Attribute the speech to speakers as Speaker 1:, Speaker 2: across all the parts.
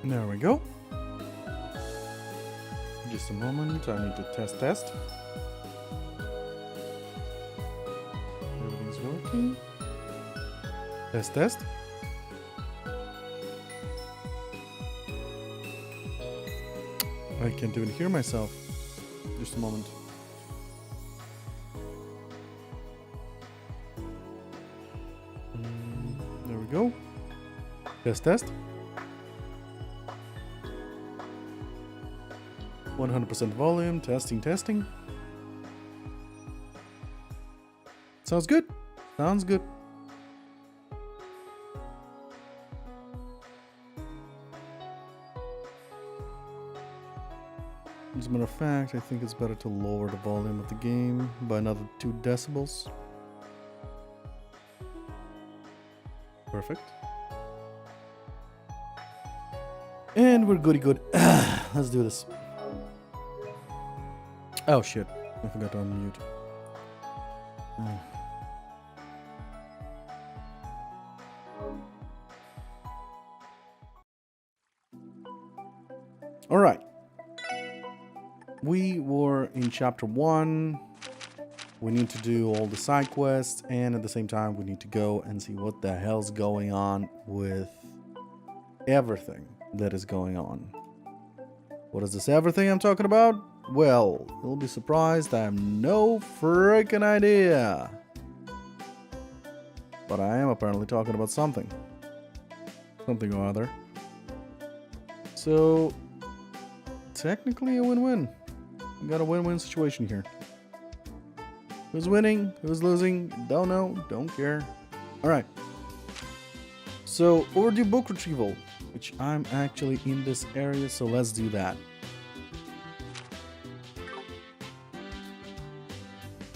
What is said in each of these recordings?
Speaker 1: There we go. Just a moment, I need to test. Everything's working. Test. I can't even hear myself. Just a moment. There we go. Test. 100% volume. Testing. Sounds good. As a matter of fact, I think it's better to lower the volume of the game by another 2 decibels. Perfect. And we're goody good. Let's do this. Oh shit, I forgot to unmute. Alright. We were in chapter 1. We need to do all the side quests, and at the same time we need to go and see what the hell's going on with everything that is going on. What is this everything I'm talking about? Well, you'll be surprised, I have no freaking idea. But I am apparently talking about something. Something or other. So, technically a win-win. We got a win-win situation here. Who's winning? Who's losing? Don't know. Don't care. Alright. So, overdue book retrieval. Which I'm actually in this area, so let's do that.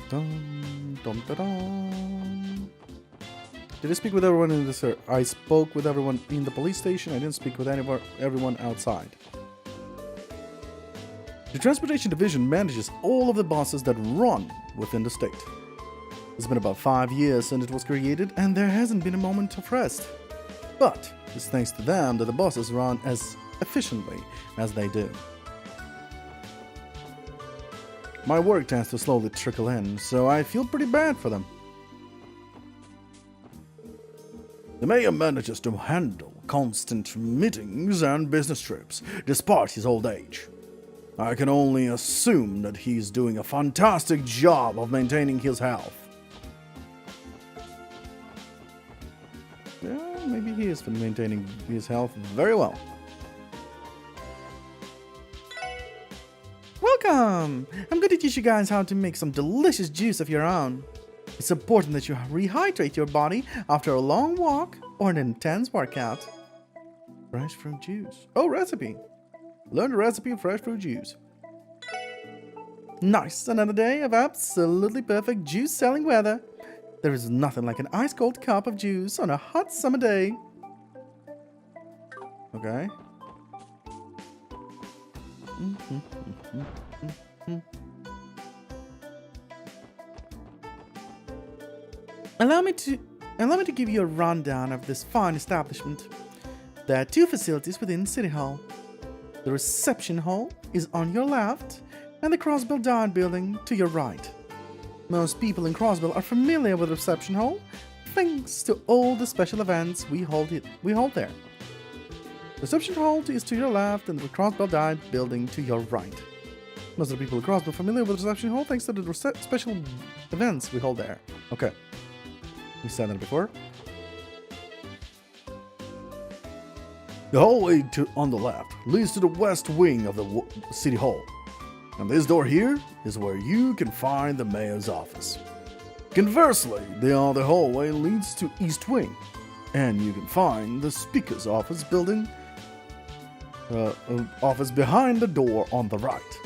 Speaker 1: Dun, dun, dun, dun. Did I speak with everyone in this area? I spoke with everyone in the police station. I didn't speak with everyone outside. The Transportation Division manages all of the buses that run within the state. It's been about 5 years since it was created, and there hasn't been a moment of rest. But it's thanks to them that the buses run as efficiently as they do. My work tends to slowly trickle in, so I feel pretty bad for them. The mayor manages to handle constant meetings and business trips, despite his old age. I can only assume that he's doing a fantastic job of maintaining his health. Yeah, maybe he has been maintaining his health very well. Welcome! I'm going to teach you guys how to make some delicious juice of your own. It's important that you rehydrate your body after a long walk or an intense workout. Fresh fruit juice. Oh, recipe. Learn the recipe of fresh fruit juice. Nice, another day of absolutely perfect juice-selling weather. There is nothing like an ice-cold cup of juice on a hot summer day. Okay. Allow me to give you a rundown of this fine establishment. There are 2 facilities within City Hall. The reception hall is on your left, and the Crossbell Diet building to your right. Most people in Crossbell are familiar with the reception hall, thanks to all the special events we hold there. The reception hall is to your left, and the Crossbell Diet building to your right. Most of the people in Crossbell are familiar with the reception hall, thanks to the special events we hold there. Okay. We said that before. The hallway on the left leads to the west wing of the City Hall. And this door here is where you can find the mayor's office. Conversely, the other hallway leads to East Wing, and you can find the Speaker's office building, office behind the door on the right.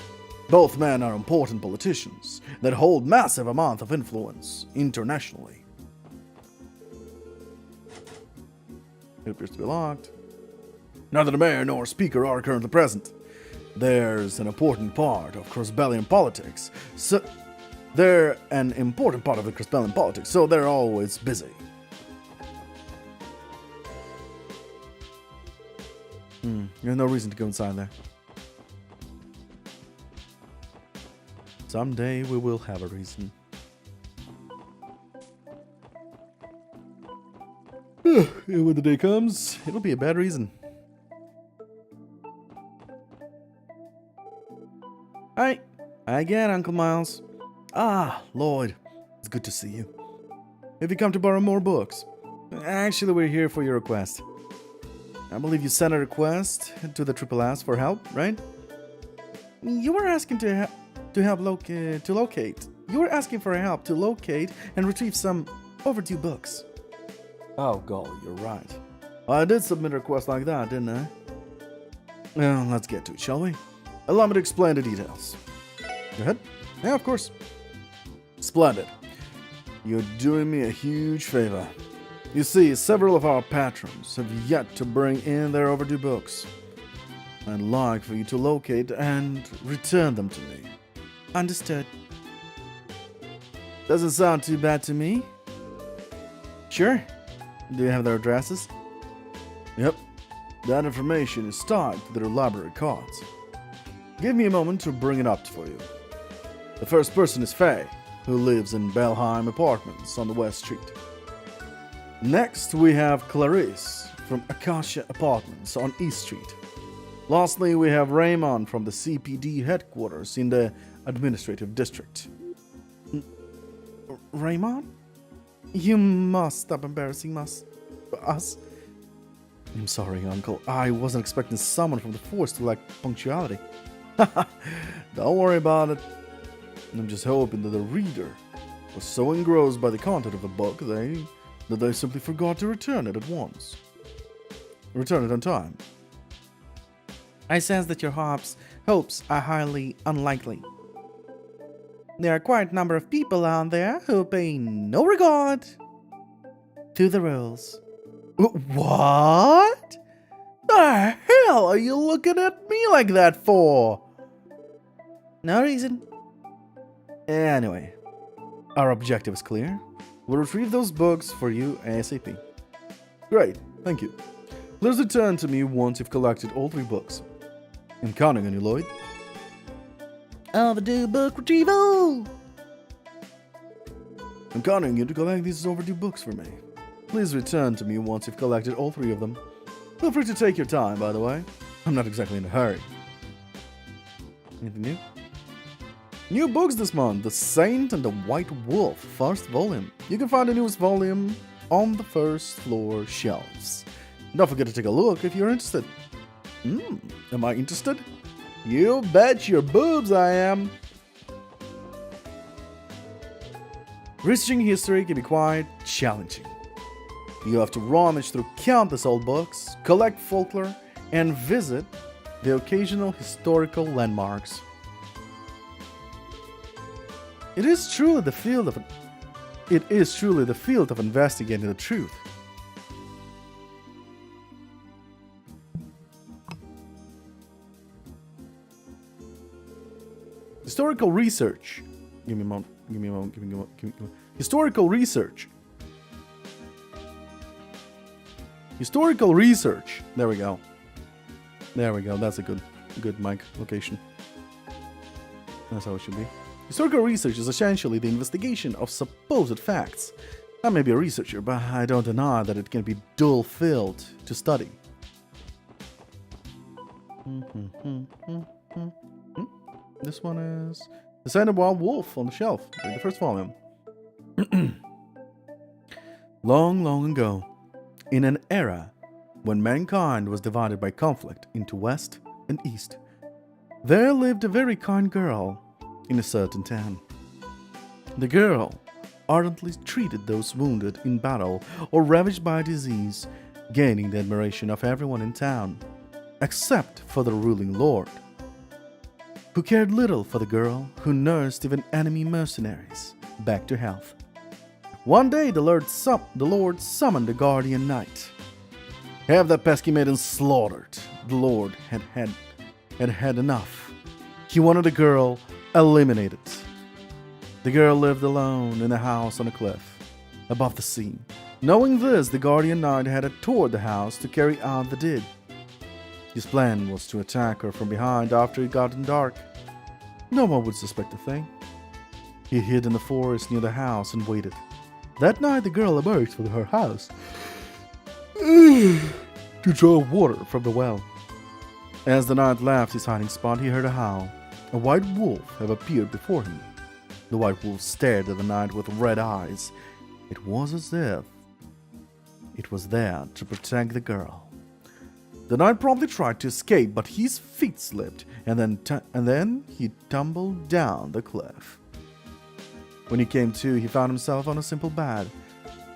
Speaker 1: Both men are important politicians that hold massive amount of influence internationally. It appears to be locked. Neither the mayor nor speaker are currently present. There's an important part of Crossbellian politics, so they're always busy. There's no reason to go inside there. Someday we will have a reason. And when the day comes, it'll be a bad reason. Hi again, Uncle Miles. Ah, Lloyd. It's good to see you. Have you come to borrow more books? Actually, we're here for your request. I believe you sent a request to the Triple S for help, right? You were asking locate. You were asking for help to locate and retrieve some overdue books. Oh, golly, you're right. I did submit a request like that, didn't I? Well, let's get to it, shall we? Allow me to explain the details. Go ahead. Yeah, of course. Splendid. You're doing me a huge favor. You see, several of our patrons have yet to bring in their overdue books. I'd like for you to locate and return them to me. Understood. Doesn't sound too bad to me. Sure. Do you have their addresses? Yep. That information is tied to their library cards. Give me a moment to bring it up for you. The first person is Faye, who lives in Belheim Apartments on the West Street. Next, we have Clarice from Acacia Apartments on East Street. Lastly, we have Raymond from the CPD headquarters in the Administrative District. Raymond? You must stop embarrassing us. I'm sorry, Uncle. I wasn't expecting someone from the force to lack punctuality. Don't worry about it. I'm just hoping that the reader was so engrossed by the content of the book that they simply forgot to return it at once. Return it on time. I sense that your hopes are highly unlikely. There are quite a number of people out there who pay no regard to the rules. What? The hell are you looking at me like that for? No reason. Anyway, our objective is clear. We'll retrieve those books for you ASAP. Great, thank you. Please return to me once you've collected all 3 books. I'm counting on you, Lloyd. Overdue book retrieval! I'm counting on you to collect these overdue books for me. Please return to me once you've collected all 3 of them. Feel free to take your time, by the way. I'm not exactly in a hurry. Anything new? New books this month, The Saint and the White Wolf, first volume. You can find the newest volume on the first floor shelves. Don't forget to take a look if you're interested. Am I interested? You bet your boobs I am. Researching history can be quite challenging. You have to rummage through countless old books, collect folklore, and visit the occasional historical landmarks. It is truly the field of investigating the truth. Historical research. Give me a moment. Historical research. Historical research. There we go. That's a good mic location. That's how it should be. Historical research is essentially the investigation of supposed facts. I may be a researcher, but I don't deny that it can be dull field to study. This one is The Saint and the Wild Wolf on the shelf, the first volume. Long, long ago, in an era when mankind was divided by conflict into West and East, there lived a very kind girl in a certain town. The girl ardently treated those wounded in battle or ravaged by disease, gaining the admiration of everyone in town, except for the ruling lord, who cared little for the girl who nursed even enemy mercenaries back to health. One day the Lord summoned a guardian knight. Have that pesky maiden slaughtered. The Lord had enough. He wanted the girl eliminated. The girl lived alone in a house on a cliff above the sea. Knowing this, the guardian knight headed toward the house to carry out the deed. His plan was to attack her from behind after it got dark. No one would suspect a thing. He hid in the forest near the house and waited. That night the girl emerged from her house to draw water from the well. As the knight left his hiding spot, he heard a howl. A white wolf had appeared before him. The white wolf stared at the knight with red eyes. It was as if it was there to protect the girl. The knight promptly tried to escape, but his feet slipped, and then he tumbled down the cliff. When he came to, he found himself on a simple bed.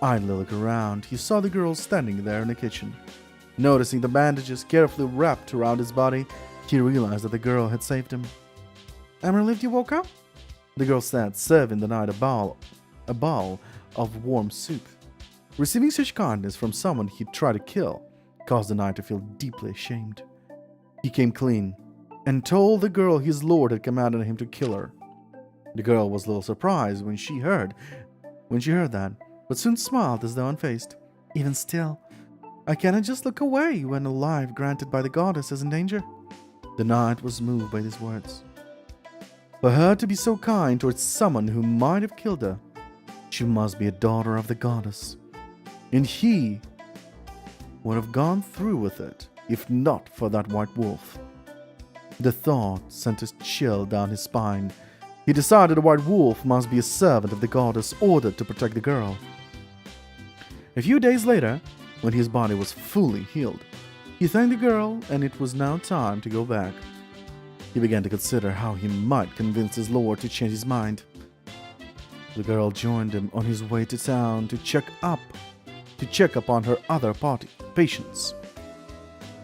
Speaker 1: Idly looking around, he saw the girl standing there in the kitchen. Noticing the bandages carefully wrapped around his body, he realized that the girl had saved him. "I'm relieved you woke up," the girl said, serving the knight a bowl of warm soup. Receiving such kindness from someone he'd tried to kill caused the knight to feel deeply ashamed. He came clean and told the girl his lord had commanded him to kill her. The girl was a little surprised when she heard that, but soon smiled as though unfazed. "Even still, I cannot just look away when a life granted by the goddess is in danger." The knight was moved by these words. For her to be so kind towards someone who might have killed her, she must be a daughter of the goddess. And he would have gone through with it if not for that white wolf. The thought sent a chill down his spine. He decided the white wolf must be a servant of the goddess ordered to protect the girl. A few days later, when his body was fully healed, he thanked the girl, and it was now time to go back. He began to consider how he might convince his lord to change his mind. The girl joined him on his way to town to check up on her other patients.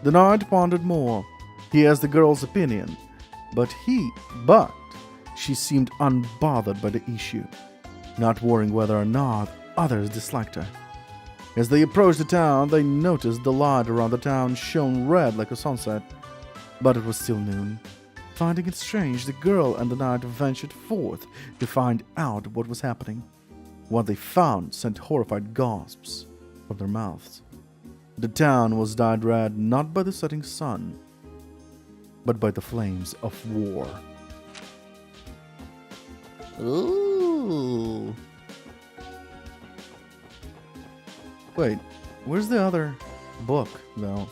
Speaker 1: The knight pondered more. He asked the girl's opinion, but she seemed unbothered by the issue, not worrying whether or not others disliked her. As they approached the town, they noticed the light around the town shone red like a sunset, but it was still noon. Finding it strange, the girl and the knight ventured forth to find out what was happening. What they found sent horrified gasps from their mouths. The town was dyed red not by the setting sun, but by the flames of war. Ooh. Wait, where's the other book, though?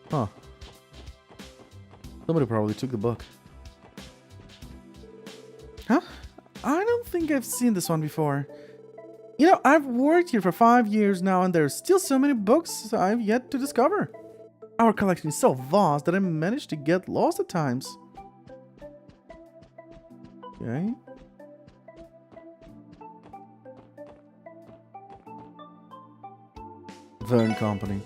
Speaker 1: Huh. Somebody probably took the book. Huh? I don't think I've seen this one before. You know, I've worked here for 5 years now, and there's still so many books I've yet to discover. Our collection is so vast that I managed to get lost at times. Okay. Verne Company.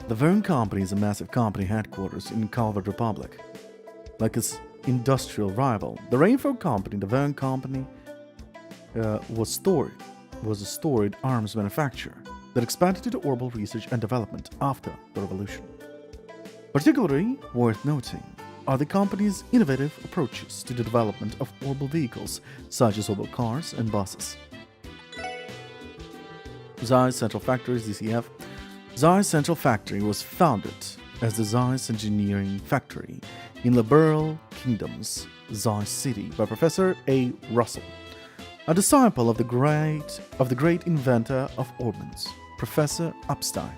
Speaker 1: The Verne Company is a massive company headquarters in Calvert Republic. Like its industrial rival, the Rainford Company, the Verne Company was a storied arms manufacturer that expanded into orbital research and development after the revolution. Particularly worth noting are the company's innovative approaches to the development of orbital vehicles, such as orbital cars and buses. Zeiss Central Factory, ZCF. Zeiss Central Factory was founded as the Zeiss Engineering Factory in Liberal Kingdom's Zeiss City by Professor A. Russell, a disciple of the great inventor of ordnance, Professor Upstein.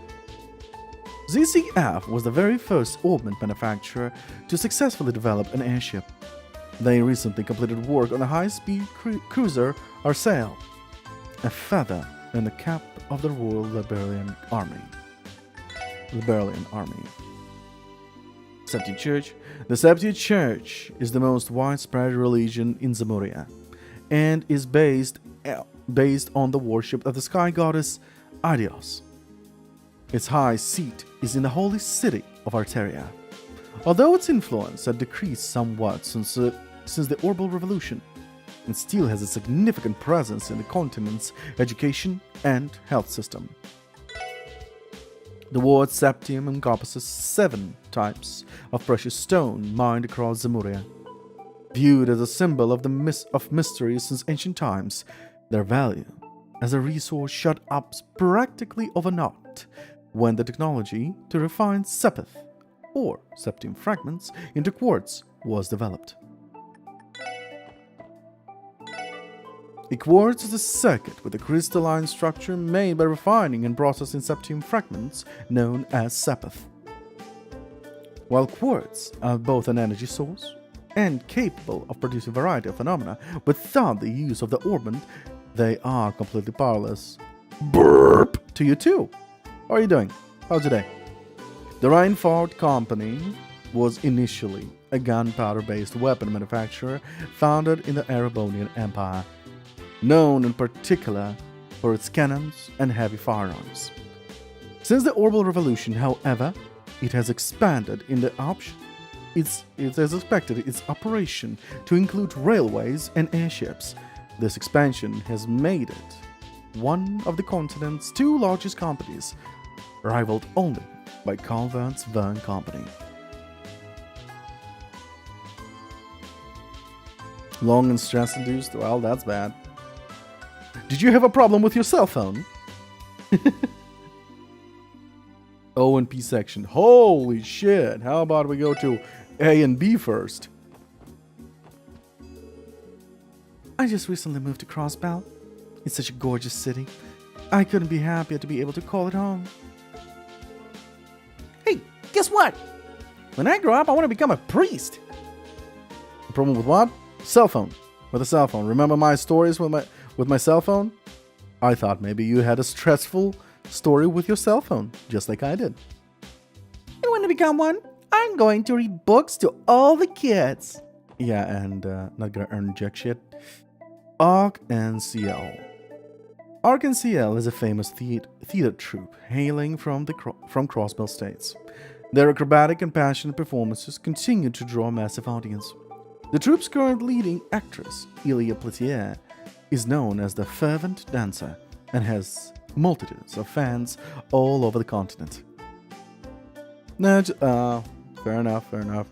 Speaker 1: ZCF was the very first ordnance manufacturer to successfully develop an airship. They recently completed work on the high-speed cruiser Arsail, a feather in the cap of the Royal Liberian Army. Septine Church. The Septine Church is the most widespread religion in Zamuria and is based on the worship of the sky goddess Hiatus. Its high seat is in the holy city of Arteria. Although its influence had decreased somewhat since the Orbital Revolution, it still has a significant presence in the continent's education and health system. The word septium encompasses 7 types of precious stone mined across Zamuria. Viewed as a symbol of mystery since ancient times, their value as a resource shot up practically overnight when the technology to refine sepith, or septium fragments, into quartz was developed. A quartz is a circuit with a crystalline structure made by refining and processing septium fragments known as sepith. While quartz are both an energy source and capable of producing a variety of phenomena without the use of the orbment, they are completely powerless. Burp! To you too! How are you doing? How's your day? The Rant Company was initially a gunpowder-based weapon manufacturer founded in the Erebonian Empire, known in particular for its cannons and heavy firearms. Since the Orbital Revolution, however, it has expanded in the option. It has expected its operation to include railways and airships. This expansion has made it one of the continent's two largest companies, rivaled only by Calvert's Verne Company. Long and stress-induced? Well, that's bad. Did you have a problem with your cell phone? O and P section. Holy shit! How about we go to A and B first? I just recently moved to Crossbell. It's such a gorgeous city. I couldn't be happier to be able to call it home. Hey, guess what? When I grow up, I want to become a priest. The problem with what? Cell phone. With a cell phone. Remember my stories with my cell phone? I thought maybe you had a stressful story with your cell phone, just like I did. You want to become one? I'm going to read books to all the kids. Yeah, and not gonna earn jack shit. Arc and CL. Arc and CL is a famous theater troupe hailing from Crossbell States. Their acrobatic and passionate performances continue to draw a massive audience. The troupe's current leading actress, Ilya Pletier, is known as the fervent dancer and has multitudes of fans all over the continent. Fair enough.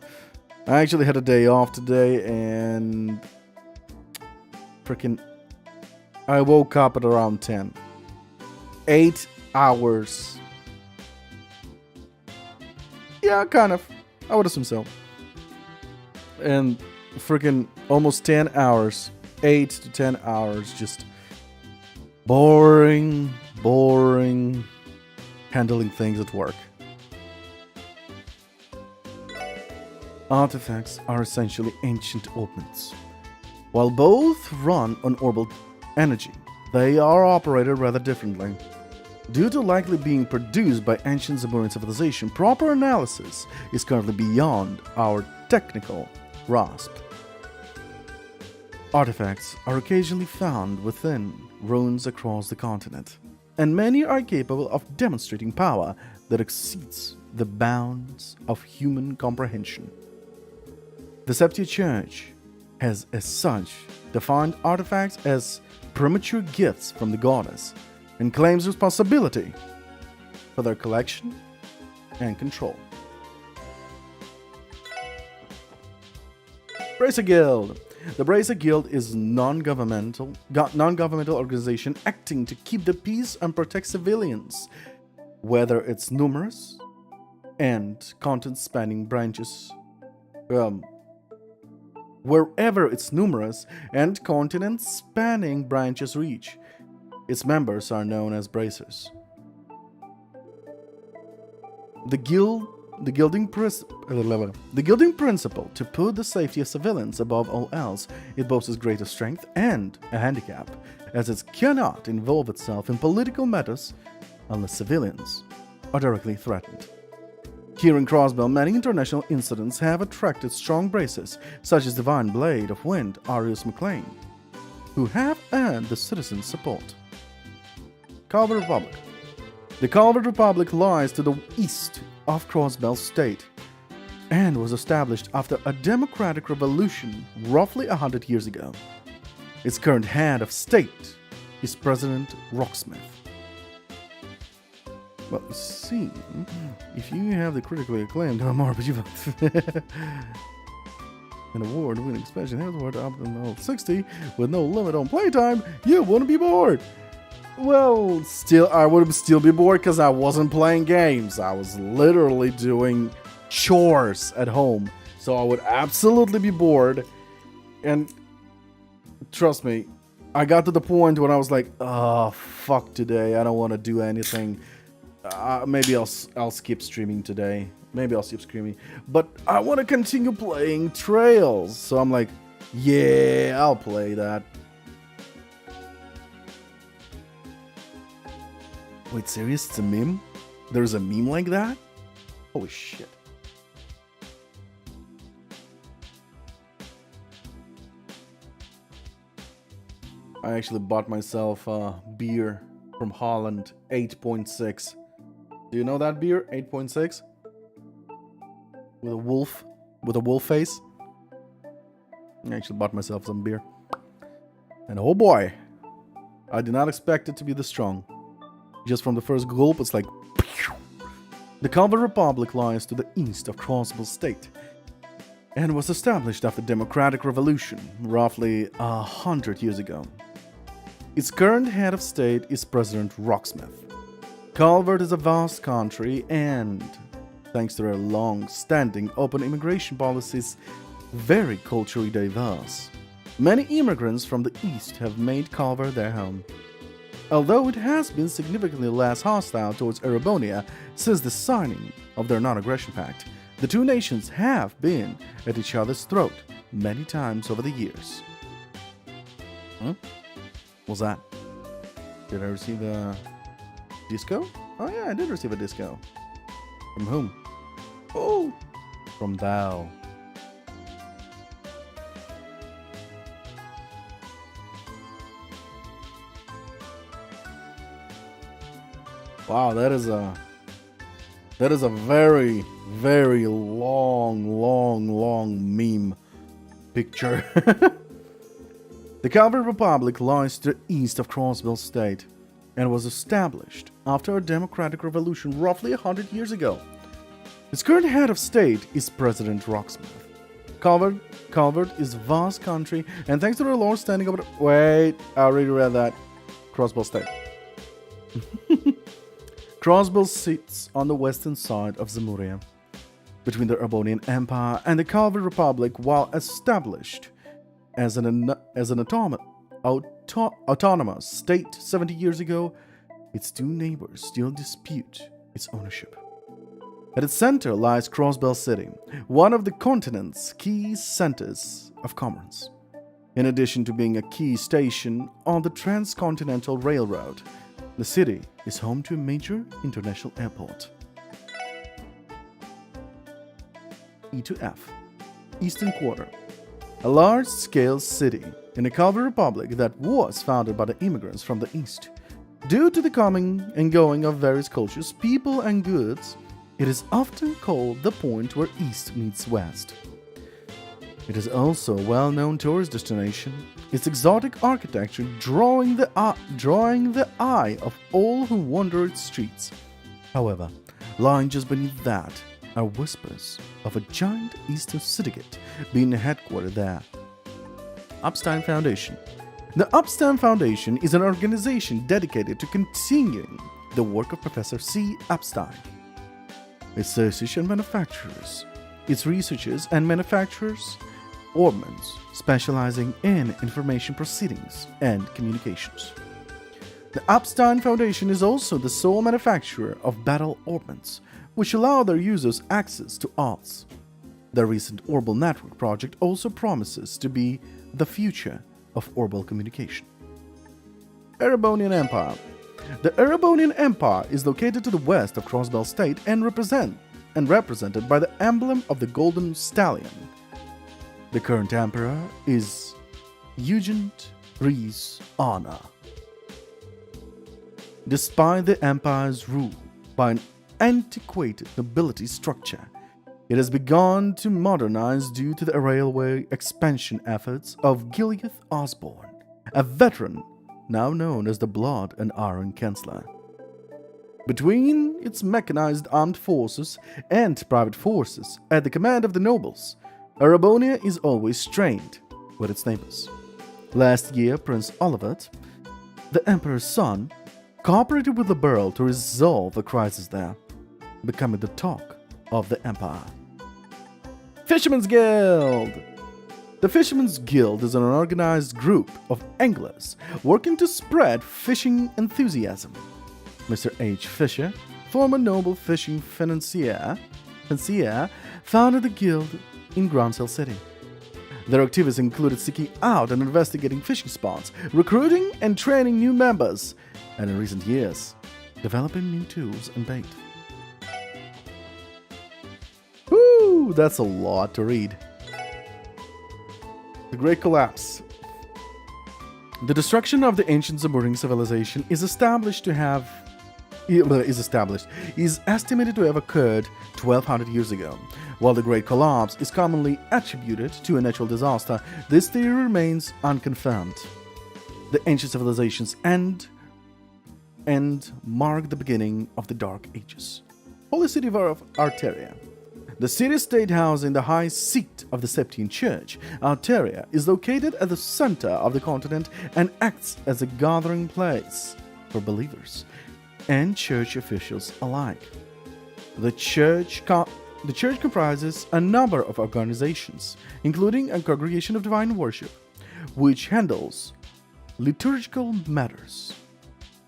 Speaker 1: I actually had a day off today and I woke up at around 10. 8 hours. Yeah, kind of. I would assume so. And almost 10 hours. 8 to 10 hours just boring handling things at work. Artifacts are essentially ancient orbments. While both run on orbital energy, they are operated rather differently. Due to likely being produced by ancient Zamurian civilization, proper analysis is currently beyond our technical grasp. Artifacts are occasionally found within ruins across the continent, and many are capable of demonstrating power that exceeds the bounds of human comprehension. The Septia Church has, as such, defined artifacts as premature gifts from the goddess and claims responsibility for their collection and control. Bracer Guild. The Bracer Guild is a non-governmental organization acting to keep the peace and protect civilians, whether it's numerous and content-spanning branches. Wherever its numerous and continent-spanning branches reach, its members are known as bracers. The guilding principle to put the safety of civilians above all else, it boasts greater strength and a handicap, as it cannot involve itself in political matters unless civilians are directly threatened. Here in Crossbell, many international incidents have attracted strong bracers, such as Divine Blade of Wind, Arius MacLean, who have earned the citizens' support. Calvert Republic. The Calvert Republic lies to the east of Crossbell State and was established after a democratic revolution roughly 100 years ago. Its current head of state is President Rocksmith. Well, you see, if you have the critically acclaimed RPG an award-winning expansion, here's award up to level 60 with no limit on playtime, you wouldn't be bored. Well, I would still be bored because I wasn't playing games. I was literally doing chores at home. So I would absolutely be bored. And trust me, I got to the point when I was like, oh, fuck today. I don't want to do anything. Maybe I'll skip streaming today. Maybe I'll skip streaming. But I want to continue playing Trails. So I'm like, yeah, I'll play that. Wait, serious? It's a meme? There's a meme like that? Holy shit. I actually bought myself a beer from Holland, 8.6. Do you know that beer? 8.6? With a wolf face. I actually bought myself some beer. And oh boy, I did not expect it to be this strong. Just from the first gulp, it's like... The Calvar Republic lies to the east of Crossbell State and was established after the Democratic Revolution, roughly 100 years ago. Its current head of state is President Rocksmith. Calvert is a vast country and, thanks to their long-standing open immigration policies, very culturally diverse. Many immigrants from the east have made Calvert their home. Although it has been significantly less hostile towards Erebonia since the signing of their non-aggression pact, the two nations have been at each other's throat many times over the years. What's that? Did I receive a disco? Oh yeah, I did receive a disco. From whom? Oh! From thou. Wow, that is a very, very long meme picture. The Calvary Republic lies to the east of Crossbell State and was established after a democratic revolution roughly 100 years ago. Its current head of state is President Rocksmith. Calvert is a vast country, and thanks to their law standing over... Wait, I already read that. Crossbell State. Crossbell sits on the western side of Zemuria, between the Erebonian Empire and the Calvary Republic. While established as an autonomous state 70 years ago, its two neighbors still dispute its ownership. At its center lies Crossbell City, one of the continent's key centers of commerce. In addition to being a key station on the Transcontinental Railroad, the city is home to a major international airport. E2F, Eastern Quarter, a large-scale city in the Calvary Republic that was founded by the immigrants from the East. Due to the coming and going of various cultures, people and goods, it is often called the point where East meets West. It is also a well-known tourist destination, its exotic architecture drawing the eye of all who wander its streets. However, lying just beneath that are whispers of a giant Eastern syndicate being headquartered there. Upstein Foundation. The Upstein Foundation is an organization dedicated to continuing the work of Professor C. Upstein. Its research and manufacturers. Its researchers and manufacturers ordnance, specializing in information proceedings and communications. The Upstein Foundation is also the sole manufacturer of battle ordnance, which allow their users access to arts. The recent Orbital Network project also promises to be the future of orbital communication. Erebonian Empire. The Erebonian Empire is located to the west of Crossbell State and represented by the emblem of the Golden Stallion. The current emperor is Eugent Rees Anna. Despite the empire's rule by an antiquated nobility structure, it has begun to modernize due to the railway expansion efforts of Gileath Osborne, a veteran now known as the Blood and Iron Chancellor. Between its mechanized armed forces and private forces at the command of the nobles, Erebonia is always strained with its neighbors. Last year, Prince Olivert, the Emperor's son, cooperated with the Burl to resolve the crisis there, becoming the talk of the Empire. Fisherman's Guild! The Fisherman's Guild is an organized group of anglers working to spread fishing enthusiasm. Mr. H. Fisher, former noble fishing financier, founded the guild in Groundsel City. Their activities included seeking out and investigating fishing spots, recruiting and training new members, and in recent years, developing new tools and bait. Woo, that's a lot to read. The Great Collapse. The destruction of the ancient Zamurian civilization is estimated to have occurred 1200 years ago. While the Great Collapse is commonly attributed to a natural disaster, this theory remains unconfirmed. The ancient civilization's end marked the beginning of the Dark Ages. Holy City of Arteria. The city-state housing the high seat of the Septine Church, Arteria is located at the center of the continent and acts as a gathering place for believers and church officials alike. The church comprises a number of organizations, including a Congregation of Divine Worship, which handles liturgical matters,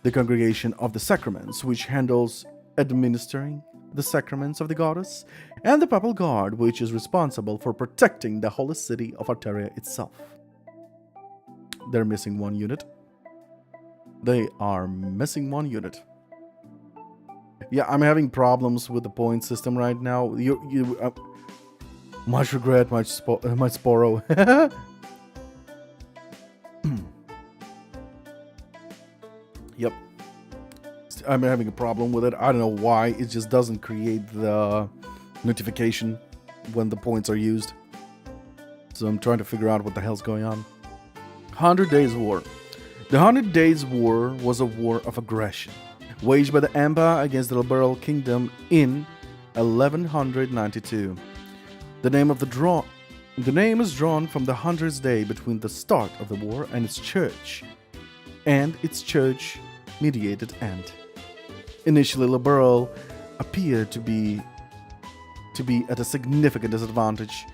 Speaker 1: the Congregation of the Sacraments, which handles administering the sacraments of the goddess, and the Papal Guard, which is responsible for protecting the holy city of Arteria itself. They're missing one unit. They are missing one unit. Yeah, I'm having problems with the point system right now. Much regret, much Sporo. Yep. I'm having a problem with it. I don't know why. It just doesn't create the notification when the points are used. So I'm trying to figure out what the hell's going on. 100 Days War. The 100 Days War was a war of aggression waged by the Empire against the Liberal Kingdom in 1192. The name is drawn from the 100th day between the start of the war and its church-mediated end. Initially, Liberal appeared to be at a significant disadvantage,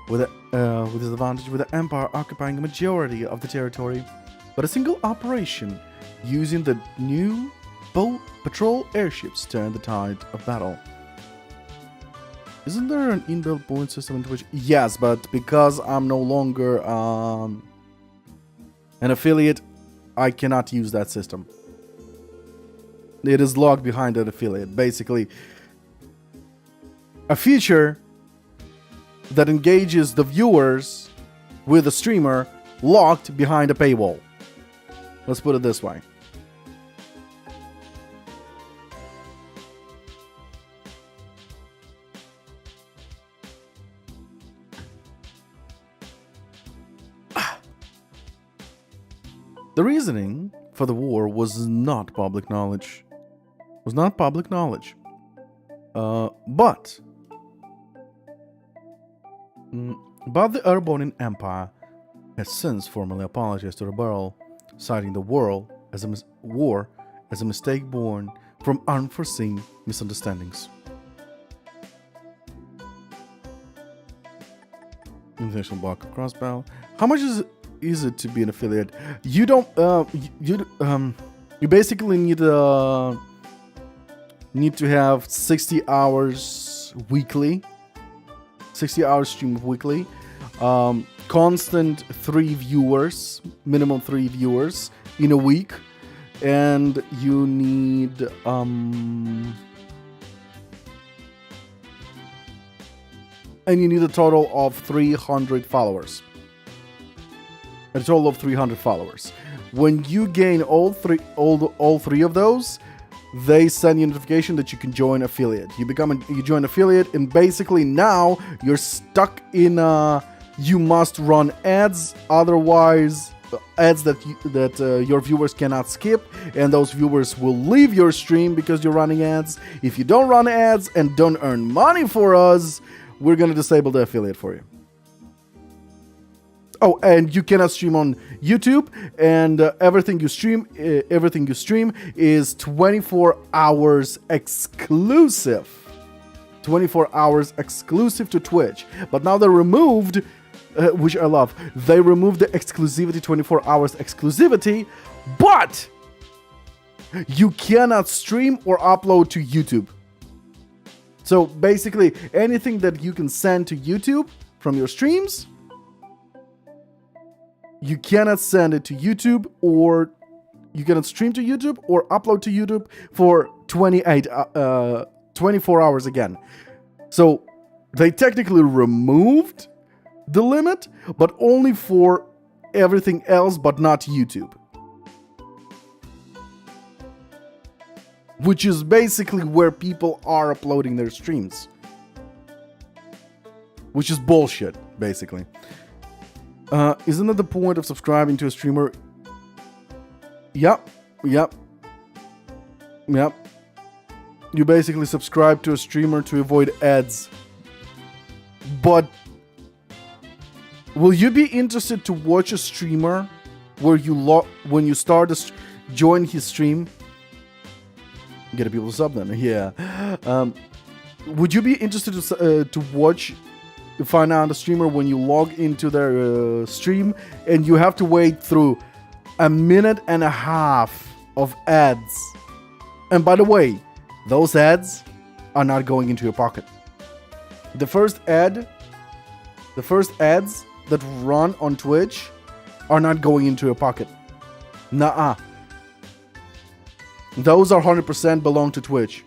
Speaker 1: with the Empire occupying a majority of the territory. But a single operation using the new patrol airships turned the tide of battle. Isn't there an inbuilt point system into which... Yes, but because I'm no longer an affiliate, I cannot use that system. It is locked behind an affiliate. Basically, a feature that engages the viewers with the streamer locked behind a paywall. Let's put it this way. The reasoning for the war was not public knowledge. But the Urbonian Empire has since formally apologized to Rebel, citing the war as a mistake born from unforeseen misunderstandings. International block of Crossbell. How much is it to be an affiliate? You don't. You basically need to have 60 hours weekly. 60 hours stream weekly. Constant minimum 3 viewers in a week, and you need a total of 300 followers. A total of 300 followers. When you gain all three of those, they send you a notification that you can join affiliate. You join affiliate, and basically now you're stuck in you must run ads, otherwise ads that your viewers cannot skip, and those viewers will leave your stream because you're running ads. If you don't run ads and don't earn money for us, we're gonna disable the affiliate for you. Oh, and you cannot stream on YouTube, and everything you stream is 24 hours exclusive. 24 hours exclusive to Twitch. But now they removed, which I love, they removed the exclusivity, 24 hours exclusivity, but you cannot stream or upload to YouTube. So basically, anything that you can send to YouTube from your streams, you cannot send it to YouTube, or you cannot stream to YouTube or upload to YouTube for 24 hours again. So they technically removed the limit, but only for everything else, but not YouTube. Which is basically where people are uploading their streams. Which is bullshit, basically. Isn't that the point of subscribing to a streamer? Yep. You basically subscribe to a streamer to avoid ads. But will you be interested to watch a streamer where you when you start to join his stream? Get a people sub then, yeah. Would you be interested to watch? Find out a streamer when you log into their stream and you have to wait through a minute and a half of ads. And by the way, those ads are not going into your pocket. The first ads that run on Twitch are not going into your pocket. Nuh-uh. Those are 100% belong to Twitch.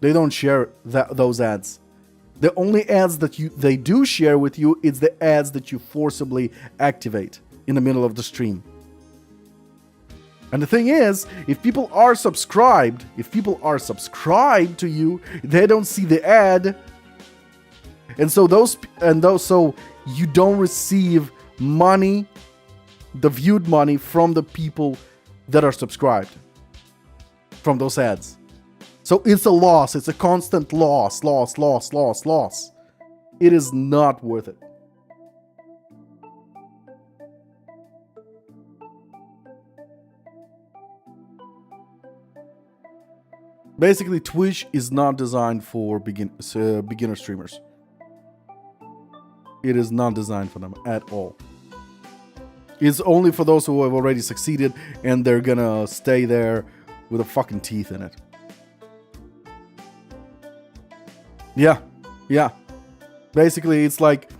Speaker 1: They don't share those ads. The only ads that they do share with you is the ads that you forcibly activate in the middle of the stream. And the thing is, if people are subscribed to you, they don't see the ad, and so so you don't receive money, the viewed money from the people that are subscribed from those ads. So it's a loss. It's a constant loss. It is not worth it. Basically, Twitch is not designed for beginner streamers. It is not designed for them at all. It's only for those who have already succeeded and they're gonna stay there with the fucking teeth in it. Yeah. Basically, it's like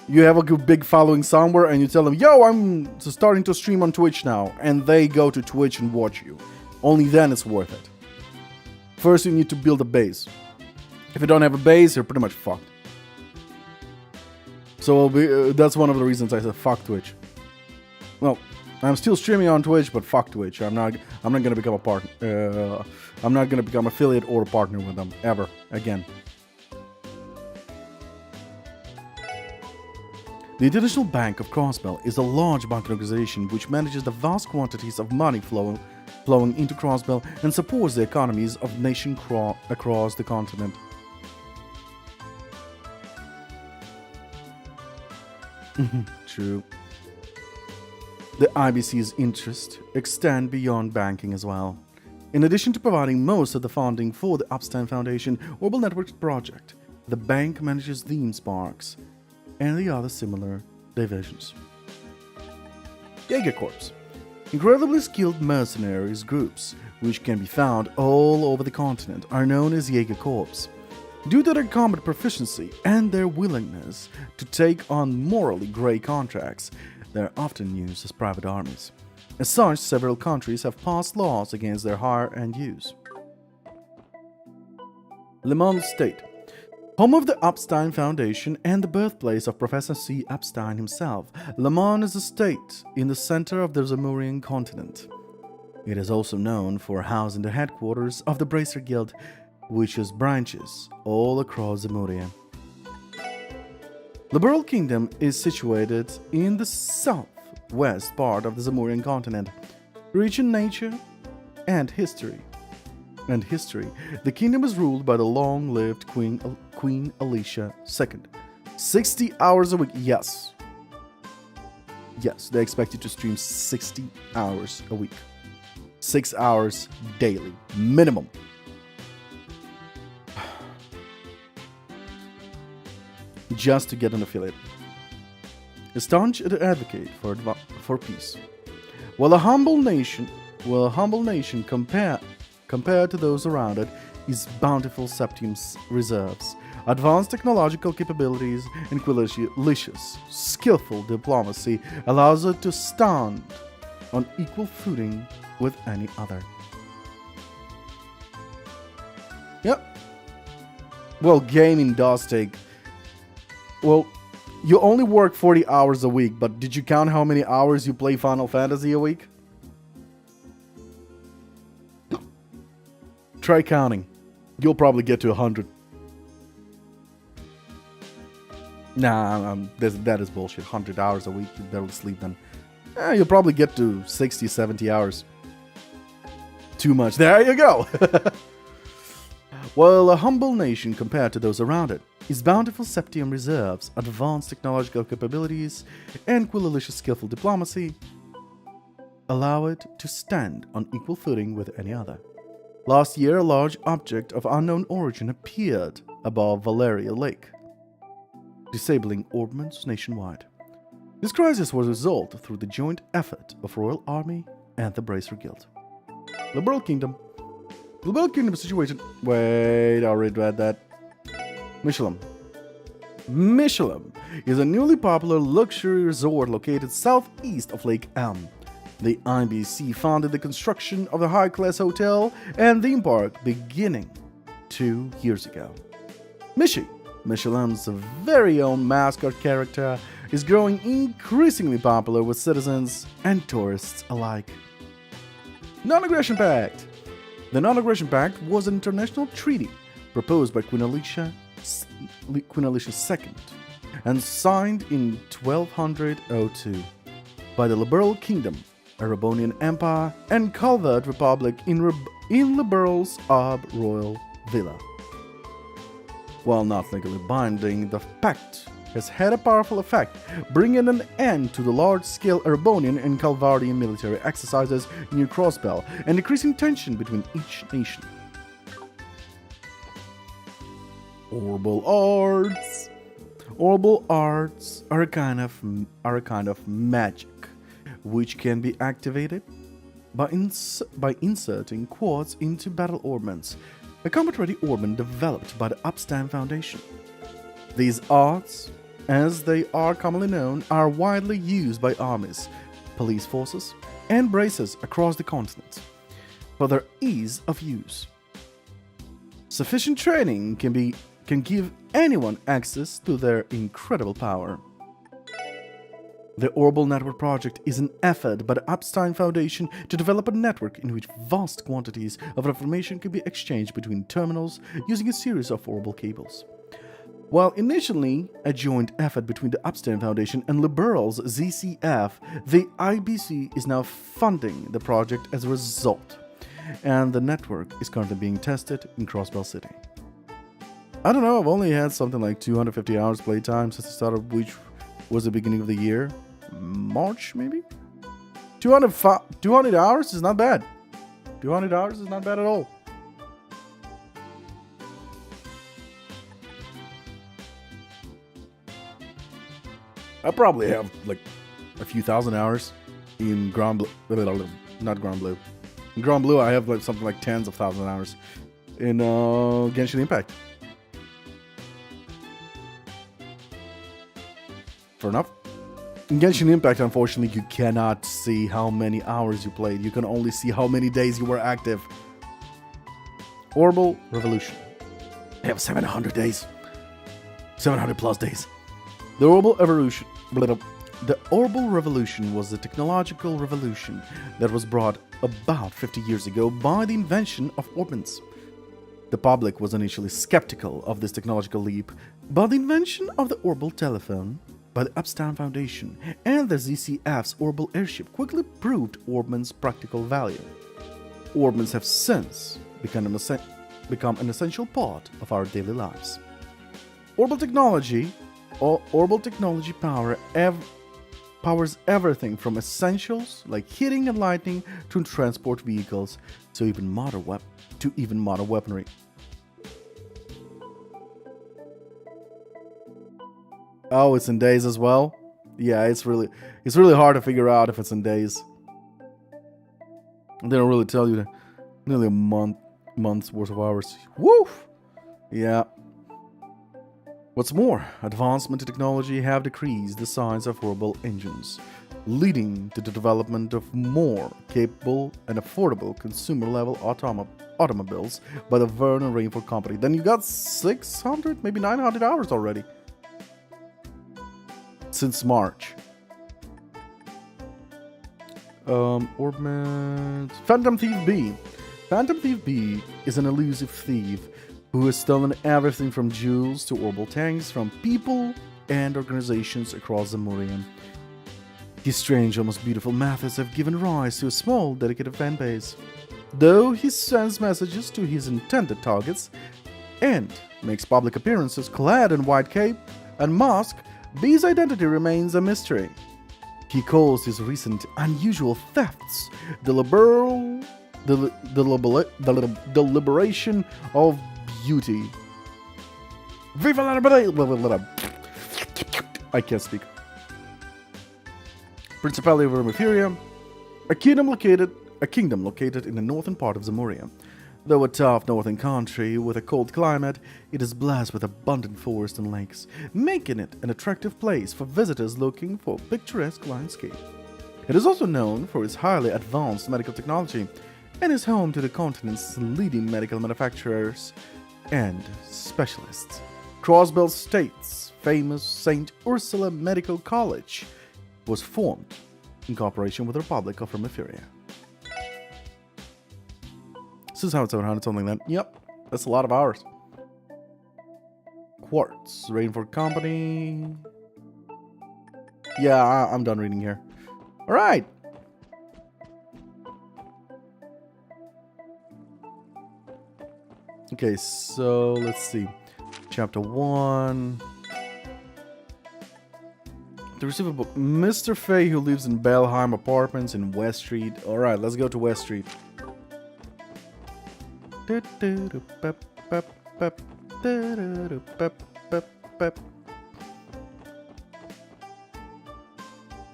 Speaker 1: you have a big following somewhere and you tell them, yo, I'm starting to stream on Twitch now. And they go to Twitch and watch you. Only then it's worth it. First, you need to build a base. If you don't have a base, you're pretty much fucked. So that's one of the reasons I said fuck Twitch. Well, I'm still streaming on Twitch, but fuck Twitch. I'm not gonna become a partner. I'm not gonna become affiliate or a partner with them ever again. The International Bank of Crossbell is a large banking organization which manages the vast quantities of money flowing into Crossbell and supports the economies of nations across the continent. True. The IBC's interests extend beyond banking as well. In addition to providing most of the funding for the Upstein Foundation Orbital Networks project, the bank manages theme parks and the other similar divisions. Jaeger Corps. Incredibly skilled mercenaries groups, which can be found all over the continent, are known as Jaeger Corps. Due to their combat proficiency and their willingness to take on morally grey contracts, they are often used as private armies. As such, several countries have passed laws against their hire and use. Le Mans State. Home of the Upstein Foundation and the birthplace of Professor C. Upstein himself, Le Mans is a state in the center of the Zemurian continent. It is also known for housing the headquarters of the Bracer Guild, which has branches all across Zemuria. The Burl Kingdom is situated in the southwest part of the Zemurian continent, rich in nature and history. The kingdom is ruled by the long-lived Queen Alicia II. 60 hours a week, yes. Yes, they expect you to stream 60 hours a week. 6 hours daily, minimum. Just to get an affiliate. A staunch advocate for peace. While a humble nation compared to those around it, is bountiful Septium's reserves, advanced technological capabilities, and quilicious, skillful diplomacy allows it to stand on equal footing with any other. Yep. Well, gaming does take... Well, you only work 40 hours a week, but did you count how many hours you play Final Fantasy a week? Try counting. You'll probably get to 100. Nah, that is bullshit. 100 hours a week, you barely sleep then. You'll probably get to 60, 70 hours. Too much. There you go! While a humble nation compared to those around it, its bountiful Septium reserves, advanced technological capabilities, and quilicious skillful diplomacy allow it to stand on equal footing with any other. Last year, a large object of unknown origin appeared above Valeria Lake, disabling orbments nationwide. This crisis was resolved through the joint effort of Royal Army and the Bracer Guild. Liberal Kingdom. The Liberal Kingdom is situated... Wait, I already read that. Michelin. Michelin is a newly popular luxury resort located southeast of Lake Elm. The IBC funded the construction of the high-class hotel and theme park beginning 2 years ago. Michi, Michelin's very own mascot character, is growing increasingly popular with citizens and tourists alike. Non-Aggression Pact. The Non-Aggression Pact was an international treaty proposed by Queen Alicia II and signed in 1202 by the Liberal Kingdom, Erebonian Empire, and Calvert Republic in Liberal's Ab Royal Villa. While not legally binding, the pact has had a powerful effect, bringing an end to the large-scale Erebonian and Calvardian military exercises near Crossbell and decreasing tension between each nation. Orbital arts. Orbital arts are a kind of magic which can be activated by inserting quartz into battle orbments, a combat-ready orbment developed by the Upstand Foundation. These arts, as they are commonly known, are widely used by armies, police forces, and bracers across the continent for their ease of use. Sufficient training can give anyone access to their incredible power. The Orbital Network Project is an effort by the Upstein Foundation to develop a network in which vast quantities of information can be exchanged between terminals using a series of orbital cables. While initially a joint effort between the Upstein Foundation and Liberal's ZCF, the IBC is now funding the project as a result, and the network is currently being tested in Crossbell City. I don't know, I've only had something like 250 hours playtime since the start of which was the beginning of the year. March, maybe? 200 hours is not bad. 200 hours is not bad at all. I probably have like a few thousand hours in Grand Blue. Not Grand Blue. In Grand Blue, I have like something like tens of thousands of hours in Genshin Impact. Fair enough. In Genshin Impact, unfortunately, you cannot see how many hours you played. You can only see how many days you were active. Orbital Revolution. I have 700 days. 700 plus days. The Orbital Evolution. The Orbital Revolution was a technological revolution that was brought about 50 years ago by the invention of orbments. The public was initially skeptical of this technological leap, but the invention of the orbital telephone by the Upstein Foundation and the ZCF's orbital airship quickly proved orbments' practical value. Orbments have since become an essential part of our daily lives. Orbital technology power powers everything from essentials like heating and lighting to transport vehicles to even modern weaponry. Oh, it's in days as well? Yeah, it's really hard to figure out if it's in days. They don't really tell you nearly a month's worth of hours. Woo! Yeah. What's more, advancement in technology have decreased the size of horrible engines, leading to the development of more capable and affordable consumer-level automobiles by the Verne and Rainford Company. Then you got 600, maybe 900 hours already. Since March. Orbment. Phantom Thief B. Phantom Thief B is an elusive thief who has stolen everything from jewels to orbital tanks from people and organizations across Zamoria. His strange, almost beautiful methods have given rise to a small, dedicated fan base. Though he sends messages to his intended targets and makes public appearances clad in white cape and mask, B's identity remains a mystery. He calls his recent unusual thefts the liberation of beauty. Viva la libertad! I can't speak. Principality of Emetheria, a kingdom located in the northern part of Zamoria. Though a tough northern country with a cold climate, it is blessed with abundant forests and lakes, making it an attractive place for visitors looking for a picturesque landscape. It is also known for its highly advanced medical technology and is home to the continent's leading medical manufacturers and specialists. Crossbell State's famous St. Ursula Medical College was formed in cooperation with the Republic of Emetheria. This is how it's 700, something like that. Yep, that's a lot of hours. Quartz, Rainford Company. Yeah, I'm done reading here. All right. Okay, so let's see. Chapter 1. To receive a book. Mr. Fay, who lives in Belheim Apartments in West Street. All right, let's go to West Street.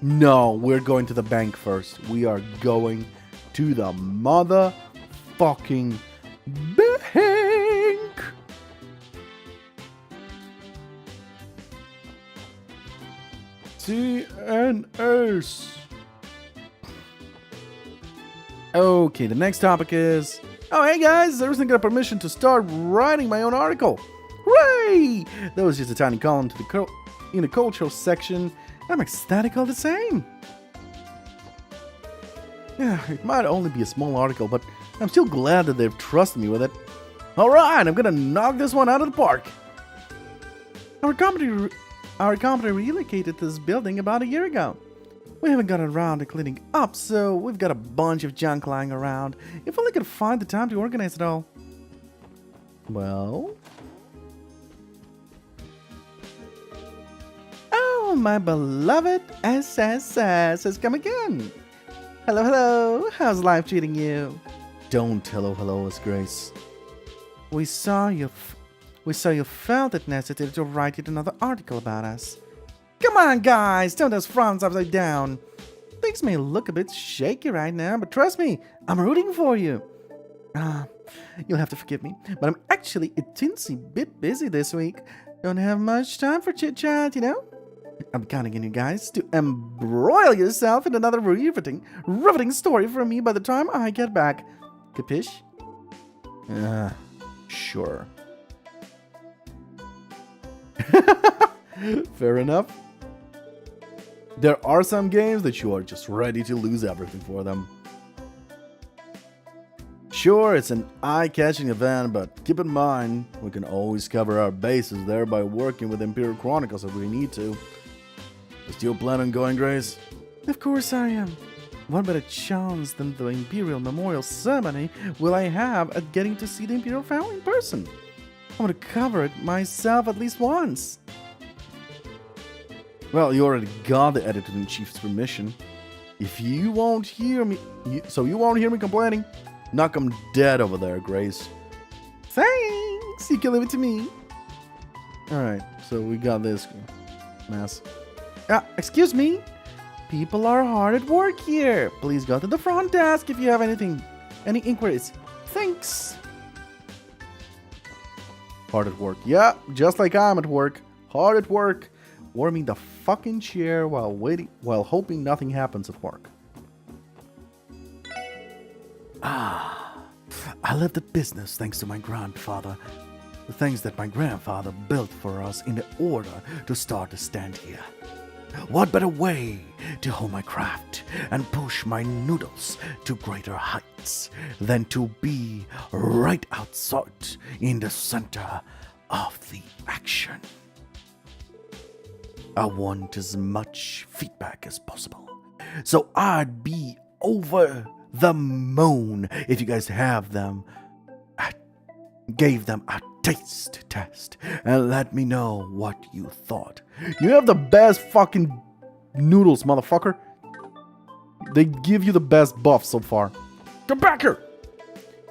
Speaker 1: No, we're going to the bank first. We are going to the motherfucking bank. CNS. Okay, the next topic is... Oh, hey guys, I recently got permission to start writing my own article. Hooray! That was just a tiny column to in the cultural section. I'm ecstatic all the same. Yeah, it might only be a small article, but I'm still glad that they've trusted me with it. Alright, I'm gonna knock this one out of the park. Our company relocated to this building about a year ago. We haven't gotten around to cleaning up, so we've got a bunch of junk lying around. If only I could find the time to organize it all. Well... Oh, my beloved SSS has come again. Hello, hello. How's life treating you? Don't hello us, Grace. We saw you felt it necessary to write yet another article about us. Come on, guys, turn those frowns upside down. Things may look a bit shaky right now, but trust me, I'm rooting for you. You'll have to forgive me, but I'm actually a teensy bit busy this week. Don't have much time for chit-chat, you know? I'm counting on you guys to embroil yourself in another riveting story for me by the time I get back. Capiche? Sure. Fair enough. There are some games that you are just ready to lose everything for them. Sure, it's an eye-catching event, but keep in mind, we can always cover our bases there by working with Imperial Chronicles if we need to. You still plan on going, Grace? Of course I am. What better chance than the Imperial Memorial Ceremony will I have at getting to see the Imperial family in person? I want to cover it myself at least once. Well, you already got the editor-in-chief's permission. If you won't hear me... you won't hear me complaining? Knock 'em dead over there, Grace. Thanks! You can leave it to me. Alright, so we got this mess. Excuse me? People are hard at work here. Please go to the front desk if you have any inquiries. Thanks. Hard at work. Yeah, just like I'm at work. Hard at work. Warming the fucking chair while hoping nothing happens at work. I left the business thanks to my grandfather. The things that my grandfather built for us in order to start to stand here. What better way to hone my craft and push my noodles to greater heights than to be right outside in the center of the action? I want as much feedback as possible, so I'd be over the moon if you guys have them. I gave them a taste test and let me know what you thought. You have the best fucking noodles, motherfucker. They give you the best buff so far. Come back here!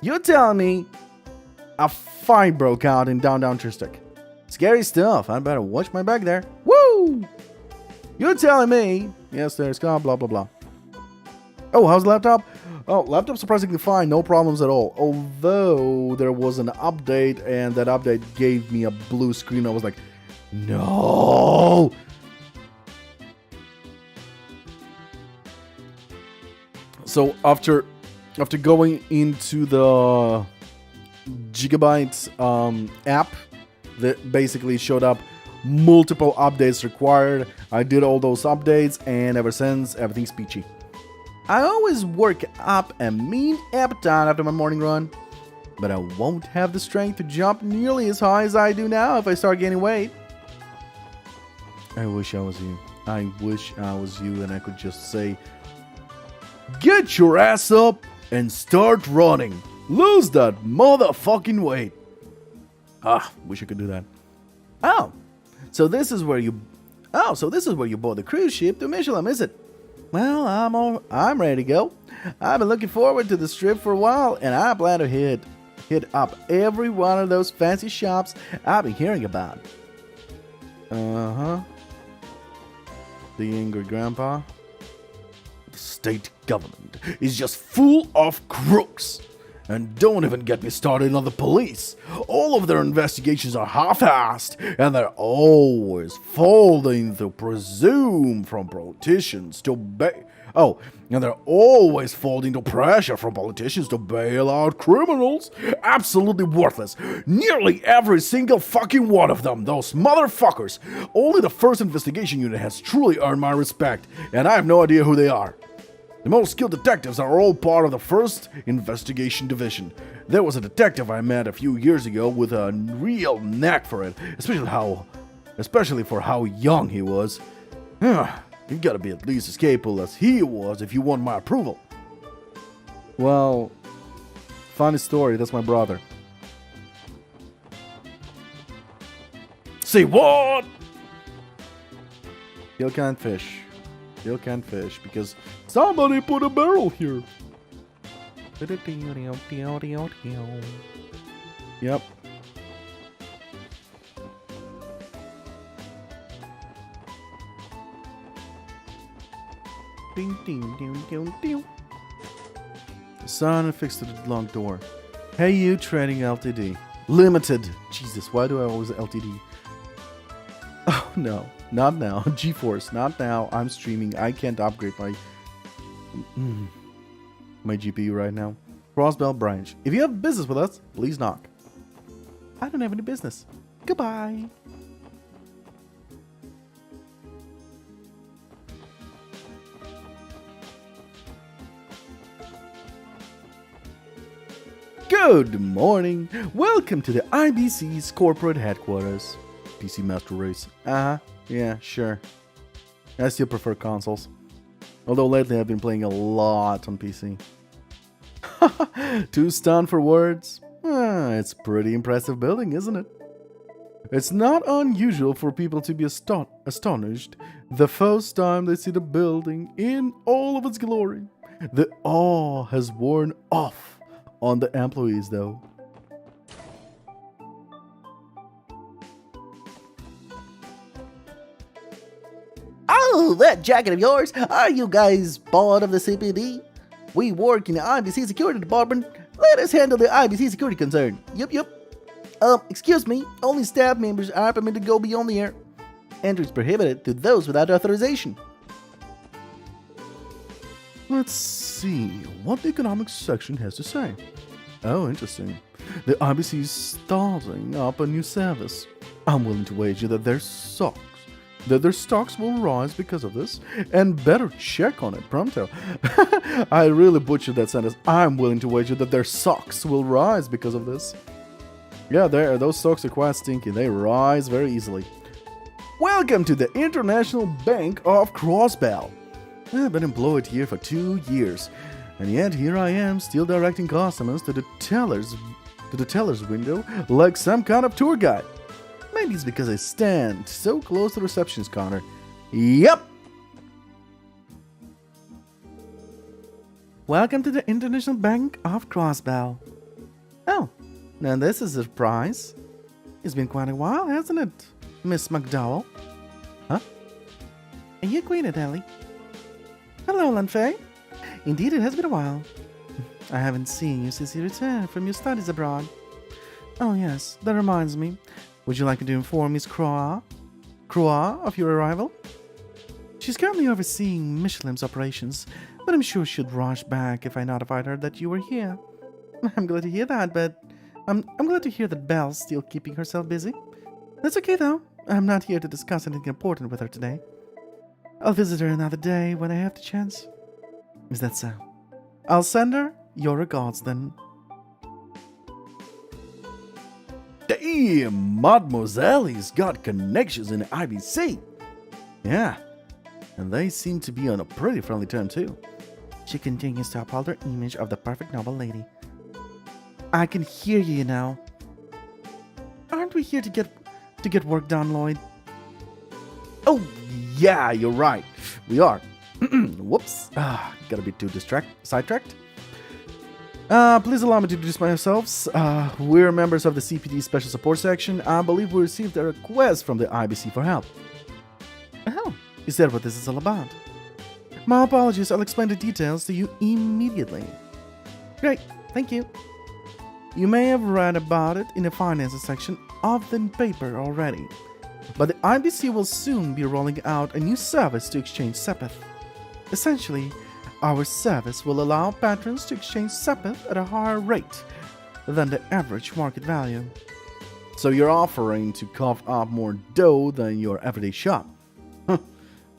Speaker 1: You're telling me a fight broke out in downtown Tristic. Scary stuff. I better watch my back there. Woo! You're telling me... Yes, there's blah blah blah. Oh, how's the laptop? Oh, laptop surprisingly fine, no problems at all. Although there was an update and that update gave me a blue screen. I was like, no! So after going into the Gigabyte app, that basically showed up multiple updates required. I did all those updates, and ever since, everything's peachy. I always work up a mean appetite after my morning run, but I won't have the strength to jump nearly as high as I do now if I start gaining weight. I wish I was you. I wish I was you and I could just say, get your ass up and start running. Lose that motherfucking weight. Wish I could do that. So this is where you bought the cruise ship to Michelin, is it? Well, I'm ready to go. I've been looking forward to this trip for a while, and I plan to hit up every one of those fancy shops I've been hearing about. The angry grandpa. The state government is just full of crooks. And don't even get me started on the police. All of their investigations are half-assed, and they're always folding to presume from politicians to and they're always folding to pressure from politicians to bail out criminals. Absolutely worthless. Nearly every single fucking one of them, those motherfuckers. Only the first investigation unit has truly earned my respect, and I have no idea who they are. The most skilled detectives are all part of the first investigation division. There was a detective I met a few years ago with a real knack for it, especially for how young he was. You've got to be at least as capable as he was if you want my approval. Well, funny story, that's my brother. Say what? Still can't fish. Still can't fish because somebody put a barrel here. Yep. Ding, ding, ding, ding, ding. Son affixed to the locked door. Hey, you trading LTD. Limited. Jesus, why do I always LTD? Oh, no. Not now. GeForce. Not now. I'm streaming. I can't upgrade my GPU right now. Crossbell branch. If you have business with us, please knock. I don't have any business. Goodbye. Good morning. Welcome to the IBC's corporate headquarters. PC Master Race. Yeah, sure. I still prefer consoles. Although lately I've been playing a lot on PC. Too stunned for words? It's pretty impressive building, isn't it? It's not unusual for people to be astonished The first time they see the building in all of its glory, the awe has worn off on the employees, though.
Speaker 2: Oh, that jacket of yours! Are you guys bored of the CPD? We work in the IBC security department. Let us handle the IBC security concern. Yup. Excuse me, only staff members are permitted to go beyond the air. Entry is prohibited to those without authorization.
Speaker 1: Let's see what the economics section has to say. Oh, interesting. The IBC is starting up a new service. I'm willing to wager that their stocks will rise because of this, and better check on it pronto. I really butchered that sentence. I'm willing to wager that their socks will rise because of this. Yeah, those socks are quite stinky. They rise very easily. Welcome to the International Bank of Crossbell. I've been employed here for 2 years, and yet here I am still directing customers to the teller's window like some kind of tour guide. Maybe it's because I stand so close to the receptionist counter. Yep! Welcome to the International Bank of Crossbell. Oh, now this is a surprise. It's been quite a while, hasn't it, Miss McDowell? Huh? Are you acquainted, Ellie? Hello, Lanfei. Indeed, it has been a while. I haven't seen you since you returned from your studies abroad. Oh yes, that reminds me. Would you like me to inform Miss Croix of your arrival? She's currently overseeing Michelin's operations, but I'm sure she'd rush back if I notified her that you were here. I'm glad to hear that, but I'm glad to hear that Belle's still keeping herself busy. That's okay, though. I'm not here to discuss anything important with her today. I'll visit her another day when I have the chance. Is that so? I'll send her your regards, then. Damn, Mademoiselle's got connections in the IBC. Yeah, and they seem to be on a pretty friendly term, too. She continues to uphold her image of the perfect noble lady. I can hear you now. Aren't we here to get work done, Lloyd? Oh, yeah, you're right. We are. Whoops. Gotta be too sidetracked. Please allow me to introduce myself. We're members of the CPD Special Support Section. I believe we received a request from the IBC for help. Oh, is that what this is all about? My apologies, I'll explain the details to you immediately. Great, thank you. You may have read about it in the finances section of the paper already, but the IBC will soon be rolling out a new service to exchange Sepith. Essentially, our service will allow patrons to exchange Sepith at a higher rate than the average market value. So you're offering to cough up more dough than your everyday shop.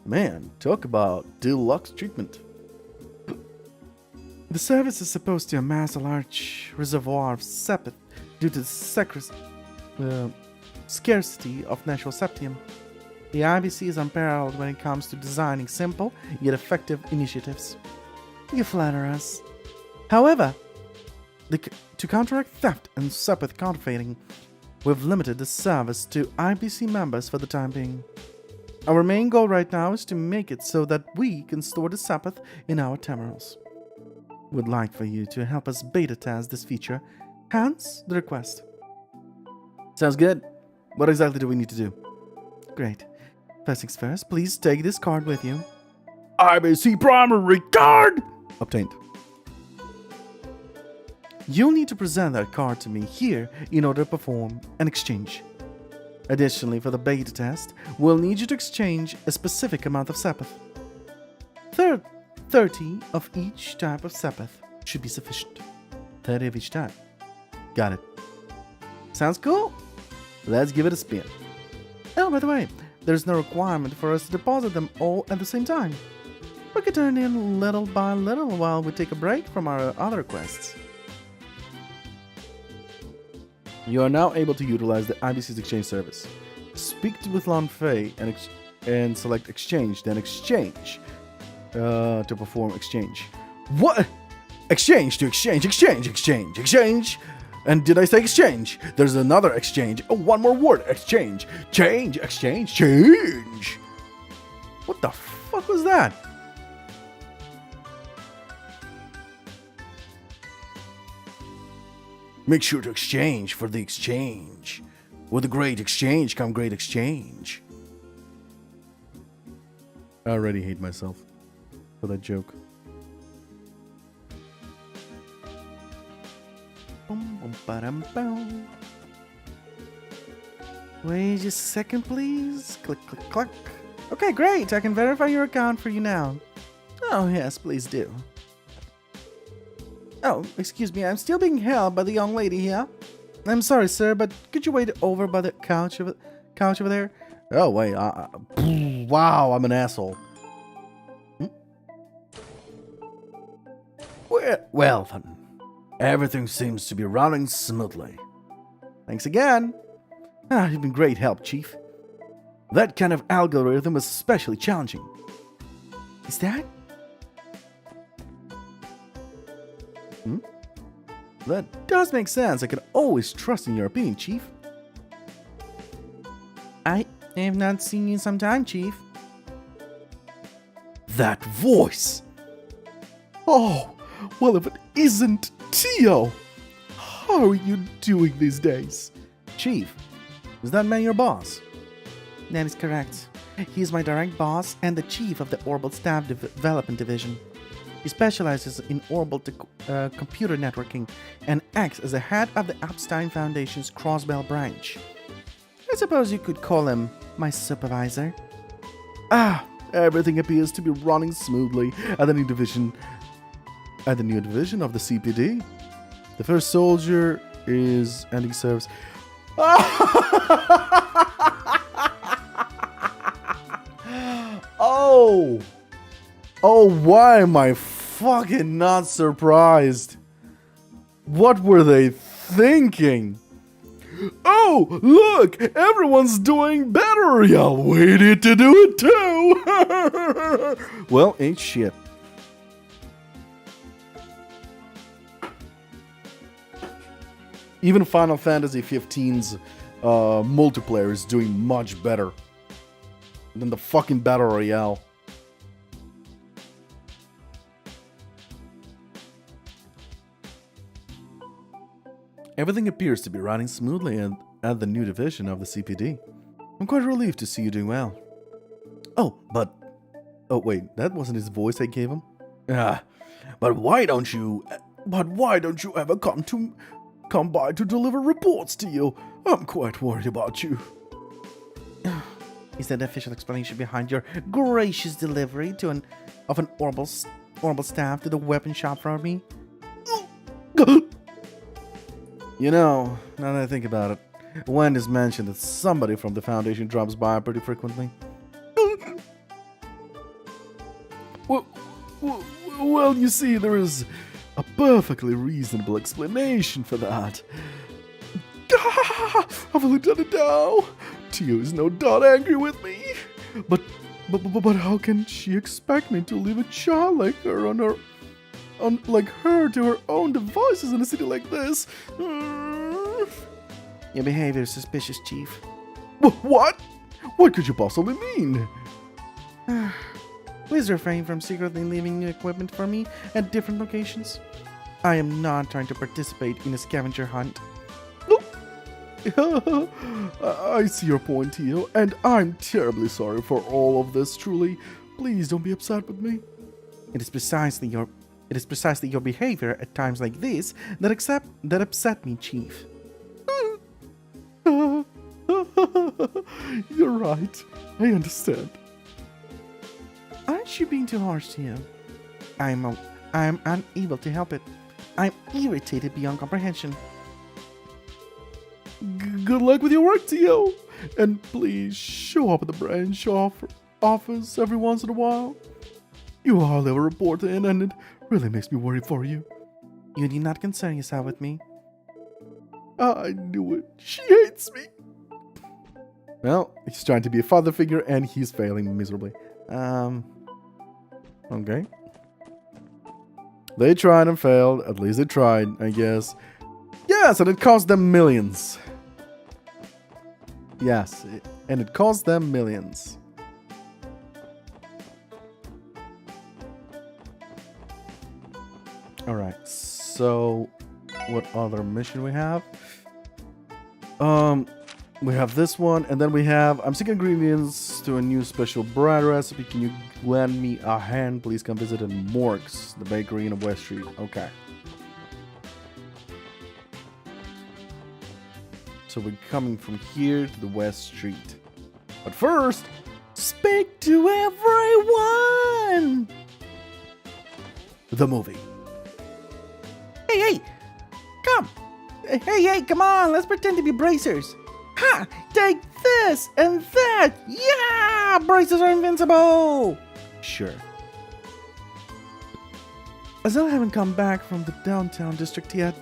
Speaker 1: Man, talk about deluxe treatment. The service is supposed to amass a large reservoir of Sepith due to the scarcity of natural septium. The IBC is unparalleled when it comes to designing simple yet effective initiatives. You flatter us. However, to counteract theft and Sepith counterfeiting, we've limited the service to IBC members for the time being. Our main goal right now is to make it so that we can store the Sepith in our terminals. We'd like for you to help us beta test this feature, hence the request. Sounds good. What exactly do we need to do? Great. First things first, please take this card with you. IBC primary card! Obtained. You'll need to present that card to me here in order to perform an exchange. Additionally, for the beta test, we'll need you to exchange a specific amount of Sepith. 30 of each type of Sepith should be sufficient. 30 of each type. Got it. Sounds cool? Let's give it a spin. Oh, by the way, there's no requirement for us to deposit them all at the same time. We can turn in little by little while we take a break from our other quests. You are now able to utilize the IBC's exchange service. Speak with Lanfei and select exchange, then exchange to perform exchange. What? Exchange to exchange. And did I say exchange? There's another exchange. Oh, one more word. Exchange. Change. What the fuck was that?
Speaker 2: Make sure to exchange for the exchange. With a great exchange come great exchange.
Speaker 1: I already hate myself for that joke. Bum, bum, ba-dum, bow. Wait just a second, please. Click, click, click. Okay, great. I can verify your account for you now. Oh, yes, please do. Oh, excuse me. I'm still being held by the young lady here. I'm sorry, sir, but could you wait over by the couch over there?
Speaker 2: Oh, wait. Wow, I'm an asshole. Well, then. Everything seems to be running smoothly.
Speaker 1: Thanks again. You've been great help, Chief.
Speaker 2: That kind of algorithm is especially challenging.
Speaker 1: Is that? That does make sense. I can always trust in your opinion, Chief. I have not seen you in some time, Chief.
Speaker 2: That voice!
Speaker 1: Oh, well, if it isn't Tio! How are you doing these days? Chief, is that man your boss? That is correct. He is my direct boss and the chief of the Orbital Staff Development Division. He specializes in orbital computer networking and acts as the head of the Epstein Foundation's Crossbell branch. I suppose you could call him my supervisor.
Speaker 2: Everything appears to be running smoothly at the new division. At the new division of the CPD.
Speaker 1: The first soldier is ending service.
Speaker 2: Oh, why am I fucking not surprised? What were they thinking?
Speaker 1: Oh, look! Everyone's doing better! Y'all waited to do it too! Well, ain't shit. Even Final Fantasy XV's multiplayer is doing much better than the fucking Battle Royale. Everything appears to be running smoothly at the new division of the CPD. I'm quite relieved to see you doing well. Oh, wait, that wasn't his voice I gave him?
Speaker 2: But why don't you ever come by to deliver reports to you? I'm quite worried about you.
Speaker 1: Is that the official explanation behind your gracious delivery of an orbital staff to the weapon shop for me? You know, now that I think about it, when it's mentioned that somebody from the Foundation drops by pretty frequently. Well, you see, there is a perfectly reasonable explanation for that. I've looked at it now. Tio is no doubt angry with me. But how can she expect me to leave a child like her to her own devices in a city like this? Your behavior is suspicious, Chief. What? What could you possibly mean? Please refrain from secretly leaving new equipment for me at different locations. I am not trying to participate in a scavenger hunt. I see your point, Tio, and I'm terribly sorry for all of this, truly. Please don't be upset with me. It is precisely your behavior at times like this that upset me, Chief. You're right. I understand. Aren't you being too harsh, Tio? I'm unable to help it. I'm irritated beyond comprehension. Good luck with your work, Tio. And please show up at the branch office every once in a while. You hardly ever report in, and it really makes me worry for you. You need not concern yourself with me. I knew it. She hates me. Well, he's trying to be a father figure, and he's failing miserably. Okay. They tried and failed. At least they tried, I guess. Yes, and it cost them millions. Yes, and it cost them millions. Alright, so what other mission we have? We have this one, and then we have I'm seeking ingredients to a new special bread recipe. Can you lend me a hand? Please come visit in Mork's, the bakery in West Street. Okay. So we're coming from here to the West Street. But first, speak to everyone! The movie.
Speaker 2: Hey, come! Hey, come on, let's pretend to be bracers. Ha! Take this and that! Yeah! Bracers are invincible!
Speaker 1: Sure. Azelle haven't come back from the downtown district yet.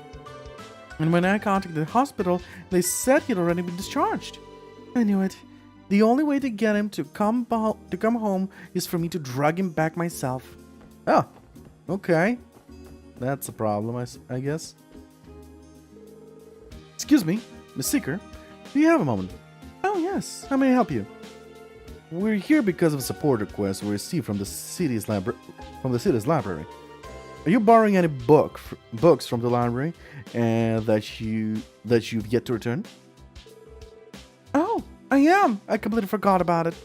Speaker 1: And when I contacted the hospital, they said he'd already been discharged. I knew it. The only way to get him to come home is for me to drag him back myself. Oh, okay. That's a problem, I guess. Excuse me, Miss Seeker. Do you have a moment? Oh, yes. How may I help you? We're here because of a support request we received from the city's library. Are you borrowing any books from the library that you've yet to return? Oh, I am. I completely forgot about it.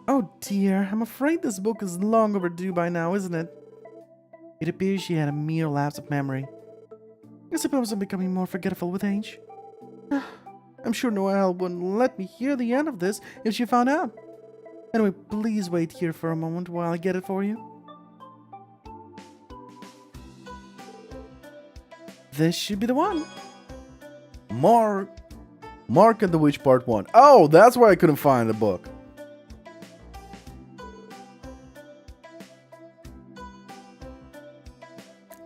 Speaker 1: Oh dear, I'm afraid this book is long overdue by now, isn't it? It appears she had a mere lapse of memory. I suppose I'm becoming more forgetful with age. I'm sure Noelle wouldn't let me hear the end of this if she found out. Anyway, please wait here for a moment while I get it for you. This should be the one. Mark and the Witch Part 1. Oh, that's why I couldn't find the book.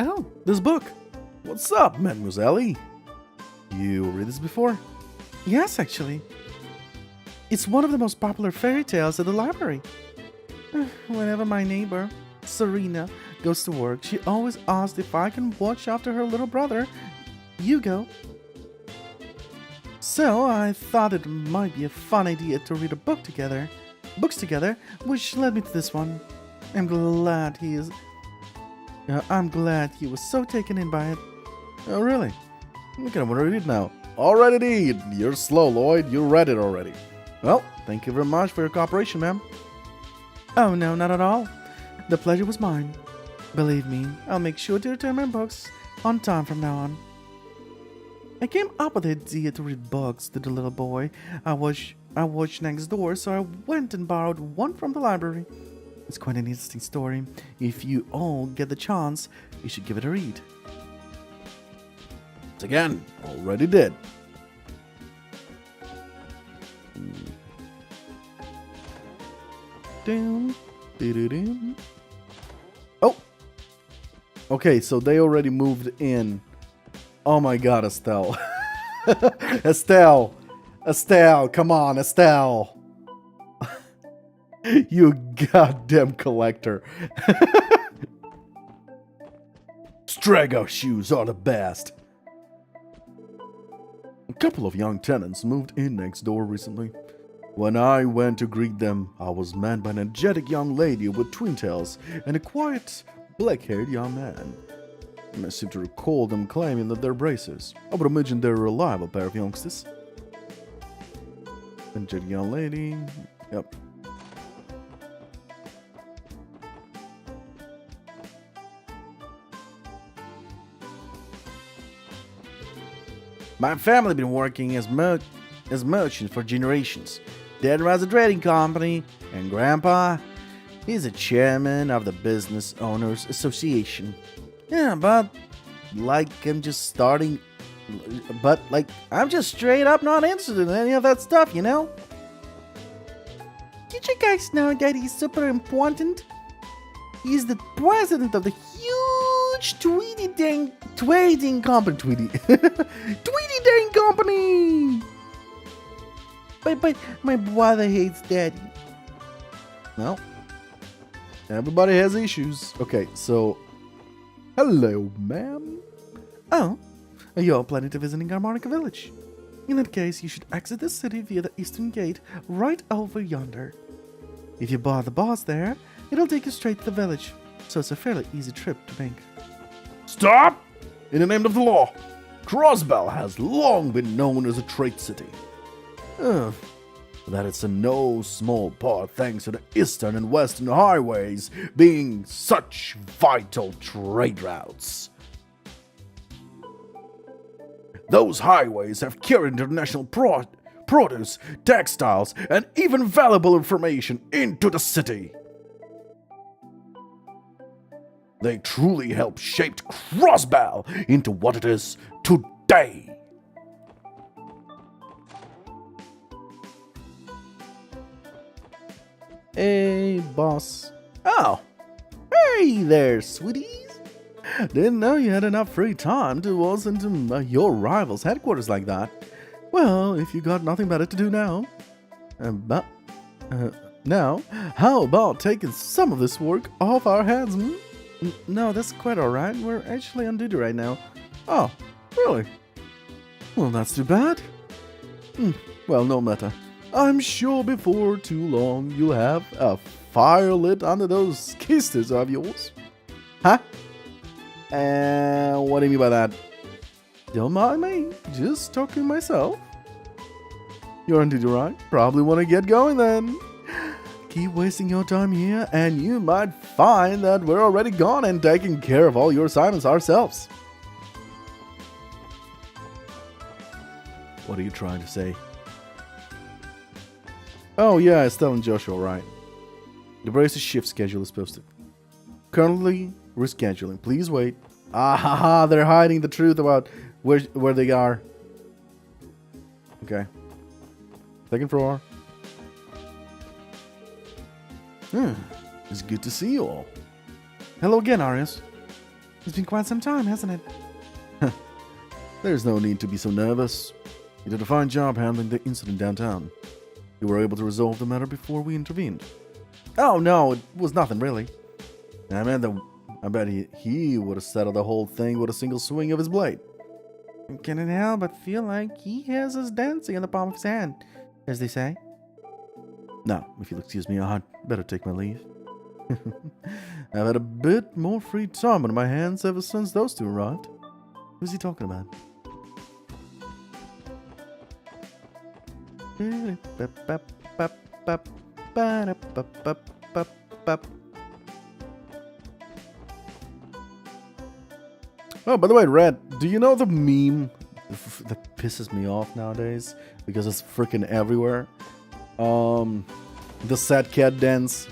Speaker 1: Oh, this book. What's up, Mademoiselle? You read this before? Yes, actually. It's one of the most popular fairy tales at the library. Whenever my neighbor, Serena, goes to work, she always asks if I can watch after her little brother, Hugo. So I thought it might be a fun idea to read books together, which led me to this one. I'm glad he was so taken in by it. Oh, really? Look at him, what do I read now? Already, you're slow, Lloyd. You read it already. Well, thank you very much for your cooperation, ma'am. Oh, no, not at all. The pleasure was mine. Believe me, I'll make sure to return my books on time from now on. I came up with the idea to read books to the little boy I watched next door, so I went and borrowed one from the library. It's quite an interesting story. If you all get the chance, you should give it a read. Again, already did. Oh! Okay, so they already moved in. Oh my god, Estelle. Estelle, come on, Estelle. You goddamn collector. Strago shoes are the best. A couple of young tenants moved in next door recently. When I went to greet them, I was met by an energetic young lady with twin tails and a quiet, black-haired young man. I seem to recall them claiming that they're bracers. I would imagine they're a reliable pair of youngsters. Energetic young lady. Yep. My family been working as merchants for generations. Dad runs a trading company, and Grandpa, he's the chairman of the Business Owners Association. Yeah, but I'm just straight up not interested in any of that stuff, you know? Did you guys know that he's super important? He's the president of the huge Tweety Dang trading company. Tweety Dang company! But my brother hates Daddy. Well, everybody has issues. Okay, so hello, ma'am. Oh, you're planning to visit Harmonica Village. In that case, you should exit the city via the eastern gate right over yonder. If you bar the bus there, it'll take you straight to the village, so it's a fairly easy trip to make.
Speaker 2: Stop! In the name of the law, Crossbell has long been known as a trade city. That it's in no small part thanks to the eastern and western highways being such vital trade routes. Those highways have carried international produce, textiles, and even valuable information into the city. They truly helped shape Crossbell into what it is today.
Speaker 1: Hey, boss.
Speaker 2: Oh, hey there, sweeties.
Speaker 1: Didn't know you had enough free time to waltz into your rival's headquarters like that. Well, if you got nothing better to do now, now, how about taking some of this work off our heads, hmm? No, that's quite alright. We're actually on duty right now. Oh, really? Well, that's too bad. Well, no matter. I'm sure before too long you'll have a fire lit under those kisters of yours. Huh? What do you mean by that? Don't mind me, just talking myself. You're on duty, right? Probably want to get going then. Keep wasting your time here, and you might find that we're already gone and taking care of all your assignments ourselves. What are you trying to say? Oh yeah, Estelle and Joshua, right. The brace's shift schedule is posted. Currently rescheduling. Please wait. Ah, they're hiding the truth about where they are. Okay. Second floor. It's good to see you all. Hello again, Arius. It's been quite some time, hasn't it? There's no need to be so nervous. You did a fine job handling the incident downtown. You were able to resolve the matter before we intervened. Oh no, it was nothing really. I bet he would have settled the whole thing with a single swing of his blade. I can't help but feel like he has us dancing in the palm of his hand, as they say. Now, if you'll excuse me, I'd better take my leave. I've had a bit more free time on my hands ever since those two arrived. Who's he talking about? Oh, by the way, Rant, do you know the meme that pisses me off nowadays? Because it's freaking everywhere. The sad cat dance.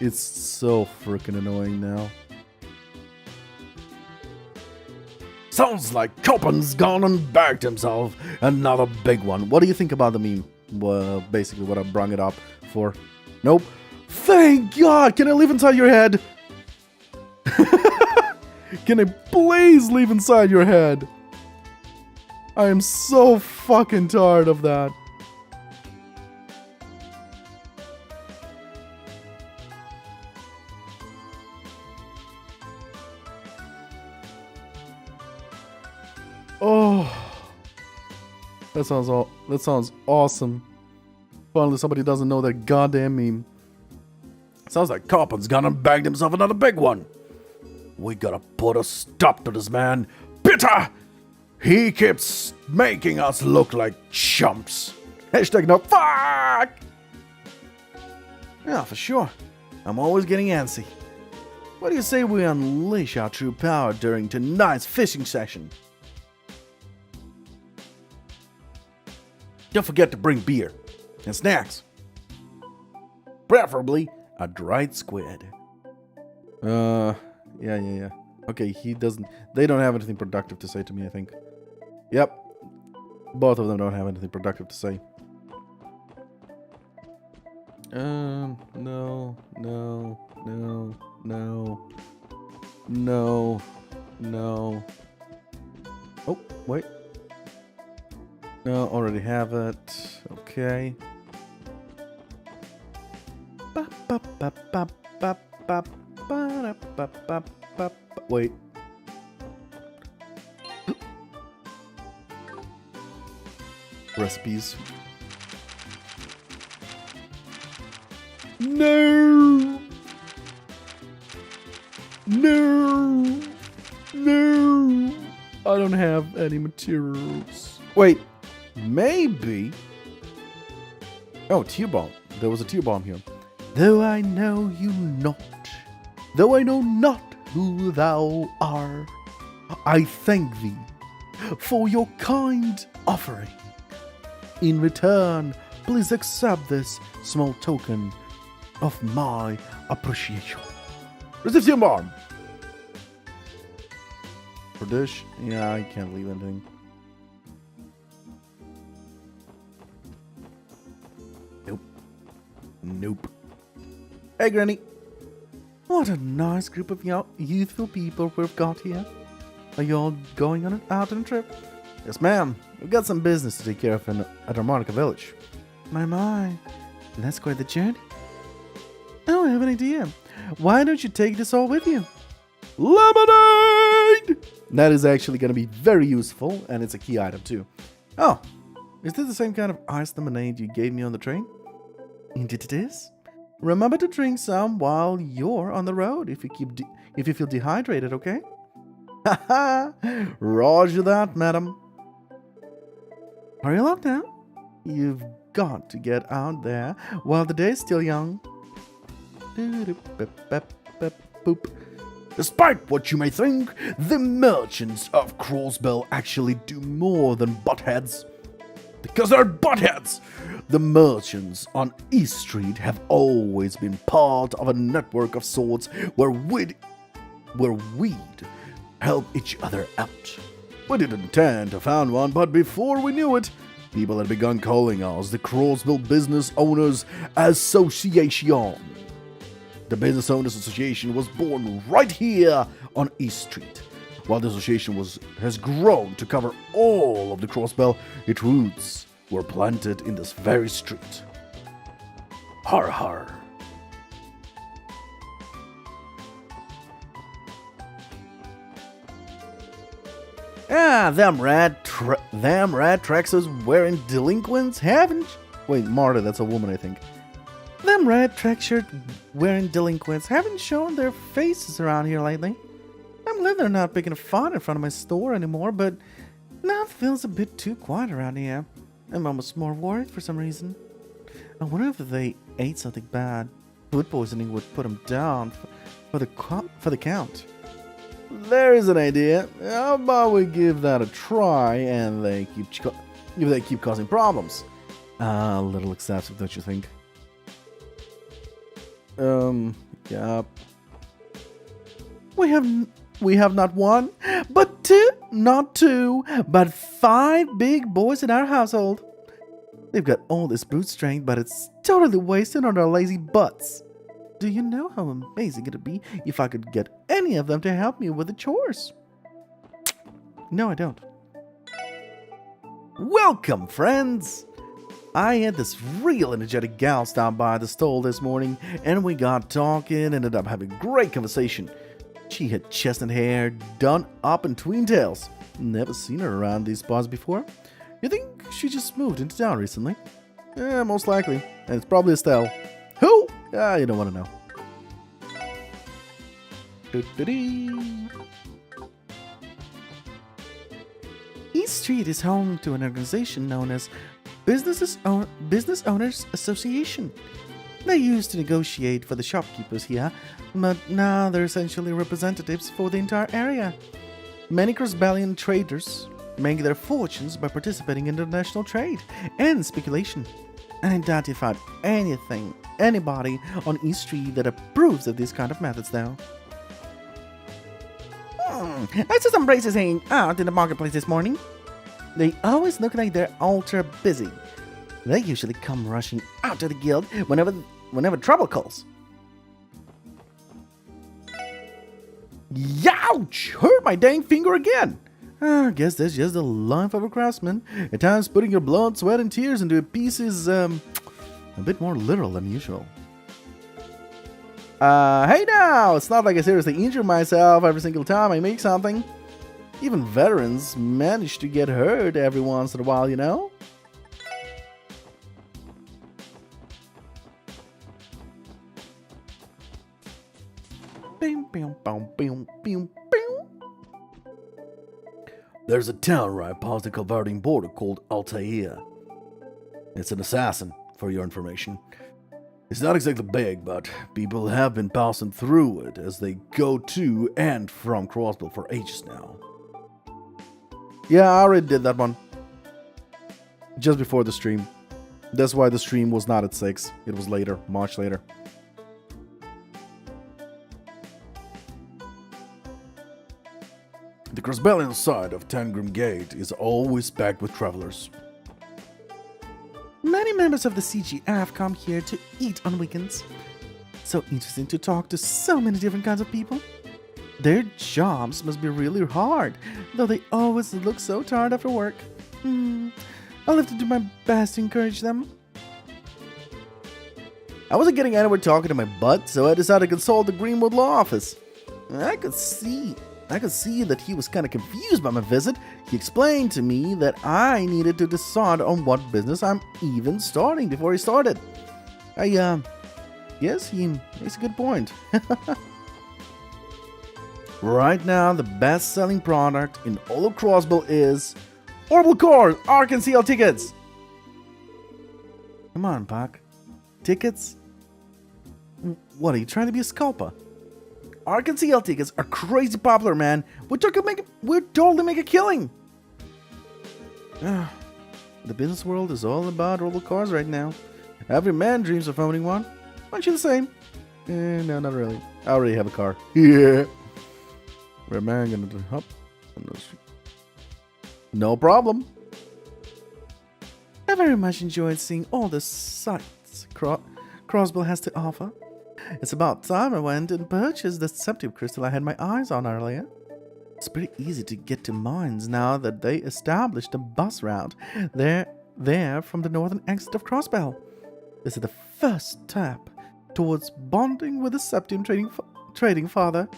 Speaker 1: It's so freaking annoying now.
Speaker 2: Sounds like Copen's gone and bagged himself another big one.
Speaker 1: What do you think about the meme? Well, basically what I brung it up for.
Speaker 2: Nope.
Speaker 1: Thank God! Can I live inside your head? Can I please live inside your head? I am so fucking tired of that. Oh, that sounds awesome. Finally, somebody doesn't know that goddamn meme.
Speaker 2: Sounds like Copen's gone and bagged himself another big one. We gotta put a stop to this man. Peter! He keeps making us look like chumps.
Speaker 1: Hashtag no fuck! Yeah, for sure. I'm always getting antsy. What do you say we unleash our true power during tonight's fishing session?
Speaker 2: Don't forget to bring beer and snacks. Preferably a dried squid.
Speaker 1: Yeah. Okay, they don't have anything productive to say to me, I think. Yep. Both of them don't have anything productive to say. No. Oh, wait. No, already have it. Okay. Wait. Recipes. No. I don't have any materials.
Speaker 2: Wait, maybe. Oh, tear bomb. There was a tear bomb here. Though I know you not, though I know not who thou art, I thank thee for your kind offering. In return, please accept this small token of my appreciation. Receive tear bomb. For dish? Yeah, I can't leave anything. Nope. Hey, Granny.
Speaker 1: What a nice group of youthful people we've got here. Are you all going out on a trip?
Speaker 2: Yes, ma'am. We've got some business to take care of at Harmonica Village.
Speaker 1: My. That's quite the journey. Oh, I have an idea. Why don't you take this all with you?
Speaker 2: Lemonade! That is actually going to be very useful, and it's a key item, too.
Speaker 1: Oh, is this the same kind of iced lemonade you gave me on the train? Indeed it is. Remember to drink some while you're on the road if you feel dehydrated, okay?
Speaker 2: Haha! Roger that, madam.
Speaker 1: Hurry along now. You've got to get out there while the day's still young.
Speaker 2: Despite what you may think, the merchants of Crossbell actually do more than butt heads. Because they're buttheads! The merchants on East Street have always been part of a network of sorts where we'd help each other out. We didn't intend to found one, but before we knew it, people had begun calling us the Crossbell Business Owners Association. The Business Owners Association was born right here on East Street. While the association has grown to cover all of the Crossbell, its roots were planted in this very street. Har har. Them rat tracks wearing delinquents haven't. Wait, Marta, that's a woman, I think.
Speaker 1: Them red track shirt wearing delinquents haven't shown their faces around here lately. I'm glad they're not picking a fight in front of my store anymore, but now it feels a bit too quiet around here. I'm almost more worried for some reason. I wonder if they ate something bad. Food poisoning would put them down for the count.
Speaker 2: There is an idea. How about we give that a try and they keep causing problems? A little excessive, don't you think? Yeah.
Speaker 1: We have not one, but two, but 5 big boys in our household. They've got all this brute strength, but it's totally wasted on their lazy butts. Do you know how amazing it'd be if I could get any of them to help me with the chores? No, I don't.
Speaker 2: Welcome, friends! I had this real energetic gal stop by the stall this morning, and we got talking, ended up having a great conversation. She had chestnut hair done up in tween tails. Never seen her around these parts before. You think she just moved into town recently? Yeah, most likely. And it's probably Estelle. Who? You don't want to know.
Speaker 1: East Street is home to an organization known as Business Owners Association. They used to negotiate for the shopkeepers here, but now they're essentially representatives for the entire area. Many Crossbellian traders make their fortunes by participating in international trade and speculation. I doubt you find anybody on East Street that approves of these kind of methods, though. I saw some braces hanging out in the marketplace this morning. They always look like they're ultra busy. They usually come rushing out to the guild whenever trouble calls.
Speaker 2: Youch! Hurt my dang finger again!
Speaker 1: I guess that's just the life of a craftsman. At times, putting your blood, sweat, and tears into a piece is a bit more literal than usual.
Speaker 2: Hey now! It's not like I seriously injure myself every single time I make something. Even veterans manage to get hurt every once in a while, you know? There's a town right past the Calvardian border called Altair. It's an assassin, for your information. It's not exactly big, but people have been passing through it as they go to and from Crossbell for ages now.
Speaker 1: Yeah, I already did that one. Just before the stream. That's why the stream was not at 6. It was later, much later.
Speaker 2: The Crossbellian side of Tangrim Gate is always packed with travelers.
Speaker 1: Many members of the CGF come here to eat on weekends. So interesting to talk to so many different kinds of people. Their jobs must be really hard, though they always look so tired after work. I'll have to do my best to encourage them.
Speaker 2: I wasn't getting anywhere talking to my butt, so I decided to consult the Greenwood Law Office. I could see that he was kind of confused by my visit. He explained to me that I needed to decide on what business I'm even starting before he started. Yes, he makes a good point. Right now, the best-selling product in all of Crossbell is Orbital Cores, Arc and CL tickets.
Speaker 1: Come on, Puck. Tickets? What, are you trying to be a scalper?
Speaker 2: Arc and CL tickets are crazy popular, man. We're totally make a killing.
Speaker 1: The business world is all about orbital cars right now. Every man dreams of owning one. Aren't you the same? No, not really. I already have a car.
Speaker 2: Yeah.
Speaker 1: Where am I gonna hop?
Speaker 2: No problem.
Speaker 1: I very much enjoyed seeing all the sights Crossbell has to offer. It's about time I went and purchased the deceptive crystal I had my eyes on earlier. It's pretty easy to get to mines now that they established a bus route there from the northern exit of Crossbell. This is the first step towards bonding with the Septium trading father.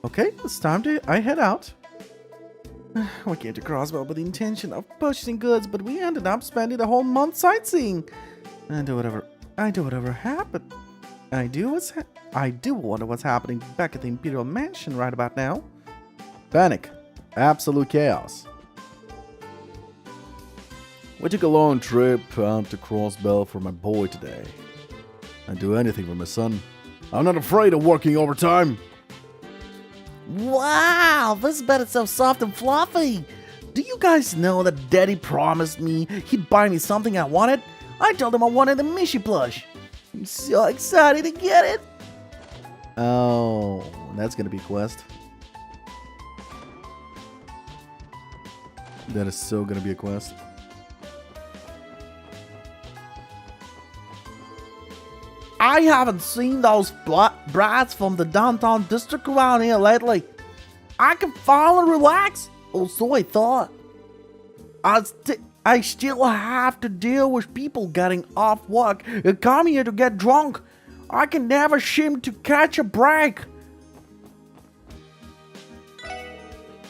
Speaker 1: Okay, it's time I head out. We came to Crossbell with the intention of purchasing goods, but we ended up spending the whole month sightseeing. I do whatever happened. I do wonder what's happening back at the Imperial Mansion right about now.
Speaker 2: Panic. Absolute chaos. We took a long trip out to Crossbell for my boy today. I'd do anything for my son. I'm not afraid of working overtime.
Speaker 3: Wow, this bed is so soft and fluffy. Do you guys know that Daddy promised me he'd buy me something I wanted? I told him I wanted a Mishi plush. I'm so excited to get it.
Speaker 1: Oh, that's gonna be a quest. That is so gonna be a quest.
Speaker 3: I haven't seen those brats from the downtown district around here lately. I can finally relax, or so I thought. I still have to deal with people getting off work and come here to get drunk. I can never seem to catch a break.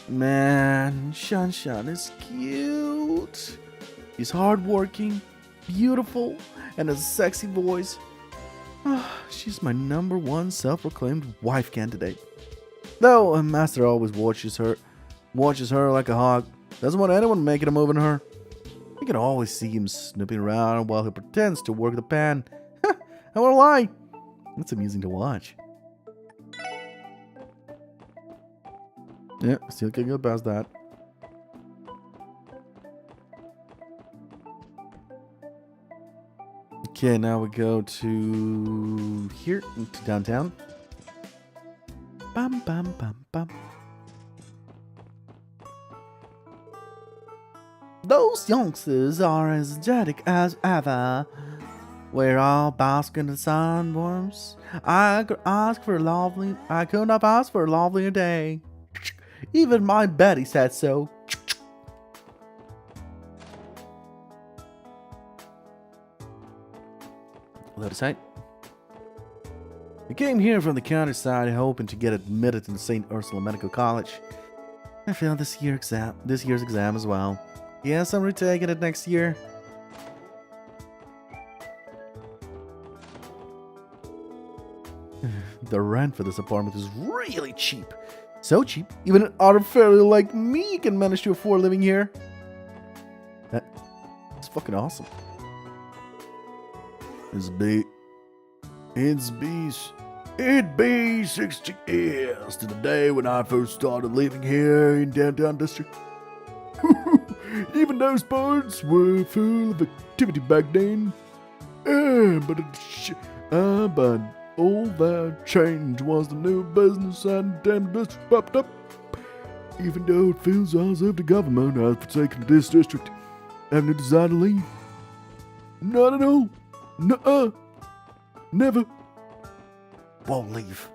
Speaker 1: Man, Shanshan is cute. He's hardworking, beautiful, and has a sexy voice. She's my #1 self-proclaimed wife candidate. Though Master always watches her like a hawk. Doesn't want anyone making a move on her. You can always see him snooping around while he pretends to work the pan. I won't lie. It's amusing to watch. Yeah, still can't get past that. Okay, now we go to here, to downtown. Bam, bam, bam, bam.
Speaker 3: Those youngsters are as energetic as ever. We're all basking in sandworms. I could not ask for a lovelier day. Even my Betty said so.
Speaker 1: Load aside. We came here from the countryside hoping to get admitted to the St. Ursula Medical College. I failed this year's exam as well. Yes, I'm retaking it next year. The rent for this apartment is really cheap.
Speaker 3: So cheap, even an artifact like me can manage to afford living here. That's fucking awesome. It be 60 years to the day when I first started living here in downtown district. Even those parts were full of activity back then. But all that changed once the new business and damn district popped up. Even though it feels as if the government has forsaken this district, I have no desire to leave. Not at all. Nuh-uh. Never. Won't leave.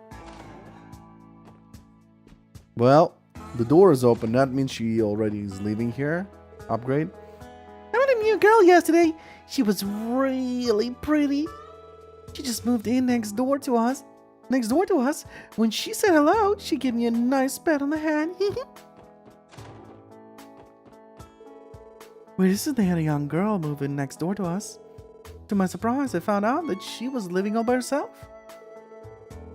Speaker 3: Well, the door is open. That means she already is leaving here. Upgrade.
Speaker 2: I met a new girl yesterday. She was really pretty. She just moved in next door to us. When she said hello, she gave me a nice pat on the head.
Speaker 1: We recently had a young girl move in next door to us. To my surprise, I found out that she was living all by herself.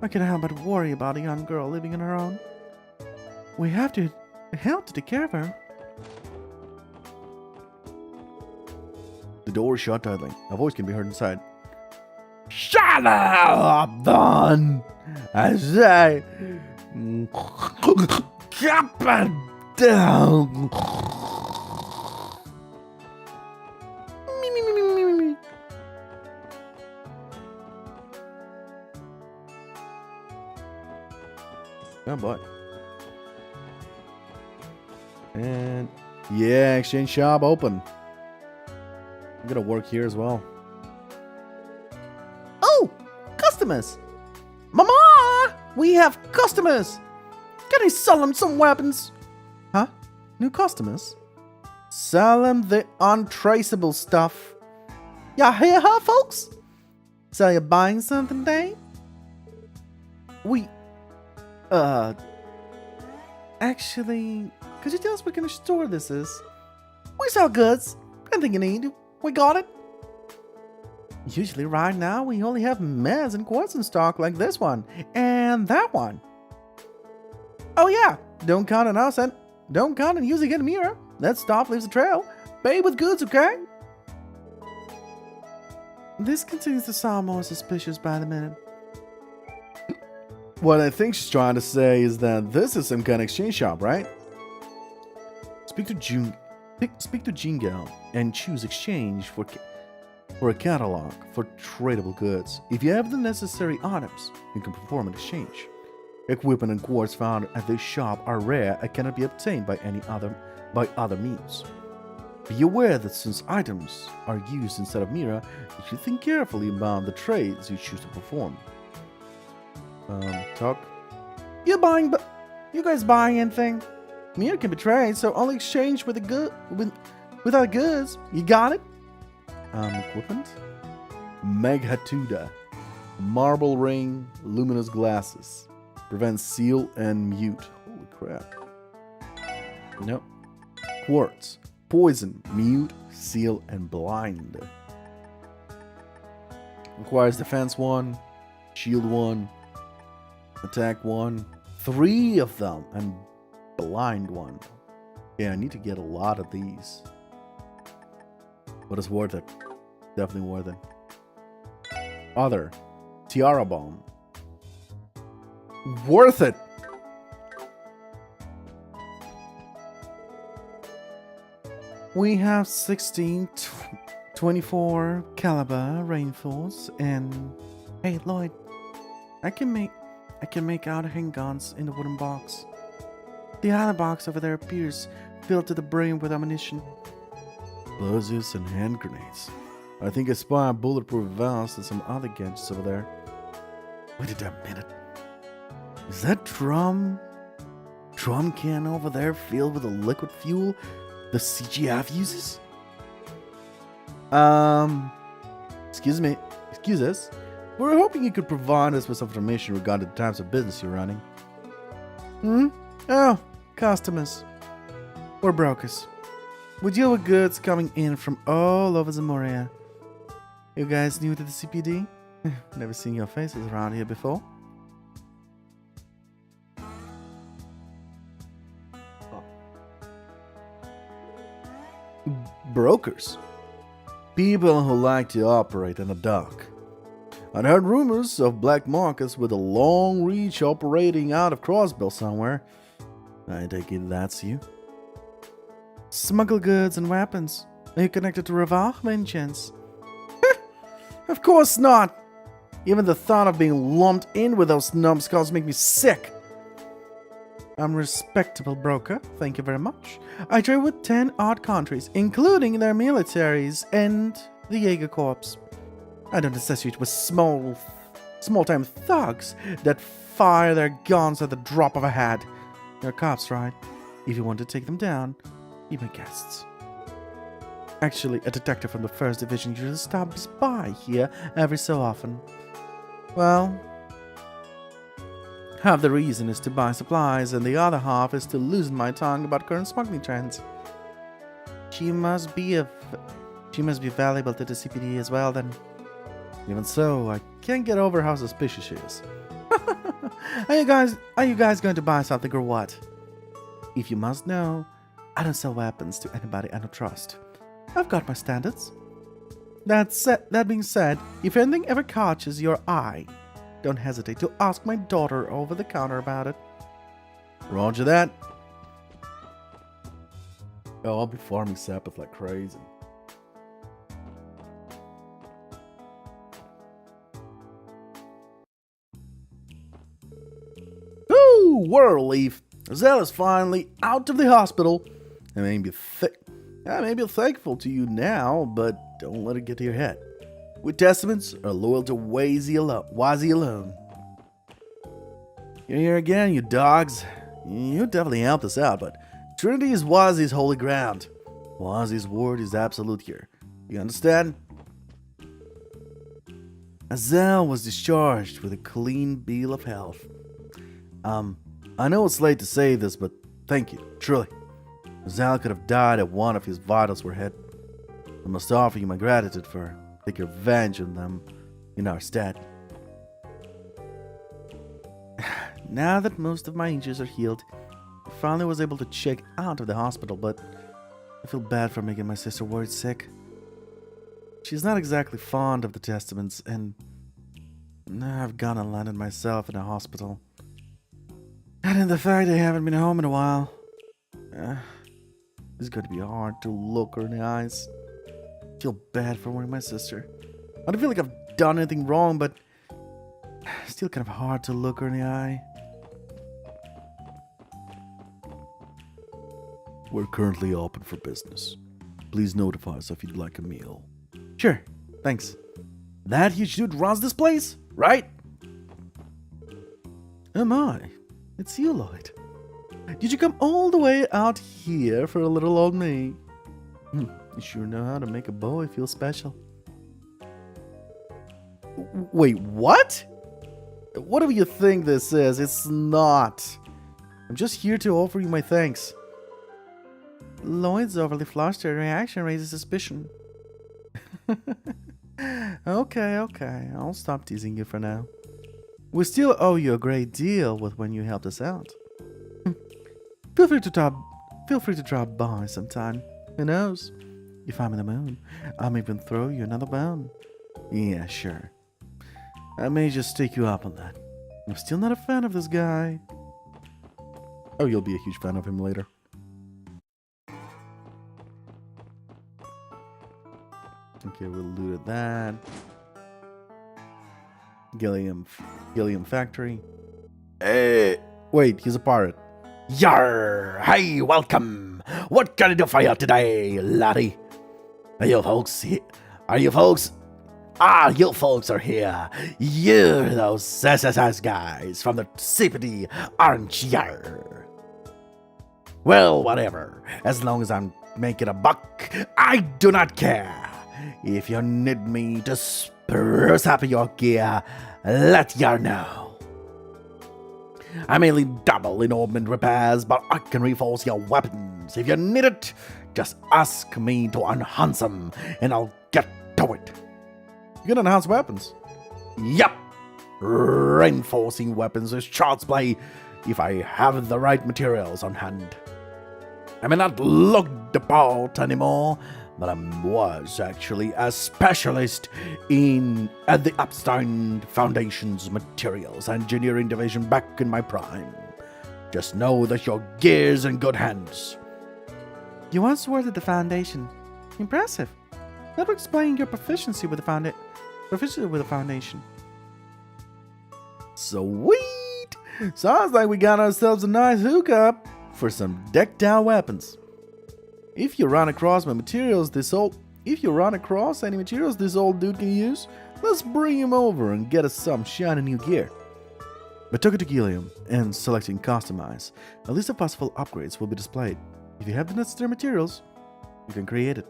Speaker 1: I can't help but worry about a young girl living on her own. We have to help to take care of her.
Speaker 3: The door is shut tightly. A voice can be heard inside.
Speaker 2: Shut up, then! I say, keep it down.
Speaker 3: Oh boy. And yeah, exchange shop open. I'm gonna work here as well.
Speaker 2: Oh, customers! Mama, we have customers. Can I sell them some weapons?
Speaker 1: Huh? New customers? Sell them the untraceable stuff.
Speaker 2: Y'all hear her, folks?
Speaker 1: So you're buying something today? Actually, could you tell us what kind of store this is?
Speaker 2: We sell goods. Anything you need, we got it.
Speaker 1: Usually right now we only have meds and quartz in stock like this one and that one. Oh yeah, don't count on us and don't count on using a mirror. That stuff leaves a trail. Pay with goods, okay? This continues to sound more suspicious by the minute.
Speaker 3: What I think she's trying to say is that this is some kind of exchange shop, right? Speak to Jingo and choose exchange for a catalog for tradable goods. If you have the necessary items, you can perform an exchange. Equipment and quartz found at this shop are rare and cannot be obtained by other means. Be aware that since items are used instead of mirror, you should think carefully about the trades you choose to perform. Talk.
Speaker 1: You guys buying anything? Mirror can be traded, so only exchange with our goods. You got it?
Speaker 3: Equipment. Meghatuda. Marble ring, luminous glasses. Prevents seal and mute. Holy crap. Nope. Quartz. Poison, mute, seal, and blind. Requires defense 1, shield 1, attack 1, 3 of them, and blind 1. Yeah, I need to get a lot of these. But it's worth it. Definitely worth it. Other. Tiara bomb. Worth it!
Speaker 1: We have 16, 24 caliber reinforce and hey Lloyd, I can make out handguns in the wooden box. The other box over there appears filled to the brim with ammunition.
Speaker 3: Buzzes and hand grenades. I think I spy a bulletproof vest and some other gadgets over there. Wait a minute. Is that drum can over there filled with the liquid fuel the CGF uses? Excuse us. We're hoping you could provide us with some information regarding the types of business you're running.
Speaker 1: Oh, customers. We're brokers. We deal with goods coming in from all over Zamoria. You guys new to the CPD? Never seen your faces around here before.
Speaker 3: brokers. People who like to operate in the dark. I'd heard rumors of black markets with a long reach operating out of Crossbell somewhere. I take it that's you.
Speaker 1: Smuggle goods and weapons. Are you connected to Ravah, by any chance?
Speaker 3: Of course not! Even the thought of being lumped in with those numbskulls make me sick.
Speaker 1: I'm a respectable broker, thank you very much. I trade with 10 odd countries, including their militaries and the Jaeger Corps. I don't associate with small-time thugs that fire their guns at the drop of a hat. They're cops, right? If you want to take them down, be my guests. Actually, a detective from the 1st Division usually stops by here every so often. Well, half the reason is to buy supplies, and the other half is to loosen my tongue about current smuggling trends. She must be valuable to the CPD as well, then.
Speaker 3: Even so, I can't get over how suspicious she is.
Speaker 1: Are you guys going to buy something or what? If you must know, I don't sell weapons to anybody I don't trust. I've got my standards. That being said, if anything ever catches your eye, don't hesitate to ask my daughter over the counter about it.
Speaker 3: Roger that. Oh, I'll be farming Sabbath like crazy. Ooh, World Leaf. Zell is finally out of the hospital. I may be thankful to you now, but don't let it get to your head. We Testaments are loyal to Wazy alone. You're here again, you dogs. You definitely helped us out, but Trinity is Wazy's holy ground. Wazy's word is absolute here. You understand? Azel was discharged with a clean bill of health. I know it's late to say this, but thank you, truly. Azel could have died if one of his vitals were hit. I must offer you my gratitude for taking revenge on them in our stead.
Speaker 1: Now that most of my injuries are healed, I finally was able to check out of the hospital, but I feel bad for making my sister worried sick. She's not exactly fond of the Testaments, and now I've gone and landed myself in a hospital. And in the fact I haven't been home in a while, it's going to be hard to look her in the eyes. I feel bad for worrying my sister. I don't feel like I've done anything wrong, but still kind of hard to look her in the eye.
Speaker 3: We're currently open for business. Please notify us if you'd like a meal.
Speaker 1: Sure, thanks.
Speaker 3: That huge dude runs this place, right?
Speaker 1: Am I? It's you, Lloyd. Did you come all the way out here for a little old me? You sure know how to make a boy feel special.
Speaker 3: Wait, what? Whatever you think this is, it's not.
Speaker 1: I'm just here to offer you my thanks. Lloyd's overly flustered reaction raises suspicion. Okay, I'll stop teasing you for now. We still owe you a great deal with when you helped us out. Feel free to drop by sometime. Who knows? If I'm in the mood, I may even throw you another bone.
Speaker 3: Yeah, sure. I may just take you up on that.
Speaker 1: I'm still not a fan of this guy.
Speaker 3: Oh, you'll be a huge fan of him later.
Speaker 1: Okay, we'll loot at that. Gilliam Factory.
Speaker 3: Hey, wait, he's a pirate.
Speaker 2: Yar! Hey, welcome! What can I do for you today, laddie? You folks are here. You're those SSS guys from the CPD, aren't you? Well, whatever. As long as I'm making a buck, I do not care. If you need me to spruce up your gear, let you know. I mainly dabble in ornament repairs, but I can reinforce your weapons. If you need it, just ask me to enhance them, and I'll get to it.
Speaker 3: You can enhance weapons?
Speaker 2: Yep. Reinforcing weapons is child's play if I have the right materials on hand. I may not look the part anymore,
Speaker 3: but I was actually a specialist at the Upstart Foundation's materials engineering division back in my prime. Just know that your gear's in good hands.
Speaker 1: You once worked at the Foundation. Impressive. That would explain your proficiency with the Foundation.
Speaker 3: Sweet! Sounds like we got ourselves a nice hookup for some decked out weapons. If you run across any materials this old dude can use, let's bring him over and get us some shiny new gear. I took it to Gilliam, and selecting Customize, a list of possible upgrades will be displayed. If you have the necessary materials, you can create it.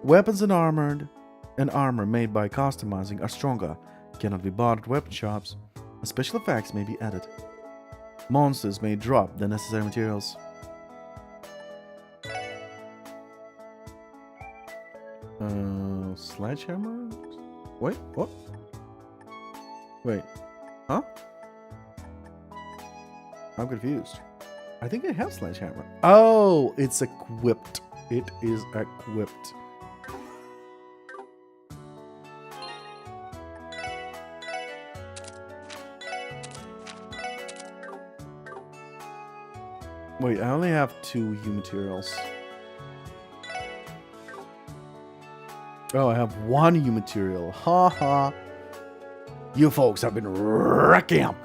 Speaker 3: Weapons and armor made by customizing are stronger, cannot be bought at weapon shops, and special effects may be added. Monsters may drop the necessary materials. Sledgehammer? Wait, what? Wait, huh? I'm confused. I think I have Sledgehammer. Oh, it's equipped. It is equipped. Wait, I only have 2 U materials. Oh, I have 1 U material. Ha ha. You folks have been racking up.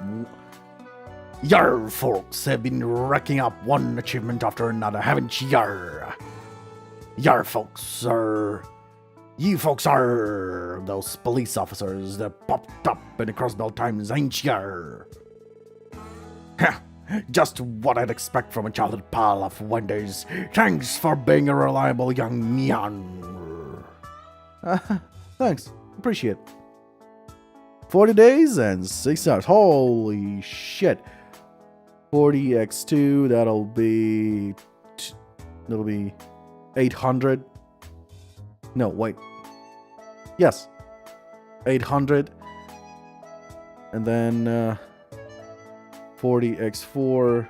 Speaker 3: Yar folks have been racking up one achievement after another, haven't you? Yar folks are. You folks are those police officers that popped up in the Crossbell times, ain't you? Just what I'd expect from a childhood pal of Wendy's. Thanks for being a reliable young neon. Thanks. Appreciate it. 40 days and 6 hours. Holy shit. 40x2, that'll be 800. No, wait. Yes. 800. And then 40x4.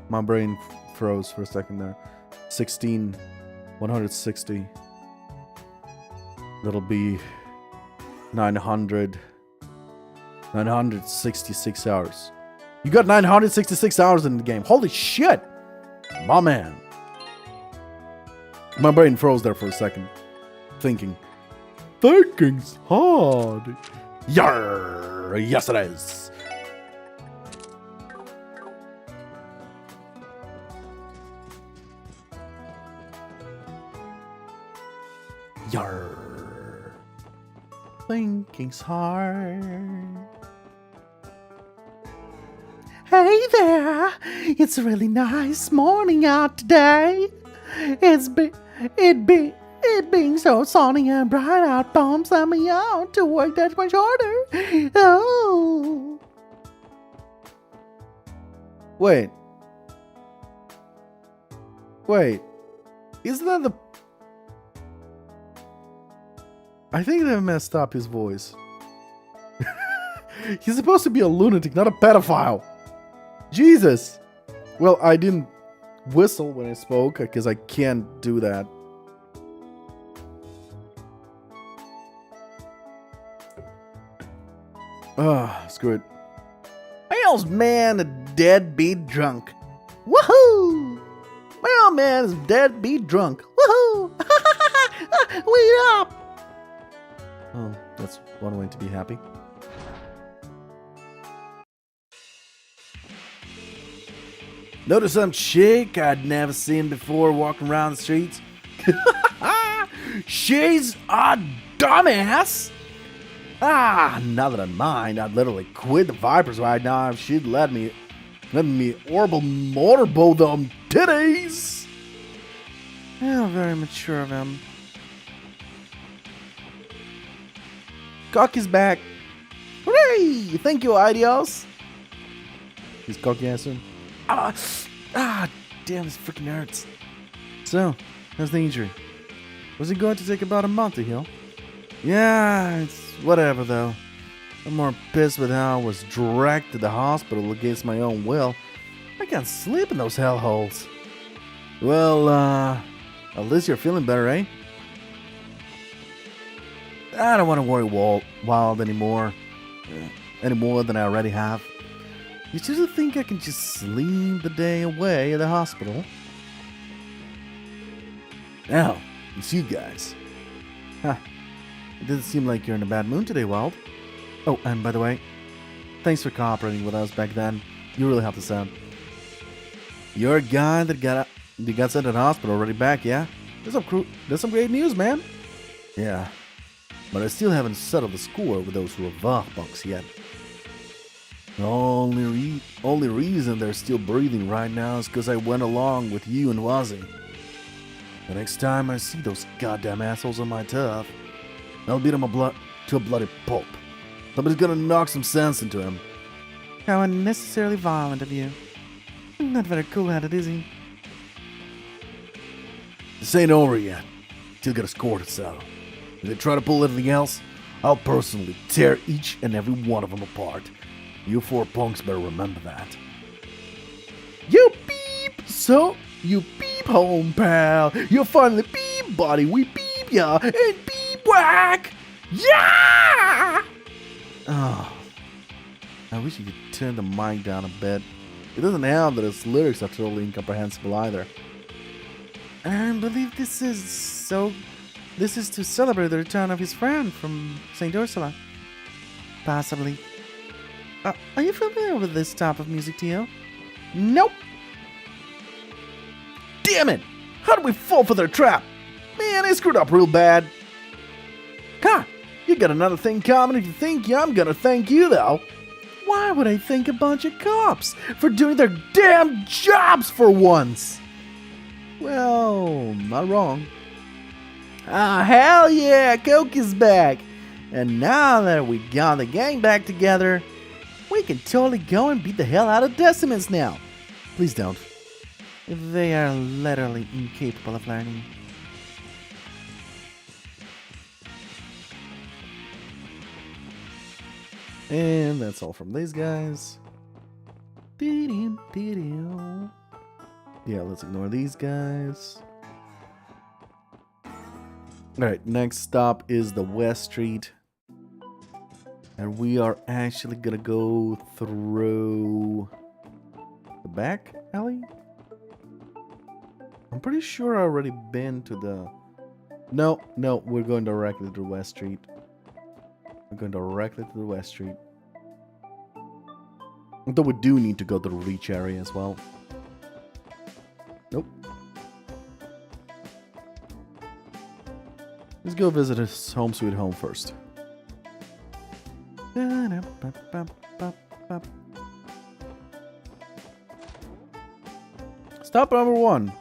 Speaker 3: My brain froze for a second there. 160. That'll be 966 hours. You got 966 hours in the game. Holy shit! My man. My brain froze there for a second. Thinking's hard. Yarr! Yes, it is. Yarr. Thinking's hard.
Speaker 1: Hey there! It's a really nice morning out today. It being so sunny and bright out bumps me out to work that much harder. Oh.
Speaker 3: Wait. Isn't that the... I think they messed up his voice. He's supposed to be a lunatic, not a pedophile. Jesus. Well, I didn't whistle when I spoke because I can't do that. Screw it.
Speaker 2: My old man a deadbeat drunk. Woohoo! My old man is deadbeat drunk. Woohoo! Wait up!
Speaker 3: Oh, that's one way to be happy. Notice some chick I'd never seen before walking around the streets. She's a dumbass. Now that I mind, I'd literally quit the Vipers right now if she'd let me orbital motorboat them titties.
Speaker 1: Yeah, very mature of him.
Speaker 3: Cocky's back.
Speaker 2: Hooray! Thank you, Idios.
Speaker 3: He's cocky assing. Damn, this freaking hurts. So, how's the injury? Was it going to take about a month to heal? Yeah, it's whatever though. I'm more pissed with how I was dragged to the hospital against my own will. I can't sleep in those hellholes. Well, at least you're feeling better, eh? I don't want to worry Wild anymore. Any more than I already have. You seriously think I can just sleep the day away at the hospital? Now, it's you guys. Huh. It doesn't seem like you're in a bad mood today, Wild. Oh, and by the way, thanks for cooperating with us back then. You really helped us out. You're a guy that got sent to the hospital already back, yeah? That's some great news, man. Yeah, but I still haven't settled the score with those Ravah bucks yet. The only reason they're still breathing right now is because I went along with you and Wazzy. The next time I see those goddamn assholes on my turf, I'll beat them to a bloody pulp. Somebody's gonna knock some sense into him.
Speaker 1: How unnecessarily violent of you. Not very cool-headed, is he?
Speaker 3: This ain't over yet. Still got a score to settle. If they try to pull anything else, I'll personally tear each and every one of them apart. You four punks better remember that.
Speaker 2: You beep! So, you beep home, pal. You finally beep, buddy. We beep ya and beep whack! Yeah!
Speaker 3: Oh, I wish you could turn the mic down a bit. It doesn't help that its lyrics are totally incomprehensible either.
Speaker 1: I believe this is to celebrate the return of his friend from St. Ursula. Possibly. Are you familiar with this type of music, Tio?
Speaker 2: Nope. Damn it! How did we fall for their trap? Man, I screwed up real bad. Huh, you got another thing coming if you think I'm gonna thank you, though. Why would I thank a bunch of cops for doing their damn jobs for once?
Speaker 3: Well, not wrong.
Speaker 2: Ah, hell yeah, Coke is back. And now that we got the gang back together, we can totally go and beat the hell out of Decimants now.
Speaker 3: Please don't.
Speaker 1: They are literally incapable of learning.
Speaker 3: And that's all from these guys. Yeah, let's ignore these guys. Alright, next stop is the West Street. And we are actually gonna go through the back alley. I'm pretty sure I've already been to the... No, we're going directly to West Street. We're going directly to the West Street. Though we do need to go to the Reach area as well. Nope. Let's go visit his home sweet home first. Stop number 1.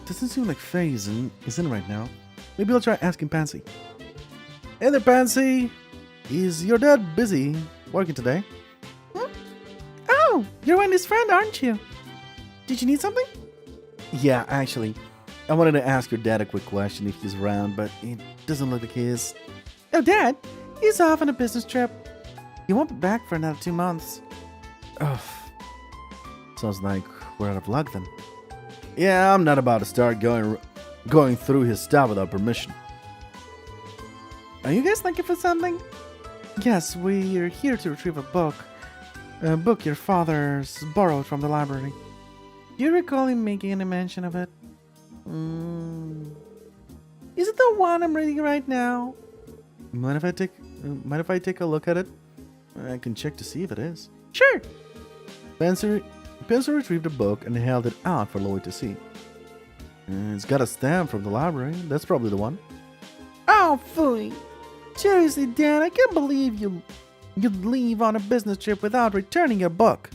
Speaker 3: Doesn't seem like Faye is in right now. Maybe I'll try asking Pansy. Hey there, Pansy! Is your dad busy working today?
Speaker 1: Oh, you're Wendy's friend, aren't you? Did you need something?
Speaker 3: Yeah, actually. I wanted to ask your dad a quick question if he's around, but it doesn't look like he is.
Speaker 1: Oh, Dad? He's off on a business trip. He won't be back for another 2 months.
Speaker 3: Ugh. Sounds like we're out of luck then. Yeah, I'm not about to start going through his stuff without permission.
Speaker 1: Are you guys looking for something? Yes, we're here to retrieve a book. A book your father's borrowed from the library. Do you recall him making any mention of it? Is it the one I'm reading right now?
Speaker 3: Mind if I take a look at it? I can check to see if it is.
Speaker 1: Sure.
Speaker 3: Spencer retrieved a book and held it out for Lloyd to see. It's got a stamp from the library. That's probably the one.
Speaker 1: Oh, phooey. Seriously, Dad, I can't believe you'd leave on a business trip without returning your book.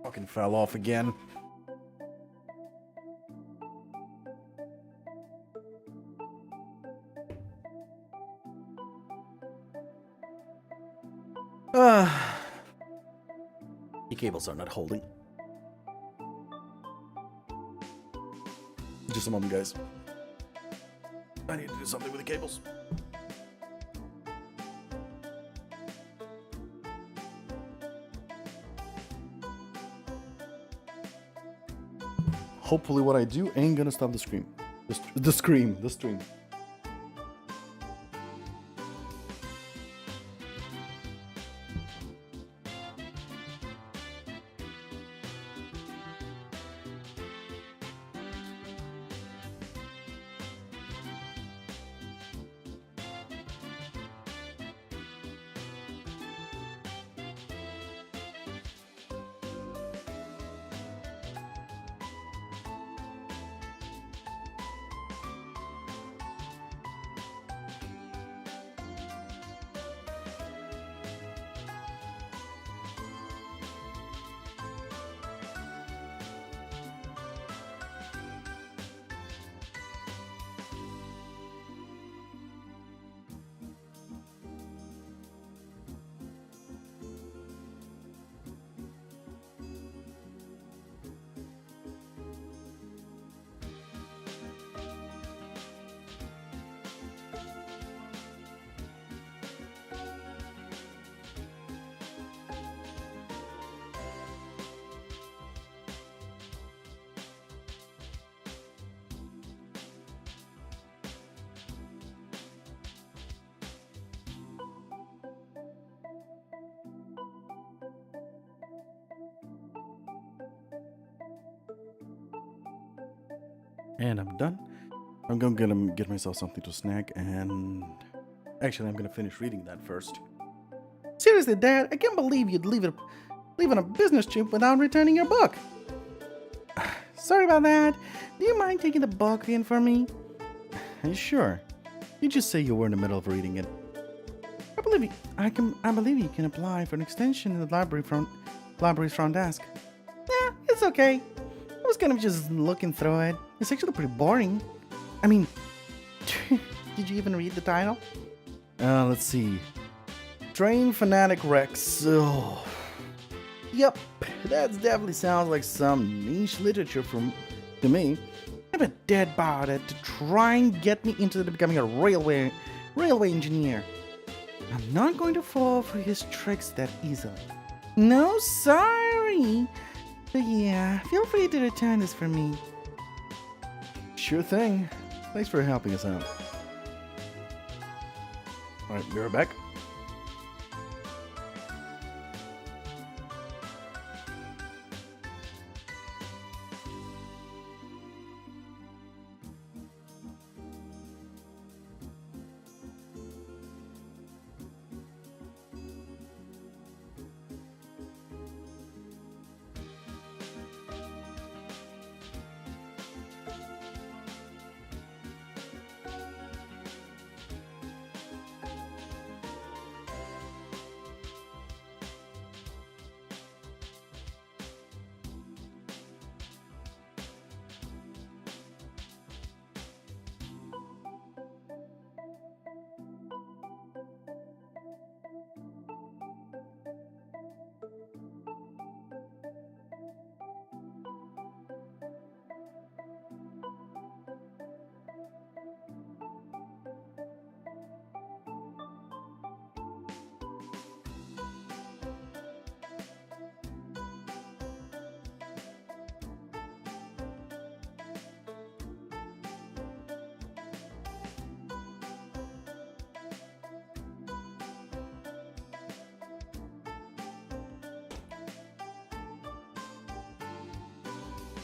Speaker 3: Fucking fell off again. The cables are not holding.
Speaker 1: Just a moment, guys. I need to do something with the cables. Hopefully what I do ain't gonna stop the stream. The stream. And I'm done. I'm gonna get myself something to snack, and actually I'm gonna finish reading that first.
Speaker 3: Seriously, Dad, I can't believe you'd leave on a business trip without returning your book. Sorry about that. Do you mind taking the book in for me?
Speaker 1: Sure. You just say you were in the middle of reading it.
Speaker 3: I believe you can apply for an extension in the library's front desk. Yeah, it's okay. I was kind of just looking through it. It's actually pretty boring. I mean, did you even read the title?
Speaker 1: Let's see. Train Fanatic Rex. Oh.
Speaker 3: Yep, that definitely sounds like some niche literature to me. I bet Dad bought it to try and get me into becoming a railway engineer. I'm not going to fall for his tricks that easily. No, sorry. But yeah, feel free to return this for me.
Speaker 1: Sure thing. Thanks for helping us out. Alright, be right back.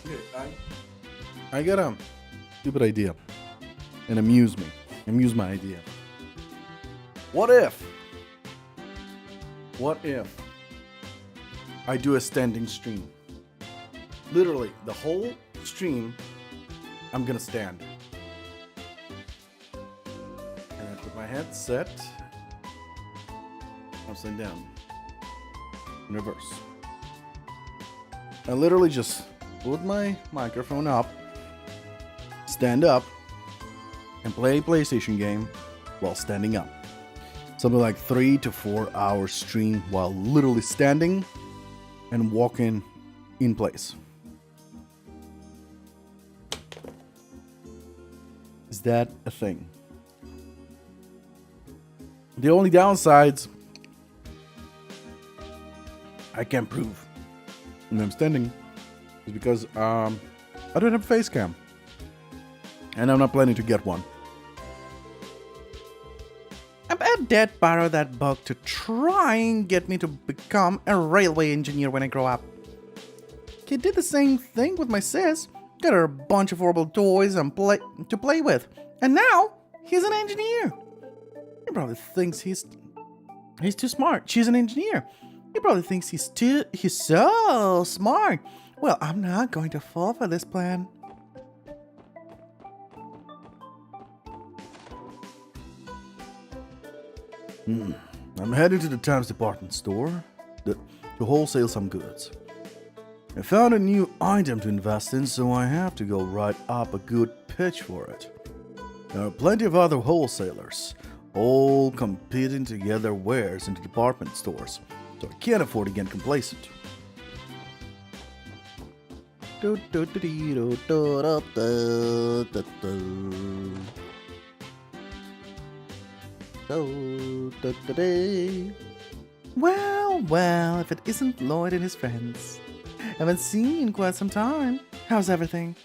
Speaker 1: Okay, I got a stupid idea. And amuse my idea. What if I do a standing stream? Literally, the whole stream, I'm gonna stand. And I put my headset upside down. In reverse. I literally just put my microphone up, stand up, and play a PlayStation game while standing up. Something like 3 to 4 hour stream while literally standing and walking in place. that a thing? The only downsides I can't prove when I'm standing is because I don't have a face cam. And I'm not planning to get one. I bet Dad borrowed that book to try and get me to become a railway engineer when I grow up. He did the same thing with my sis. Got her a bunch of horrible toys and to play with. And now, he's an engineer. He probably thinks he's too smart. She's an engineer. He probably thinks he's so smart. Well, I'm not going to fall for this plan. I'm heading to the Times department store to wholesale some goods. I found a new item to invest in, so I have to go write up a good pitch for it. There are plenty of other wholesalers, all competing to get their wares into department stores, so I can't afford to get complacent. Well, if it isn't Lloyd and his friends. Haven't seen you in quite some time. How's everything?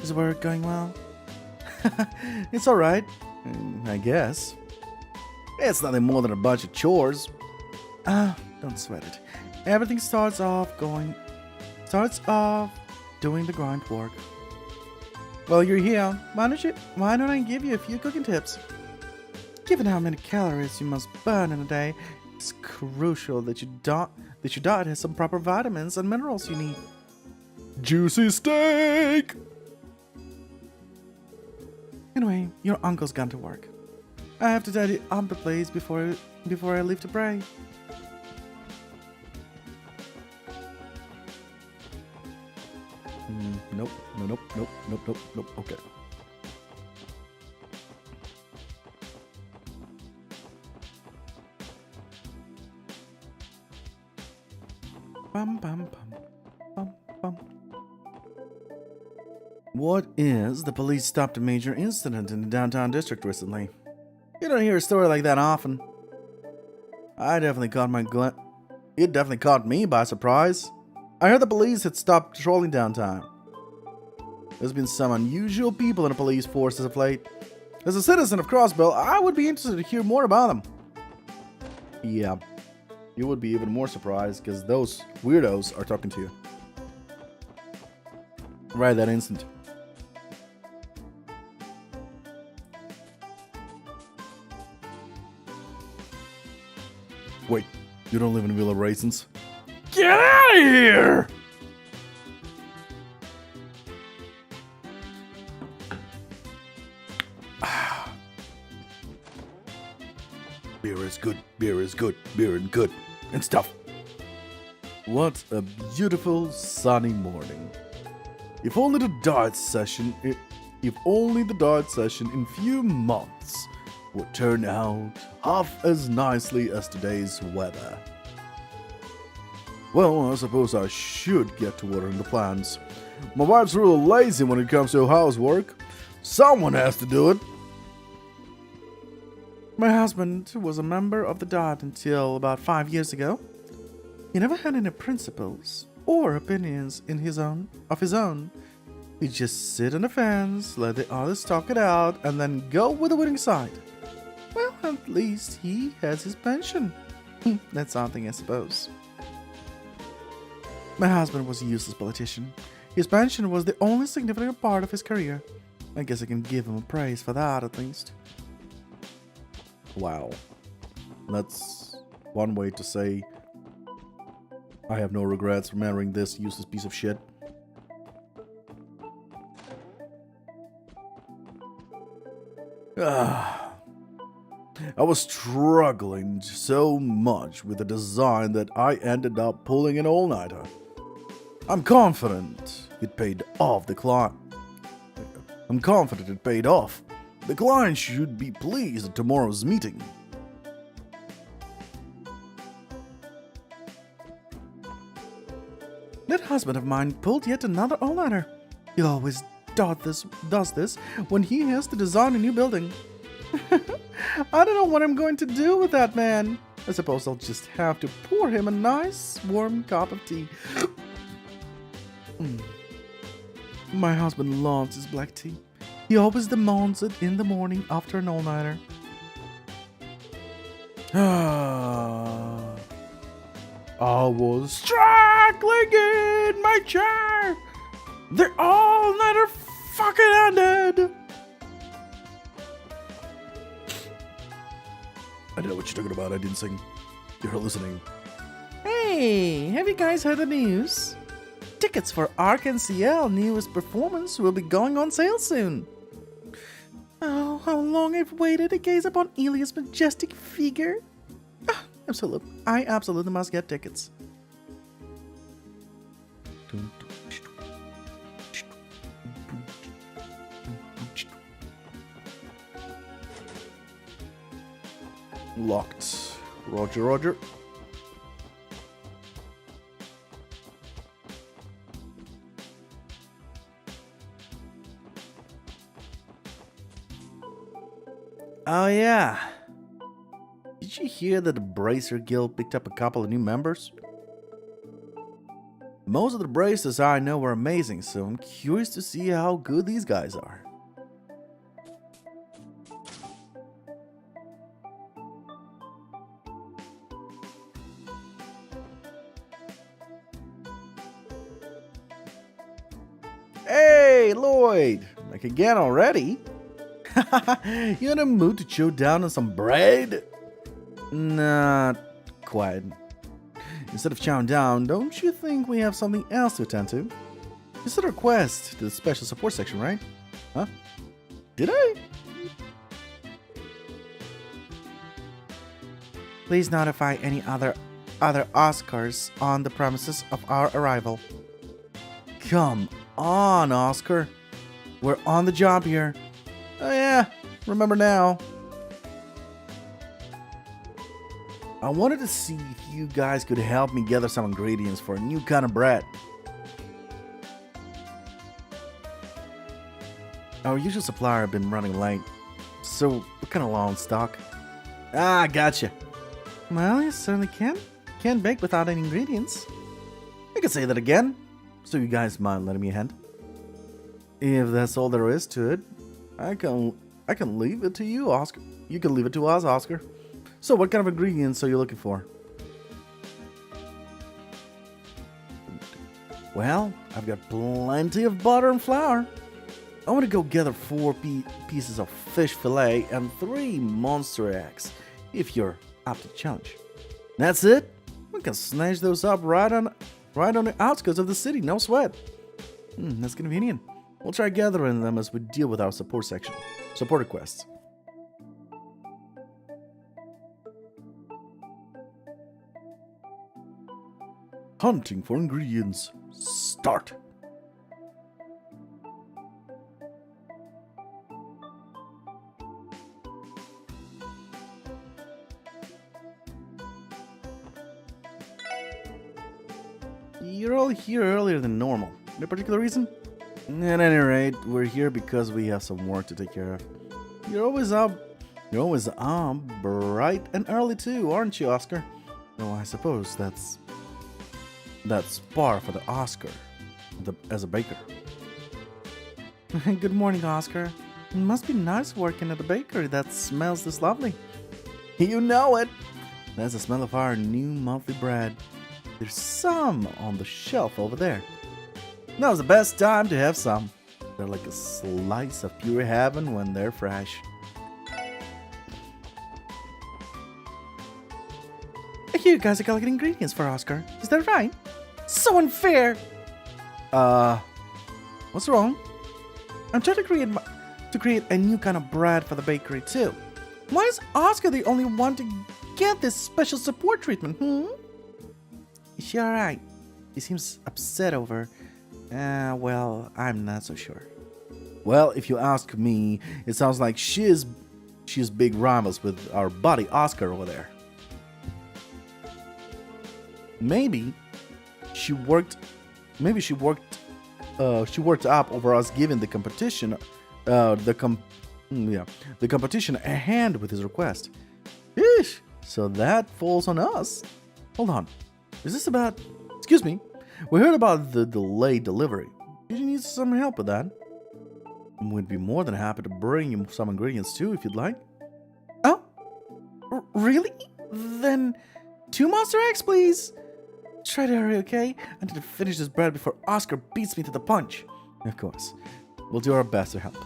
Speaker 1: Is work going well? It's alright, I guess. It's nothing more than a bunch of chores. Don't sweat it. Everything starts off doing the grind work. Well, you're here. Why don't I give you a few cooking tips? Given how many calories you must burn in a day, it's crucial that your diet has some proper vitamins and minerals you need. Juicy steak! Anyway, your uncle's gone to work. I have to tidy up the place before I leave to pray. Nope. Okay. Bum. What is? The police stopped a major incident in the downtown district recently. You don't hear a story like that often. It definitely caught me by surprise. I heard the police had stopped patrolling downtown. There's been some unusual people in the police force as of late. As a citizen of Crossbell, I would be interested to hear more about them. Yeah, you would be even more surprised because those weirdos are talking to you. Right that instant. Wait, you don't live in Villa Raisins? Get out of here! Beer is good, and stuff. What a beautiful sunny morning. If only the dart session in few months would turn out half as nicely as today's weather. Well, I suppose I should get to watering the plants. My wife's really lazy when it comes to housework. Someone has to do it. My husband was a member of the Dart until about 5 years ago. He never had any principles or opinions of his own. He'd just sit on the fence, let the others talk it out, and then go with the winning side. Well, at least he has his pension. That's something, I suppose. My husband was a useless politician. His pension was the only significant part of his career. I guess I can give him a praise for that, at least. Wow. That's one way to say I have no regrets for marrying this useless piece of shit. I was struggling so much with the design that I ended up pulling an all-nighter. I'm confident it paid off. The client should be pleased at tomorrow's meeting. That husband of mine pulled yet another all-nighter. He always does this when he has to design a new building. I don't know what I'm going to do with that man. I suppose I'll just have to pour him a nice warm cup of tea. My husband loves his black tea. He always demands it in the morning after an all-nighter. I was struggling in my chair. The all-nighter fucking ended. I don't know what you're talking about. I didn't sing. You're hallucinating. Hey, have you guys heard the news? Tickets for Ark and CL newest performance will be going on sale soon. Oh, how long I've waited to gaze upon Ilia's majestic figure. I absolutely must get tickets. Locked. Roger, roger. Oh yeah. Did you hear that the Bracer Guild picked up a couple of new members? Most of the bracers I know are amazing, so I'm curious to see how good these guys are. Hey, Lloyd! Like again already? You in a mood to chow down on some bread? Not quite. Instead of chowing down, don't you think we have something else to attend to? You sent a request to the special support section, right? Huh? Did I? Please notify any other Oscars on the premises of our arrival. Come on, Oscar. We're on the job here. Oh yeah, remember now. I wanted to see if you guys could help me gather some ingredients for a new kind of bread. Our usual supplier have been running late, so we're kind of low on stock. Ah, gotcha. Well, you certainly can. Can't bake without any ingredients. I could say that again, so you guys mind letting me a hand? If that's all there is to it, I can leave it to you, Oscar. You can leave it to us, Oscar. So what kind of ingredients are you looking for? Well, I've got plenty of butter and flour. I want to go gather 4 pieces of fish fillet and 3 monster eggs, if you're up to the challenge. That's it. We can snatch those up right on the outskirts of the city, no sweat. That's convenient. We'll try gathering them as we deal with our support requests. Hunting for ingredients. Start. You're all here earlier than normal. No particular reason? At any rate, we're here because we have some work to take care of. You're always up bright and early too, aren't you, Oscar? No, I suppose that's par for the Oscar as a baker. Good morning, Oscar. It must be nice working at a bakery that smells this lovely. You know it. That's the smell of our new monthly bread. There's some on the shelf over there. Now's the best time to have some. They're like a slice of pure heaven when they're fresh. I hear you guys are collecting ingredients for Oscar. Is that right? So unfair! What's wrong? I'm trying to create a new kind of bread for the bakery too. Why is Oscar the only one to get this special support treatment, Is she alright? He seems upset over... well, I'm not so sure. Well, if you ask me, it sounds like she's big rivals with our buddy Oscar over there. Maybe she worked up over us giving the competition, the competition a hand with his request. Eesh, so that falls on us. Hold on, is this about? Excuse me, we heard about the delayed delivery. Did you need some help with that? We'd be more than happy to bring you some ingredients too, if you'd like. Oh, really? Then 2 monster eggs, please. Try to hurry, okay? I need to finish this bread before Oscar beats me to the punch. Of course. We'll do our best to help.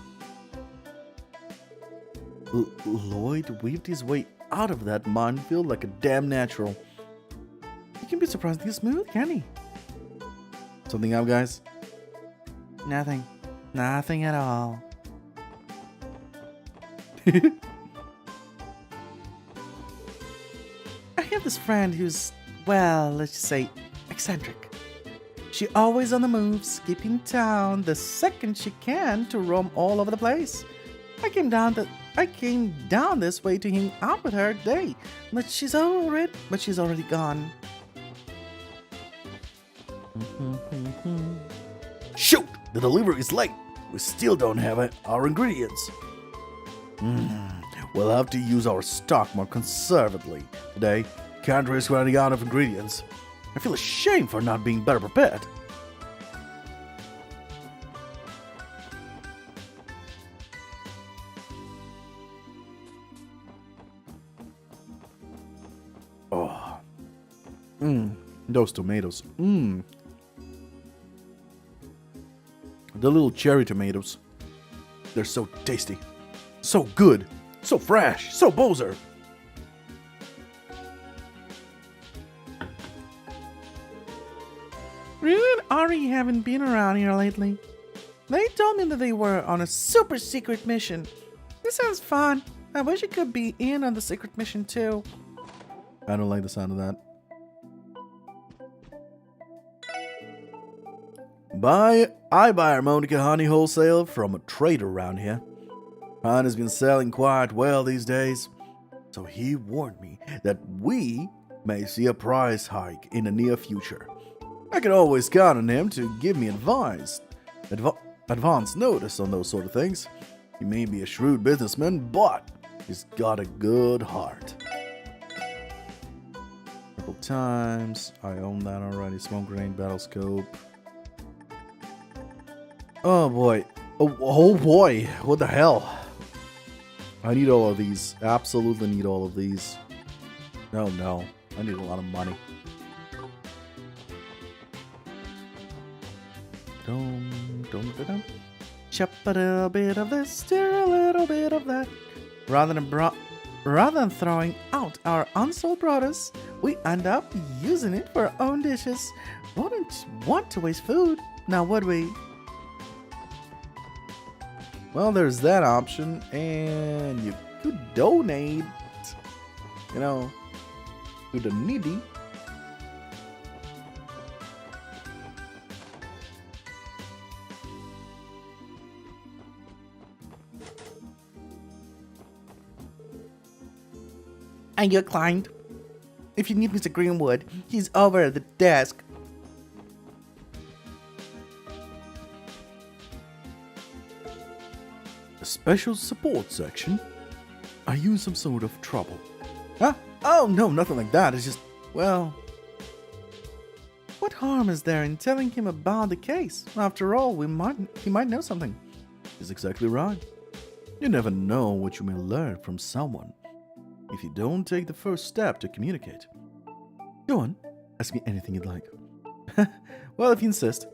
Speaker 1: Lloyd weaved his way out of that minefield like a damn natural. He can be surprisingly smooth, can he? Something up, guys?
Speaker 3: Nothing. Nothing at all. I have this friend who's, well, let's just say, eccentric. She always on the move, skipping town the second she can to roam all over the place. I came down this way to hang out with her today, but she's already gone.
Speaker 2: Shoot! The delivery is late. We still don't have our ingredients. We'll have to use our stock more conservatively today. Can't risk running out of ingredients. I feel ashamed for not being better prepared.
Speaker 1: Oh. Those tomatoes. The little cherry tomatoes. They're so tasty. So good. So fresh. So bozer.
Speaker 3: Really and Ari haven't been around here lately. They told me that they were on a super secret mission. This sounds fun. I wish I could be in on the secret mission too.
Speaker 1: I don't like the sound of that. I buy harmonica honey wholesale from a trader around here. Honey's been selling quite well these days, so he warned me that we may see a price hike in the near future. I can always count on him to give me advance notice on those sort of things. He may be a shrewd businessman, but he's got a good heart. Couple times. I own that already. Smoke grenade, battle scope. Oh boy. Oh boy. What the hell? I need all of these. Absolutely need all of these. No. I need a lot of money.
Speaker 3: Chop a little bit of this, stir a little bit of that. Rather than throwing out our unsold produce, we end up using it for our own dishes. Wouldn't want to waste food, now would we?
Speaker 1: Well, there's that option, and you could donate, to the needy.
Speaker 3: And your client? If you need Mr. Greenwood, he's over at the desk.
Speaker 1: A special support section? Are you in some sort of trouble?
Speaker 3: Huh?
Speaker 1: Oh, no, nothing like that. It's just, well...
Speaker 3: What harm is there in telling him about the case? After all, he might know something.
Speaker 1: He's exactly right. You never know what you may learn from someone if you don't take the first step to communicate. Go on, ask me anything you'd like. Well, if you insist.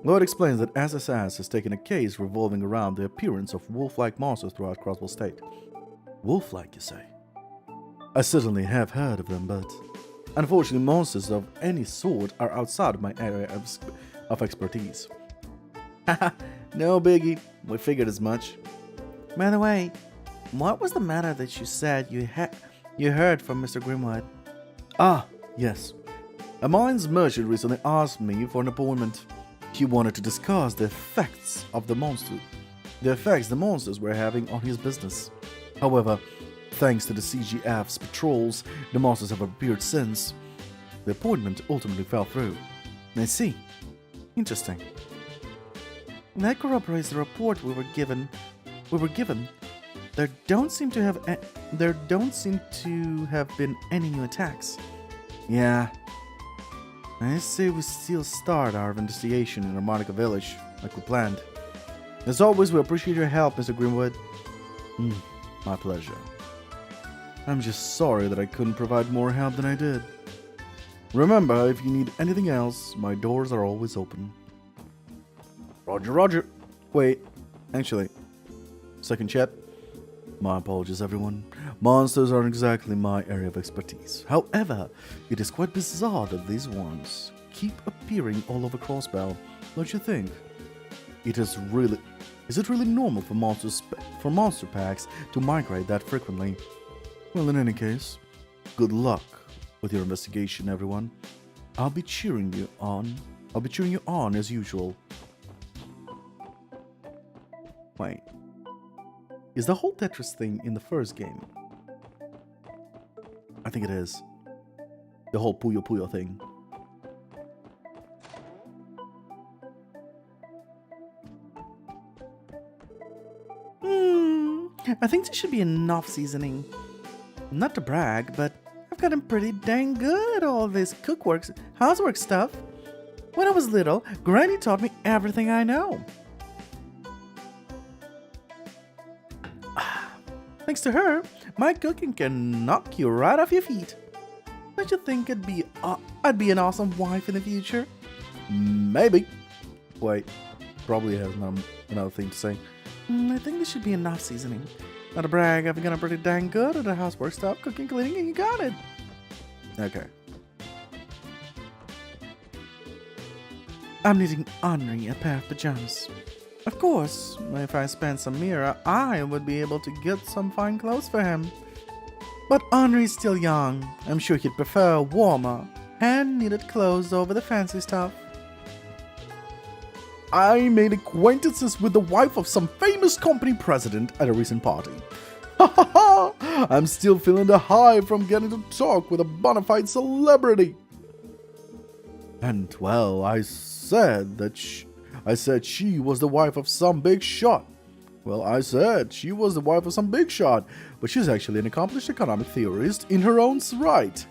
Speaker 1: Lloyd explains that SSS has taken a case revolving around the appearance of wolf-like monsters throughout Crossbell State. Wolf-like, you say? I certainly have heard of them, but unfortunately monsters of any sort are outside of my area of expertise. Haha, no biggie. We figured as much.
Speaker 3: By the way, what was the matter that you said you heard from Mr. Grimwood?
Speaker 1: Ah, yes. A mines merchant recently asked me for an appointment. He wanted to discuss the effects the monsters were having on his business. However, thanks to the CGF's patrols, the monsters have appeared since. The appointment ultimately fell through. I see. Interesting. That corroborates the report we were given. There don't seem to have been any new attacks. Yeah. I say we still start our investigation in Harmonica Village, like we planned. As always, we appreciate your help, Mr. Greenwood. My pleasure. I'm just sorry that I couldn't provide more help than I did. Remember, if you need anything else, my doors are always open. Roger, roger. Wait, actually, second chat. My apologies, everyone. Monsters aren't exactly my area of expertise. However, it is quite bizarre that these ones keep appearing all over Crossbell, don't you think? Is it really normal for monster packs to migrate that frequently? Well, in any case, good luck with your investigation, everyone. I'll be cheering you on as usual. Wait. Is the whole Tetris thing in the first game? I think it is. The whole Puyo Puyo thing. I think there should be enough seasoning. Not to brag, but I've gotten pretty dang good at all this housework stuff. When I was little, Granny taught me everything I know. Thanks to her, my cooking can knock you right off your feet. Don't you think I'd be an awesome wife in the future? Maybe. Wait, probably has another thing to say. I think there should be enough seasoning. Not to brag, I've gotten pretty dang good at the housework stuff, cooking, cleaning, and you got it. Okay. I'm knitting Henri a pair of pajamas. Of course, if I spent some mirror, I would be able to get some fine clothes for him. But Henri's still young. I'm sure he'd prefer warmer, hand-knitted clothes over the fancy stuff. I made acquaintances with the wife of some famous company president at a recent party. Ha ha ha! I'm still feeling the high from getting to talk with a bona fide celebrity. And well, I said she was the wife of some big shot. Well, I said she was the wife of some big shot, but she's actually an accomplished economic theorist in her own right.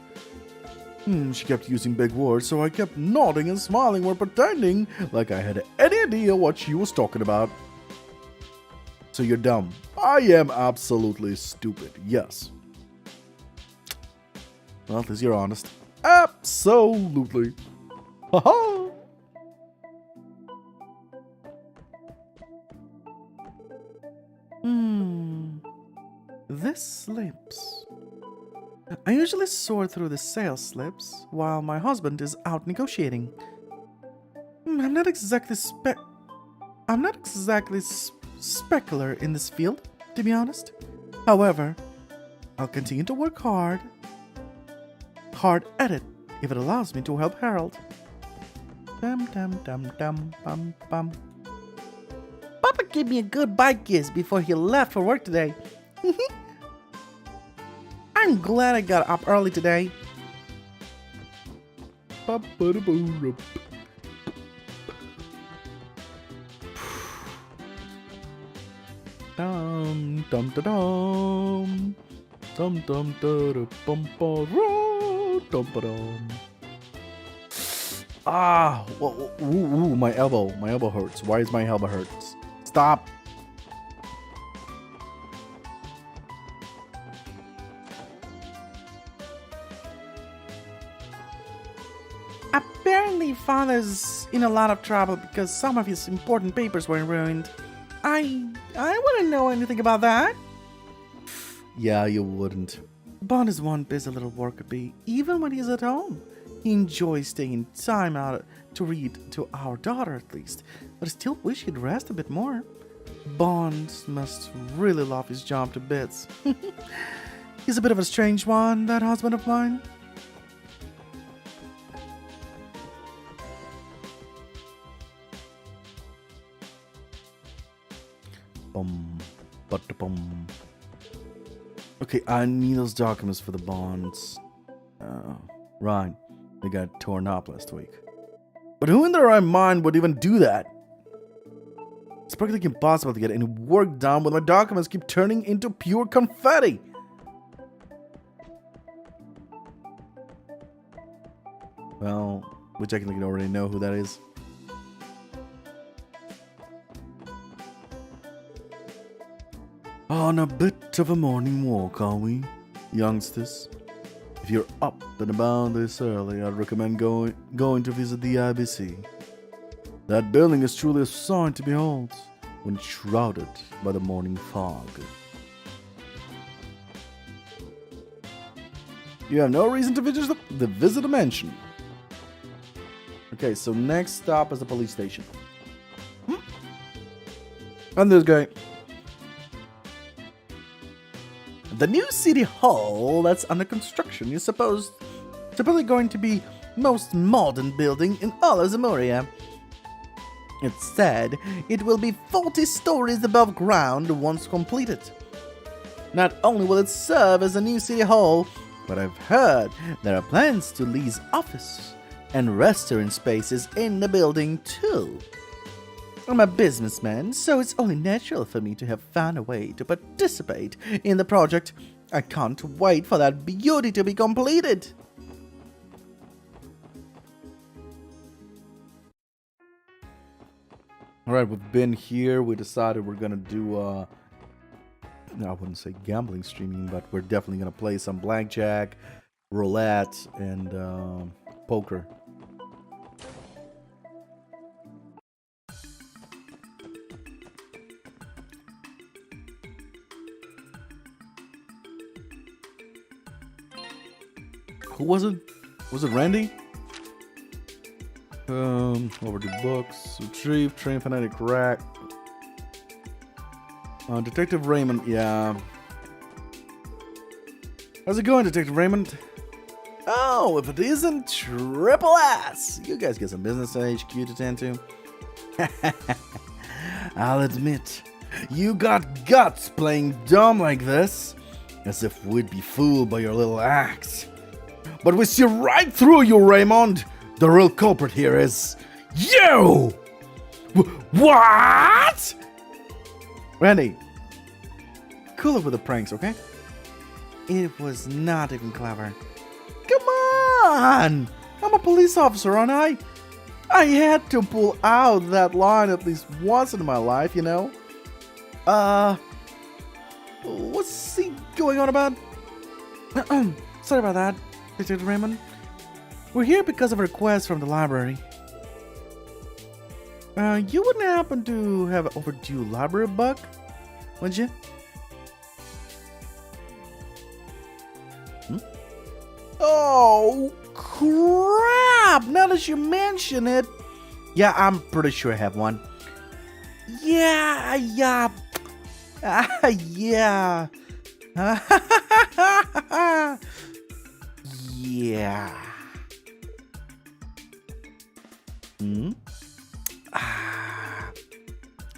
Speaker 1: She kept using big words, so I kept nodding and smiling while pretending like I had any idea what she was talking about. So you're dumb. I am absolutely stupid, yes. Well, at least you're honest. Absolutely. Haha. This slips. I usually sort through the sales slips while my husband is out negotiating. I'm not exactly specular in this field, to be honest. However, I'll continue to work hard at it if it allows me to help Harold. Dum dum dum dum bum bum. Papa gave me a good bite kiss before he left for work today. I'm glad I got up early today. Dum dum da dum. Dum dum da da bum ba dum ba dum. Ooh, my elbow hurts. Why is my elbow hurts? Stop. Apparently, Father's in a lot of trouble because some of his important papers were ruined. I wouldn't know anything about that. Yeah, you wouldn't. Bond is one busy little worker bee, even when he's at home. He enjoys taking time out to read to our daughter at least, but I still wish he'd rest a bit more. Bond must really love his job to bits. He's a bit of a strange one, that husband of mine. Okay, I need those documents for the bonds. Right. They got torn up last week. But who in their right mind would even do that?
Speaker 3: It's practically impossible to get any work done when my documents keep turning into pure confetti. Well, we technically already know who that is. On a bit of a morning walk, are we, youngsters? If you're up and about this early, I'd recommend going to visit the IBC. That building is truly a sight to behold when shrouded by the morning fog. You have no reason to visit the mansion. Okay, so next stop is the police station. And this guy. The new city hall that's under construction is supposedly going to be most modern building in all of Zamoria. It's said it will be 40 stories above ground once completed. Not only will it serve as a new city hall, but I've heard there are plans to lease office and restaurant spaces in the building too. I'm a businessman, so it's only natural for me to have found a way to participate in the project. I can't wait for that beauty to be completed. Alright, we've been here. We decided we're gonna do, I wouldn't say gambling streaming, but we're definitely gonna play some blackjack, roulette, and poker. Who was it? Was it Randy? Overdue books. Retrieve, train fanatic rack. Detective Raymond, yeah. How's it going, Detective Raymond? Oh, if it isn't Triple S! You guys get some business at HQ to tend to. I'll admit, you got guts playing dumb like this. As if we'd be fooled by your little acts. But we see right through you, Raymond. The real culprit here is you! What? Randy, cool it with the pranks, okay? It was not even clever. Come on! I'm a police officer, aren't I? I had to pull out that line at least once in my life, you know? What's he going on about? Sorry about that, Detective Raymond. We're here because of a request from the library. You wouldn't happen to have an overdue library book, would you? Oh, crap! Now that you mention it. Yeah, I'm pretty sure I have one. Yeah. Yeah. Yeah.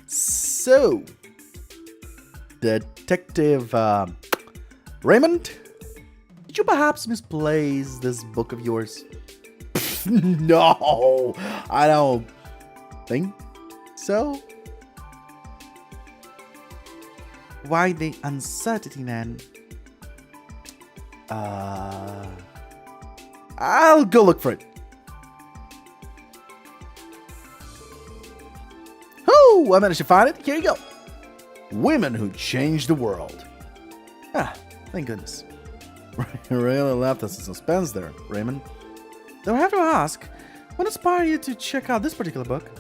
Speaker 3: So, Detective Raymond, did you perhaps misplace this book of yours? No, I don't think so. Why the uncertainty then? I'll go look for it. Oh, I managed to find it. Here you go. Women who changed the world. Ah, thank goodness. Really left us in suspense there, Raymond. Though I have to ask, what inspired you to check out this particular book?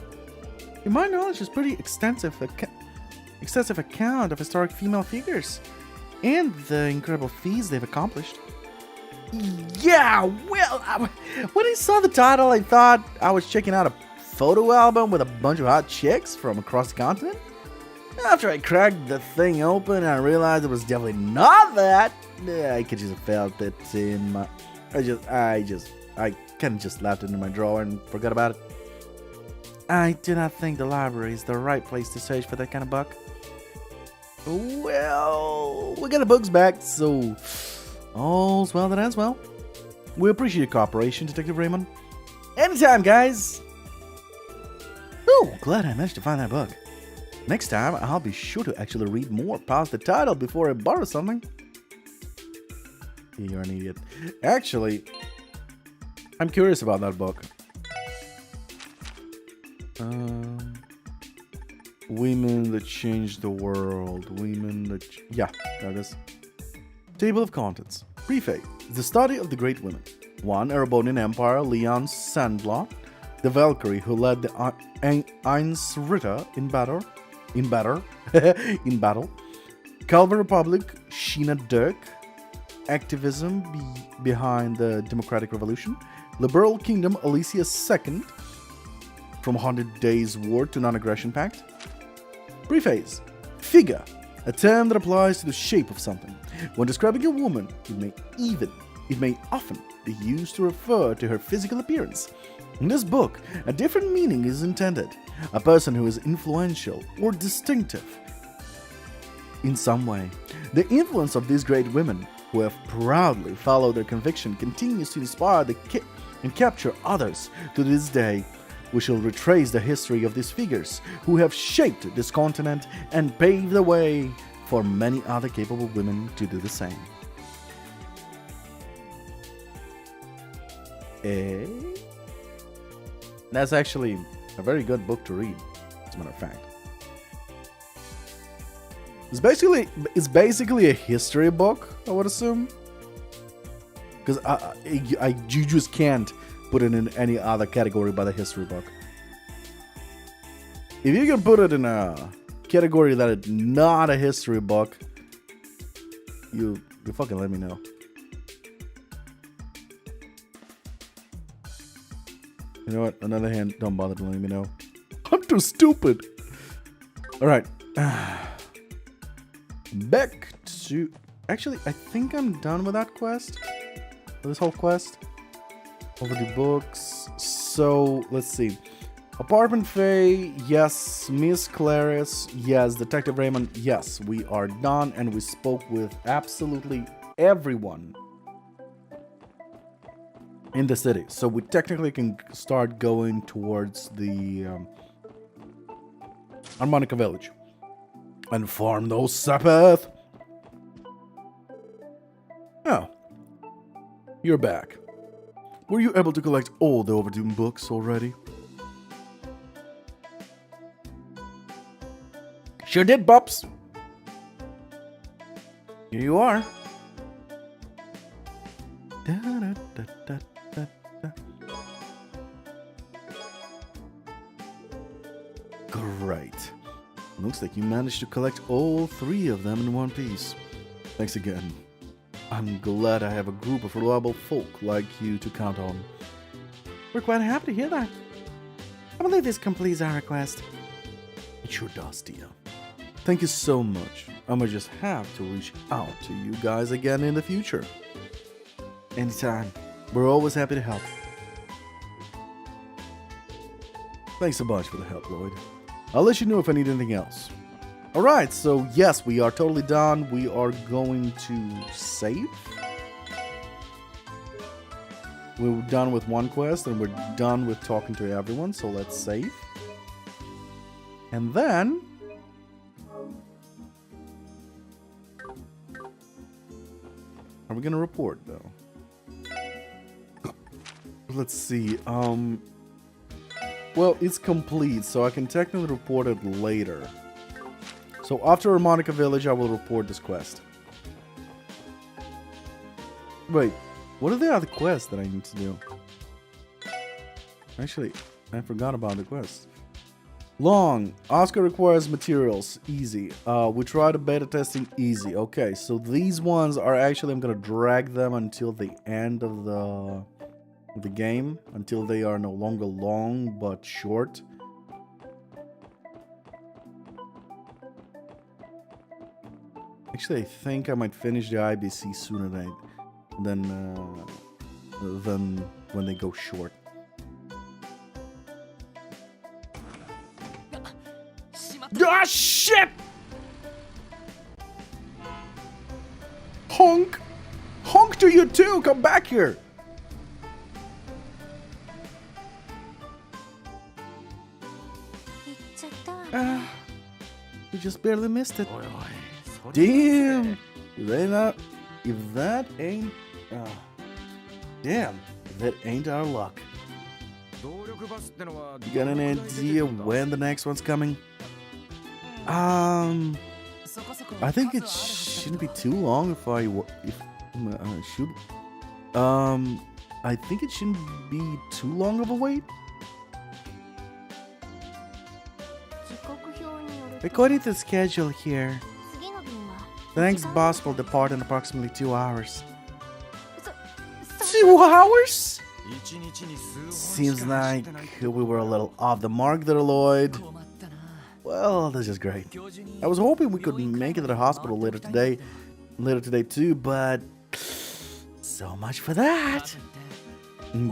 Speaker 3: In my knowledge, is pretty extensive account of historic female figures and the incredible feats they've accomplished. Yeah, well, when I saw the title, I thought I was checking out a photo album with a bunch of hot chicks from across the continent. After I cracked the thing open, I realized it was definitely not that. I could just have felt it in my. I kind of just left it in my drawer and forgot about it. I do not think the library is the right place to search for that kind of book. Well, we got the books back, so all's well that ends well. We appreciate your cooperation, Detective Raymond. Anytime, guys. Oh, glad I managed to find that book. Next time, I'll be sure to actually read more past the title before I borrow something. You're an idiot. Actually, I'm curious about that book. Women that changed the world. Women that... yeah, there it is. Table of contents. Preface. The study of the great women. 1. Erebonian Empire, Leon Sandlot. The Valkyrie who led the Einsritter in battle. In battle. Calvin Republic, Sheena Dirk. Activism behind the Democratic Revolution. Liberal Kingdom, Alicia II. From 100 Days War to Non-Aggression Pact. Preface. Figure. A term that applies to the shape of something. When describing a woman, it may often be used to refer to her physical appearance. In this book, a different meaning is intended. A person who is influential or distinctive in some way. The influence of these great women who have proudly followed their conviction continues to inspire and capture others to this day. We shall retrace the history of these figures who have shaped this continent and paved the way for many other capable women to do the same. That's actually a very good book to read, as a matter of fact. It's basically a history book, I would assume. Because you just can't put it in any other category but a history book. If you can put it in a category that is not a history book, you fucking let me know. You know what? On the other hand, don't bother to let me know. I'm too stupid. Alright. Back to... Actually, I think I'm done with that quest. This whole quest. Over the books. So, let's see. Apartment Faye, yes. Miss Clarice, yes. Detective Raymond, yes. We are done and we spoke with absolutely everyone in the city. So we technically can start going towards the Harmonica Village and farm those Sepeth. Oh, you're back. Were you able to collect all the overdue books already? Sure did, Bops. Here you are. Great. Looks like you managed to collect all 3 of them in one piece. Thanks again. I'm glad I have a group of reliable folk like you to count on.
Speaker 1: We're quite happy to hear that. I believe this completes our request.
Speaker 3: It sure does, dear. Thank you so much. I might just have to reach out to you guys again in the future.
Speaker 1: Anytime.
Speaker 3: We're always happy to help. Thanks a bunch for the help, Lloyd. I'll let you know if I need anything else. Alright, so yes, we are totally done. We are going to save. We're done with one quest and we're done with talking to everyone, so let's save. And then... are we gonna report, though? Let's see, well, it's complete, so I can technically report it later. So after Harmonica Village, I will report this quest. Wait, what are the other quests that I need to do? Actually, I forgot about the quest. Long. Oscar requires materials. Easy. We tried the beta testing. Easy. Okay, so these ones are actually, I'm gonna drag them until the end of the game, until they are no longer long but short. Actually, I think I might finish the IBC sooner than when they go short. Ah, shit! Honk! Honk to you too! Come back here!
Speaker 1: We just barely missed it. Damn! If that ain't... damn, if that ain't our luck. You got an idea when the next one's coming? I think it shouldn't be too long if I should. I think it shouldn't be too long of a wait. According to the schedule here, the next bus will depart in approximately 2 hours. 2 hours? Seems like we were a little off the mark there, Lloyd. Well, this is great. I was hoping we could make it to the hospital later today too, but so much for that.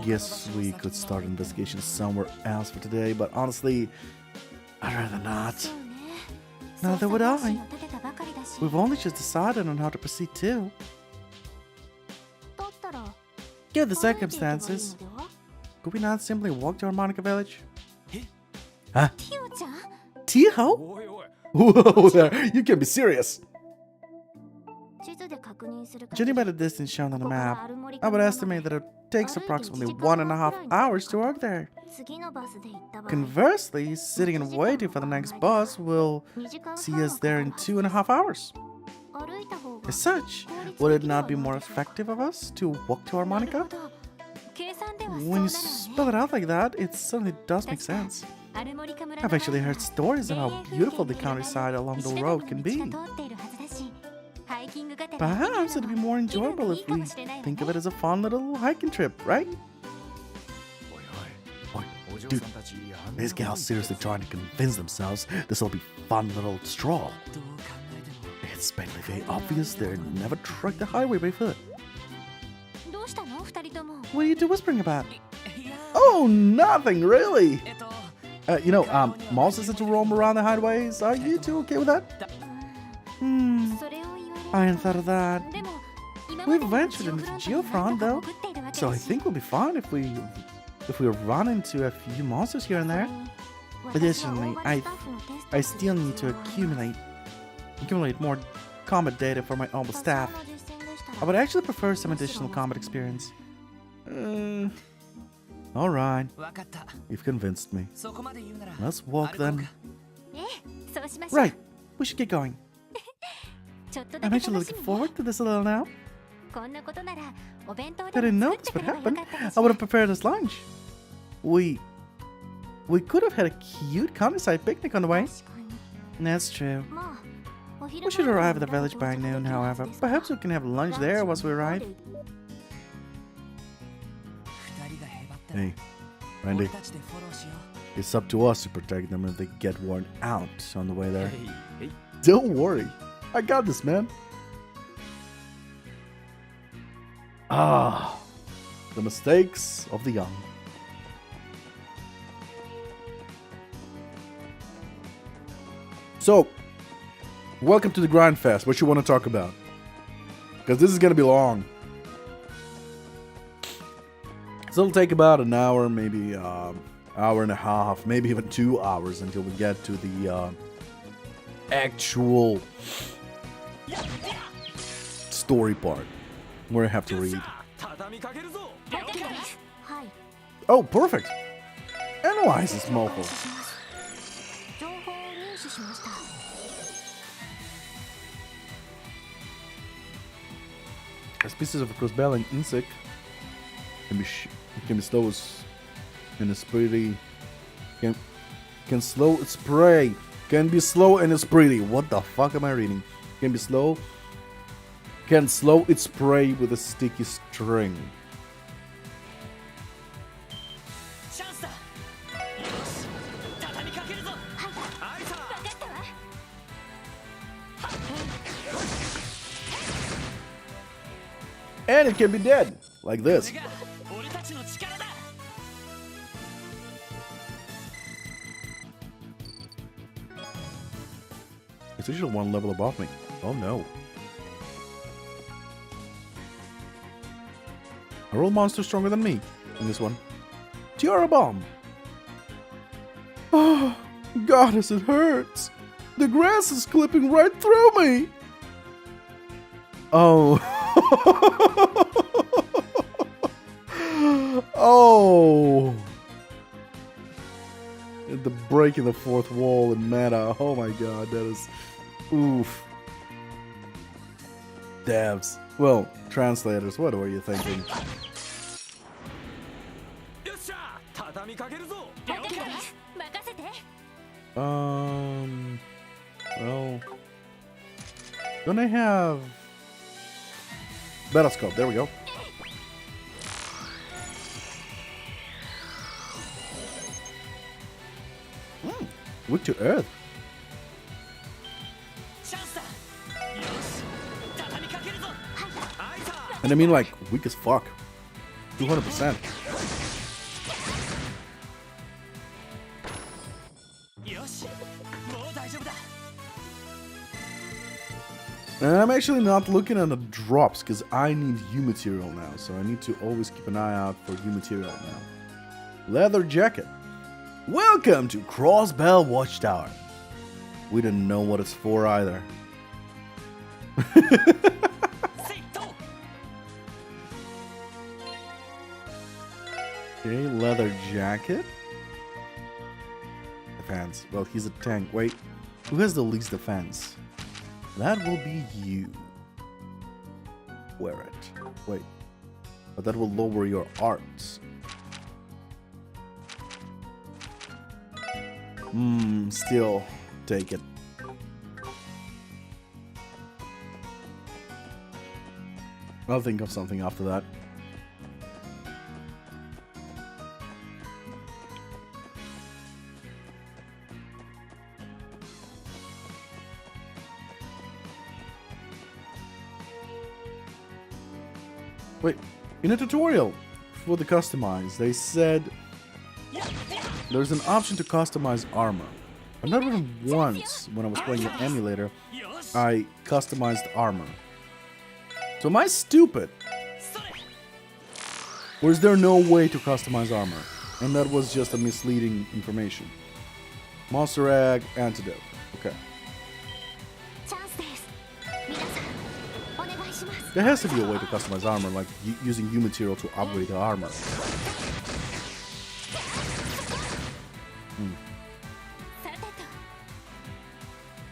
Speaker 1: Guess we could start an investigation somewhere else for today, but honestly, I'd rather not. Neither would I. We've only just decided on how to proceed too. Given the circumstances, could we not simply walk to Harmonica Village? Huh? Tio? Whoa there, you can't be serious. Judging by the distance shown on the map, I would estimate that it takes approximately 1.5 hours to walk there. Conversely, sitting and waiting for the next bus will see us there in 2.5 hours. As such, would it not be more effective of us to walk to Harmonica? When you spell it out like that, it certainly does make sense. I've actually heard stories of how beautiful the countryside along the road can be. Perhaps it'd be more enjoyable if we think of it as a fun little hiking trip, right? Dude, these gals seriously trying to convince themselves this will be fun little stroll. It's plainly very obvious they're never trekked the highway by foot. What are you two whispering about? Oh, nothing really. Monsters that roam around the highways. Are you two okay with that? I hadn't thought of that. We've ventured into Geofront though, so I think we'll be fine if we run into a few monsters here and there. Additionally, I still need to accumulate more combat data for my own staff. I would actually prefer some additional combat experience. Alright, you've convinced me. Let's walk then. Right, we should get going. I'm actually looking forward to this a little now. I didn't know this would happen. I would have prepared us lunch. We could have had a cute countryside picnic on the way. That's true. We should arrive at the village by noon, however. Perhaps we can have lunch there once we arrive. Hey, Randy. It's up to us to protect them if they get worn out on the way there. Don't worry. I got this, man. Ah, the mistakes of the young. So, welcome to the Grind Fest. What you want to talk about? Because this is going to be long. So it'll take about an hour, maybe hour and a half, maybe even 2 hours until we get to the actual story part where I have to read. Oh, perfect. Analyze this mofo. A species of Crossbell and insect can be slow and it's pretty. Can slow its prey. Can be slow and it's pretty. What the fuck am I reading? Can be slow. Can slow its prey with a sticky string. And it can be dead, like this. It's usually one level above me. Oh no. A real monster stronger than me in this one. Tiara Bomb. Oh, goddess, it hurts.
Speaker 3: The grass is clipping right through me! Oh. Oh. The break in the fourth wall in meta. Oh my god, that is... Oof. Devs. Well, translators, what were you thinking? Well... Don't I have... Battle scope, there we go. Weak to earth. And I mean like weak as fuck. 200%. And I'm actually not looking at the drops because I need U material now, so I need to always keep an eye out for U material now. Leather jacket. Welcome to Crossbell Watchtower. We didn't know what it's for either. Okay, leather jacket. Defense. Well, he's a tank. Wait, who has the least defense? That will be you. Wear it. Wait. But that will lower your arts. Still take it. I'll think of something after that. Wait, in a tutorial for the customize, they said there's an option to customize armor. And not even once when I was playing the emulator, I customized armor. So am I stupid? Or is there no way to customize armor? And that was just a misleading information. Monster egg, antidote. Okay. There has to be a way to customize armor, like using U material to upgrade the armor.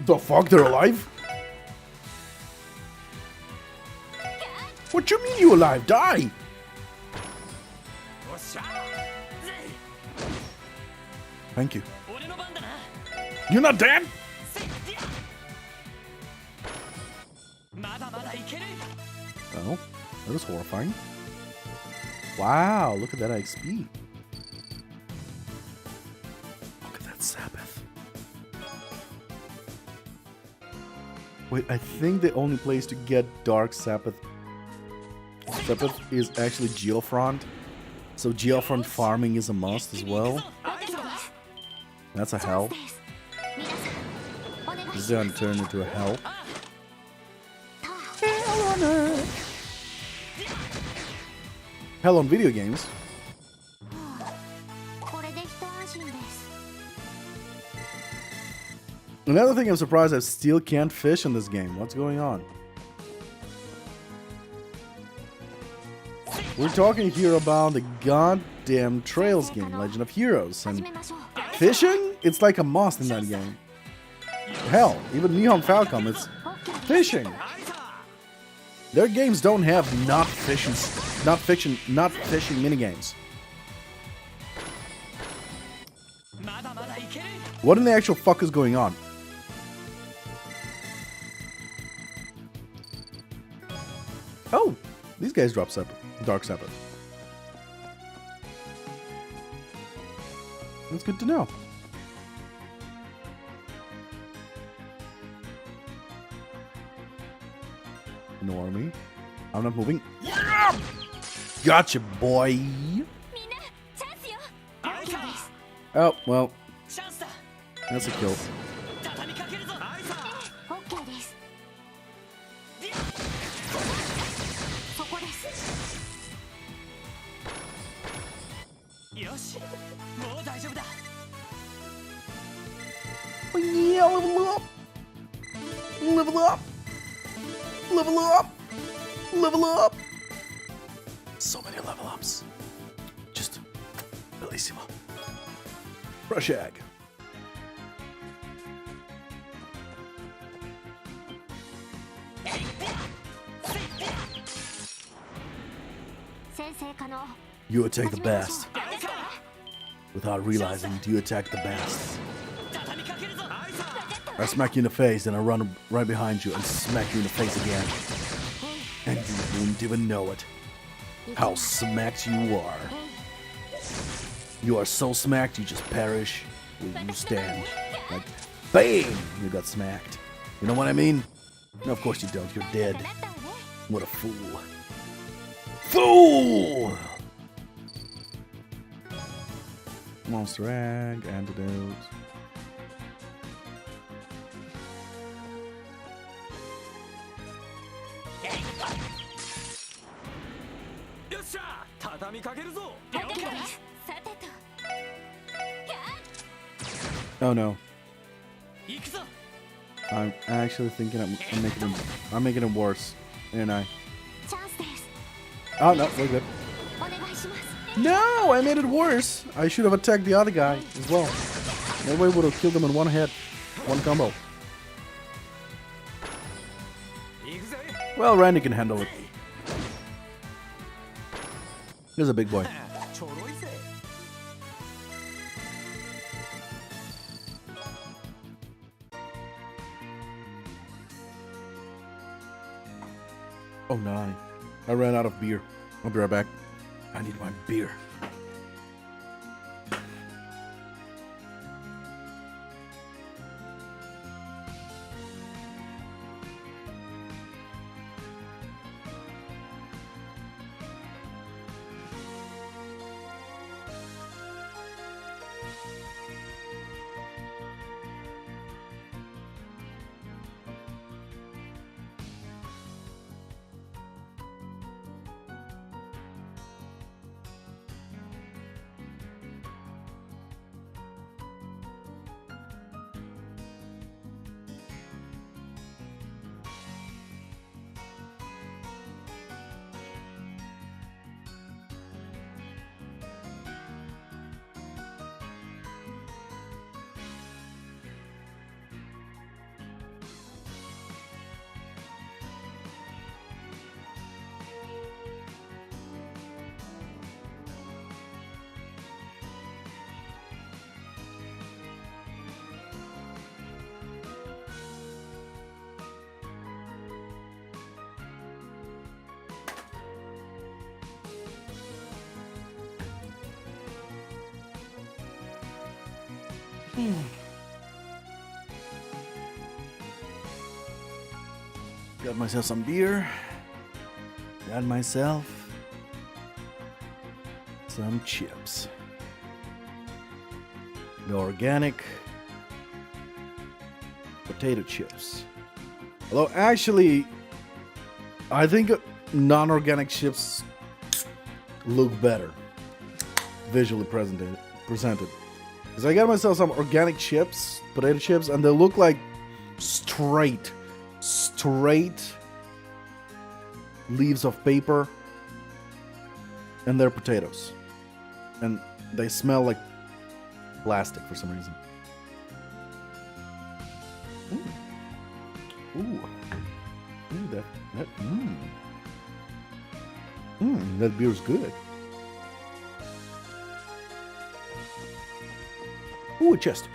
Speaker 3: The fuck, they're alive? What you mean you alive? Die! Thank you. You're not dead? Oh, that was horrifying. Wow, look at that XP. Look at that Sabbath. Wait, I think the only place to get Dark Sabbath is actually Geofront. So Geofront farming is a must as well. That's a hell. This is gonna turn into a hell. Hell on Earth. Hell on video games. Another thing I'm surprised I still can't fish in this game. What's going on? We're talking here about the goddamn Trails game, Legend of Heroes, and fishing? It's like a must in that game. Hell, even Nihon Falcom, it's fishing. Their games don't have not fishing minigames. What in the actual fuck is going on? Oh, these guys drop Dark Sabbath. That's good to know. Ignore me. I'm not moving. Yeah! Gotcha, boy. Oh, well. That's a kill. Oh, yeah, level up.
Speaker 2: Level up! Level up! Level up!
Speaker 1: So many level ups. Just bellissimo.
Speaker 2: Fresh egg.
Speaker 3: You attack the best. Without realizing it, you attack the best. I smack you in the face, and I run right behind you and smack you in the face again. And you won't even know it. How smacked you are. You are so smacked, you just perish where you stand. Like, BAM! You got smacked. You know what I mean? No, of course you don't. You're dead. What a fool. Fool! Monster egg, antidote. Oh no. I'm actually thinking I'm making it worse, ain't I? Oh no, we're good. No, I made it worse. I should have attacked the other guy as well. That way would have killed him in one hit, one combo. Well, Randy can handle it. He's a big boy. Oh no, I ran out of beer. I'll be right back. I need my beer. Got myself some beer. Got myself some chips. The organic potato chips. Although actually, I think non-organic chips look better visually presented. Because I got myself some organic chips, potato chips, and they look like straight leaves of paper, and they're potatoes. And they smell like plastic for some reason. That beer's good. Ooh, a chest.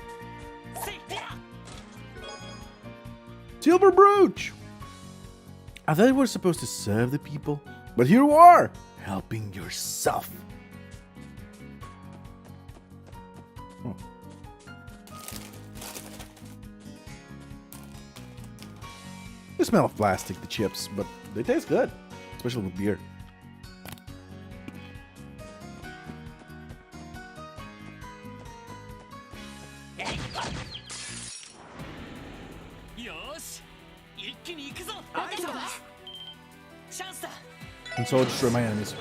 Speaker 3: Silver brooch! I thought you were supposed to serve the people, but here you are, helping yourself. Oh. They smell of plastic, the chips, but they taste good, especially with beer. And so I'll destroy my enemies.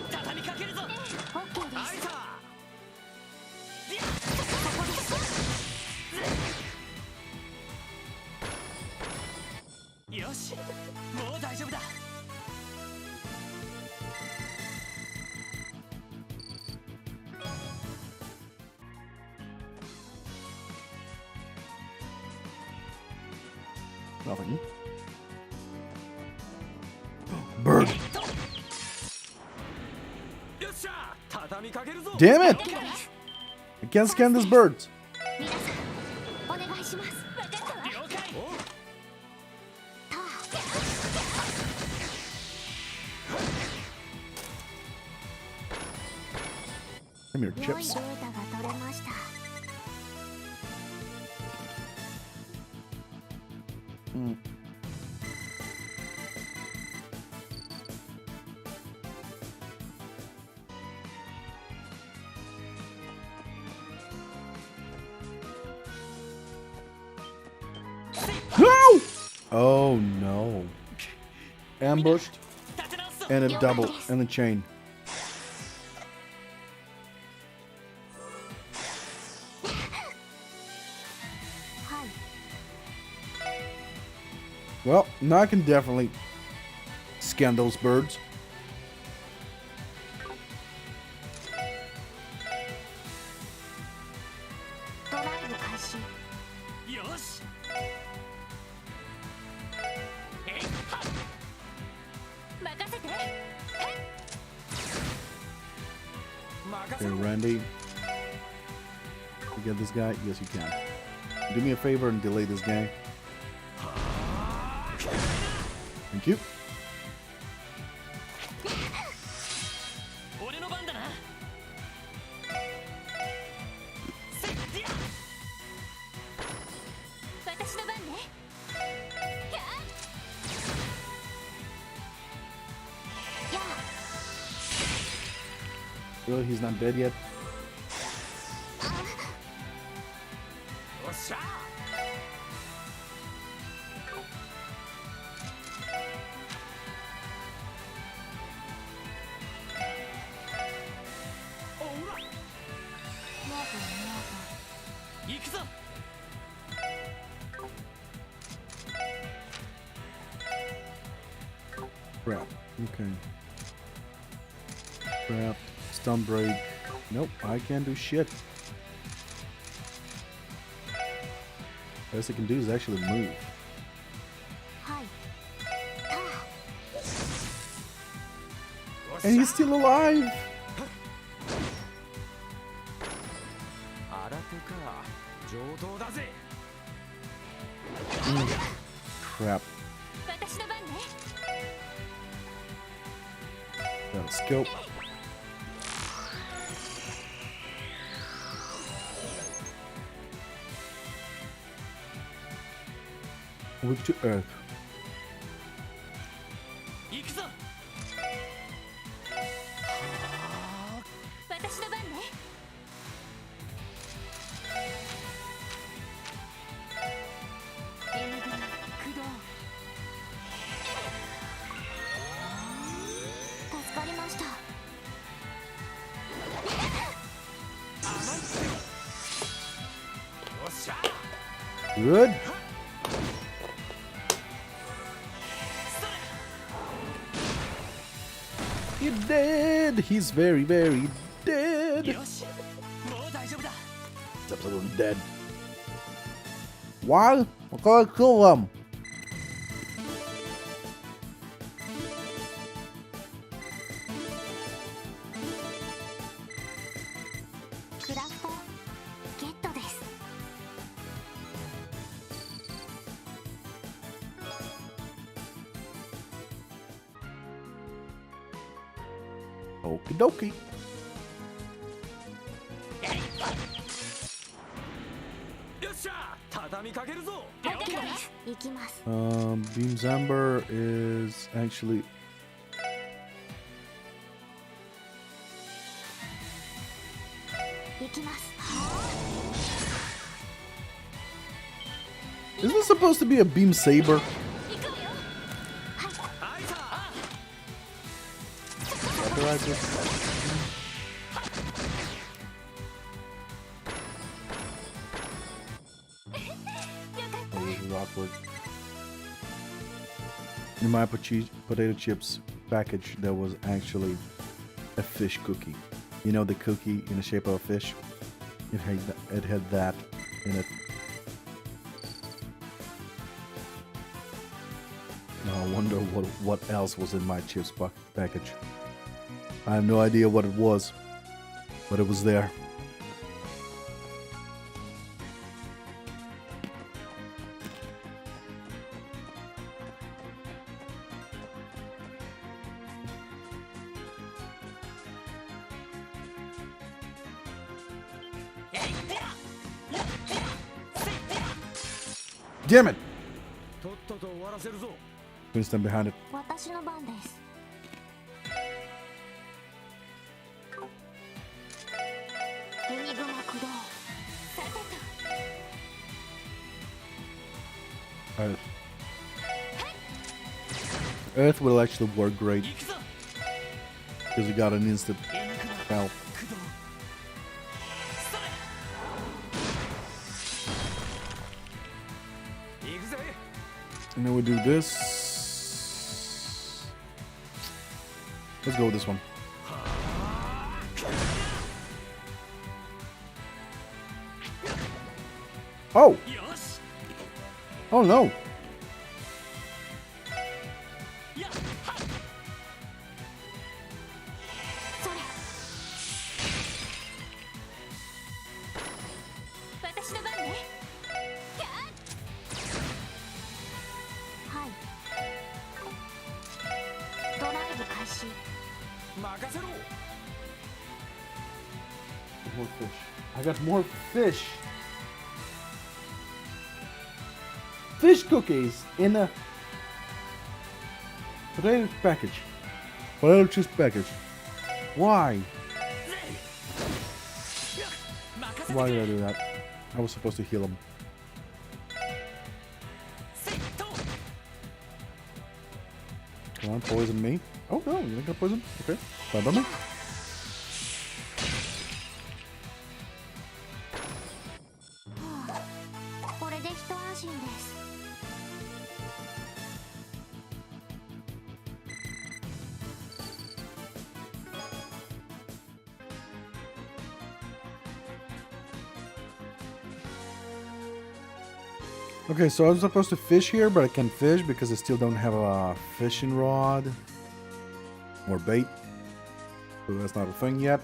Speaker 1: Nothing. Bird. Damn it! I can't scan this bird.
Speaker 4: 皆さんお願いします。分かったわ。と
Speaker 1: Come here,
Speaker 4: 良い
Speaker 1: chips.
Speaker 4: データが取れました。
Speaker 1: No! Oh no. Ambushed and a double and a chain. Well, now I can definitely scan those birds.
Speaker 4: ドライブ開始。任せて。
Speaker 1: Okay, Randy. You get this guy? Yes, you can. Do me a favor and delay this guy. Thank you.
Speaker 5: 俺の番だな。
Speaker 4: 私の番ね。やあ。やあ。
Speaker 1: Really, he's not dead yet?
Speaker 5: おっしゃ。 行くぞ。
Speaker 1: Crap. Okay. Crap. Stun break. Nope, I can't do shit. Best I can do is actually move.
Speaker 4: はい。
Speaker 1: And he's still alive!
Speaker 5: 荒手か。上等だぜ。
Speaker 1: Crap.
Speaker 4: 私の番ね。
Speaker 1: Got a scope. Weak to earth.
Speaker 5: 行くぞ。
Speaker 4: 私の番ね。 MD 駆動。助かりました。
Speaker 5: おっしゃ。
Speaker 1: Good. He dead. He's very, very dead.
Speaker 5: よし。もう大丈夫だ。
Speaker 1: He's absolutely dead. Why? I gotta kill him.
Speaker 4: クラフトゲットです。
Speaker 1: Okie dokie.
Speaker 5: よっしゃ。畳みかけるぞ。
Speaker 4: OK です。行きます。
Speaker 1: Beam's Amber is actually.
Speaker 4: 行きます。
Speaker 1: Isn't this supposed to be a Beam Saber?
Speaker 4: 行くわよ。
Speaker 5: はいさ。
Speaker 1: Authorizer? Oh, this is awkward. In my potato chips package, there was actually a fish cookie. You know, the cookie in the shape of a fish? It had that in it.
Speaker 3: wonder what else was in my chips package. I have no idea what it was, but it was there. Damn it!
Speaker 5: とっとと終わらせるぞ。
Speaker 3: Gonna stand behind it.
Speaker 4: 私の番です。ユニグマ駆動。さてと。
Speaker 3: Earth. Earth will actually work great
Speaker 5: 行くぞ。
Speaker 3: because you got an instant
Speaker 5: ユニグマ
Speaker 3: health.
Speaker 5: 駆動。それ。行くぜ。
Speaker 3: And then we do this. Let's go with this one. Oh!
Speaker 5: よし。
Speaker 3: Oh no!
Speaker 5: やっはっ。
Speaker 4: それ。私の番ね。キャー。はい。ドライブ開始。
Speaker 5: 任せろ。
Speaker 3: More fish. I got more fish. Fish cookies in a potato package. Potato chips package. Why?
Speaker 5: 任せて
Speaker 3: Why
Speaker 5: く
Speaker 3: did
Speaker 5: れ
Speaker 3: I do that? I was supposed to heal him.
Speaker 5: セット。
Speaker 3: Come on, poison me. Oh no, you're not gonna poison? Okay. Fine by me. Okay, so I'm supposed to fish here, but I can't fish because I still don't have a fishing rod or bait. So that's not a thing yet.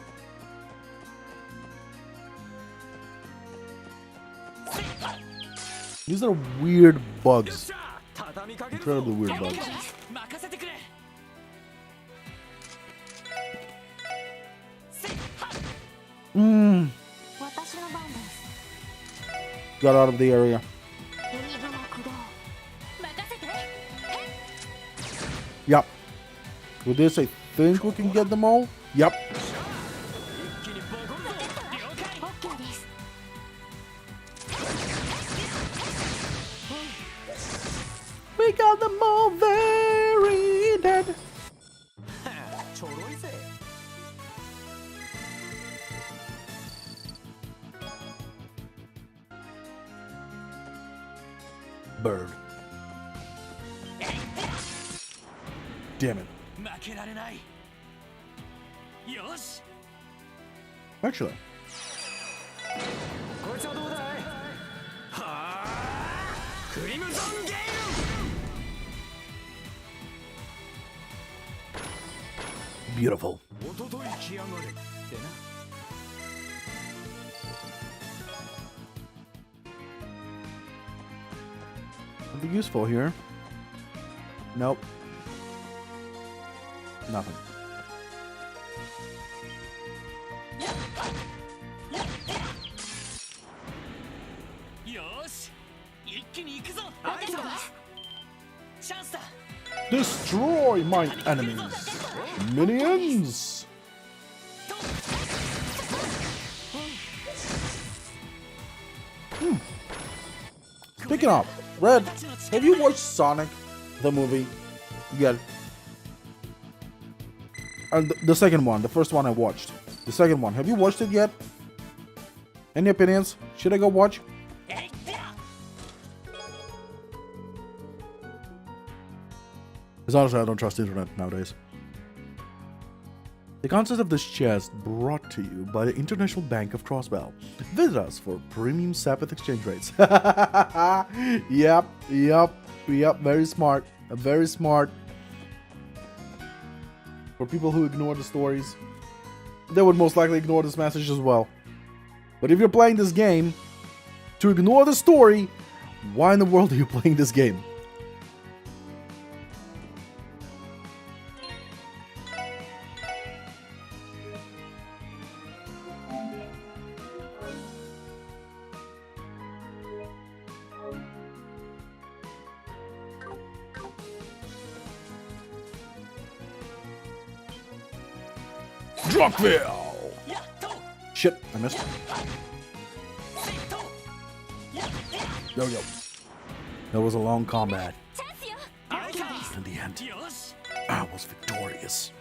Speaker 3: These are weird
Speaker 5: よっ
Speaker 3: bugs.
Speaker 5: しゃ。畳みかけるぞ。
Speaker 3: Incredibly weird bugs.
Speaker 5: 任せてくれ。せっはっ。
Speaker 3: Mmm.
Speaker 4: 私の番です。
Speaker 3: Got out of the area.
Speaker 4: ユニグマ駆動。任せて。
Speaker 3: Yup. With this, I think we can get them all. Yup.
Speaker 5: 一気にボコるぞ。了解。
Speaker 4: オッケーです。
Speaker 3: We got them all very dead.
Speaker 5: ちょろいぜ。
Speaker 3: Bird. Damn it.
Speaker 5: 負けられない。よし。
Speaker 3: Actually.
Speaker 5: こいつはどうだい。はあ。クリムゾンゲー
Speaker 3: Beautiful.
Speaker 5: ム。おととい来やがれ。ってな。
Speaker 3: Something useful here. Nope. Nothing.
Speaker 5: よし。一気に行くぞ。あいつだ。チャンスだ。
Speaker 3: Destroy my enemies. Minions. Speaking of, Red, have you watched Sonic, the movie? Yeah. The second one, the first one I watched. The second one, have you watched it yet? Any opinions? Should I go watch? Because honestly, I don't trust the internet nowadays. The contents of this chest brought to you by the International Bank of Crossbell. Visit us for premium Sabbath exchange rates. Yep, very smart.
Speaker 1: very smart. For people who ignore the stories, they would most likely ignore this message as well. But if you're playing this game to ignore the story, why in the world are you playing this game? Crossbell! Shit, I missed. There we go. That was a long combat. In the end, I was victorious.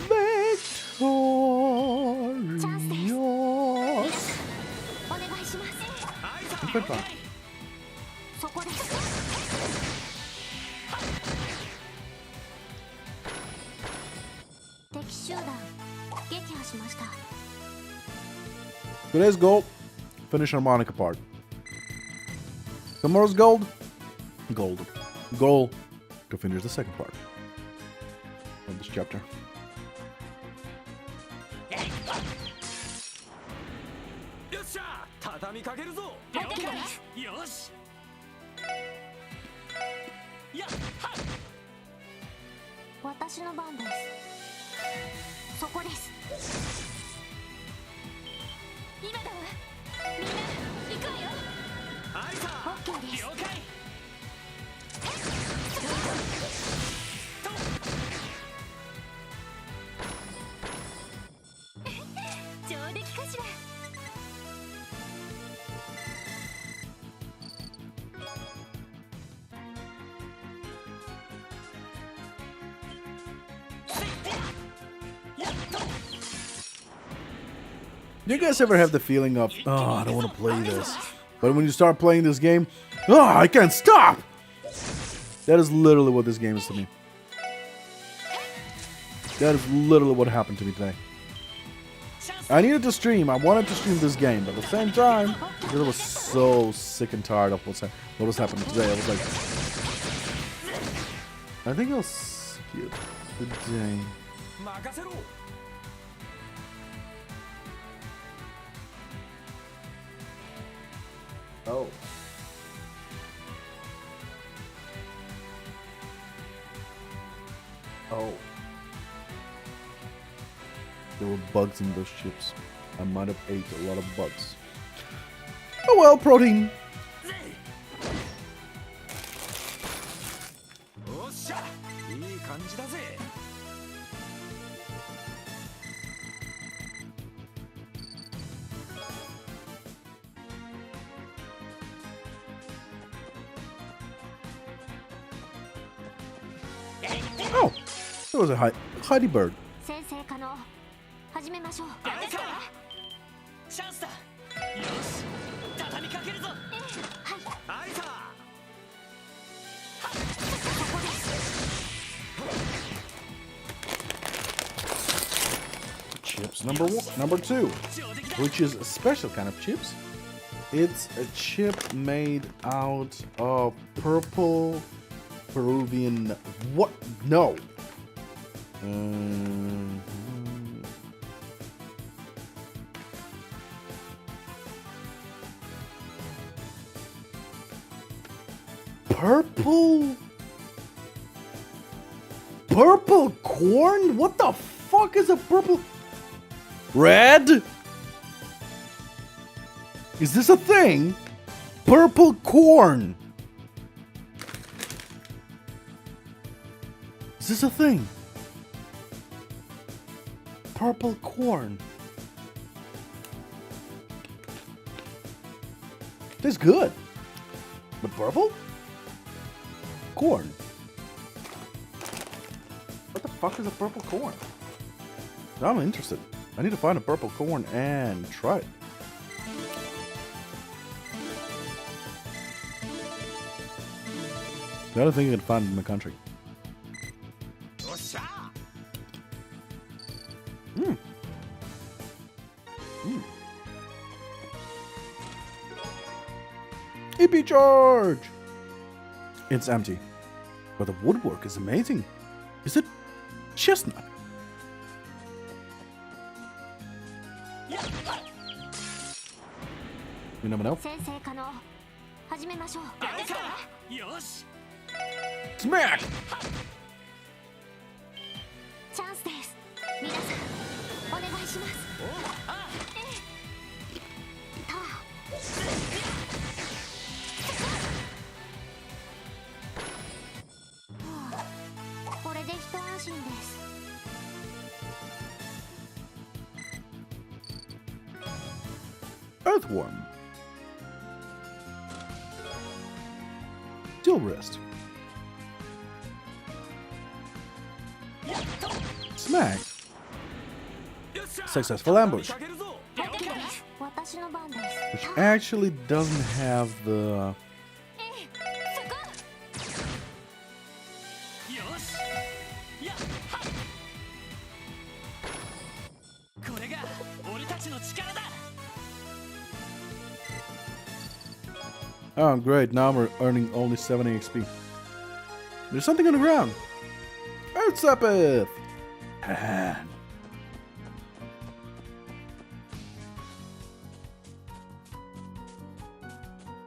Speaker 1: Victorious.
Speaker 4: お願いします
Speaker 1: Goodbye.
Speaker 4: そこです。敵集団撃破しました。
Speaker 1: Today's goal, finish harmonica part. Tomorrow's gold, goal to finish the second part of this chapter.
Speaker 5: よっしゃ畳みかけるぞ。
Speaker 4: 了解です。
Speaker 5: よし。やっはっ。
Speaker 4: 私の番です。そこです。今だわ。みんな行くわよ。
Speaker 5: はいさ。
Speaker 4: オッケーです。
Speaker 5: 了解。
Speaker 4: 上出来かしら。
Speaker 1: Do you guys ever have the feeling of, oh, I don't want to play this, but when you start playing this game, oh, I can't stop? That is literally what this game is to me. That is literally what happened to me today. I needed to stream. I wanted to stream this game, but at the same time, because I was so sick and tired of what was happening today, I was like, I think I'll skip the day.
Speaker 5: 任せろ。
Speaker 1: Oh. Oh. There were bugs in those chips. I might have ate a lot of bugs. Oh well, protein.
Speaker 5: おっしゃいい感じだぜ。
Speaker 1: Oh, there was a Heidi bird.
Speaker 4: 先生可能始めましょう。
Speaker 5: あいか。チャンスだ。よし。畳みかけるぞ。
Speaker 4: はい。
Speaker 5: あいさ。
Speaker 4: そこです。
Speaker 1: Chips number two, which is a special kind of chips. It's a chip made out of purple Peruvian. What? No. Purple corn? What the fuck is a purple? Red? Is this a thing? Purple corn. Is this a thing? Purple corn. Tastes good. But purple? Corn. What the fuck is a purple corn? I'm interested. I need to find a purple corn and try it. The other thing you can find in the country.
Speaker 5: おっしゃ。
Speaker 1: EP charge! It's empty. But the woodwork is amazing. Is it chestnut? You never know.
Speaker 4: 先生可能始めましょう。
Speaker 5: よし
Speaker 1: Smack!
Speaker 4: チャンスです。皆さんお願いします。これで一安心です。
Speaker 1: Earthworm. Still wrist. Smack. Successful ambush.
Speaker 4: 私の番です。
Speaker 1: Which actually doesn't have the...
Speaker 5: よしやっはっこれが俺たちの力だ
Speaker 1: Oh, great. Now we're earning only 70 XP. There's something on the ground. Earth Sapith! Man.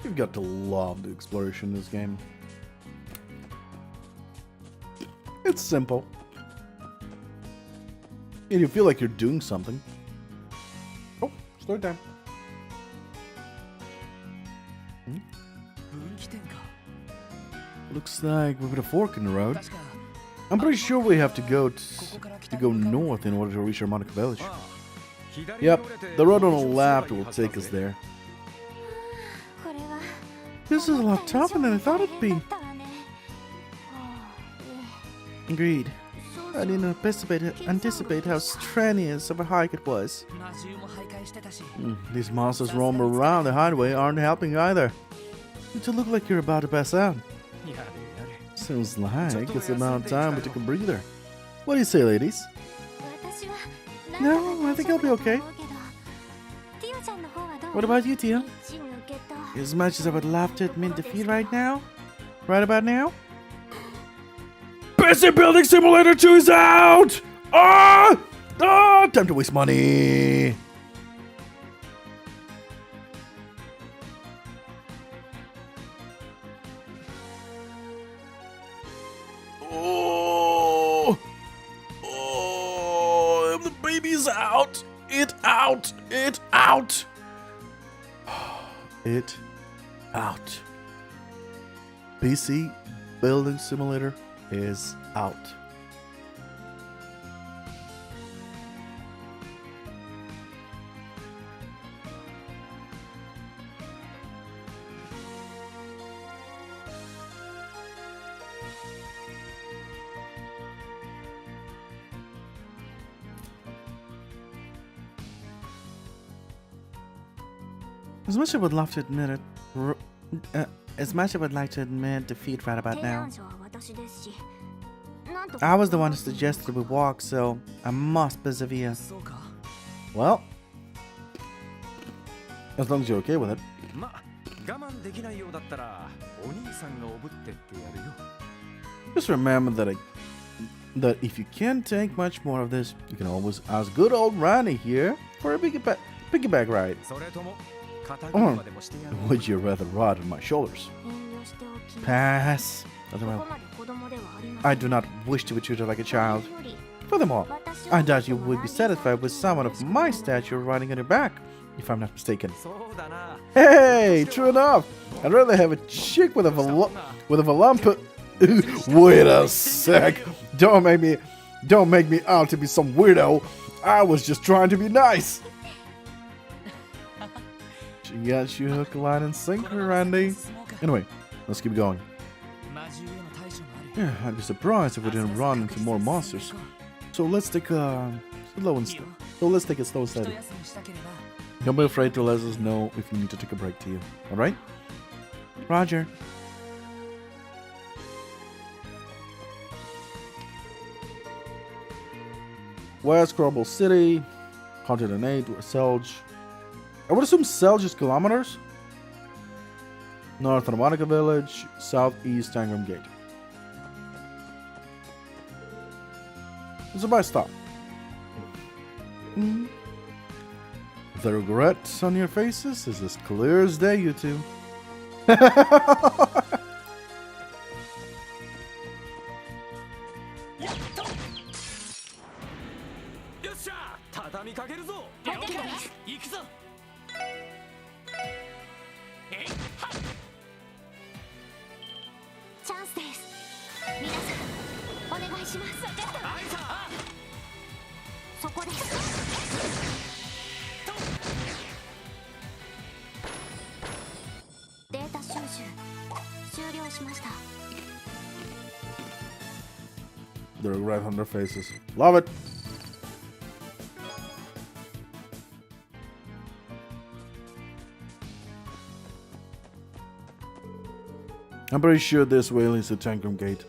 Speaker 1: You've got to love the exploration in this game. It's simple. And you feel like you're doing something. Oh, story time.
Speaker 5: 分岐点か
Speaker 1: Looks like we put a fork in the road.
Speaker 5: 確か
Speaker 1: I'm pretty sure we have to go north in order to reach our Monica village.
Speaker 5: ああ左に
Speaker 1: Yep,
Speaker 5: 折れて
Speaker 1: the road on the
Speaker 5: 道を
Speaker 1: left
Speaker 5: すればいい
Speaker 1: will
Speaker 5: はずだ
Speaker 1: take us
Speaker 5: ぜ
Speaker 1: there.
Speaker 4: これは
Speaker 1: This is a lot tougher than I thought it'd be.
Speaker 4: 大変だったわね。
Speaker 1: Agreed. I didn't anticipate how strenuous of a hike it was.
Speaker 5: 魔獣も徘徊してたし
Speaker 1: These monsters roam around the highway aren't helping either. You two look like you're about to pass out.
Speaker 5: やれやれ
Speaker 1: Seems like it's about time we took a breather. What do you say, ladies?
Speaker 4: 私は
Speaker 1: No, I think I'll be okay.
Speaker 4: ティオちゃんの方はどう？
Speaker 1: What about you, Tia?
Speaker 4: 道抜けた。
Speaker 1: As much as I would love to admit defeat right now, right about now, Busy Building Simulator 2 is out! Ah! Ah! Time to waste money! Oh! Oh! The baby's out! It out! It out! It out. PC Building Simulator is out. As much as I would love to admit it, as much as I would like to admit defeat right about
Speaker 4: 提
Speaker 1: now,
Speaker 4: 案者は私ですし、なんと
Speaker 1: I was the one who suggested we walk, so I must persevere.
Speaker 5: そうか
Speaker 1: Well, as long as you're okay with it.
Speaker 5: ま我慢できないようだったらお兄さんがおぶってってやるよ
Speaker 1: Just remember that if you can't take much more of this, you can always ask good old Ronnie here for a piggyback ride.
Speaker 5: それとも肩車でもしてやる
Speaker 1: Would you rather ride on my shoulders?
Speaker 4: 遠慮しておきます。
Speaker 1: Pass.
Speaker 4: こ
Speaker 1: Furthermore,
Speaker 4: こまで子供ではありません。
Speaker 1: I do not wish to be treated like a child.
Speaker 4: それより
Speaker 1: Furthermore,
Speaker 4: 私は
Speaker 1: I doubt you would be satisfied with someone of my stature riding on your back, if I'm not mistaken.
Speaker 5: そうだな
Speaker 1: Hey, true enough. I'd rather have a chick with a volump. Wait a sec. Don't make me out to be some weirdo. I was just trying to be nice. She got you hook, line, and sinker, Randy. Anyway, let's keep going.
Speaker 5: 魔獣への対処もある
Speaker 1: Yeah, I'd be surprised if we didn't run into more monsters. So let's take a slow and let's take it slow and
Speaker 5: 一
Speaker 1: steady.
Speaker 5: 休みしたければ
Speaker 1: Don't be afraid to let us know if you need to take a break too. All right? Roger. West Crossbell City, 108 Selge. I would assume Selge is kilometers. North Monica Village, southeast Tangram Gate.
Speaker 3: It's a buy stop. The regret on your faces is as clear as day, you two.
Speaker 5: よっしゃ畳みかけるぞ了解です行くぞえいはっ
Speaker 4: チャンスです。皆さんお願いします。分かったわ。
Speaker 5: あいさ
Speaker 4: そこです。データ収集終了しました。
Speaker 3: The regret on their faces. Love it. I'm pretty sure this way leads to Tangram Gate.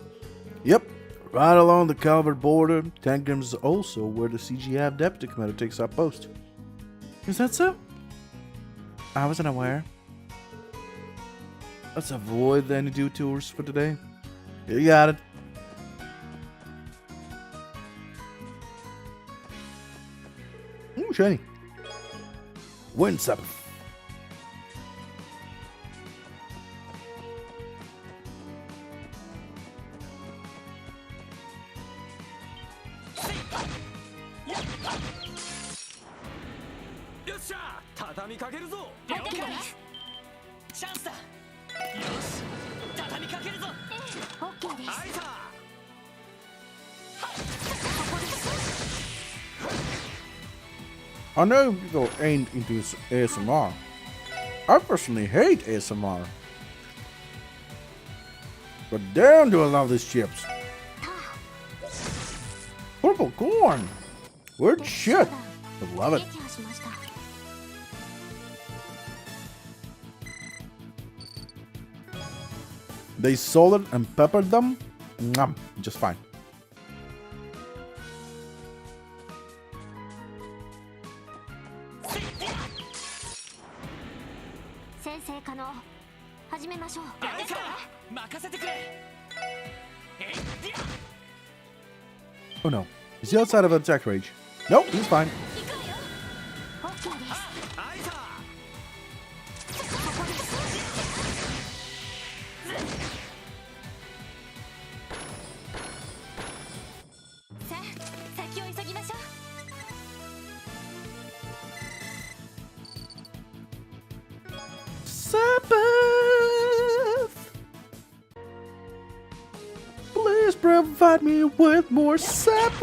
Speaker 3: Yep, right along the Calvert border. Tangram is also where the CGF deputy commander takes up post.
Speaker 1: Is that so? I wasn't aware.
Speaker 3: Let's avoid any detours for today. You got it. Ooh, shiny. Wind Sabbath.
Speaker 5: よっしゃ畳みかけるぞ了解ですチャンスだよし畳みかけるぞ
Speaker 4: オッケーです。
Speaker 5: あいさ
Speaker 3: I know people ain't into ASMR. I personally hate ASMR. But damn do I love these chips. Purple corn. Weird shit. I love it.
Speaker 4: 撃破しました。
Speaker 3: They salted and peppered them. Mwah, just fine.
Speaker 4: 先生可能始めましょう。
Speaker 5: あいさ任せてくれえいディア
Speaker 3: Oh no. Is he outside of attack range? Nope, he's fine.
Speaker 4: 行くわよ。オッケーです。
Speaker 5: あいさ
Speaker 4: そこです。さあ先を急ぎましょう。
Speaker 3: Sabbath! Please provide me with more Sabbath!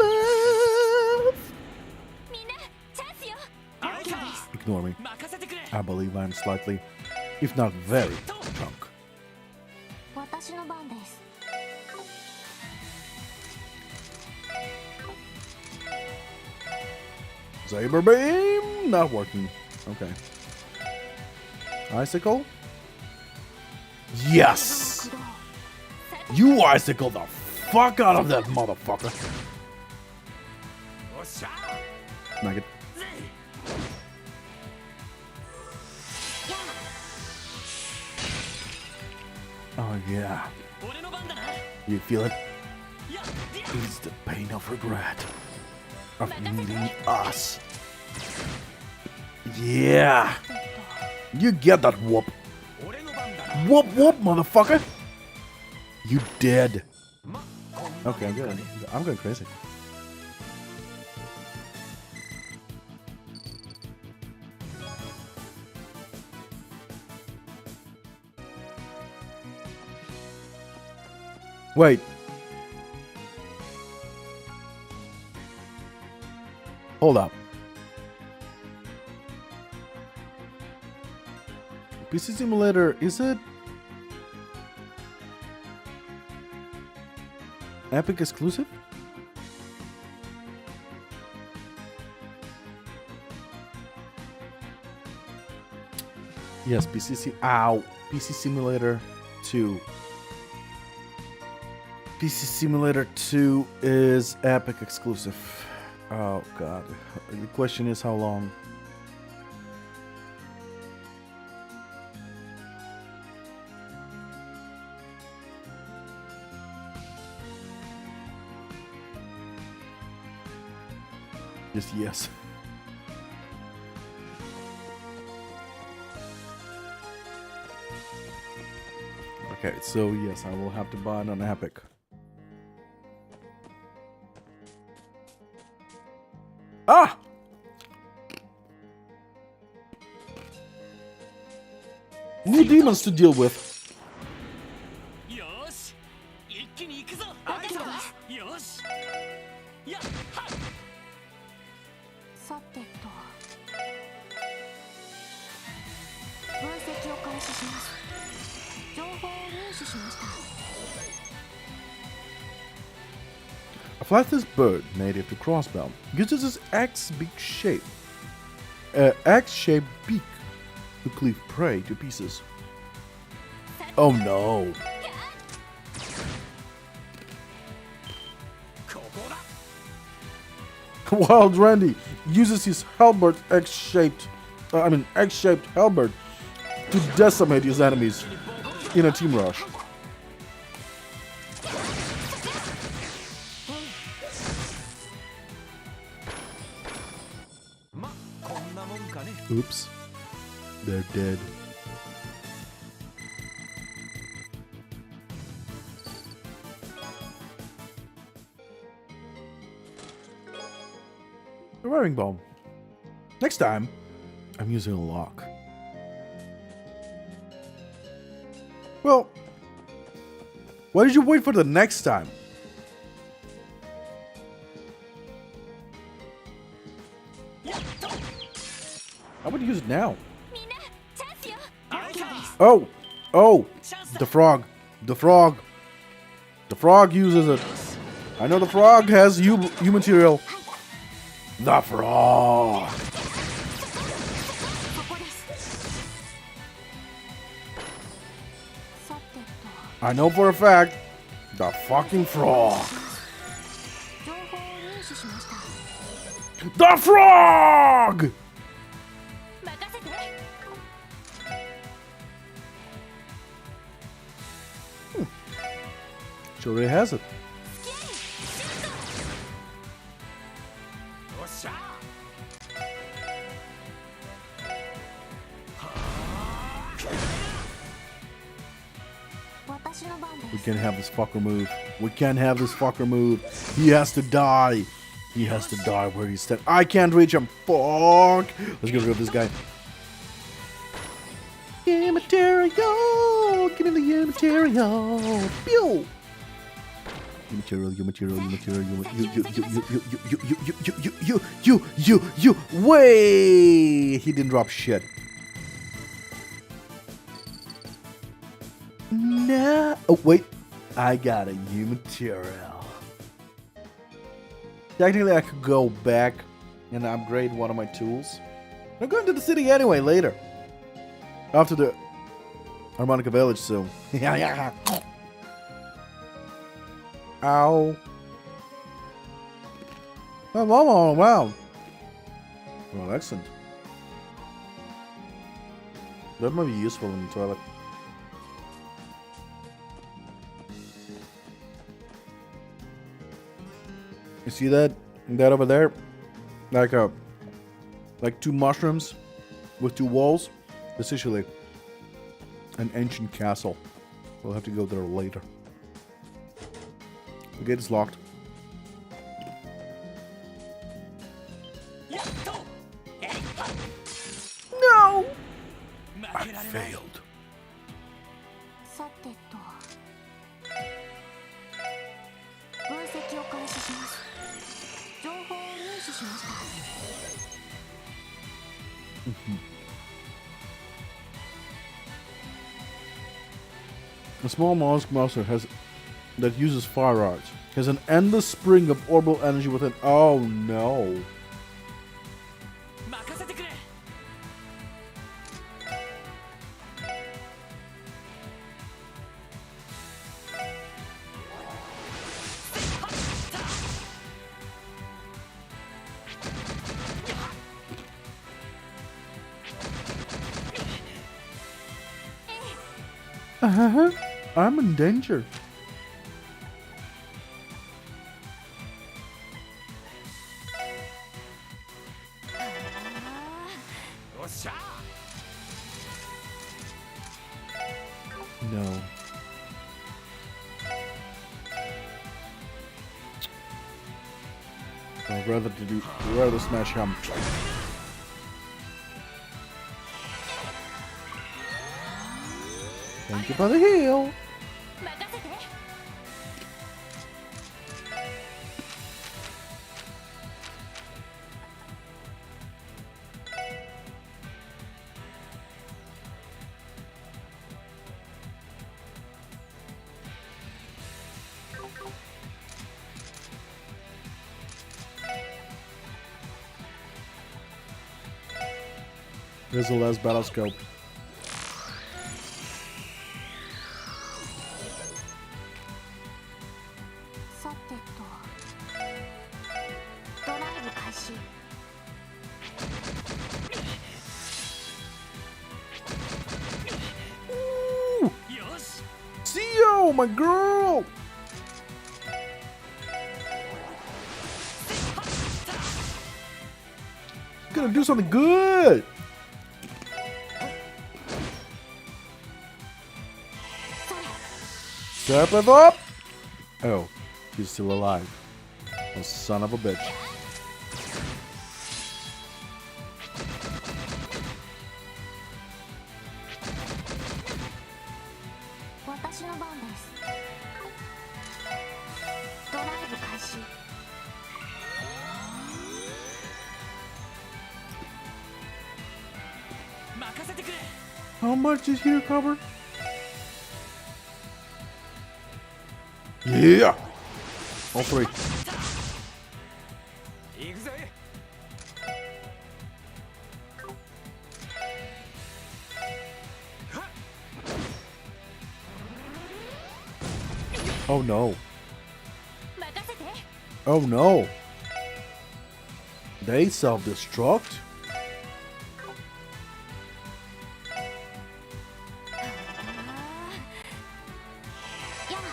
Speaker 4: みんなチャンスよ。
Speaker 5: あいさ
Speaker 3: Ignore me.
Speaker 5: 任せてくれ
Speaker 3: I believe I'm slightly, if not very, drunk.
Speaker 4: 私の番です。
Speaker 3: Saber beam! Not working. Okay. Icicle? Yes! You icicle the fuck out of that motherfucker!
Speaker 5: おっしゃ
Speaker 3: Smack it.
Speaker 5: ぜ
Speaker 3: Oh yeah.
Speaker 5: い俺の番だな
Speaker 3: You feel it?
Speaker 5: やディア
Speaker 3: It's the pain of regret. Of needing us. Yeah! You get that whoop.
Speaker 5: 俺の番だな
Speaker 3: Whoop whoop, motherfucker! You dead.
Speaker 5: まこん
Speaker 3: Okay, I'm good. I'm going crazy. Wait. Hold up. PC Simulator, is it Epic exclusive? Yes, PC Simulator 2. PC Simulator 2 is Epic exclusive. Oh god. The question is how long?
Speaker 1: Just yes. Okay, so yes, I will have to buy it on Epic. Ah! New demons to deal with.
Speaker 5: よーし一気に行くぞよしやっはっ
Speaker 4: さてと分析を開始します。情報を入手しました。
Speaker 1: A flightless bird native to Crossbell uses its X-shaped beak to cleave prey to pieces. Oh no!
Speaker 5: ここだ
Speaker 1: Wild Randy uses his halberd X-shaped halberd to decimate his enemies in a team rush.
Speaker 5: まこんなもんかね
Speaker 1: Oops. They're dead. The wearing bomb. Next time, I'm using a lock. Well, why did you wait for the next time? I would use it now.
Speaker 4: みんなチャンスよ。
Speaker 1: Oh, oh, the frog, the frog. The frog uses it. I know the frog has you material. The frog.
Speaker 4: ここです。さてと
Speaker 1: I know for a fact. The fucking frog.
Speaker 4: 情報を入手しました。
Speaker 1: The frog!
Speaker 4: 任せて。
Speaker 1: Sure it has it.
Speaker 5: よっしゃ
Speaker 4: 私の番で
Speaker 1: We
Speaker 4: す。
Speaker 1: can't have this fucker move. We can't have this fucker move. He has to die. He has to die where he's standing. I can't reach him. Fuck. Let's get rid of this guy. Material. Give me the material. Pew. You material. Wait. He didn't drop shit. No. Oh, wait. I got a new material. Technically, I could go back and upgrade one of my tools. I'm going to the city anyway later. After the Harmonica Village, so. Ow. Oh, wow. Well, excellent. That might be useful in the toilet. You see that? That over there? Like two mushrooms with two walls? It's usually an ancient castle. We'll have to go there later. The gate is locked.
Speaker 5: やっと
Speaker 1: No!
Speaker 5: 負
Speaker 1: I
Speaker 5: けられない
Speaker 1: failed.
Speaker 4: さてと分析を開始します。情報を入手しました。
Speaker 1: A small mollusk monster that uses fire rods has an endless spring of orbital energy within. Oh no!
Speaker 5: 任せてくれ
Speaker 1: I'm in danger. No. I'd rather smash him. Thank you for the heal.
Speaker 4: 任せて。
Speaker 1: Here's the last battle scope.
Speaker 4: さてとドライブ開始。
Speaker 5: よし
Speaker 1: Zio, my girl! Gonna do something good! Step it up! Oh, he's still alive. Oh, son of a bitch.
Speaker 4: 私の番です。ドライブ開始。
Speaker 5: 任せてくれ
Speaker 1: How much is here cover? Yeah! All three.
Speaker 5: 行くぜ
Speaker 1: Oh no.
Speaker 4: 任せて。
Speaker 1: Oh no. They self-destruct?
Speaker 4: やあ。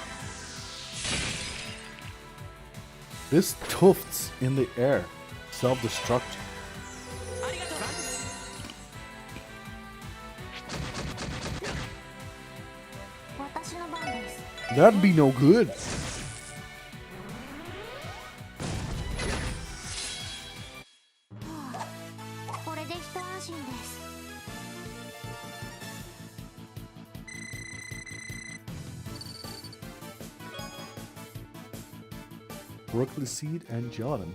Speaker 1: This tufts in the air. Self-destruct.
Speaker 5: ありがとうな
Speaker 4: 私の番です。
Speaker 1: That'd be no good.
Speaker 4: これで一安心です。
Speaker 1: Broccoli seed and gelatin.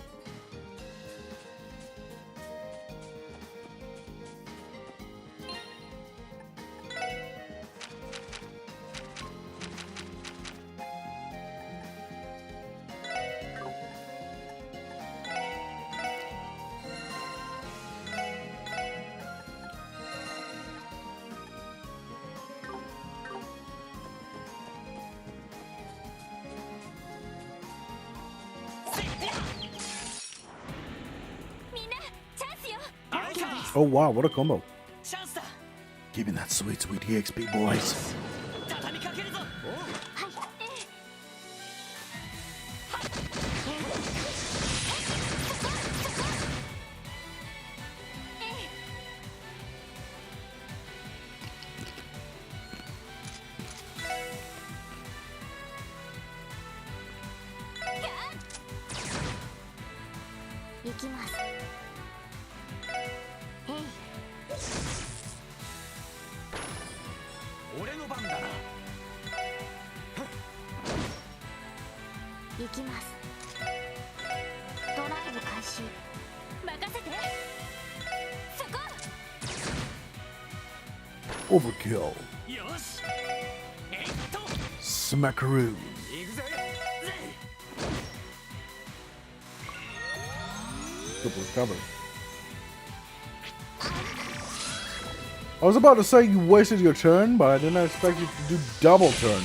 Speaker 1: Oh wow, what a combo.
Speaker 5: チャンスだ
Speaker 1: Give me that sweet, sweet EXP, boys.
Speaker 5: 畳みかけるぞ
Speaker 4: 行きます。
Speaker 5: 俺の番だな
Speaker 4: 行きます。ドライブ開始。任せて。そこ。
Speaker 1: Overkill.
Speaker 5: よしえいっと
Speaker 1: Smackaroo.
Speaker 5: 行くぜ
Speaker 1: Triple recover. I was about to say you wasted your turn, but I didn't expect you to do double turn.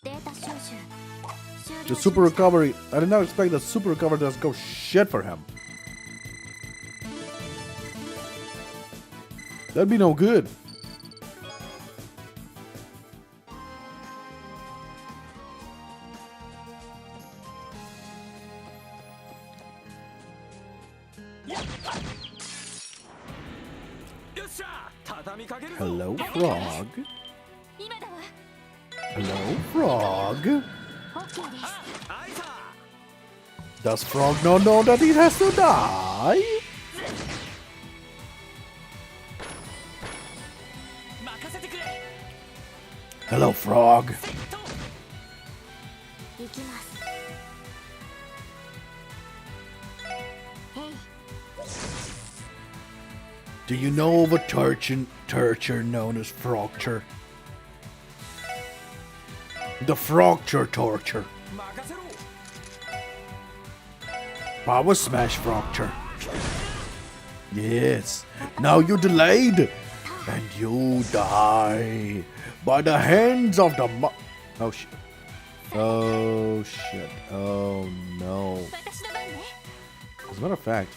Speaker 4: データ収集。終了
Speaker 1: The
Speaker 4: しました。
Speaker 1: super recovery. I did not expect the super recovery to go shit for him. That'd be no good.
Speaker 5: 畳みかけるぞ
Speaker 3: Hello, frog.
Speaker 4: 今だわ
Speaker 3: Hello, frog.
Speaker 4: オッケーです
Speaker 5: あいさ
Speaker 3: Does frog not know that he has to die?
Speaker 5: 任せてくれ
Speaker 3: Hello, frog.
Speaker 5: セット
Speaker 4: 行きますへい
Speaker 3: Do you know of a torture known as fracture? The fracture torture.
Speaker 5: 任せろ
Speaker 3: Power smash fracture. Yes. Now you're delayed. And you die by the hands of the Oh shit. Oh shit. Oh no.
Speaker 4: 私の番ね
Speaker 3: As a matter of fact,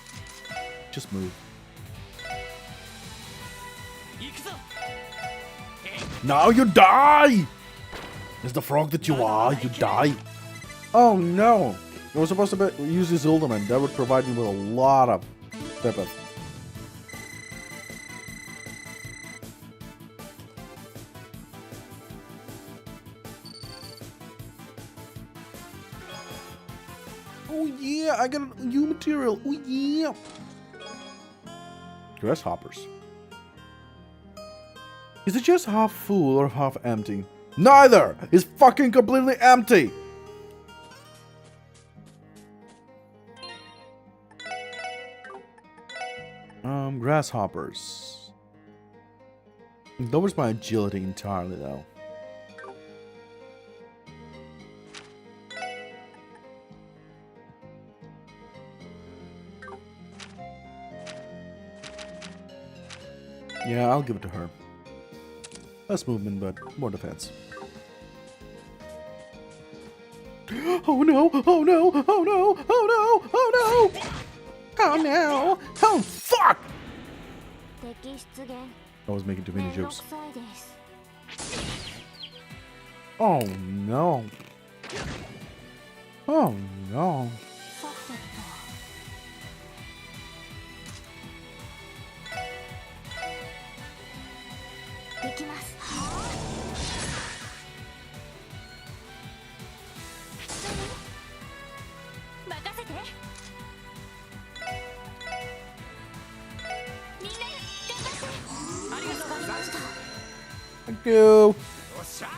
Speaker 3: just move.
Speaker 5: 行くぞ
Speaker 3: Now you die! As the frog that you are, you die.
Speaker 1: Oh no! I was supposed to use his ultimate. That would provide me with a lot of pepper. Oh yeah, I got a new material. Oh yeah. Grasshoppers. Is it just half full or half empty? Neither! It's fucking completely empty! Grasshoppers. Lowers my agility entirely though. Yeah, I'll give it to her. Less movement, but more defense. Oh no! Oh no! Oh no! Oh no! Oh no! Oh no! Oh fuck!
Speaker 4: 敵出現
Speaker 1: I was making too many
Speaker 4: めんどく
Speaker 1: jokes.
Speaker 4: さいです
Speaker 1: Oh no! Oh no!
Speaker 4: さてと行きます任せてみんな頑張ってありがとうございました
Speaker 1: Thank you!
Speaker 5: よっしゃ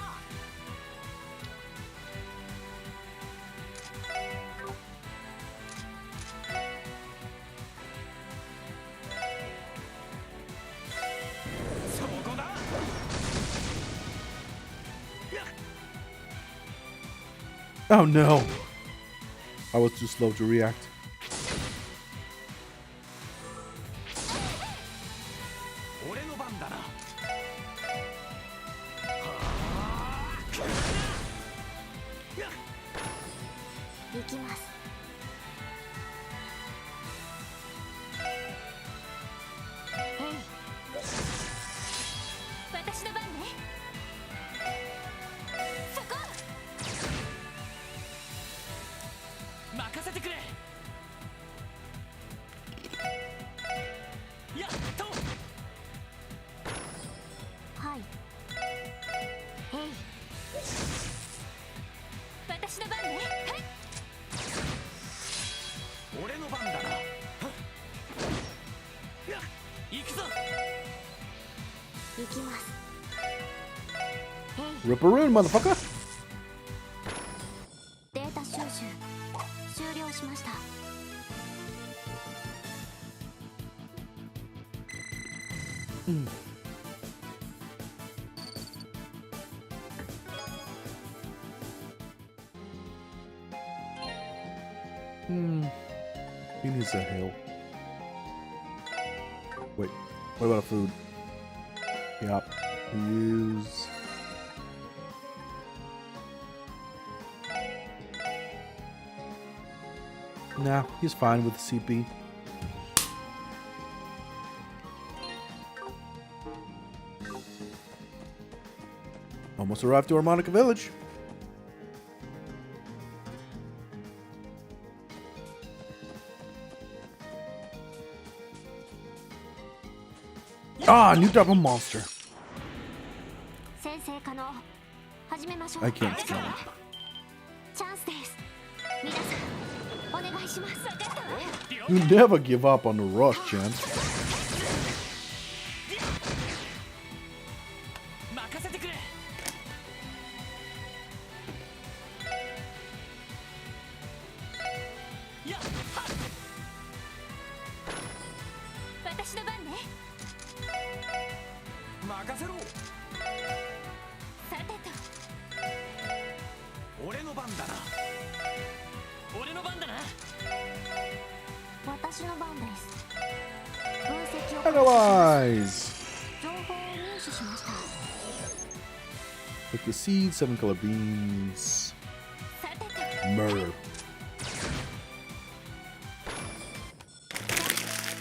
Speaker 5: そこだ
Speaker 1: Oh no! I was too slow to react.
Speaker 5: 俺の番だな
Speaker 4: 行きますへい私の番ねそこ
Speaker 5: 任せてくれやっと
Speaker 4: はいへい私の番ねはい
Speaker 5: 俺の番だな行くぞ
Speaker 4: 行きますへい
Speaker 1: Rip her in, motherfucker!
Speaker 4: データ収集終了しました
Speaker 1: He needs a hill. Wait, what about a food? Yep. Use. Nah, he's fine with CP. Almost arrived to Harmonica Village. Ah, new type of monster.
Speaker 4: 先生可能始めましょう。
Speaker 1: I can't kill him.
Speaker 4: チャンスです。皆さんお願いします。分かったわ。
Speaker 1: You never give up on the rush, champ.
Speaker 5: 任せてくれ。やっはっ。
Speaker 4: 私の番ね。
Speaker 5: 任せろ。
Speaker 4: さてと。
Speaker 5: 俺の番だな。俺の番だな。
Speaker 4: 私の番です。分析を
Speaker 1: Otherwise,
Speaker 4: 情報を入手しました。
Speaker 1: pick the seed, 7 color beans.
Speaker 4: さてと。
Speaker 1: Murder.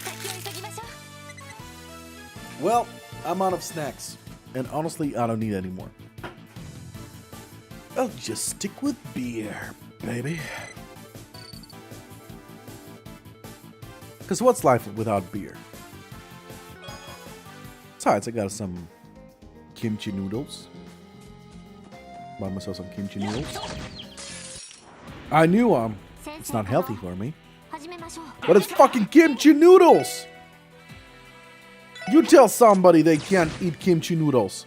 Speaker 4: 先を急ぎましょう。
Speaker 1: Well, I'm out of snacks. And honestly, I don't need any more. I'll just stick with beer, baby. Because what's life without beer? Besides, I got some kimchi noodles. Bought myself some kimchi noodles. I knew it's not healthy for me.
Speaker 4: 始めましょう。
Speaker 1: But it's fucking kimchi noodles! You tell somebody they can't eat kimchi noodles.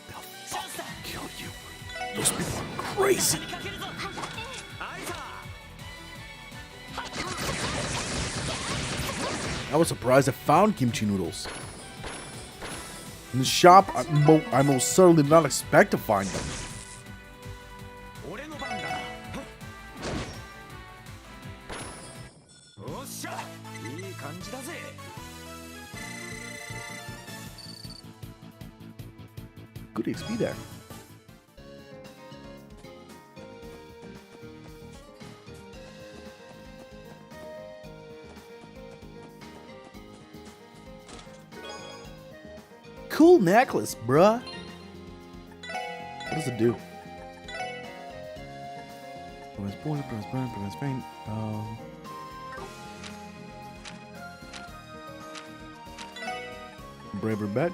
Speaker 1: They'll fucking kill you. Those people are crazy.
Speaker 5: かけるぞ。あいさ。
Speaker 1: I was surprised I found kimchi noodles. In the shop, I most certainly did not expect to find them.
Speaker 5: 俺の番だな。おっしゃ。いい感じだぜ。
Speaker 1: Good XP there. Cool necklace, bruh. What does it do? Prevents poison, prevents burn, prevents pain. Braver Batch.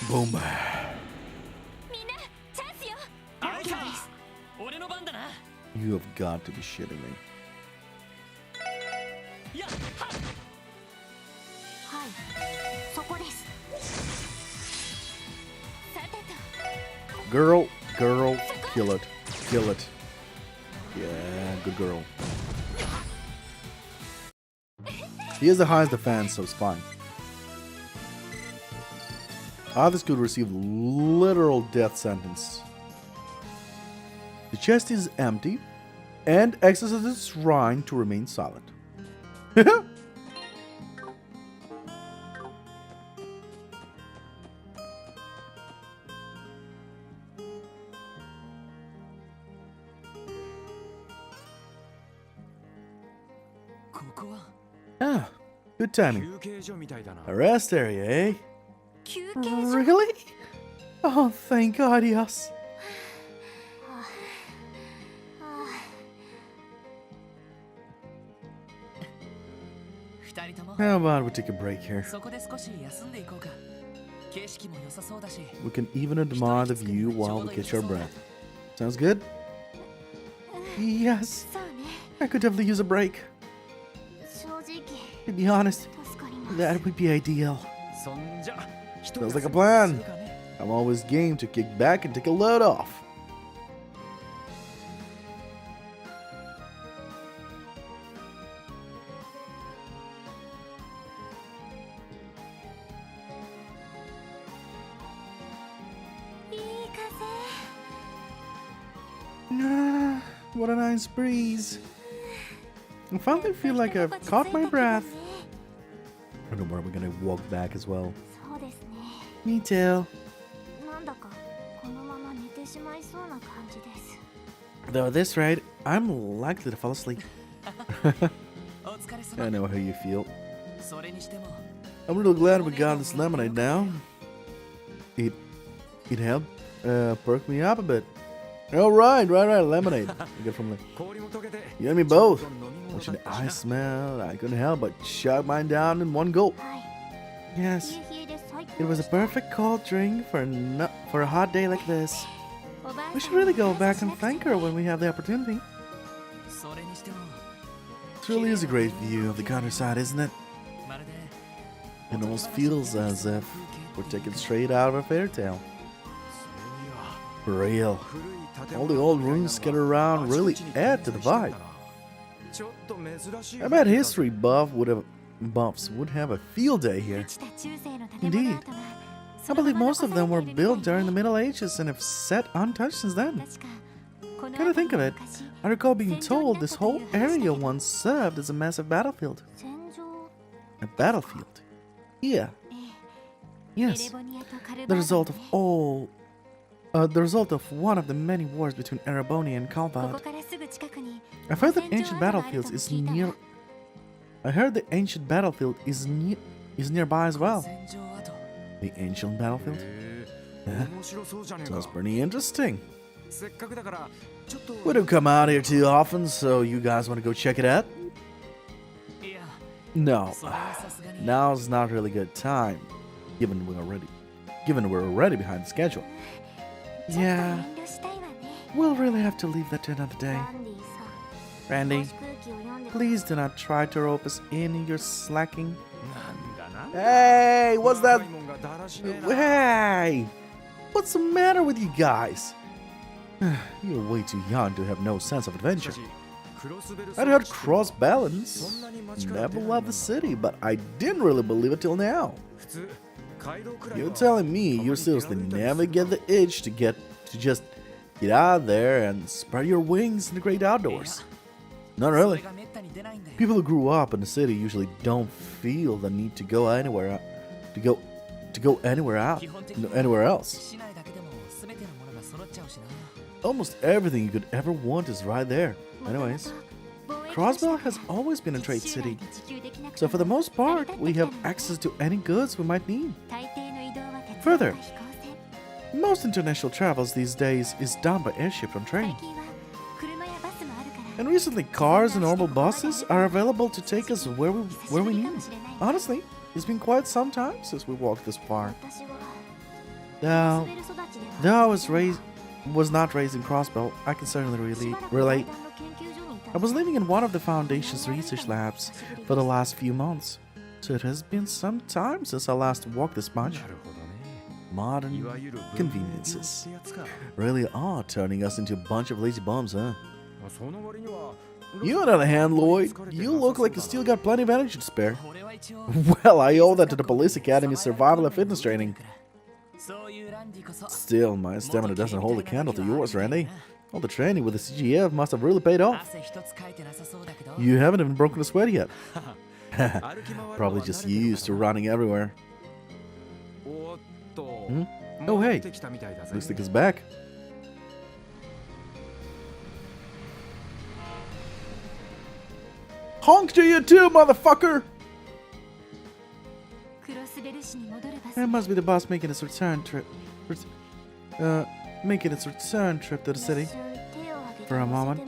Speaker 1: Boom.
Speaker 4: みんなチャンスよ。
Speaker 5: あいさ。俺の番だな。
Speaker 1: You have got to be shitting me.
Speaker 5: やっはっ。
Speaker 4: はい、そこです。さてと。
Speaker 1: Girl, kill it. Kill it. Yeah, good girl. He has the highest defense, so it's fine. Others could receive literal death sentence. The chest is empty, and exits the shrine to remain silent. Ah, good timing.
Speaker 5: 休憩所みたいだな。
Speaker 1: A rest area, eh?
Speaker 4: 休憩所。
Speaker 1: Really? Oh, thank God, yes. How about we take a break here?
Speaker 6: そこで少し休んでいこうか。景色も良さそうだし。
Speaker 1: We can even admire the view while we catch our breath. Sounds good? Yes,
Speaker 4: そうね。
Speaker 1: I could definitely use a break.
Speaker 4: 正直
Speaker 1: To be honest,
Speaker 4: 助かります。
Speaker 1: that would be ideal.
Speaker 5: そんじゃ。
Speaker 1: Sounds like a plan. I'm always game to kick back and take a load off. What a nice breeze. I finally feel like I've caught my breath. I don't know where we're gonna walk back as well.
Speaker 4: そうですね。
Speaker 1: Me too.
Speaker 4: なんだかこのまま寝てしまいそうな感じです。
Speaker 1: Though at this rate, I'm likely to fall asleep.
Speaker 6: お疲れ
Speaker 1: I
Speaker 6: 様。
Speaker 1: know how you feel.
Speaker 6: それにしても、
Speaker 1: I'm really glad we got this lemonade now. It helped perk me up a bit.
Speaker 3: Oh, right. Lemonade. You get from the...
Speaker 5: 氷も溶けて
Speaker 3: You and me
Speaker 5: ちょ
Speaker 3: both.
Speaker 5: っと飲み物
Speaker 3: Watching
Speaker 5: だ
Speaker 3: the
Speaker 5: ったしな
Speaker 3: ice smell, I couldn't help but shut mine down in one gulp.
Speaker 4: はい
Speaker 3: Yes,
Speaker 4: 冷え冷えで最高
Speaker 3: it was a
Speaker 4: でした
Speaker 3: perfect cold drink for a hot day like this.
Speaker 4: おばあ
Speaker 3: We
Speaker 4: さ
Speaker 3: should
Speaker 4: んに
Speaker 3: really go
Speaker 4: 感
Speaker 3: back
Speaker 4: 謝し
Speaker 3: and
Speaker 4: なくちゃ
Speaker 3: thank her when we have the opportunity.
Speaker 6: それにしても
Speaker 3: It really is a great view of the countryside, isn't it?
Speaker 6: まるで
Speaker 3: It almost feels as if we're taken straight out of a fairy tale.
Speaker 5: そうい
Speaker 3: For real.
Speaker 5: や古い建
Speaker 3: All
Speaker 5: 物
Speaker 3: the
Speaker 5: み
Speaker 3: old
Speaker 5: たいなの
Speaker 3: ruins
Speaker 5: が
Speaker 3: scattered around
Speaker 5: あちこ
Speaker 3: really
Speaker 5: ちに
Speaker 3: add to the
Speaker 5: 点在して
Speaker 3: vibe.
Speaker 5: たなちょっと珍しい
Speaker 3: I bet
Speaker 5: 雰囲気だ
Speaker 3: history buffs would have a field day here.
Speaker 4: 朽ちた中世の建物
Speaker 3: Indeed.
Speaker 4: 跡が
Speaker 3: I believe
Speaker 4: そのまま
Speaker 3: most of them
Speaker 4: 残
Speaker 3: were
Speaker 4: されている
Speaker 3: built
Speaker 4: みたい
Speaker 3: during the
Speaker 4: ね
Speaker 3: Middle Ages and have sat untouched since then.
Speaker 4: 確かこの
Speaker 3: Come to
Speaker 4: 辺
Speaker 3: think of
Speaker 4: り
Speaker 3: it,
Speaker 4: 昔
Speaker 3: I recall being told this whole area once served as a massive battlefield.
Speaker 4: 戦場
Speaker 3: A battlefield? Yeah.
Speaker 4: エレ
Speaker 3: Yes.
Speaker 4: ボニアとカル
Speaker 3: The
Speaker 4: バー
Speaker 3: result
Speaker 4: ド
Speaker 3: of
Speaker 4: ね
Speaker 3: all. The result of one of the many wars between Ereboni and
Speaker 4: ここ
Speaker 3: Kalvad.
Speaker 4: からすぐ近くに
Speaker 3: I've heard that
Speaker 4: 戦場
Speaker 3: ancient
Speaker 4: 跡があると
Speaker 3: battlefields
Speaker 4: も
Speaker 3: is
Speaker 4: 聞いた
Speaker 3: near.
Speaker 4: わ
Speaker 3: I heard the ancient battlefield is nearby as well.
Speaker 6: 戦場跡
Speaker 3: The ancient battlefield?
Speaker 5: へ
Speaker 3: Yeah.
Speaker 5: え面白そうじゃねえ
Speaker 3: Sounds
Speaker 5: か
Speaker 3: pretty interesting.
Speaker 5: せっかくだからちょっと
Speaker 3: We don't come out here too often, so you guys want to go check it out?
Speaker 6: いや
Speaker 3: No.
Speaker 6: それはさすがに
Speaker 3: Now's not really good time, given we're already behind the schedule.
Speaker 4: ちょっと
Speaker 3: Yeah,
Speaker 4: 遠慮したいわね
Speaker 3: we'll really have to leave that to another day.
Speaker 4: ランディさ
Speaker 3: Randy,
Speaker 4: 少し空気を読んで
Speaker 3: please do not try to rope us in. You're slacking.
Speaker 5: なんだな
Speaker 3: Hey, what's
Speaker 5: 若
Speaker 3: that?
Speaker 5: いもんがだらしねえな
Speaker 3: Hey, what's the matter with you guys? You're way too young to have no sense of
Speaker 5: し
Speaker 3: adventure.
Speaker 5: かしクロスベル
Speaker 3: I'd heard
Speaker 5: そ
Speaker 3: Crossbell
Speaker 5: んなに街から
Speaker 3: never
Speaker 5: 出ない
Speaker 3: left
Speaker 5: もん
Speaker 3: the
Speaker 5: な
Speaker 3: city, but I didn't really believe it till now.
Speaker 5: 普通街道くらい
Speaker 3: You're
Speaker 5: は
Speaker 3: telling me you seriously never get the itch to just get out there and spread your wings in the great outdoors? Not
Speaker 6: それ
Speaker 3: really.
Speaker 6: がめったに出ないんだよ
Speaker 3: People who grew up in the city usually don't feel the need to go anywhere to go anywhere out,
Speaker 6: 基本的
Speaker 3: no,
Speaker 6: に
Speaker 3: anywhere else.
Speaker 6: 市内だけでも全てのものが揃っちゃうしな
Speaker 3: Almost everything you could ever want is right there. Anyways, Crossbell has always been a trade city, so for the most part, we have access to any goods we might need. Further, most international travels these days is done by airship on train. And recently, cars and normal buses are available to take us where we need. Honestly, it's been quite some time since we walked this far. Though I was not raised in Crossbell, I can certainly relate. I was living in one of the Foundation's research labs for the last few months, so it has been some time since I last walked this much.
Speaker 5: なるほどね
Speaker 3: Modern
Speaker 5: いわゆる
Speaker 3: conveniences
Speaker 5: ってやつか
Speaker 3: really are turning us into a bunch of lazy bums, huh?
Speaker 5: その割には
Speaker 3: You, on the other hand, Lloyd, you look like you still got plenty of energy to spare.
Speaker 6: 俺は一応
Speaker 3: Well, I owe that to the Police Academy's survival and fitness training.
Speaker 6: そういうランディこそ
Speaker 3: Still, my stamina doesn't hold a candle to yours, Randy. All the training with the CGF must have really paid off.
Speaker 6: 汗一つかいてなさそうだけど
Speaker 3: You haven't even broken a sweat yet.
Speaker 5: 歩き回るのは
Speaker 3: Probably just used to running everywhere.
Speaker 5: おっと
Speaker 3: Oh, hey.
Speaker 5: 戻ってきたみたいだぜ
Speaker 3: Looks like it's back. Honk to you too, motherfucker!
Speaker 4: クロスベル市に戻るバス
Speaker 3: That must be the bus making its return trip. Making its return trip to the city. For a moment,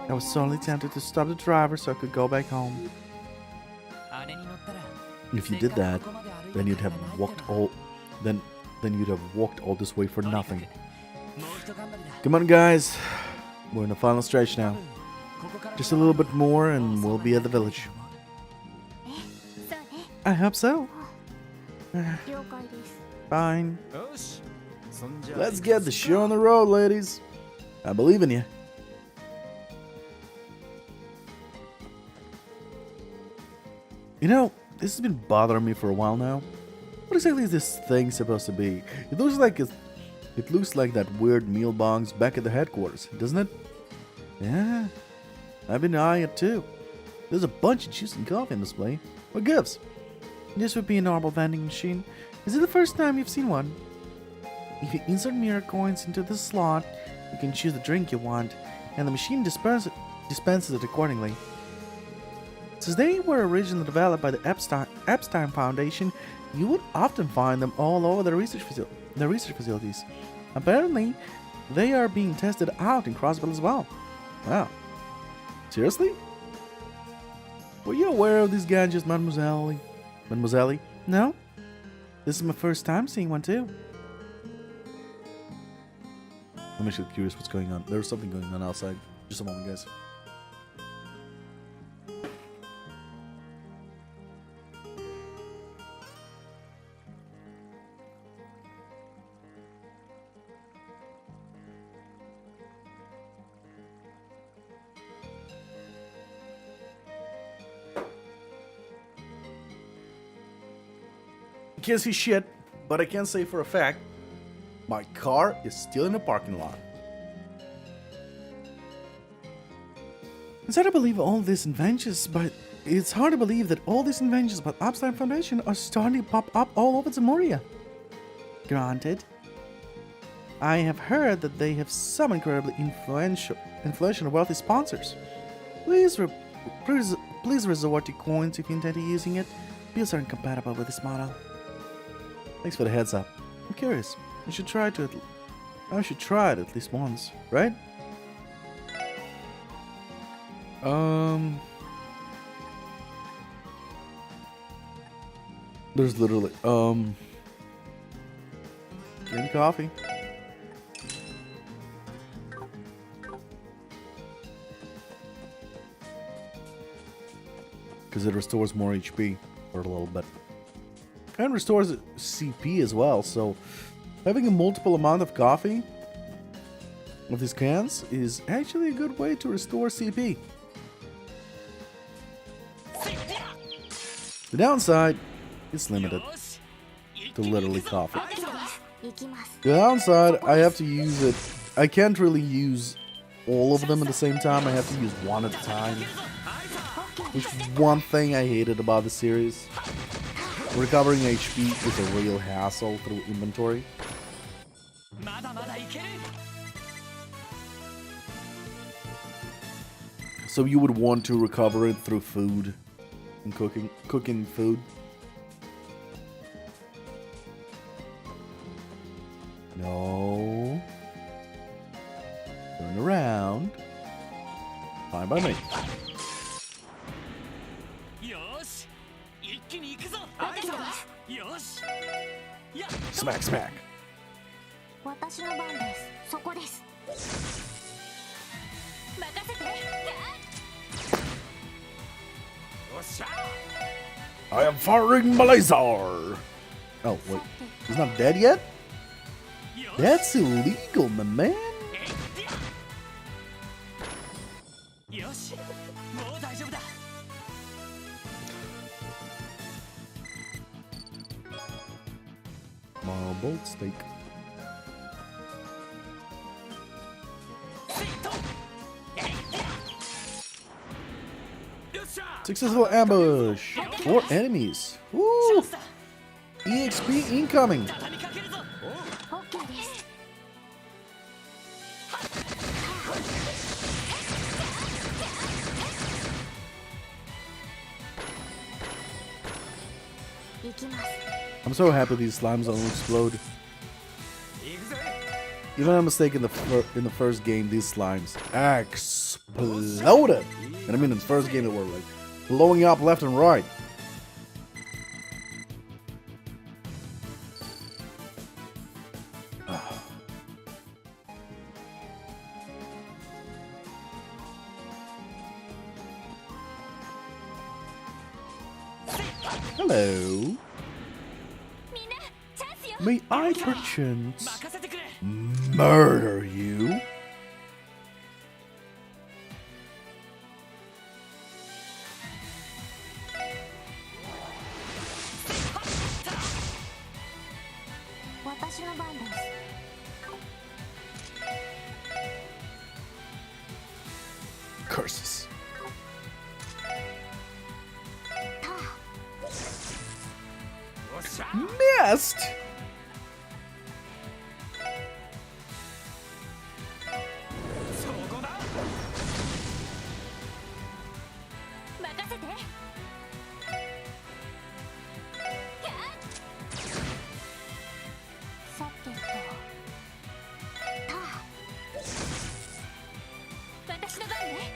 Speaker 3: I was sorely tempted to stop the driver so I could go back home.
Speaker 6: あれに乗ったら
Speaker 3: If you did that, then you'd have walked all then you'd have walked all this way for nothing.
Speaker 6: もう一頑張りだ
Speaker 3: Come on, guys. We're in the final stretch now.
Speaker 6: ここから
Speaker 3: Just a little bit more and we'll be at the village.
Speaker 4: そうね
Speaker 3: I hope so.
Speaker 4: 了解です
Speaker 3: Fine.
Speaker 5: よしそんじゃ
Speaker 3: Let's get the show on the road, ladies. I believe in you. You know, this has been bothering me for a while now. What exactly is this thing supposed to be? It looks like that weird meal box back at the headquarters, doesn't it? Yeah, I've been eyeing it too. There's a bunch of juice and coffee on display. What gives? This would be a normal vending machine. Is it the first time you've seen one? If you insert mirror coins into the slot, you can choose the drink you want, and the machine dispenses it accordingly. Since they were originally developed by the Epstein Foundation, you would often find them all over the research facilities. Apparently,
Speaker 1: they are being tested out in Crossbell as well. Wow. Seriously? Were you aware of these gadgets, Mademoiselle? Mademoiselle? No? This is my first time seeing one too. I'm actually curious what's going on. There's something going on outside. Just a moment, guys. Can't see shit, but I can say for a fact, my car is still in the parking lot. It's hard to believe all these inventions, but it's hard to believe that all these inventions by Upstream Foundation are starting to pop up all over Zamoria. Granted, I have heard that they have some incredibly influential and wealthy sponsors. Please resort to coins if you intend to using it. Bills aren't compatible with this model. Thanks for the heads up. I'm curious. I should try it at least once, right? There's literally getting coffee. Because it restores more HP for a little bit. And restores CP as well, so having a multiple amount of coffee of these cans is actually a good way to restore CP. The downside is limited to literally coffee. The downside, I have to use it. I can't really use all of them at the same time. I have to use one at a time. Which one thing I hated about the series. Recovering HP is a real hassle through inventory. So you would want to recover it through food and cooking food. No. Turn around. Fine by me. Smack, smack. I am firing my laser. Oh wait, he's not dead yet? That's illegal, my man. Bolt steak. Successful ambush. 4 enemies. Woo! EXP incoming. I'm so happy these slimes don't explode. Even a mistake in the first game, these slimes exploded. And I mean in the first game they were like blowing up left and right. Hello. May I perchance murder you? Curses. Missed!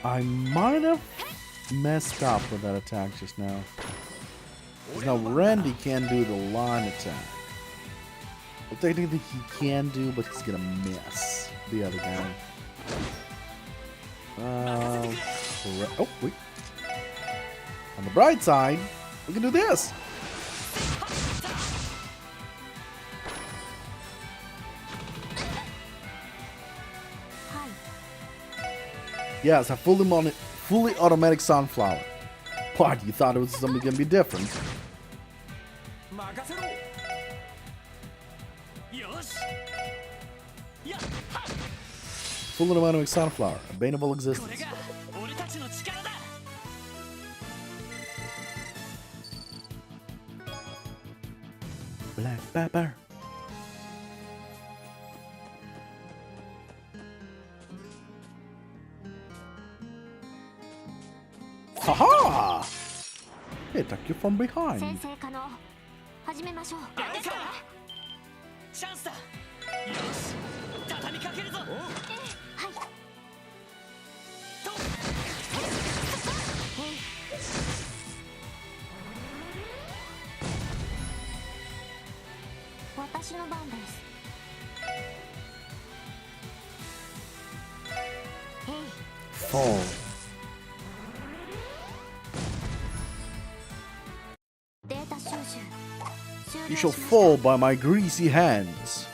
Speaker 1: I might have messed up with that attack just now. 'Cause now Randy can do the line attack. Well, technically he can do, but he's gonna miss the other guy. Oh, wait. On the bright side, we can do this. Yes, a fully automatic sunflower. What, you thought it was something gonna be different?
Speaker 5: 任せろよしやっは
Speaker 1: Fully automatic sunflower, a bane of all
Speaker 5: これ
Speaker 1: existence.
Speaker 5: が俺たちの力だ
Speaker 1: Black pepper. Haha! He attacked you from
Speaker 4: 先
Speaker 1: behind.
Speaker 4: 生可能始めましょう。
Speaker 5: やるかチャンスだよし畳みかけるぞ
Speaker 4: はい。
Speaker 5: と
Speaker 4: 私の番です。
Speaker 1: Fall.
Speaker 4: データ収集。終
Speaker 1: You
Speaker 4: 了
Speaker 1: shall
Speaker 4: しました
Speaker 1: fall by my greasy hands.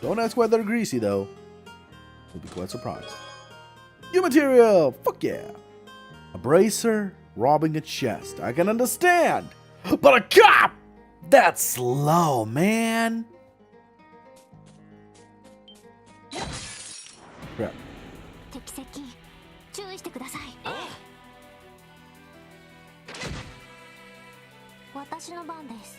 Speaker 1: Don't ask why they're greasy though. You'll be quite surprised. New material! Fuck yeah! A bracer robbing a chest. I can understand! But a cop! That's slow, man! Crap.
Speaker 4: 敵接近。注意してください。私の番です。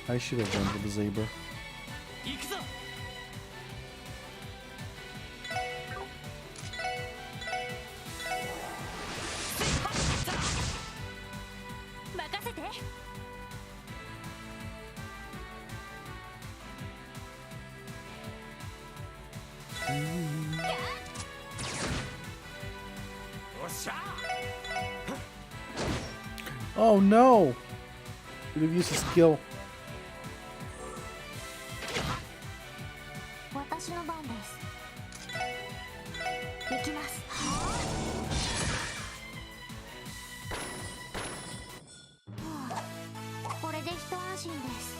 Speaker 1: I should have went with the zebra.
Speaker 5: 行くぞ
Speaker 4: 任せて。
Speaker 5: おっしゃ
Speaker 1: Oh no! Should have used a skill.
Speaker 4: 私の番です。行きます。はあ、これで一安心です。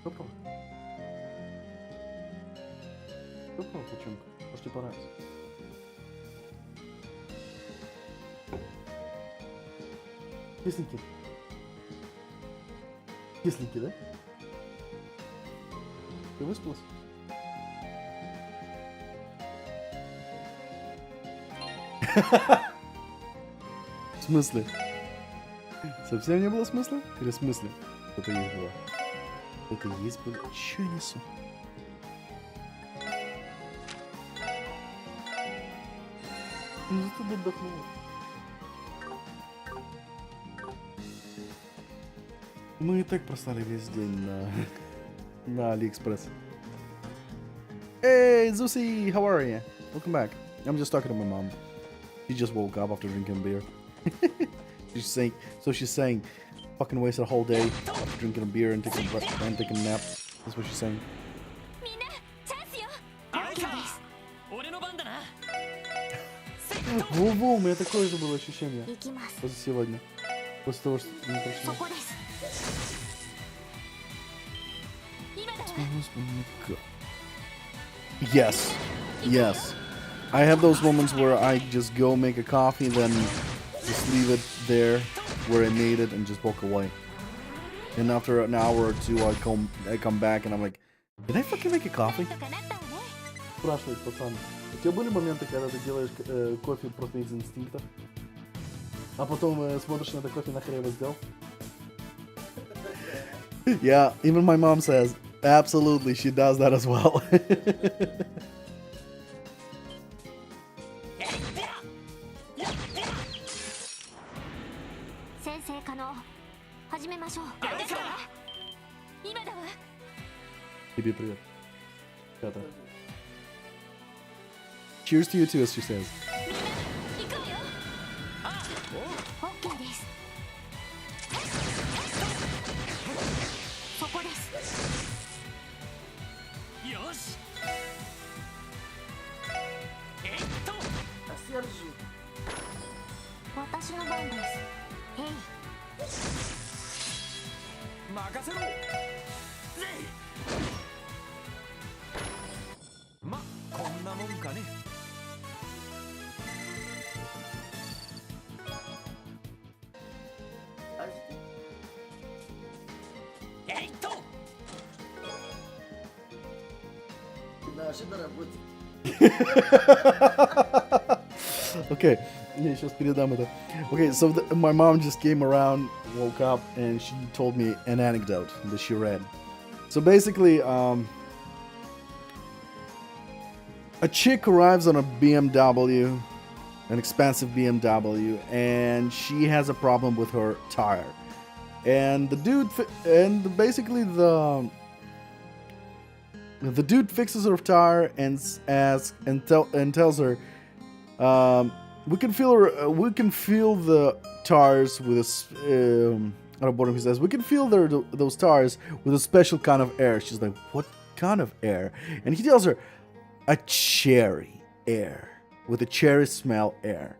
Speaker 1: Go по. Go по, девчонка. Пошли порать. Кисленький. Кисленький, да? Ты выспалась? В смысле? Совсем не было смысла? Или в смысле? Что-то есть было. Это есть было. Чё я несу? Ну зато бы отдохнула. Мы и так просрали весь день на Алиэкспресс. Hey, Zusi, how are you? Welcome back. I'm just talking to my mom. She just woke up after drinking beer. she's saying, fucking wasted a whole day after drinking a beer and taking a nap. That's what she's saying.
Speaker 4: みんなチャンスよ。
Speaker 5: あれか俺の番だな
Speaker 1: Во-во, у меня такое же было ощущение
Speaker 4: 行きます。
Speaker 1: после сегодня. После того, что не
Speaker 4: そ
Speaker 1: прошло.
Speaker 4: こです。今だわ。
Speaker 1: Yes. Yes. I have those moments where I just go make a coffee, then just leave it there where I made it and just walk away. And after an hour or two, I come back and I'm like, did I fucking make a coffee?
Speaker 4: なんとかなったわね。
Speaker 1: Спрашивает пацан. У тебя были моменты, когда ты делаешь кофе просто из инстинкта? А потом смотришь на это кофе, нахер я его сделал?
Speaker 3: Yeah, even my mom says, absolutely, she does that as well.
Speaker 4: 先生可能始めましょう。今だわ。
Speaker 1: Тебе привет. Ребята.
Speaker 3: Cheers to you too, as she says.
Speaker 4: みんな行くわよ。オッケーです。そこです。
Speaker 5: よし
Speaker 4: 私の番です。へい。
Speaker 5: 任せろぜいまこんなもんかねえいっと
Speaker 3: Okay, yeah, just передам это. Okay, so my mom just came around, woke up, and she told me an anecdote that she read. So basically, a chick arrives on a BMW, an expensive BMW, and she has a problem with her tire. And the dude, basically the dude fixes her tire and tells her, we can feel the tires with a at the bottom he says we can feel those tires with a special kind of air. She's like, what kind of air? And he tells her, a cherry air, with a cherry smell air.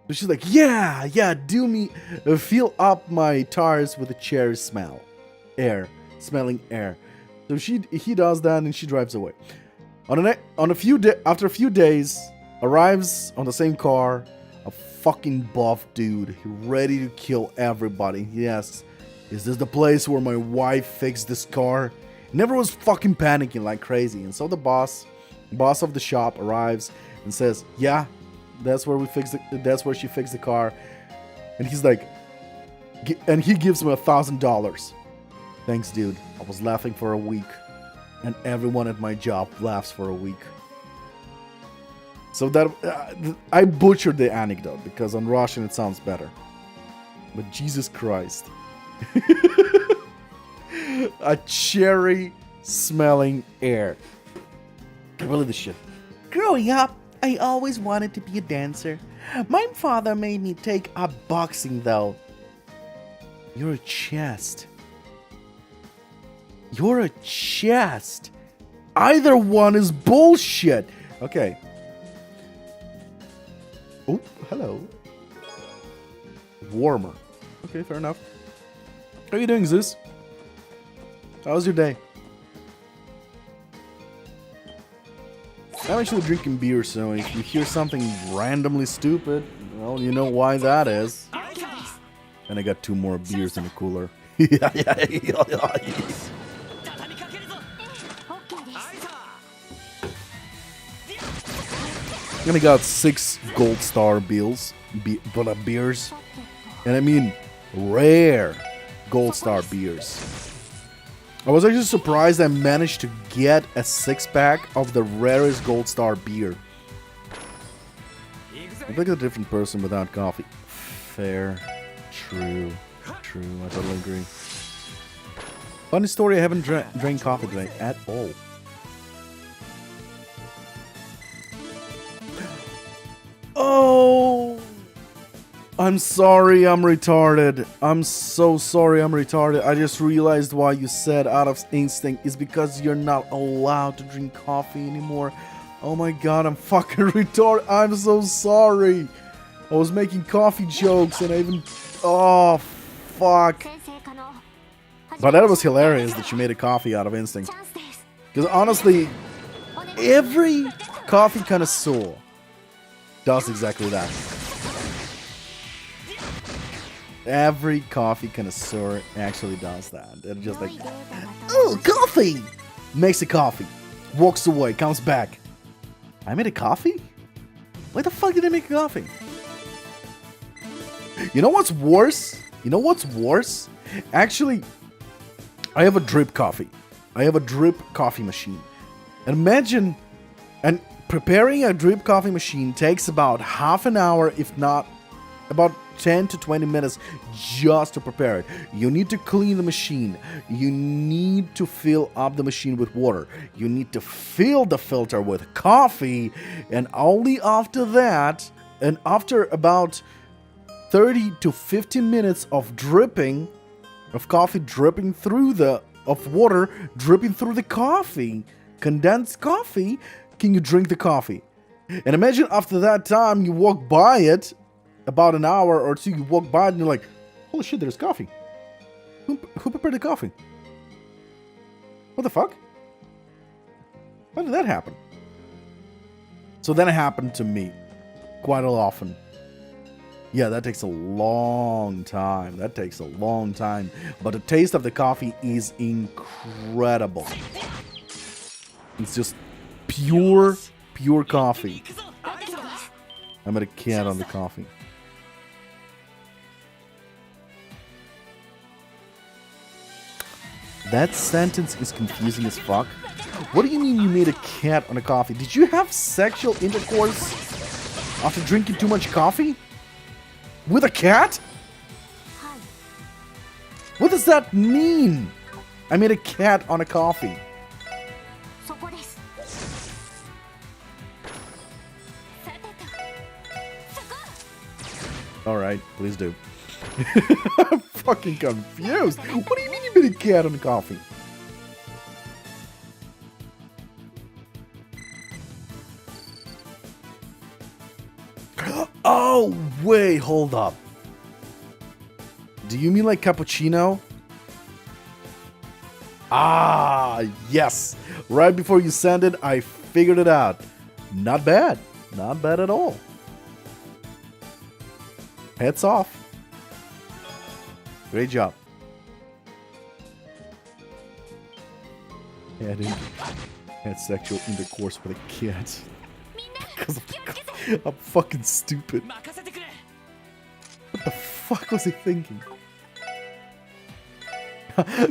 Speaker 3: So she's like, yeah, do me fill up my tires with a cherry smelling air. So he does that and she drives away. After a few days, arrives on the same car, a fucking buff dude, ready to kill everybody. He asks, is this the place where my wife fixed this car? Never was fucking panicking like crazy. And so the boss of the shop arrives and says, yeah, that's where she fixed the car. And he's like, and he gives him $1,000. Thanks, dude. I was laughing for a week. And everyone at my job laughs for a week. So that I butchered the anecdote because on Russian it sounds better. But Jesus Christ. A cherry smelling air. Really the shit.
Speaker 2: Growing up, I always wanted to be a dancer. My father made me take up boxing though.
Speaker 3: You're a chest. You're a chest. Either one is bullshit. Okay. Oh, hello. Warmer. Okay, fair enough. How are you doing, Zeus? How was your day? I'm actually drinking beer, so if you hear something randomly stupid, well, you know why that is. And I got 2 more beers in the cooler. And I got 6 gold star beers. And I mean rare gold star beers. I was actually surprised I managed to get a 6-pack of the rarest gold star beer. I'm like a different person without coffee. Fair. True. I totally agree. Funny story, I haven't drank coffee today at all. Oh! I'm sorry, I'm retarded. I'm so sorry, I'm retarded. I just realized why you said out of instinct is because you're not allowed to drink coffee anymore. Oh my god, I'm fucking retarded. I'm so sorry. I was making coffee jokes and I even... Oh, fuck. But that was hilarious that you made a coffee out of instinct. Because honestly, every coffee connoisseur does exactly that. Every coffee connoisseur actually does that. They're just like, oh, coffee! Makes a coffee, walks away, comes back.
Speaker 1: I made a coffee? Why the fuck did I make a coffee? You know what's worse? You know what's worse? Actually, I have a drip coffee. I have a drip coffee machine. And imagine, and preparing a drip coffee machine takes about half an hour, if not about 10 to 20 minutes just to prepare it. You need to clean the machine. You need to fill up the machine with water. You need to fill the filter with coffee. And only after that, and after about 30 to 50 minutes of dripping, of coffee dripping through of water dripping through the coffee, condensed coffee, can you drink the coffee. And imagine after that time you walk by it, about an hour or two, you walk by it and you're like, holy shit, there's coffee. Who prepared the coffee? What the fuck? How did that happen? So that happened to me quite often. Yeah, that takes a long time. That takes a long time. But the taste of the coffee is incredible. It's just pure coffee. I'm at a cat on the coffee. That sentence is confusing as fuck. What do you mean you made a cat on a coffee? Did you have sexual intercourse after drinking too much coffee? With a cat? What does that mean? I made a cat on a coffee.
Speaker 4: そこですさてとそこ
Speaker 1: Alright, please do. I'm fucking confused. What do you mean you made a cat on a coffee? Oh, wait, hold up. Do you mean like cappuccino? Ah, yes. Right before you sent it, I figured it out. Not bad. Not bad at all. Heads off. Great job. Yeah, I didn't had sexual intercourse with a cat. Because I'm fucking stupid.
Speaker 5: 任せてくれ
Speaker 1: What the fuck was he thinking?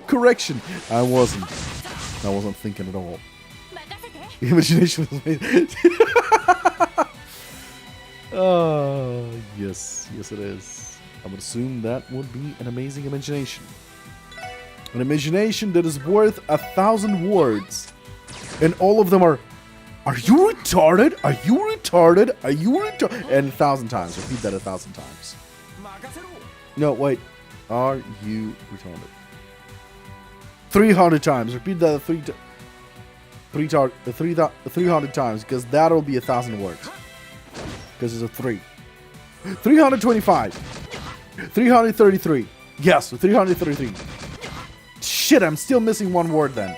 Speaker 1: Correction. I wasn't thinking at all.
Speaker 4: 任せて
Speaker 1: Imagination was made. Oh, yes. Yes, it is. I would assume that would be an amazing imagination. An imagination that is worth 1,000 words. And all of them are you retarded? Are you retarded? Are you retarded? And 1,000 times. Repeat that 1,000 times.
Speaker 5: 任せろ
Speaker 1: No, wait. Are you retarded? 300 times. Repeat that 300 times, because that'll be 1,000 words. Because it's a 3. 325. 333. Yes, 333. Shit, I'm still missing one word then.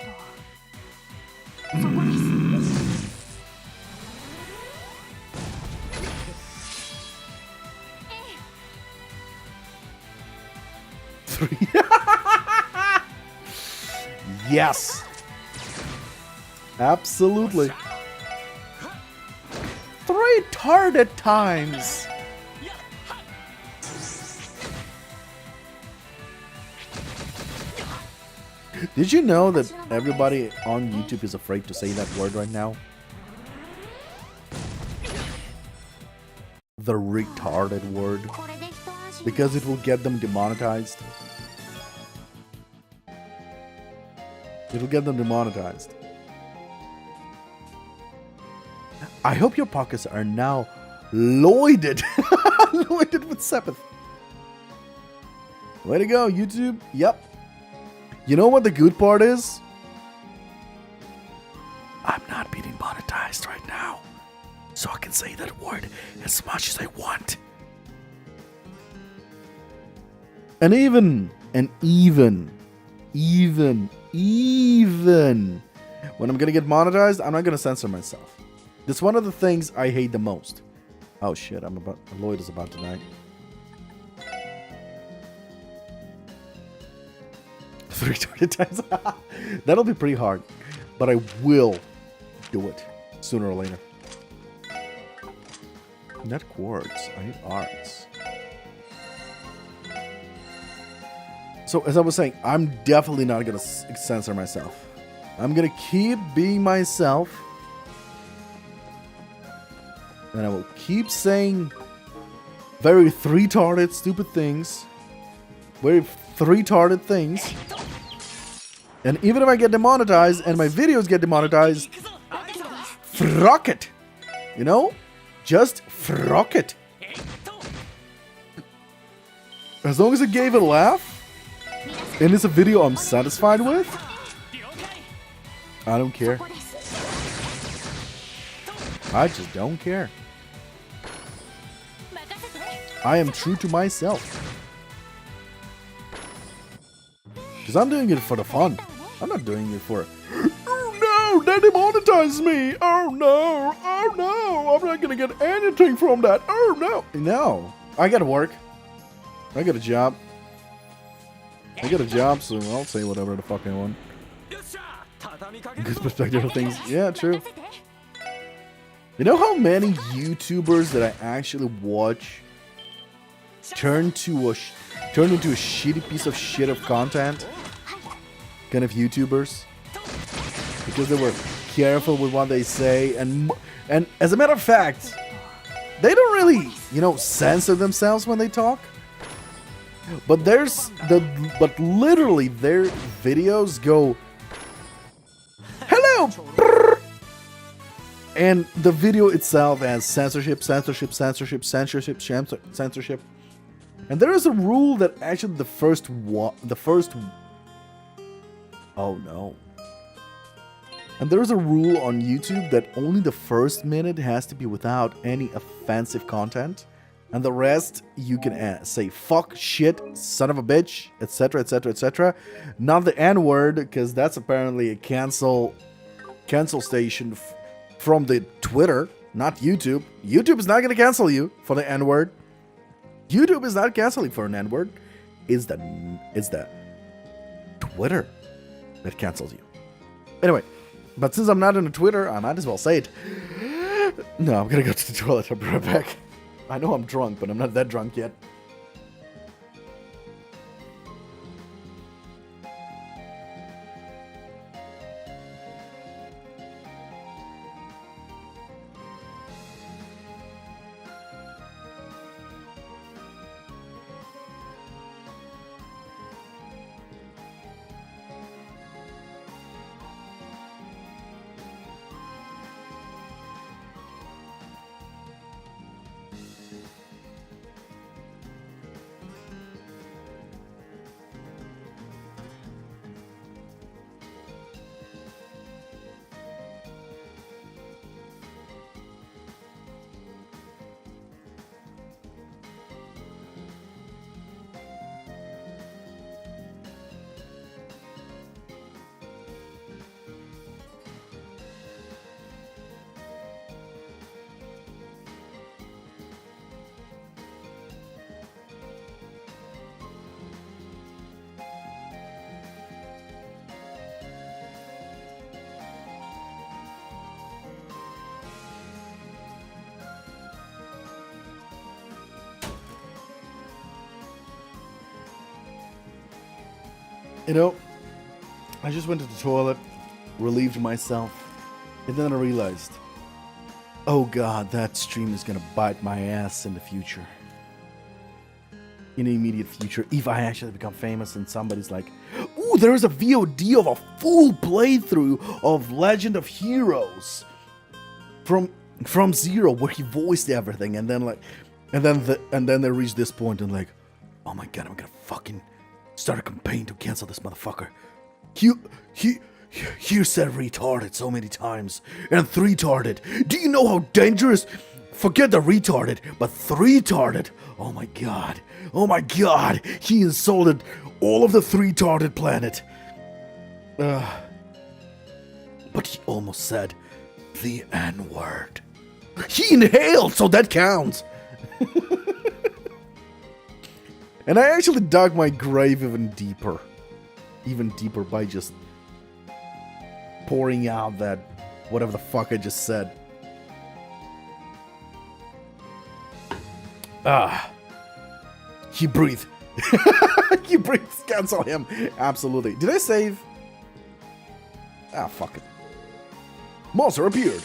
Speaker 1: Three. Yes. Absolutely. 3 retarded times. Did you know that everybody on YouTube is afraid to say that word right now? The retarded word.
Speaker 4: これで一安心
Speaker 1: Because it will get them demonetized. It'll get them demonetized. I hope your pockets are now loaded. Loaded with Sepith. Way to go, YouTube. Yep. You know what the good part is? I'm not being monetized right now. So I can say that word as much as I want. And even when I'm gonna get monetized, I'm not gonna censor myself. That's one of the things I hate the most. Oh shit, Lloyd is about to die. 3 times. That'll be pretty hard. But I will do it sooner or later. Not quartz. I need arts. So, as I was saying, I'm definitely not gonna censor myself. I'm gonna keep being myself. And I will keep saying very three-tarded, stupid things. Very three-tarded things. And even if I get demonetized and my videos get demonetized, frock it. You know? Just frock it. As long as it gave it a laugh, and it's a video I'm satisfied with, I don't care. I just don't care. I am true to myself. Because I'm doing it for the fun. I'm not doing it for, oh no, that demonetizes me. Oh no, I'm not gonna get anything from that. Oh no. No, I gotta work. I got a job. So I'll say whatever the fuck I want. Good perspective of things. Yeah, true. You know how many YouTubers that I actually watch turn into a shitty piece of shit of content? Kind of YouTubers, because they were careful with what they say, and as a matter of fact, they don't really, censor themselves when they talk. But literally their videos go, hello, brrr, and the video itself has censorship. And there is a rule that actually oh no. And there is a rule on YouTube that only the first minute has to be without any offensive content. And the rest, you can say fuck, shit, son of a bitch, etc, etc, etc. Not the N-word, because that's apparently a cancel station from the Twitter, not YouTube. YouTube is not going to cancel you for the N-word. YouTube is not canceling for an N-word. It's the Twitter that cancels you. Anyway, but since I'm not on Twitter, I might as well say it. No, I'm going to go to the toilet. I'll be right back. I know I'm drunk, but I'm not that drunk yet. I just went to the toilet, relieved myself, and then I realized, oh god, that stream is gonna bite my ass in the future. In the immediate future, if I actually become famous and somebody's like, ooh, there's a VOD of a full playthrough of Legend of Heroes from Zero, where he voiced everything, and then they reach this point and like, oh my god, I'm gonna fucking start a campaign to cancel this motherfucker. You said retarded so many times, and three-tarded. Do you know how dangerous? Forget the retarded, but three-tarded. Oh my god, he insulted all of the three-tarded planet. But he almost said the N-word. He inhaled, so that counts. And I actually dug my grave even deeper by just pouring out that whatever the fuck I just said. Ah. He breathed. He breathes. Cancel him. Absolutely. Did I save? Ah, fuck it. Monster appeared.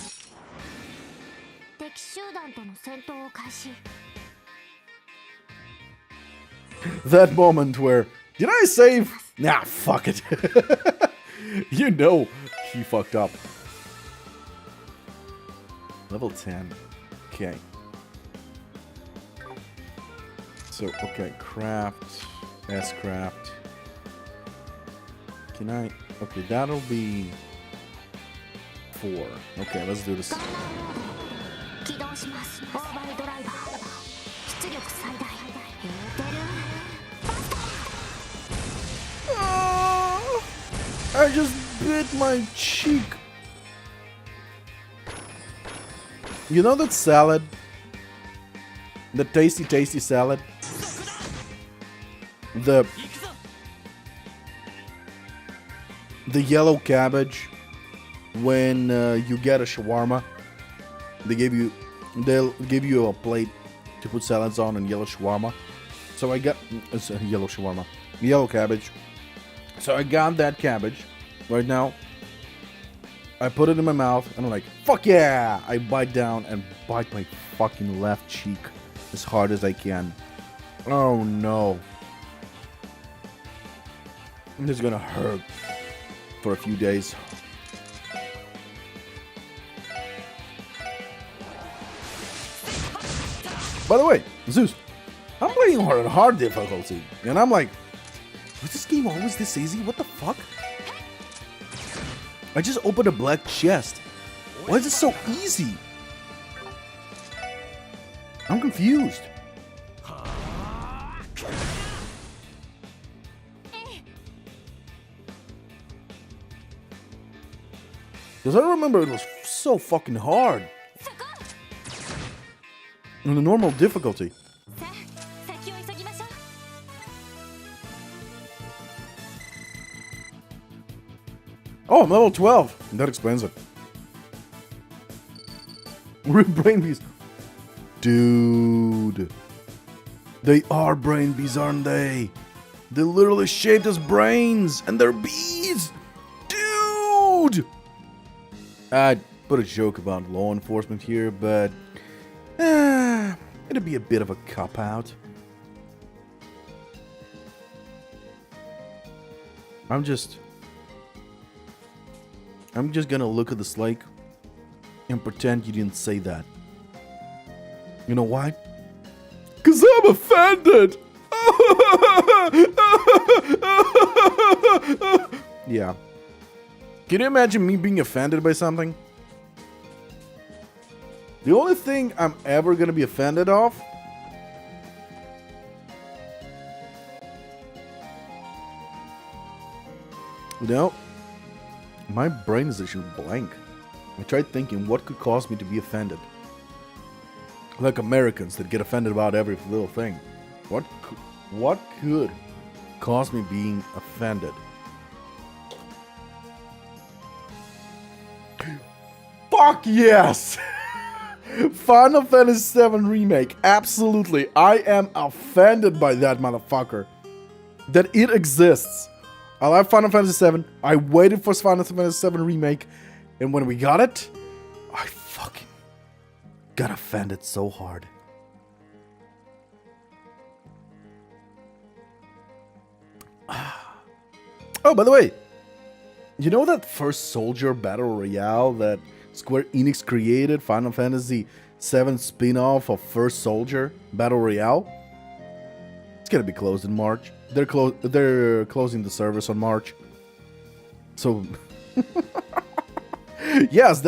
Speaker 4: 敵集団との戦闘を開始
Speaker 1: That moment where, did I save? Nah, fuck it. You know he fucked up. Level 10. Okay. So, okay, craft, S-craft. Can I? Okay, that'll be 4. Okay, let's do this.
Speaker 4: 起動しますオーバルドライバー出力最大エーテル
Speaker 1: I just bit my cheek. You know that salad? The tasty, tasty salad? The yellow cabbage when you get a shawarma. They'll give you a plate to put salads on and yellow shawarma. So I got it's a yellow shawarma, yellow cabbage. So I got that cabbage right now. I put it in my mouth and I'm like, fuck yeah! I bite down and bite my fucking left cheek as hard as I can. Oh no. This is gonna hurt for a few days. By the way, Zeus, I'm playing on hard difficulty, and I'm like, was this game always this easy? What the fuck? I just opened a black chest. Why is it so easy? I'm confused. Because I remember it was so fucking hard. On the normal difficulty.
Speaker 4: さあ先を急ぎましょう
Speaker 1: Oh, I'm level 12. That explains it. We're brain bees. Dude. They are brain bees, aren't they? They're literally shaped as brains, and they're bees. Dude! I'd put a joke about law enforcement here, but it'd be a bit of a cop-out. I'm just gonna look at the slate and pretend you didn't say that. You know why? 'Cause I'm offended! Yeah. Can you imagine me being offended by something? The only thing I'm ever gonna be offended of my brain is actually blank. I tried thinking what could cause me to be offended. Like Americans that get offended about every little thing. What could cause me being offended? Fuck yes! Final Fantasy VII Remake. Absolutely. I am offended by that motherfucker. That it exists. I love Final Fantasy VII. I waited for Final Fantasy VII Remake. And when we got it, I fucking got offended so hard. Oh, by the way, you know that first Soldier Battle Royale that Square Enix created, Final Fantasy VII spin-off of First Soldier Battle Royale? It's gonna be closed in March. They're closing the service on March. So, yes,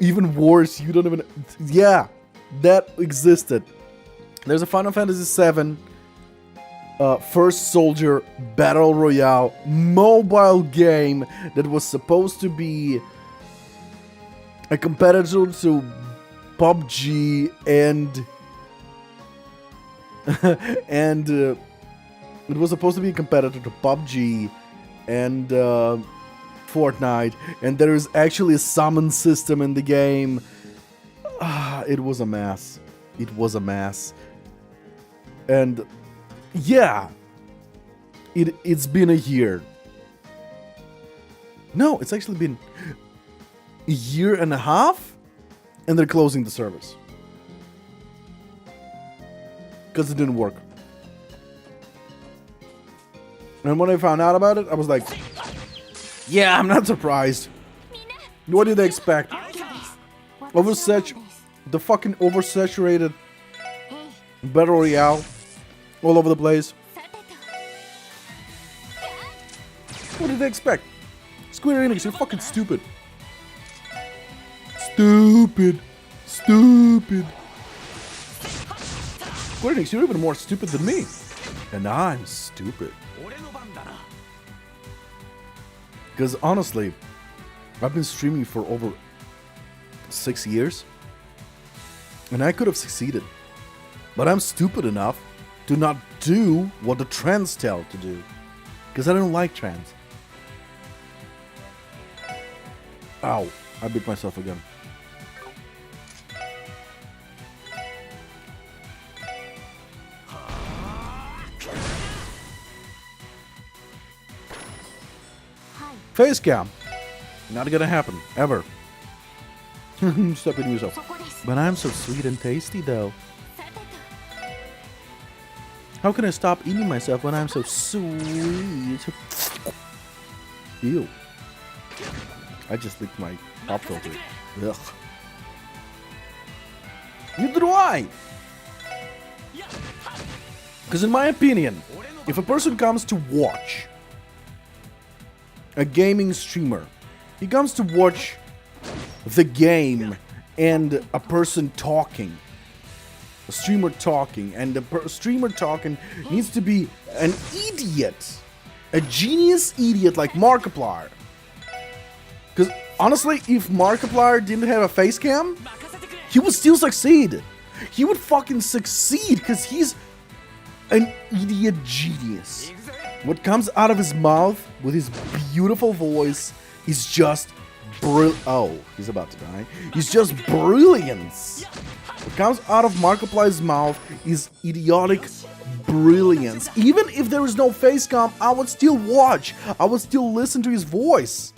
Speaker 1: even worse. You don't even. Yeah, that existed. There's a Final Fantasy VII First Soldier Battle Royale mobile game that was supposed to be a competitor to PUBG and it was supposed to be a competitor to PUBG and Fortnite, and there is actually a summon system in the game. It was a mess. It was a mess. And yeah, it's been a year. No, it's actually been a year and a half, and they're closing the service because it didn't work. And when I found out about it, I was like, yeah, I'm not surprised. What did they expect? The fucking oversaturated Battle Royale all over the place. What did they expect? Square Enix, you're fucking stupid. Stupid. Stupid. Square Enix, you're even more stupid than me. And I'm stupid. Because honestly, I've been streaming for over 6 years. And I could have succeeded. But I'm stupid enough to not do what the trends tell to do. Because I don't like trends. Ow, I bit myself again. Face cam. Not gonna happen, ever. Stop hitting yourself. But I'm so sweet and tasty though. How can I stop eating myself when I'm so sweet? Ew. I just licked my pop filter. Ugh. Neither do I! Because in my opinion, if a person comes to watch a gaming streamer, he comes to watch the game and a person talking, a streamer talking, and the streamer talking needs to be an idiot, a genius idiot like Markiplier. Because honestly, if Markiplier didn't have a face cam, he would still succeed. He would fucking succeed because he's an idiot genius. What comes out of his mouth with his beautiful voice is just oh, he's about to die. He's just brilliance. What comes out of Markiplier's mouth is idiotic brilliance. Even if there is no face cam, I would still watch. I would still listen to his voice.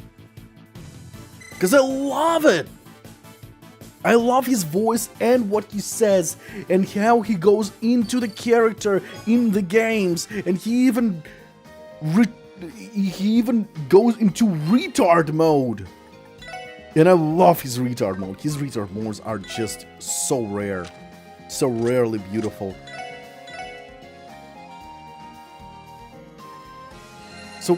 Speaker 1: Because I love it. I love his voice and what he says and how he goes into the character in the games, and he even goes into retard mode. And I love his retard mode. His retard modes are just so rare, so rarely beautiful. So,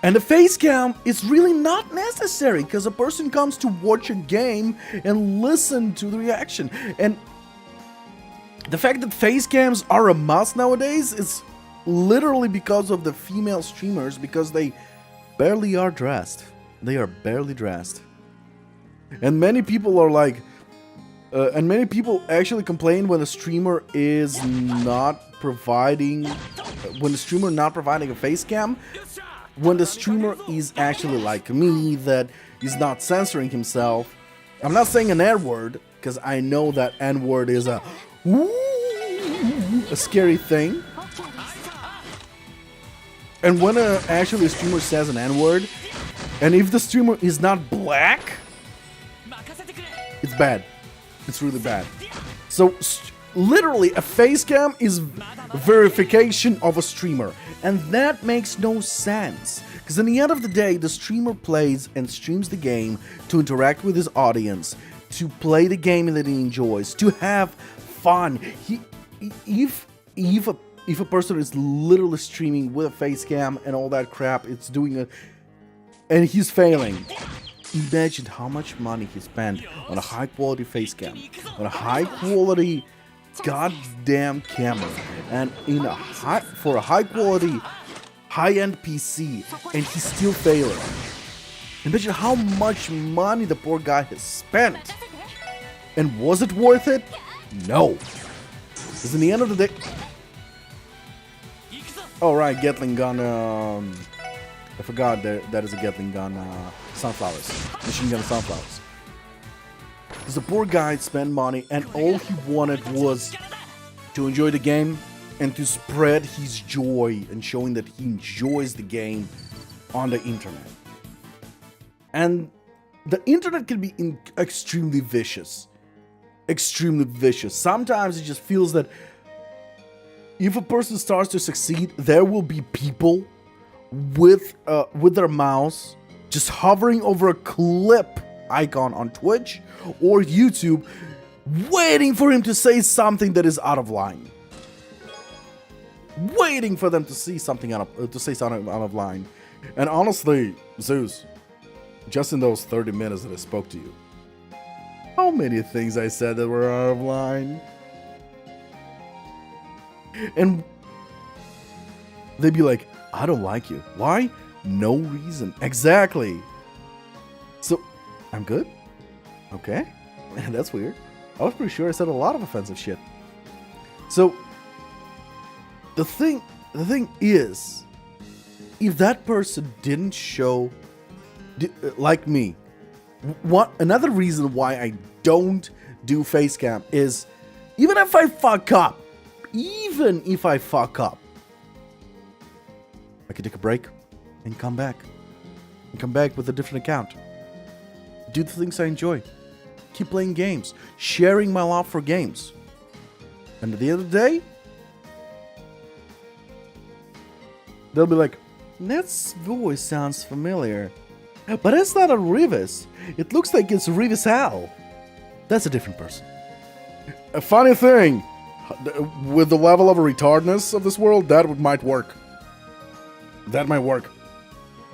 Speaker 1: and the face cam is really not necessary because a person comes to watch a game and listen to the reaction. And the fact that face cams are a must nowadays is literally because of the female streamers, because they barely are dressed. They are barely dressed. And many people are like, and many people actually complain when a streamer is not providing, when the streamer not providing a face cam. When the streamer is actually like me, that is not censoring himself. I'm not saying an N-word, because I know that N-word is a scary thing. And when actually a streamer says an N-word, and if the streamer is not black, it's bad. It's really bad. So, literally, a face cam is verification of a streamer. And that makes no sense. Because in the end of the day, the streamer plays and streams the game to interact with his audience, to play the game that he enjoys, to have fun. If a person is literally streaming with a face cam and all that crap, it's doing it, and he's failing. Imagine how much money he spent on a high quality face cam, on a high quality goddamn camera, and for a high quality high-end PC, and he's still failing. Imagine how much money the poor guy has spent. And was it worth it? No. Because in the end of the day... Oh right, Gatling gun, I forgot that is a Gatling gun, sunflowers. Machine gun sunflowers. Because the poor guy spent money and all he wanted was
Speaker 3: to enjoy the game and to spread his joy and showing that he enjoys the game on the internet. And the internet can be extremely vicious. Extremely vicious. Sometimes it just feels that if a person starts to succeed, there will be people with their mouse just hovering over a clip icon on Twitch or YouTube, waiting for him to say something that is out of line. Waiting for them to say something out of line. And honestly, Zeus, just in those 30 minutes that I spoke to you, how many things I said that were out of line? And they'd be like, I don't like you. Why? No reason. Exactly. So, I'm good? Okay. That's weird. I was pretty sure I said a lot of offensive shit. So, the thing is, if that person didn't show, like me, another reason why I don't do face cam is, even if I fuck up, I can take a break and come back. And come back with a different account. Do the things I enjoy. Keep playing games. Sharing my love for games. And at the end of the day, they'll be like, that voice sounds familiar. But it's not a Rivas. It looks like it's Rivas Al. That's a different person. A funny thing, with the level of retardness of this world, that might work. That might work.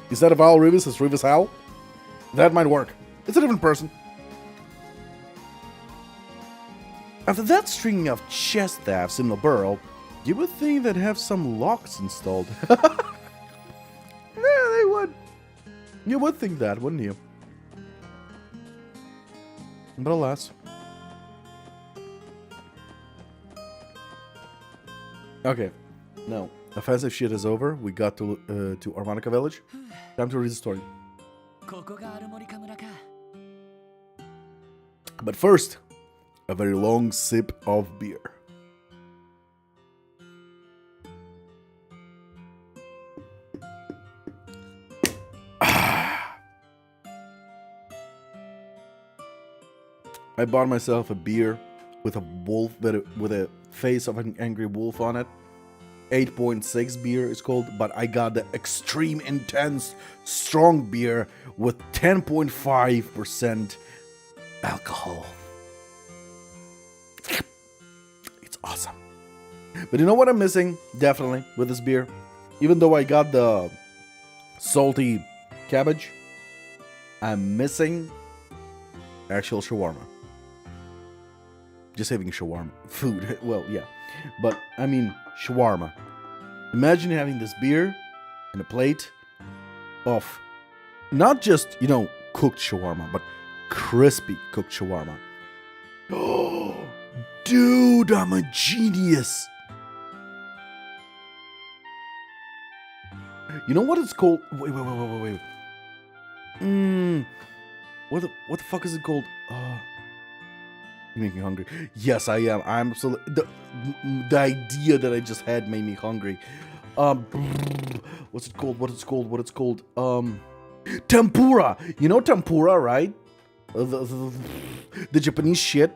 Speaker 3: Instead of Al Rivas, it's Rivas Al. That might work. It's a different person. After that string of chest thefts in the burrow, you would think they'd have some locks installed. Yeah, they would. You would think that, wouldn't you? But alas. Okay, now, offensive shit is over. We got to Armonica Village. Time to read the story.
Speaker 6: ここがアルモリカ村か。
Speaker 3: But first, a very long sip of beer. I bought myself a beer with a wolf, with a face of an angry wolf on it. 8.6 beer is called, but I got the extreme intense strong beer with 10.5% alcohol. It's awesome. But you know what I'm missing? Definitely with this beer. Even though I got the salty cabbage, I'm missing actual shawarma. Just having shawarma. Food. Well, yeah. But, I mean, shawarma. Imagine having this beer in a plate of not just, cooked shawarma, but crispy cooked shawarma. Oh, dude, I'm a genius. You know what it's called? Wait. What the fuck is it called? You make me hungry. Yes, I am. I'm absolutely. The idea that I just had made me hungry. What's it called? Tempura. You know tempura, right? The Japanese shit.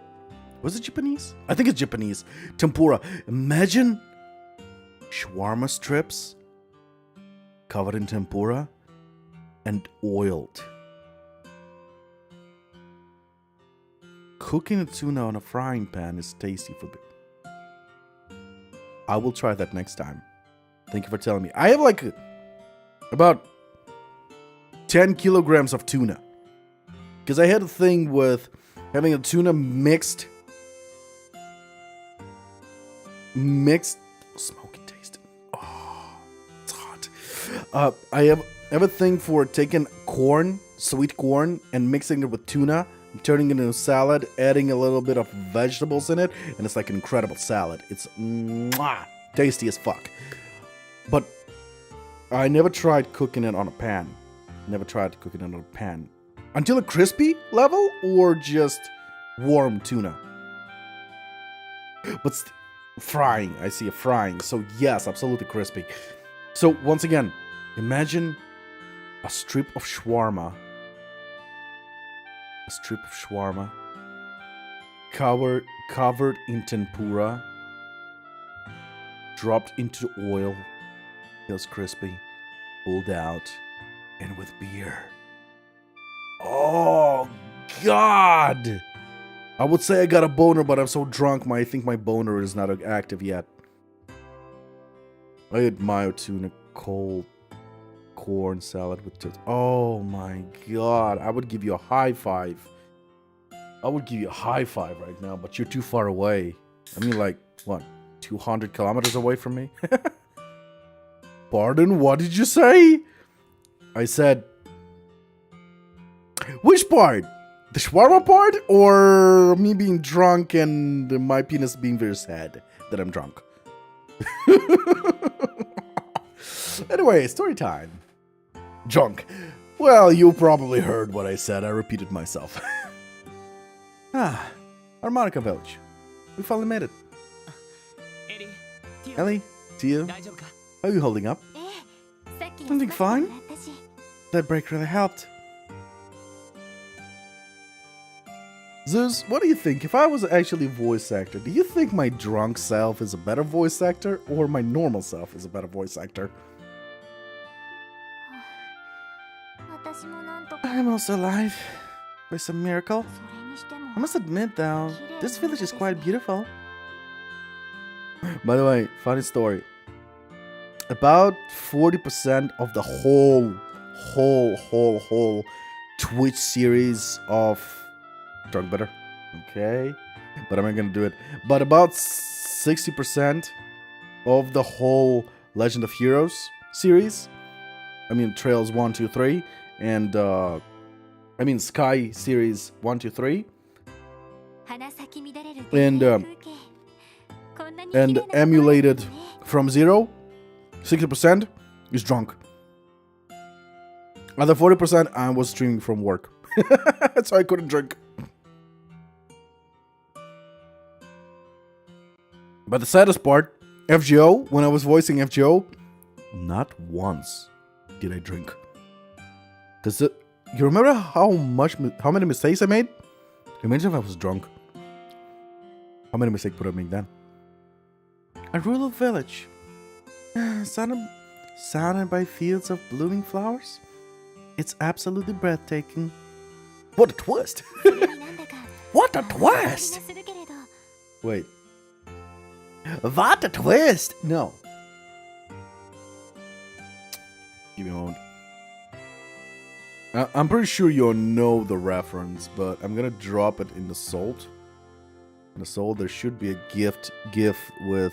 Speaker 3: Was it Japanese? I think it's Japanese. Tempura. Imagine shawarma strips covered in tempura and oiled. Cooking a tuna on a frying pan is tasty for me. I will try that next time. Thank you for telling me. I have about 10 kilograms of tuna. Because I had a thing with having a tuna mixed, smoky taste. Oh, it's hot. I have a thing for taking sweet corn, and mixing it with tuna, turning it into a salad, adding a little bit of vegetables in it, and it's like an incredible salad. It's tasty as fuck. But I never tried cooking it on a pan. Until a crispy level, or just warm tuna. But
Speaker 1: Frying. I see a frying. So yes, absolutely crispy. So once again, imagine a strip of shawarma. A strip of shawarma covered in tempura, dropped into the oil, feels crispy, pulled out, and with beer. Oh God! I would say I got a boner, but I'm so drunk, I think my boner is not active yet. I had mayo tuna, cold corn salad with toast. Oh my God! I would give you a high five. I would give you a high five right now, but you're too far away. I mean, like, what, 200 kilometers away from me? Pardon, what did you say? I said, which part? The shawarma part, or me being drunk and my penis being very sad that I'm drunk? Anyway, story time. Drunk. Well, you probably heard what I said. I repeated myself. Harmonica Village. We finally made it.
Speaker 6: エリ、ティオ、
Speaker 1: Ellie, Tia,
Speaker 6: 大丈夫か？
Speaker 1: how are you holding up?
Speaker 4: ええ、さっき
Speaker 1: Something
Speaker 4: スパッ
Speaker 1: fine?
Speaker 4: ともらったし
Speaker 1: That break really helped. Zeus, what do you think? If I was actually a voice actor, do you think my drunk self is a better voice actor or my normal self is a better voice actor?
Speaker 4: 私もなんとか
Speaker 3: I'm also alive. By some miracle.
Speaker 4: それにしても
Speaker 3: I must admit, though, this village is quite beautiful.
Speaker 1: By the way, funny story. About 40% of the whole Twitch series of Drunk Better. Okay. But I'm not gonna do it. But about 60% of the whole Legend of Heroes series. I mean Trails 1, 2, 3. And Sky series 1, 2, 3.
Speaker 4: 花咲き乱れる
Speaker 1: And
Speaker 4: 風景こんなに綺麗
Speaker 1: and
Speaker 4: なこと
Speaker 1: emulated
Speaker 4: ないね
Speaker 1: from 0, 60% is drunk. Other 40% I was streaming from work. So I couldn't drink. But the saddest part, FGO, when I was voicing FGO, not once did I drink. Because you remember how many mistakes I made? Imagine if I was drunk. How many mistakes would I make then?
Speaker 3: A rural village. Surrounded by fields of blooming flowers. It's absolutely breathtaking.
Speaker 1: What a twist!
Speaker 4: それになんだか
Speaker 1: What a
Speaker 4: 気が
Speaker 1: twist!
Speaker 4: するけれど
Speaker 1: Wait. What a twist! No. Give me a moment. I'm pretty sure you'll know the reference, but I'm gonna drop it in the salt. In the salt, there should be a GIF with...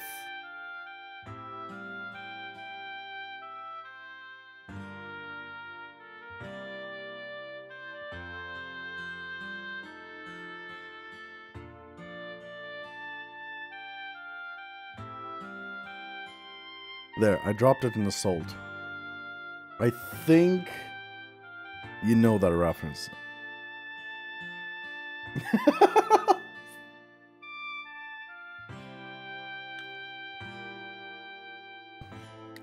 Speaker 1: There, I dropped it in the salt. I think you know that reference.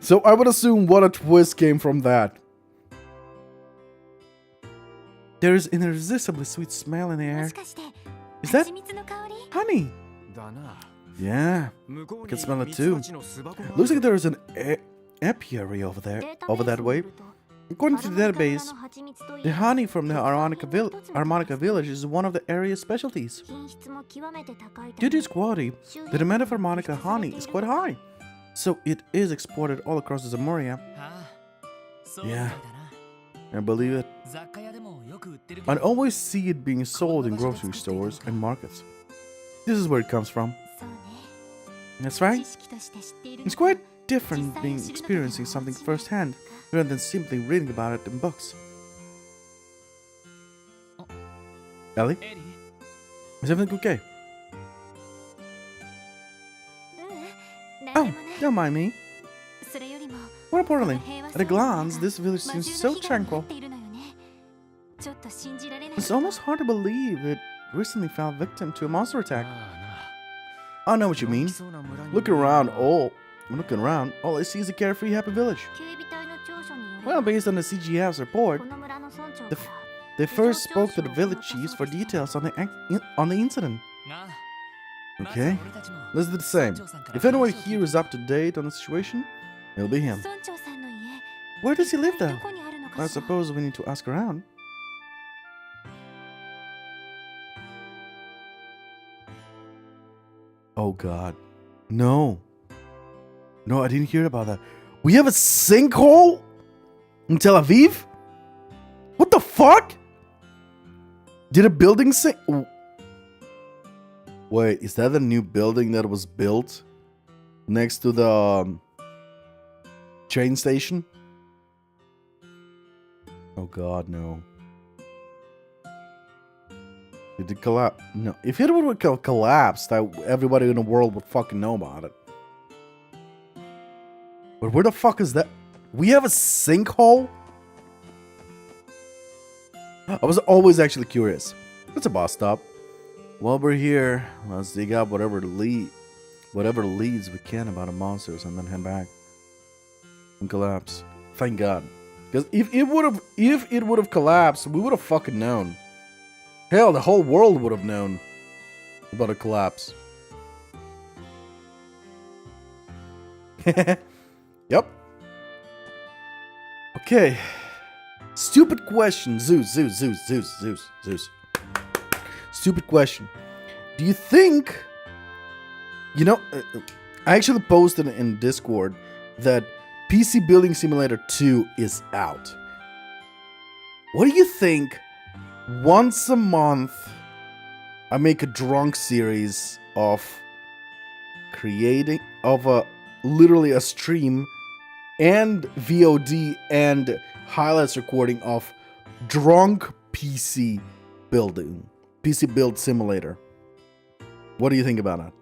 Speaker 1: So I would assume What a Twist came from that.
Speaker 3: There is an irresistibly sweet smell in the
Speaker 4: も
Speaker 3: air.
Speaker 4: しかして
Speaker 3: Is that
Speaker 4: 蜂蜜の香り
Speaker 3: honey?
Speaker 5: だな。
Speaker 1: Yeah.
Speaker 5: 向こう
Speaker 1: can
Speaker 5: に
Speaker 1: smell it
Speaker 5: ミツ
Speaker 1: too.
Speaker 5: バチの巣箱がある
Speaker 1: Looks like there is an apiary over there,
Speaker 4: データ
Speaker 1: over
Speaker 4: ベー
Speaker 1: that
Speaker 4: スに
Speaker 1: way.
Speaker 4: よると
Speaker 3: According to the
Speaker 4: アラモニカ村
Speaker 3: database,
Speaker 4: の蜂蜜とい
Speaker 3: the
Speaker 4: えば
Speaker 3: honey from the Harmonica Village is one of the area's specialties.
Speaker 4: 品質も極めて高いた
Speaker 3: Due to
Speaker 4: め
Speaker 3: its quality,
Speaker 4: 周
Speaker 3: the
Speaker 4: 辺
Speaker 3: demand of Harmonica honey is quite high. So it is exported all across the Zamoria.
Speaker 6: ああ、そうみ
Speaker 1: Yeah.
Speaker 6: たいだな。
Speaker 1: I believe it.
Speaker 6: 雑貨屋でもよく売ってるけ
Speaker 1: I
Speaker 6: ど。
Speaker 1: always see it being sold in grocery stores and markets. This is where it comes from.
Speaker 4: そうね
Speaker 3: That's right.
Speaker 4: 知識として知っている
Speaker 3: It's quite different being experiencing something firsthand rather than simply reading about it in books.
Speaker 1: Ellie,
Speaker 6: エリ、
Speaker 1: is everything okay?
Speaker 4: うん何
Speaker 3: Oh,
Speaker 4: でもない
Speaker 3: don't mind me.
Speaker 4: それよりも
Speaker 3: More importantly,
Speaker 4: 平和
Speaker 3: at a
Speaker 4: そうな
Speaker 3: glance, this village
Speaker 4: 魔
Speaker 3: seems
Speaker 4: 獣
Speaker 3: so
Speaker 4: の被害に遭
Speaker 3: tranquil.
Speaker 4: っているのよねちょっと信じられない
Speaker 3: It's almost hard to believe it recently fell victim to a monster
Speaker 5: あ
Speaker 3: attack.
Speaker 5: あ
Speaker 3: I know what you mean. Looking around, all I see is a carefree, happy village.
Speaker 4: 警備隊の調書によれ
Speaker 3: Well,
Speaker 4: ば
Speaker 3: based on the CGF's report,
Speaker 4: この村の村長
Speaker 3: the,
Speaker 4: か
Speaker 3: f-
Speaker 4: ら
Speaker 3: they first spoke to the village chiefs for details on the incident.
Speaker 6: なあ
Speaker 3: Okay, let's do the same. If anyone here is up to date on the situation, it'll be him.
Speaker 4: 村長さんの家
Speaker 3: Where does he live
Speaker 4: ど
Speaker 3: though?
Speaker 4: こにあるのか
Speaker 3: I
Speaker 4: しら
Speaker 3: suppose we need to ask around. Oh god. No. No, I didn't hear about that. We have a sinkhole in Tel Aviv? What the fuck? Did a building sink? Wait, is that the new building that was built next to the train station? Oh god, no. Did it collapse? No. If it would have collapsed, everybody in the world would fucking know about it. But where the fuck is that? We have a sinkhole? I was always actually curious. It's a bus stop. While we're here, let's dig up whatever leads we can about the monsters and then head back. And collapse. Thank God. Because if it would have collapsed, we would have fucking known. Hell, the whole world would have known about a collapse. Yep. Okay. Stupid question. Zeus. Stupid question. Do you think... You know, I actually posted in Discord that PC Building Simulator 2 is out. What do you think? Once a month, I make a drunk series of literally a stream and VOD and highlights recording of drunk PC build simulator. What do you think about that?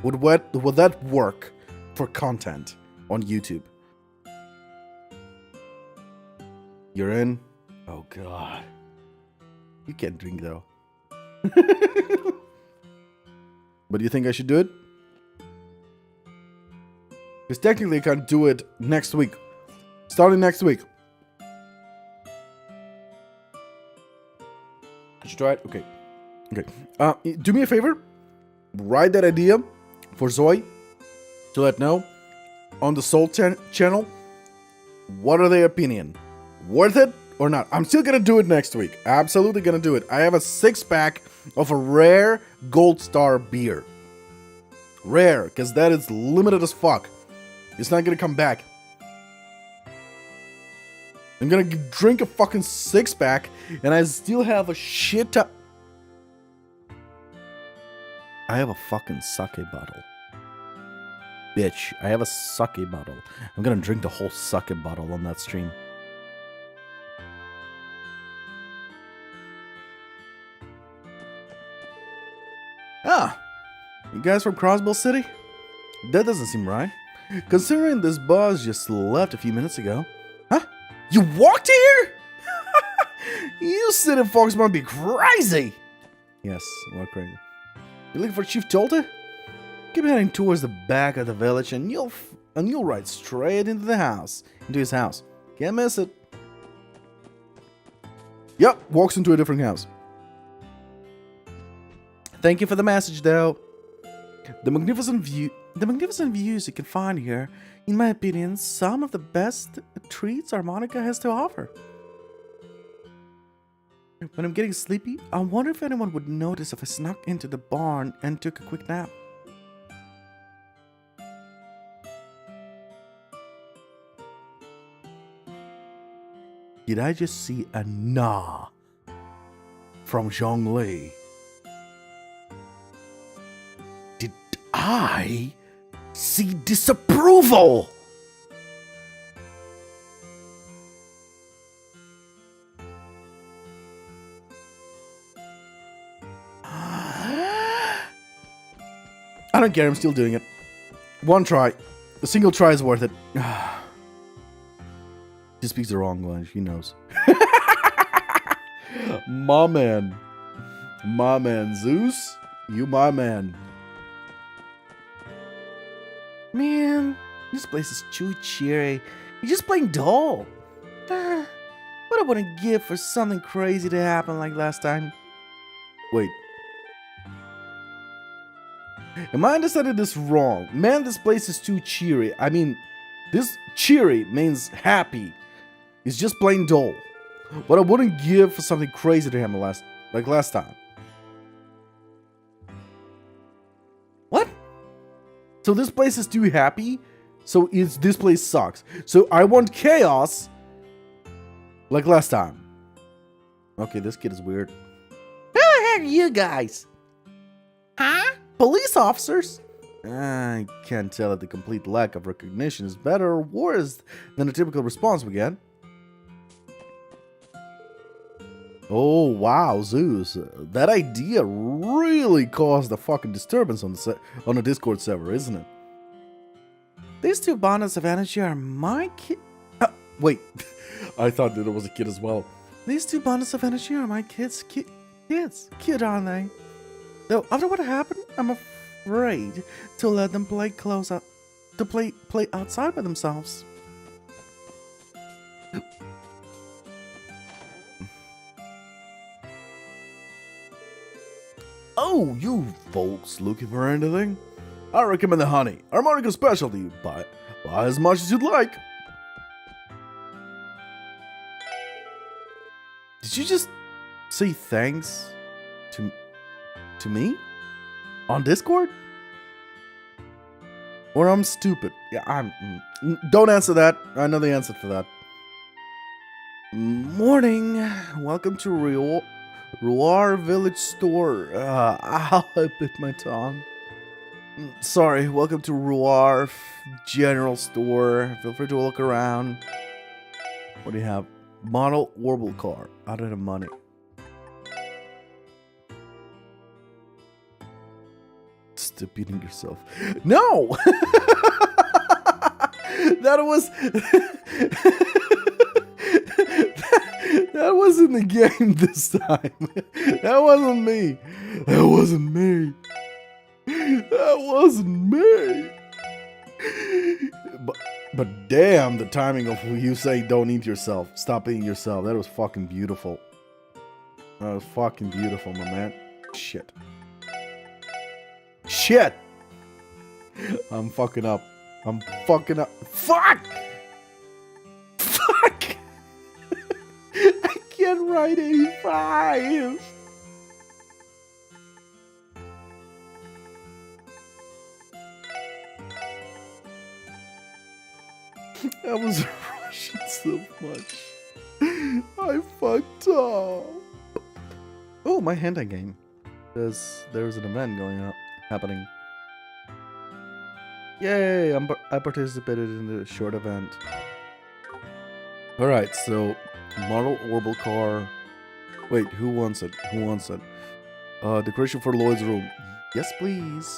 Speaker 3: Would that work for content on YouTube? You're in? Oh god. You can't drink though. But you think I should do it? Because technically I can do it next week. Starting next week. I should try it? Okay. Okay. Do me a favor. Write that idea for Zoe to let know on the Soul channel. What are their opinion? Worth it or not? I'm still gonna do it next week. Absolutely gonna do it. I have a 6-pack of a rare gold star beer. Rare, because that is limited as fuck. It's not gonna come back. I'm gonna drink a fucking 6-pack and I still have a shit ton. I have a fucking sake bottle. Bitch, I have a sake bottle. I'm gonna drink the whole sake bottle on that stream. Ah! You guys from Crossbell City? That doesn't seem right. Considering this boss just left a few minutes ago. Huh? You walked here? You city folks must be crazy! Yes, we're crazy. You looking for Chief Tolta? Keep heading towards the back of the village and you'll ride straight into his house. Can't miss it. Yep, walks into a different house. Thank you for the message, though. The magnificent views you can find here, in my opinion, some of the best treats Harmonica has to offer. When I'm getting sleepy, I wonder if anyone would notice if I snuck into the barn and took a quick nap. Did I just see a nah from Zhongli? Did I see disapproval? I don't care, I'm still doing it. One try. A single try is worth it. She speaks the wrong language, he knows. My man Zeus. You my man.
Speaker 2: Man, this place is too cheery. You're just plain dull. What I wouldn't give for something crazy to happen like last time.
Speaker 3: Wait. Am I understanding this wrong? Man, this place is too cheery. I mean, this cheery means happy. It's just plain dull. What I wouldn't give for something crazy to happen last time. What? So this place is too happy? So this place sucks. So I want chaos like last time. Okay, this kid is weird.
Speaker 2: Who the heck are you guys? Huh? Police officers?
Speaker 3: I can't tell if the complete lack of recognition is better or worse than a typical response we get. Oh wow, Zeus. That idea really caused a fucking disturbance on the Discord server, isn't it?
Speaker 2: These two bundles of energy are my kid.
Speaker 3: Wait, I thought that it was a kid as well.
Speaker 2: These two bundles of energy are my kids. Cute, aren't they? Though after what happened, I'm afraid to let them play play outside by themselves.
Speaker 3: Oh, you folks looking for anything? I recommend the honey, our Monica specialty. Buy as much as you'd like. Did you just say thanks to me? On Discord? Or I'm stupid? Yeah, don't answer that. I know the answer for that.
Speaker 2: Morning. Welcome to Ruar Village Store. Ow, I bit my tongue.
Speaker 3: Sorry, welcome to Ruar General Store. Feel free to look around. What do you have? Model Warble car. Out of the money. Stop beating yourself. No! That was... That wasn't the game this time. That wasn't me. That wasn't me. That wasn't me. But damn, the timing of you saying don't eat yourself. Stop eating yourself. That was fucking beautiful. That was fucking beautiful, my man. Shit. Shit! I'm fucking up. I'm fucking up. Fuck! Fuck! I can't write 85. I was rushing so much. I fucked up. Oh, my hentai game. There's an event happening. Yay! I participated in the short event. All right, so model orbital car. Wait, who wants it? Who wants it? Decoration for Lloyd's room. Yes, please.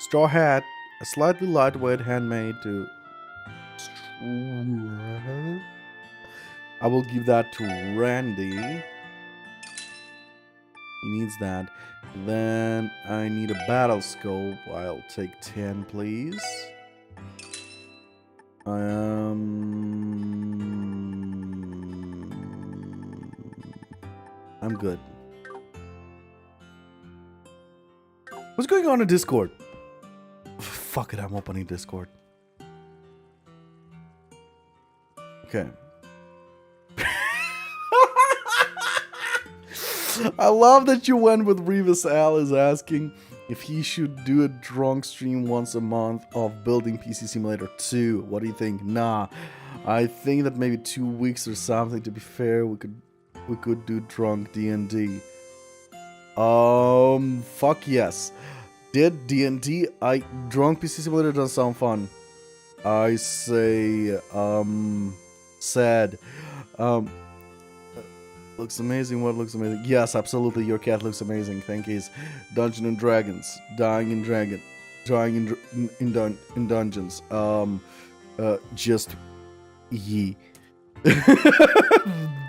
Speaker 3: Straw hat, a slightly lightweight handmade to. I will give that to Randy. He needs that. Then I need a battle scope. I'll take 10, please. I'm good. What's going on in Discord? Fuck it, I'm opening Discord. Okay. I love that you went with Revis Alice asking if he should do a drunk stream once a month of building PC Simulator 2. What do you think? Nah. I think that maybe 2 weeks or something. To be fair, we could do drunk D&D. Fuck yes. Did D&D? Drunk PC Simulator doesn't sound fun. I say, sad. Looks amazing. What looks amazing? Yes, absolutely. Your cat looks amazing. Thank you. Dungeons and Dragons. Dying in dungeons. Just ye.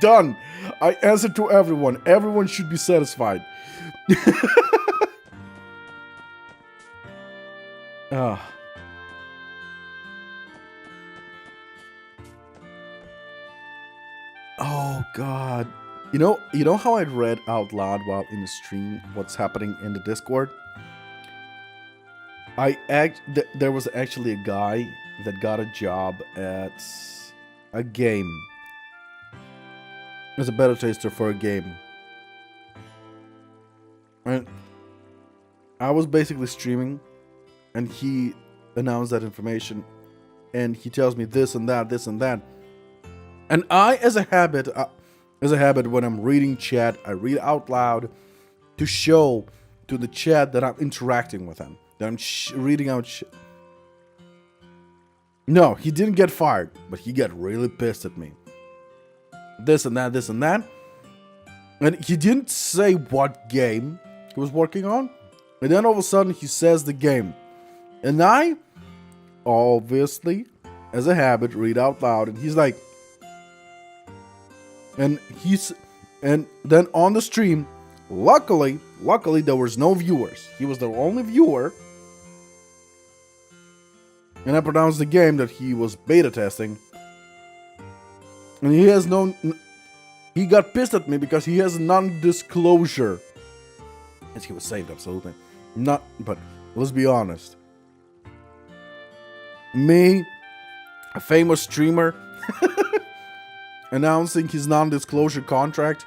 Speaker 3: Done. I answered to everyone. Everyone should be satisfied.
Speaker 1: Ah. Oh God. You know how I read out loud while in the stream what's happening in the Discord? There was actually a guy that got a job at a game as a beta taster for a game. And I was basically streaming and he announced that information and he tells me this and that, this and that. And I, as a habit, when I'm reading chat, I read out loud to show to the chat that I'm interacting with them, that I'm reading out shit. No, he didn't get fired, but he got really pissed at me. This and that, this and that. And he didn't say what game he was working on. And then all of a sudden he says the game. And I, obviously, as a habit, read out loud. And he's like, and then on the stream, luckily there was no viewers. He was the only viewer. And I pronounced the game that he was beta testing. And he got pissed at me because he has non-disclosure. As he was saved, absolutely. But let's be honest. Me, a famous streamer, announcing his non-disclosure contract.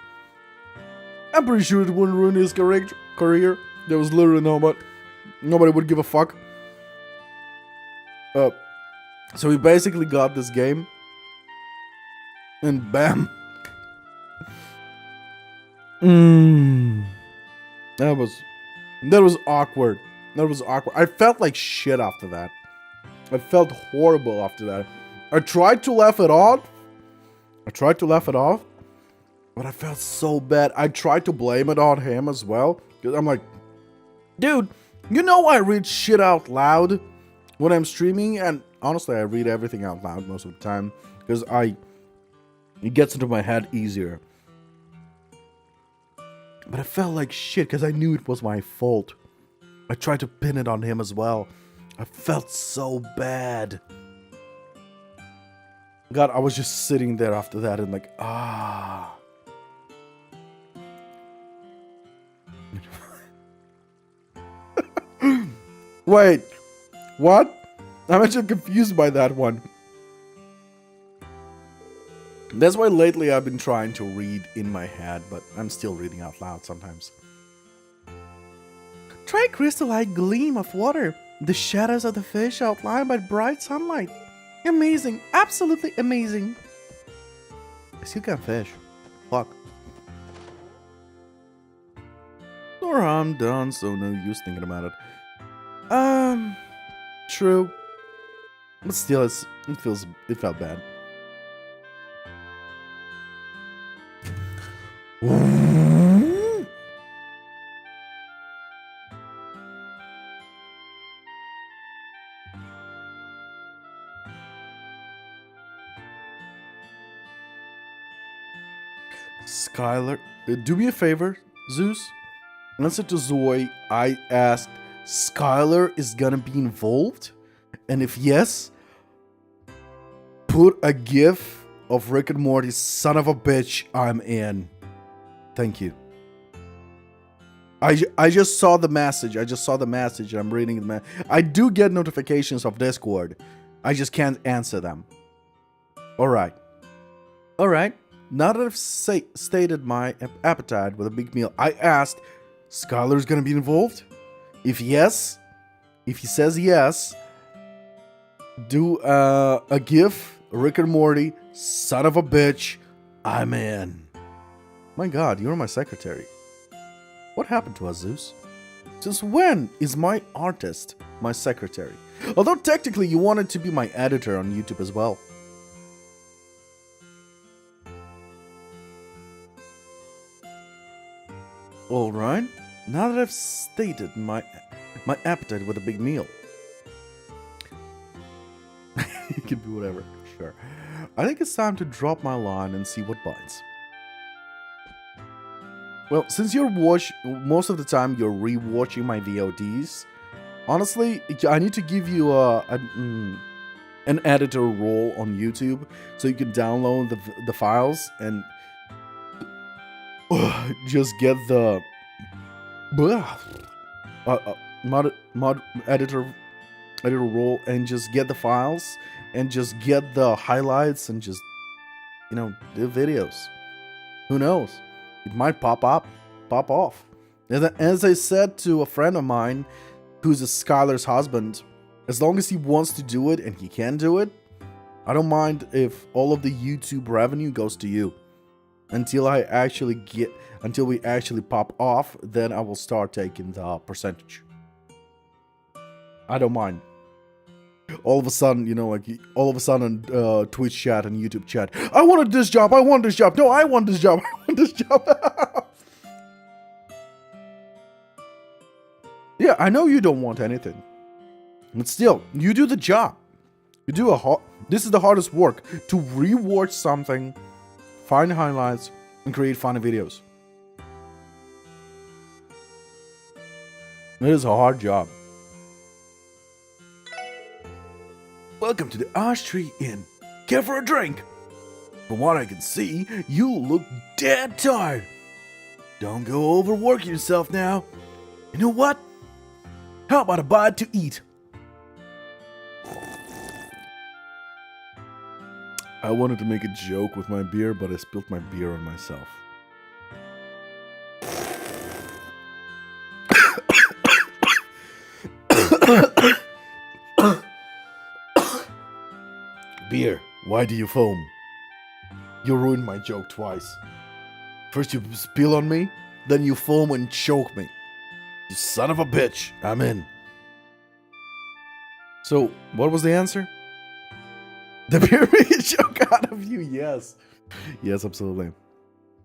Speaker 1: I'm pretty sure it wouldn't ruin his career. There was literally nobody would give a fuck. So we basically got this game. And bam. That was awkward. That was awkward. I felt like shit after that. I felt horrible after that. I tried to laugh it off. But I felt so bad. I tried to blame it on him as well. Because I'm like, dude, you know I read shit out loud when I'm streaming. And honestly, I read everything out loud most of the time. Because it gets into my head easier. But I felt like shit because I knew it was my fault. I tried to pin it on him as well. I felt so bad. God, I was just sitting there after that and like, Wait, what? I'm actually confused by that one. That's why lately I've been trying to read in my head, but I'm still reading out loud sometimes.
Speaker 3: Try crystalline gleam of water. The shadows of the fish outlined by bright sunlight. Amazing. Absolutely amazing.
Speaker 1: I still can't fish. Fuck.
Speaker 3: Or I'm done, so no use thinking about it.
Speaker 1: True. But still, it felt bad. Skylar, do me a favor, Zeus. Answer to Zoe. I asked, Skylar is gonna be involved? And if yes, put a gif of Rick and Morty's son of a bitch, I'm in. Thank you. I just saw the message. And I'm reading the message. I do get notifications of Discord. I just can't answer them. Alright. Now that I've stated my appetite with a big meal, I asked, Skylar's gonna be involved? If he says yes, do a gif, Rick and Morty, son of a bitch, I'm in. My God, you're my secretary. What happened to us, Zeus? Since when is my artist my secretary? Although technically you wanted to be my editor on YouTube as well. Alright, now that I've stated my appetite with a big meal. It could be whatever, sure. I think it's time to drop my line and see what bites. Well, since most of the time you're rewatching my VODs, Honestly, I need to give you an editor role on YouTube so you can download the files and just get the mod editor role and just get the files and just get the highlights and just, you know, do videos. Who knows? It might pop off. As I said to a friend of mine who's a Skylar's husband, as long as he wants to do it and he can do it, I don't mind if all of the YouTube revenue goes to you. Until we actually pop off, then I will start taking the percentage. I don't mind. All of a sudden, you know, like all of a sudden, Twitch chat and YouTube chat. I wanted this job. I want this job. No, I want this job. I want this job. Yeah, I know you don't want anything, but still, you do the job. You do this is the hardest work, to rewatch something, find highlights, and create funny videos. It is a hard job. Welcome to the Ash Tree Inn. Care for a drink? From what I can see, you look dead tired. Don't go overworking yourself now. You know what? How about a bite to eat? I wanted to make a joke with my beer, but I spilled my beer on myself. Beer, why do you foam? You ruined my joke twice. First you spill on me, then you foam and choke me. You son of a bitch, I'm in. So, what was the answer? The beer made a joke out of you, yes. Yes, absolutely.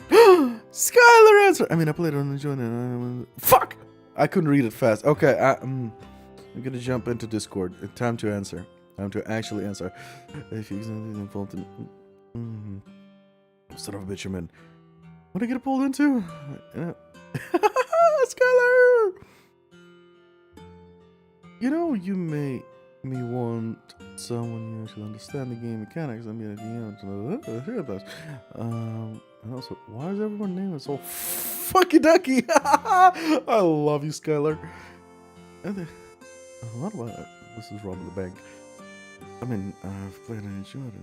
Speaker 1: Skylar answer! I mean, I played it on the joint. Fuck! I couldn't read it fast. Okay, I'm gonna jump into Discord. Time to answer. Time to actually answer. If you involved in... Son of a bitch, I'm in. What did I get pulled into? Skylar! You know, you may want someone you actually understand the game mechanics. I mean, hear this. And also, why is everyone name is so fucky ducky? I love you, Skylar. And what about it? This is robbing the bank. I mean, I've played an insurance.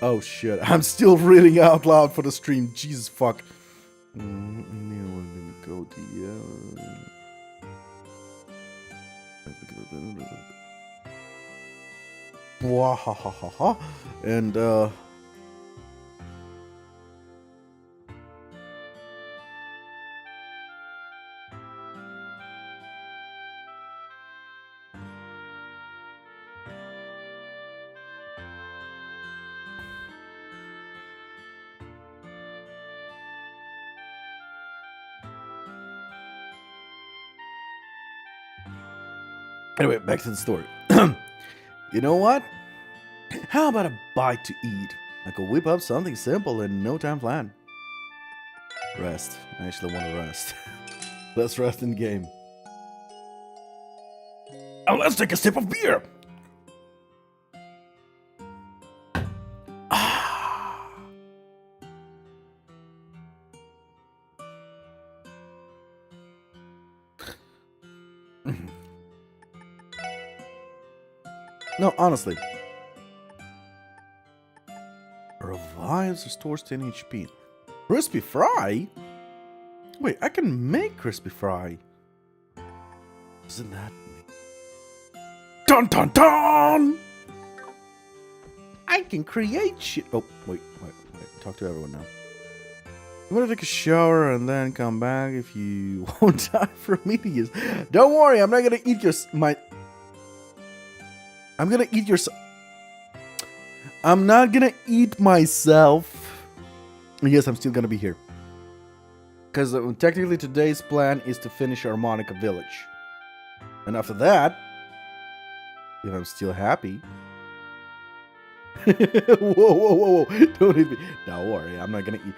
Speaker 1: Oh shit! I'm still reading out loud for the stream. Jesus fuck. Go to and anyway, back to the story. You know what? How about a bite to eat? I could whip up something simple and no time flat. Rest. I actually want to rest. Let's rest in game. And let's take a sip of beer. No, honestly. Revives, restores 10 HP. Crispy fry? Wait, I can make crispy fry. Isn't that me? Dun dun dun! I can create shit. Oh, wait. Talk to everyone now. You want to take a shower and then come back if you won't die from meteors. Don't worry, I'm not gonna eat I'm gonna eat your... I'm not gonna eat myself. Yes, I'm still gonna be here. Because technically today's plan is to finish Harmonica Village. And after that, if I'm still happy... whoa. Don't hit me. Don't worry, I'm not gonna eat...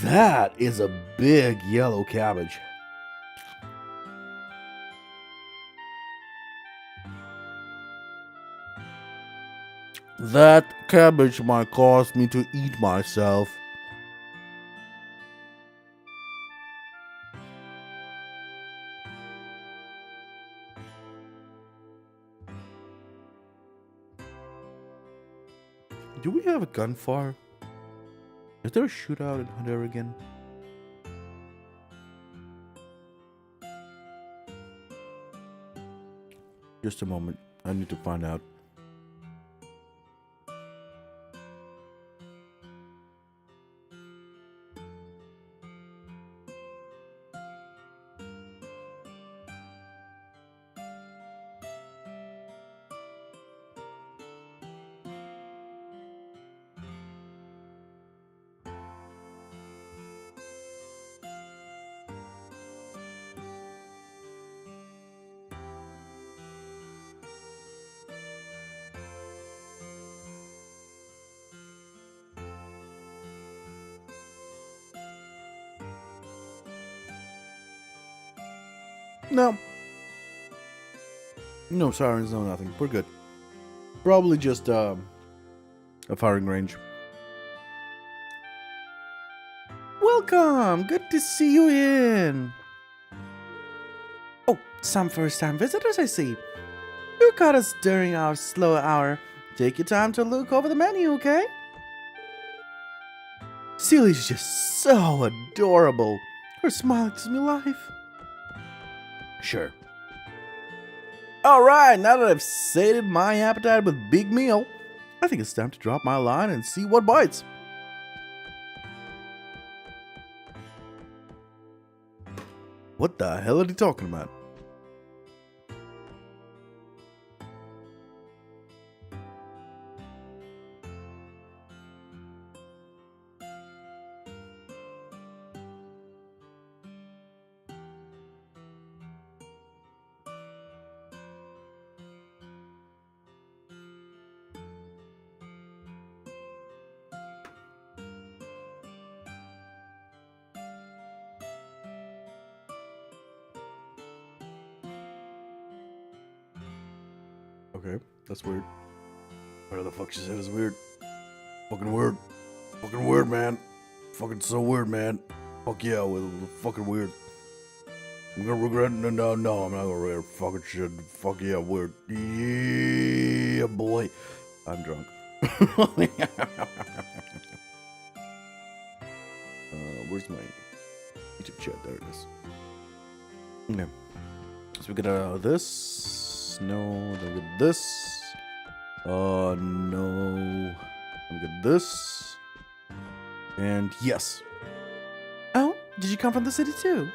Speaker 1: That is a big yellow cabbage.
Speaker 3: That cabbage might cause me to eat myself. Do we have a gunfire? Is there a shootout in there again? Just a moment. I need to find out. No. No sirens, no nothing. We're good. Probably just a firing range.
Speaker 1: Welcome! Good to see you in. Oh, some first-time visitors I see. You caught us during our slow hour. Take your time to look over the menu, okay? Celia's just so adorable. Her smile gives me life.
Speaker 3: Sure.
Speaker 1: Alright, now that I've sated my appetite with big meal, I think it's time to drop my line and see what bites.
Speaker 3: What the hell are they talking about? Okay, that's weird. Where the fuck she said is weird. Fucking weird. Fucking weird, man. Fucking so weird, man. Fuck yeah, fucking weird. I'm gonna regret it. No, I'm not gonna regret fucking shit. Fuck yeah, weird. Yeah, boy. I'm drunk. Where's my YouTube chat? There it is. Okay. So we get this. No, then we get this. No. We get this. And yes.
Speaker 1: Oh, did you come from the city too?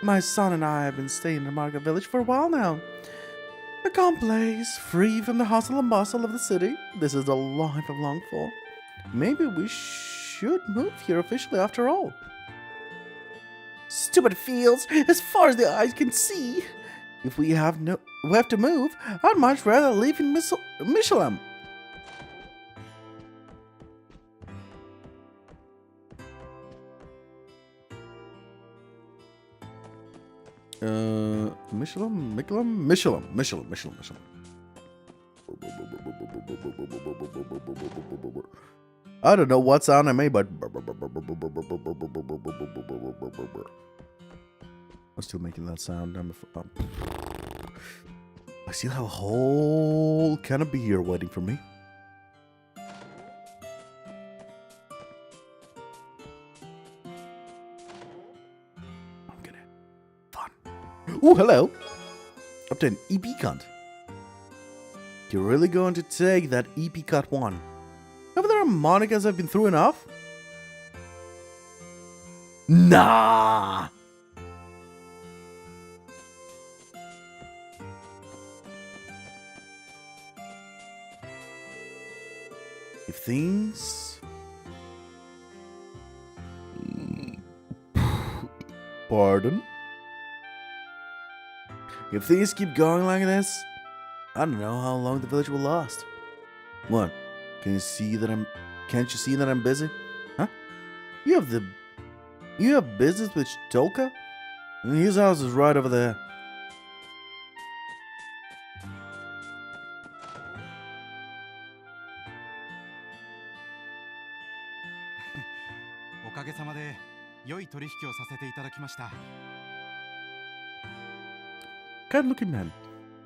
Speaker 1: My son and I have been staying in the market village for a while now. A calm place, free from the hustle and bustle of the city. This is the life I've longed for. Maybe we should move here officially after all. Stupid fields, as far as the eyes can see. If we have to move, I'd much rather live in Michelin.
Speaker 3: Michelin. I don't know what sound I made, but I'm still making that sound. I still have a whole can of beer waiting for me. I'm gonna have fun. Ooh, hello. Up to an EP cunt. You're really going to take that EP cut one? Have the harmonicas I've been through enough? Nah. If things... Pardon? If things keep going like this, I don't know how long the village will last. What? Can't you see that I'm busy? Huh? You have business with Tolka? His house is right over there.
Speaker 7: 良い取引をさせていただきました。
Speaker 3: Kind-looking man.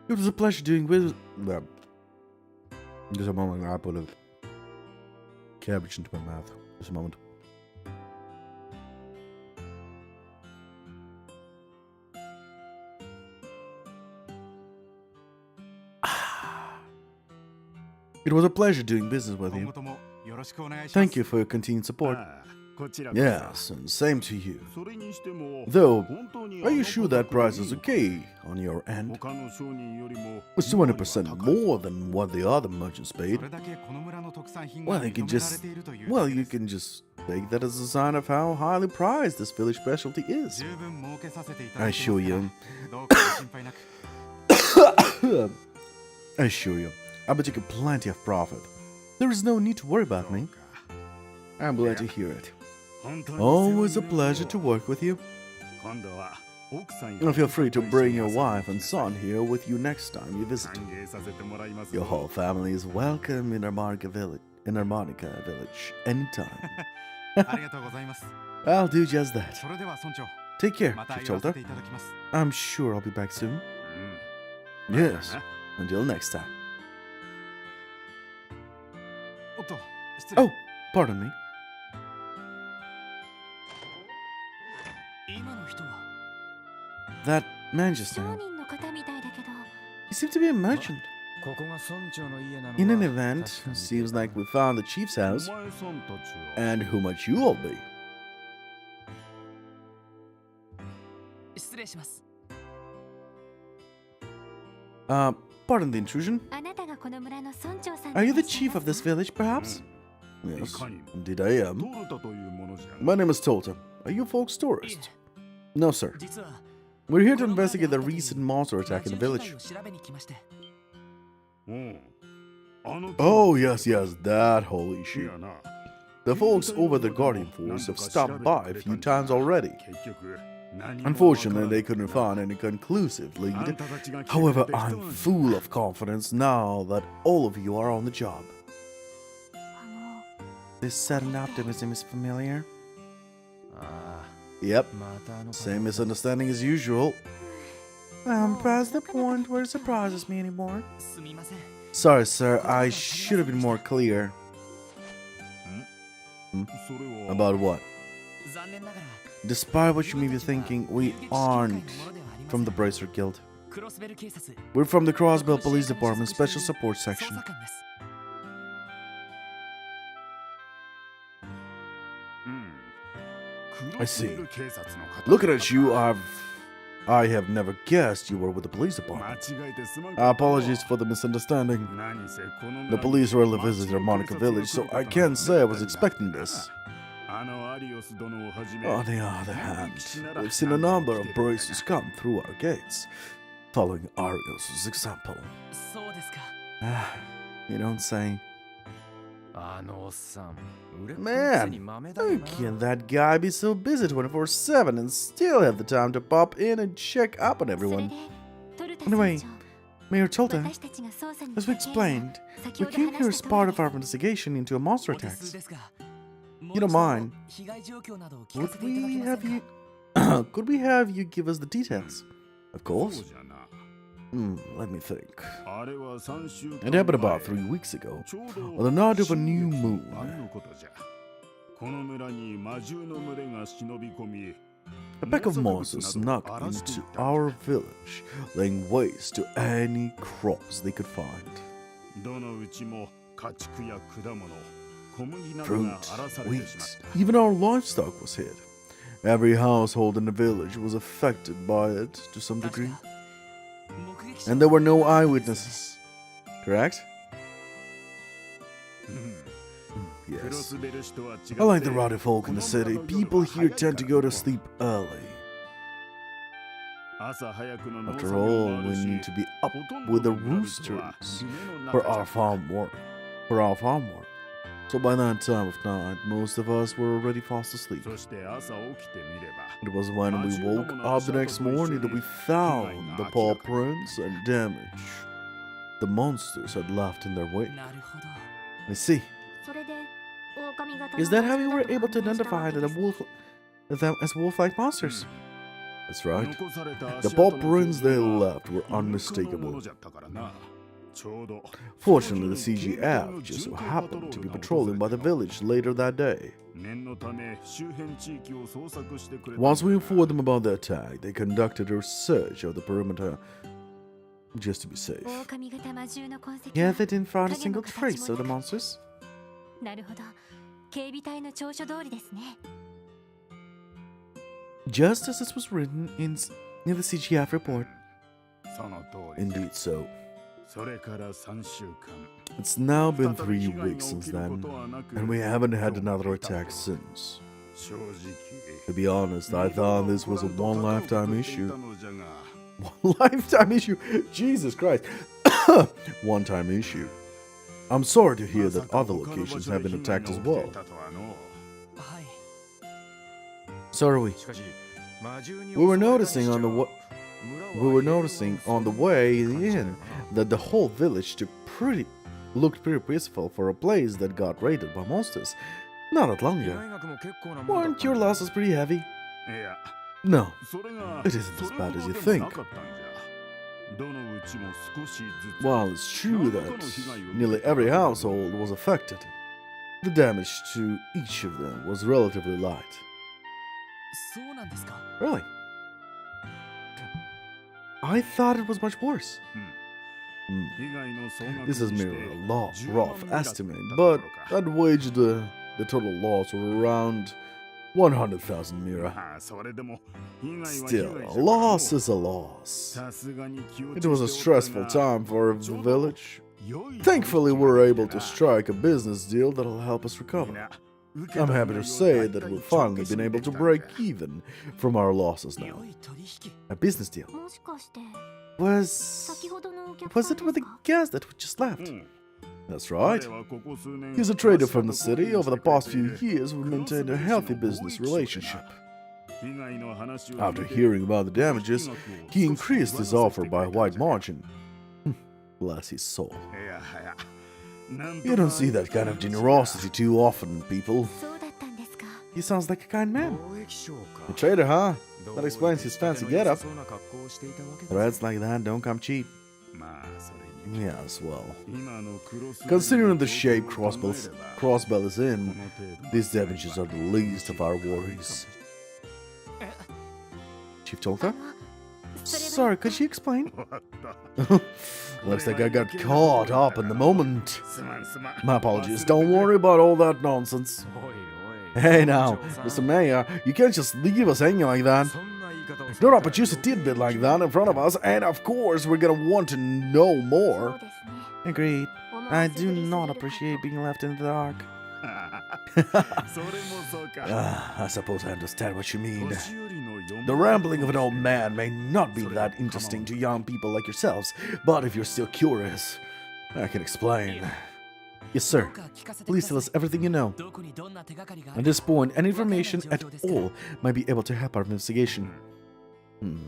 Speaker 3: It was a pleasure doing business. Just a moment, I put a cabbage into my mouth. Just a moment. It was a pleasure doing business with
Speaker 7: 今
Speaker 3: you.
Speaker 7: 後ともよろしくお願いします。
Speaker 3: Thank you for your continued support.
Speaker 5: こちら
Speaker 3: Yes, and same to you.
Speaker 5: それにしても
Speaker 3: Though,
Speaker 5: 本当に
Speaker 3: are you sure that price is okay on your end?
Speaker 5: 他の商人よりも
Speaker 3: It's 200% more than what the other merchants
Speaker 7: そ
Speaker 3: paid.
Speaker 7: れだけこの村の特産品が
Speaker 3: Well, you
Speaker 7: 認
Speaker 3: can
Speaker 7: められ
Speaker 3: just,
Speaker 7: ているという
Speaker 3: well,
Speaker 7: だけ
Speaker 3: you
Speaker 7: です。
Speaker 3: can just take that as a sign of how highly prized this village specialty is.
Speaker 7: 十分儲けさせていただ
Speaker 3: I
Speaker 7: きますか
Speaker 3: assure
Speaker 7: ら
Speaker 3: you.
Speaker 7: どうかご心配なく。
Speaker 3: I assure you, I bet you get plenty of profit. There is no need to worry about me. I'm glad to hear it.
Speaker 5: 本当に
Speaker 3: Always a pleasure to work with you.
Speaker 5: 今度は奥さんや
Speaker 3: And feel free to bring your wife and son here with you next time you visit.
Speaker 5: 歓迎させてもらいます
Speaker 3: Your whole family is welcome in Harmonica Village, anytime.
Speaker 7: ありがとうございます。
Speaker 3: I'll do just that.
Speaker 7: それでは村長、
Speaker 3: Take care,
Speaker 7: また
Speaker 3: Chief
Speaker 7: 言わせ
Speaker 3: Cholta.
Speaker 7: ていただきます。
Speaker 3: I'm sure I'll be back soon.
Speaker 5: うん
Speaker 3: Yes, until next time.
Speaker 7: おっと、失礼。
Speaker 3: Oh, pardon me.
Speaker 6: 今の人は
Speaker 3: That man just
Speaker 4: 商
Speaker 3: now.
Speaker 4: 人の方みたいだけど
Speaker 3: He seemed to be a merchant.
Speaker 5: ここが村長の家なの
Speaker 3: In an
Speaker 5: は
Speaker 3: event,
Speaker 5: 確かに
Speaker 3: seems like we found the chief's
Speaker 5: お
Speaker 3: house.
Speaker 5: 前さんたちは
Speaker 3: And who much you all be?
Speaker 6: 失礼します。
Speaker 3: Pardon the intrusion.
Speaker 4: あなたがこの村の村長さん
Speaker 3: Are you the
Speaker 4: でいらっしゃい
Speaker 3: chief
Speaker 4: ま
Speaker 3: of
Speaker 4: す
Speaker 3: this village, perhaps?
Speaker 5: い
Speaker 3: Yes,
Speaker 5: かにも
Speaker 3: indeed I
Speaker 5: ト
Speaker 3: am.
Speaker 5: ルタというものじゃ
Speaker 3: My name is Tolta. Are you folks
Speaker 6: い
Speaker 3: tourists?
Speaker 6: え、
Speaker 3: No, sir.
Speaker 6: 実は
Speaker 3: We're here to
Speaker 6: この村で
Speaker 3: investigate the
Speaker 6: あったという
Speaker 3: recent monster attack in the
Speaker 6: 魔獣
Speaker 3: village.
Speaker 6: 被害を調べに来まして。
Speaker 5: うんあの
Speaker 3: Oh, yes, yes, that holy
Speaker 5: い
Speaker 3: sheep.
Speaker 5: やな
Speaker 3: The folks over the Guardian Force have stopped by a few times already.
Speaker 5: 結局何も
Speaker 3: Unfortunately, they
Speaker 5: わから
Speaker 3: couldn't
Speaker 5: ん
Speaker 3: find any conclusive
Speaker 5: あ
Speaker 3: lead.
Speaker 5: んたたちが来てくれ
Speaker 3: However,
Speaker 5: て一
Speaker 3: I'm
Speaker 5: 安心
Speaker 3: full of confidence now that all of you are on the job.
Speaker 4: あの
Speaker 3: This sudden optimism is familiar.
Speaker 5: あ
Speaker 3: Yep,
Speaker 5: あまたあの
Speaker 3: same misunderstanding as usual. I'm past the point where it surprises me anymore.
Speaker 6: すみません。
Speaker 3: Sorry, sir, I should have been more clear.
Speaker 5: それは
Speaker 3: About what?
Speaker 6: 残念ながら
Speaker 3: Despite what you may be thinking, we aren't from the Bracer Guild.
Speaker 6: クロスベル警察
Speaker 3: We're from the Crossbell Police Department Special Support
Speaker 6: 捜
Speaker 3: Section.
Speaker 6: 査官です。
Speaker 3: I see.
Speaker 5: クロスベル警察の方
Speaker 3: Looking at you, I have never guessed you were with the police
Speaker 5: 間
Speaker 3: department.
Speaker 5: 違えてすまん
Speaker 3: Apologies for the misunderstanding.
Speaker 5: 何せこの
Speaker 3: The
Speaker 5: 村
Speaker 3: police rarely visit Harmonica Village, so I can't say I was expecting this.
Speaker 5: あのアリオス殿をはじめ
Speaker 3: On the other hand, we've seen a number of bracers come through our gates, following Arios' example.
Speaker 6: そうですか。
Speaker 3: You don't say.
Speaker 5: あのおっさん
Speaker 3: Man, how can that guy be so busy 24/7 and still have the time to pop in and check up on
Speaker 4: それ
Speaker 3: everyone?
Speaker 4: でトルタ
Speaker 3: Anyway,
Speaker 4: 村
Speaker 3: Mayor
Speaker 4: 長
Speaker 3: Tolta,
Speaker 4: 私たちが捜査に
Speaker 3: as we
Speaker 4: 来た件
Speaker 3: explained,
Speaker 4: 先
Speaker 3: we
Speaker 4: ほど
Speaker 3: came here
Speaker 4: 話
Speaker 3: as
Speaker 4: した
Speaker 3: part
Speaker 4: 通
Speaker 3: of
Speaker 4: り
Speaker 3: our investigation into a monster
Speaker 6: お手数
Speaker 3: attacks.
Speaker 6: ですが、
Speaker 3: You don't mind?
Speaker 6: 被害状況などを聞か
Speaker 3: Would
Speaker 6: せていただけ
Speaker 3: we
Speaker 6: ませ
Speaker 3: have
Speaker 6: ん
Speaker 3: you?
Speaker 6: か。
Speaker 3: Could we have you give us the details? Of
Speaker 5: そう
Speaker 3: course.
Speaker 5: じゃな
Speaker 3: Let me think.
Speaker 5: あれは3週間
Speaker 3: It happened about
Speaker 5: 前
Speaker 3: 3 weeks ago.
Speaker 5: ちょうど
Speaker 3: On the night of a new
Speaker 5: 新
Speaker 3: moon.
Speaker 5: 月晩のことじゃこの村に魔獣の群れが忍び込み
Speaker 3: A pack of monsters snuck into our village, laying waste to any crops they could find.
Speaker 5: どのうちも家畜や果物小麦など
Speaker 3: Fruit,
Speaker 5: が荒らされて
Speaker 3: wheat,
Speaker 5: しまった
Speaker 3: even our livestock was hit. Every household in the village was affected by it to some
Speaker 6: 確
Speaker 3: degree.
Speaker 6: か目撃者
Speaker 3: And there were no eyewitnesses. Correct?
Speaker 5: クロ
Speaker 3: Yes.
Speaker 5: スベル氏とは違って
Speaker 3: I like the rowdy folk in the city. People here tend to go to sleep early.
Speaker 5: 朝早くの農
Speaker 3: After
Speaker 5: 作業も
Speaker 3: all,
Speaker 5: ある
Speaker 3: we
Speaker 5: し
Speaker 3: need to be up
Speaker 5: ほとんど
Speaker 3: with the
Speaker 5: の村人は
Speaker 3: roosters
Speaker 5: 夢の
Speaker 3: for
Speaker 5: 中じゃ
Speaker 3: our farm work. So by that time of night, most of us were already fast asleep.
Speaker 5: そして朝起きてみれば
Speaker 3: It was when we woke up the next morning that we found the paw prints and damage the monsters had left in their wake.
Speaker 6: なるほど。
Speaker 3: I see.
Speaker 4: それで狼型の
Speaker 3: Is that how you
Speaker 4: 魔
Speaker 3: were
Speaker 4: 獣
Speaker 3: able to
Speaker 4: だと判明した
Speaker 3: identify
Speaker 4: わけ
Speaker 3: that
Speaker 4: で
Speaker 3: a
Speaker 4: す
Speaker 3: wolf? them as wolf-like monsters.
Speaker 8: That's right.
Speaker 7: The footprints they left were unmistakable.
Speaker 8: Fortunately, the CGF just so happened to be patrolling by the village later that day. Once we informed them about the attack, they conducted a search of the perimeter just to be safe.
Speaker 4: 狼型魔獣の痕跡
Speaker 3: Yeah,
Speaker 4: は
Speaker 3: they didn't find a
Speaker 4: 影の
Speaker 3: single
Speaker 4: 形
Speaker 3: trace
Speaker 4: も
Speaker 3: of the
Speaker 4: なく
Speaker 3: monsters.
Speaker 4: なるほど警備隊の調書通りですね
Speaker 3: Just as this was written in the CGF report.
Speaker 8: Indeed so.
Speaker 7: それから3週間
Speaker 8: It's now been 3 weeks since then, and we haven't had another attack since.
Speaker 7: 正直
Speaker 8: To be honest, I thought this was a one lifetime issue.
Speaker 7: のじゃが
Speaker 8: One lifetime issue? Jesus Christ. One time issue. I'm sorry to hear that other locations have been attacked as well.
Speaker 6: はい
Speaker 3: So are we.
Speaker 5: しかし魔獣に
Speaker 3: We were
Speaker 5: 襲われた
Speaker 3: noticing on the
Speaker 5: にし
Speaker 3: wa-
Speaker 5: ちゃ
Speaker 3: we were noticing on the way in that the whole village looked pretty peaceful for a place that got raided by monsters not that long
Speaker 5: 被
Speaker 3: ago.
Speaker 5: 害額も結構なもんだった
Speaker 3: Weren't your
Speaker 5: んだ
Speaker 3: losses pretty heavy?
Speaker 7: いや
Speaker 3: No.
Speaker 7: それが
Speaker 3: It isn't as
Speaker 7: それ
Speaker 3: bad
Speaker 7: ほ
Speaker 3: as
Speaker 7: ど
Speaker 3: you
Speaker 7: でも
Speaker 3: think.
Speaker 7: なかったんじゃどのうちも少しずつ
Speaker 8: While it's true that nearly every household was affected, the damage to each of them was relatively light.
Speaker 6: そうなんですか
Speaker 3: Really? I thought it was much worse.
Speaker 8: This is merely a rough estimate, but I'd wager the total loss were around 100,000 mira.
Speaker 7: それでも被害は被
Speaker 8: Still,
Speaker 7: 害
Speaker 8: a
Speaker 7: じゃ
Speaker 8: loss is a loss.
Speaker 7: さすがに気を
Speaker 8: It was a
Speaker 7: つけておった
Speaker 8: stressful
Speaker 7: が
Speaker 8: time for the village.
Speaker 7: 良い
Speaker 8: Thankfully, we were able to strike a business deal that'll help us
Speaker 7: みん
Speaker 8: recover.
Speaker 7: な
Speaker 8: I'm happy to say that we've finally been able to break even from our losses now.
Speaker 6: 良い取引
Speaker 3: A business deal.
Speaker 4: もしかして
Speaker 3: Was
Speaker 4: 先ほどのお客
Speaker 3: was
Speaker 4: さん
Speaker 3: it
Speaker 4: で
Speaker 3: with
Speaker 4: す
Speaker 3: the
Speaker 4: か
Speaker 3: guest that just left?
Speaker 8: That's right. He's
Speaker 7: He's
Speaker 8: a trader from the city. Over the past few years, we've maintained a healthy business relationship. After hearing about the damages, he increased his offer by a wide margin. Bless his soul. You don't see that kind of generosity too often, people.
Speaker 4: そうだったんですか
Speaker 3: He sounds like a kind man.
Speaker 5: 貿易商か
Speaker 3: A trader, huh?
Speaker 5: どう
Speaker 3: That explains his fancy
Speaker 5: 立ての良
Speaker 3: getup.
Speaker 5: さそうな格好をしていたわけです
Speaker 3: Threads like that don't come cheap.
Speaker 7: まあそれに
Speaker 8: Yes, well.
Speaker 7: 今のクロス
Speaker 8: Considering the shape Crossbell is
Speaker 7: こ
Speaker 8: in,
Speaker 7: の程度
Speaker 8: these damages are the least of our worries.
Speaker 3: Chief Tolka?
Speaker 4: それは
Speaker 3: Sorry, could you explain?
Speaker 7: 終わった
Speaker 8: Looks like I got caught up in the moment.
Speaker 7: すまんすまん
Speaker 8: My apologies. Don't worry about all that nonsense.
Speaker 5: おいおい
Speaker 3: Hey now,
Speaker 5: 部長さ
Speaker 3: Mr.
Speaker 5: ん
Speaker 3: Mayor, you can't just leave us hanging like that.
Speaker 5: そんな言い方をさ
Speaker 3: Do
Speaker 5: れ
Speaker 3: not
Speaker 5: たら
Speaker 3: produce a tidbit like that in front of us, and of course we're gonna want to know
Speaker 4: そう
Speaker 3: more.
Speaker 4: ですね
Speaker 3: Agreed.
Speaker 4: 思
Speaker 3: I
Speaker 4: わせ
Speaker 3: do
Speaker 4: ぶりすぎる
Speaker 3: not
Speaker 4: か
Speaker 3: appreciate being left in the dark.
Speaker 7: それもそうか
Speaker 3: I suppose I understand what you mean.
Speaker 7: 年寄りの4
Speaker 3: The rambling of an old man may not be that interesting to young people like yourselves, but if you're still curious, I can explain. Yes, sir.
Speaker 6: どうか聞かせてく
Speaker 3: Please
Speaker 6: だ
Speaker 3: tell
Speaker 6: さ
Speaker 3: us
Speaker 6: い
Speaker 3: everything you know.
Speaker 6: どこにどんな手がかりがあ
Speaker 3: At
Speaker 6: る
Speaker 3: this point, any information at all might be able to help our investigation.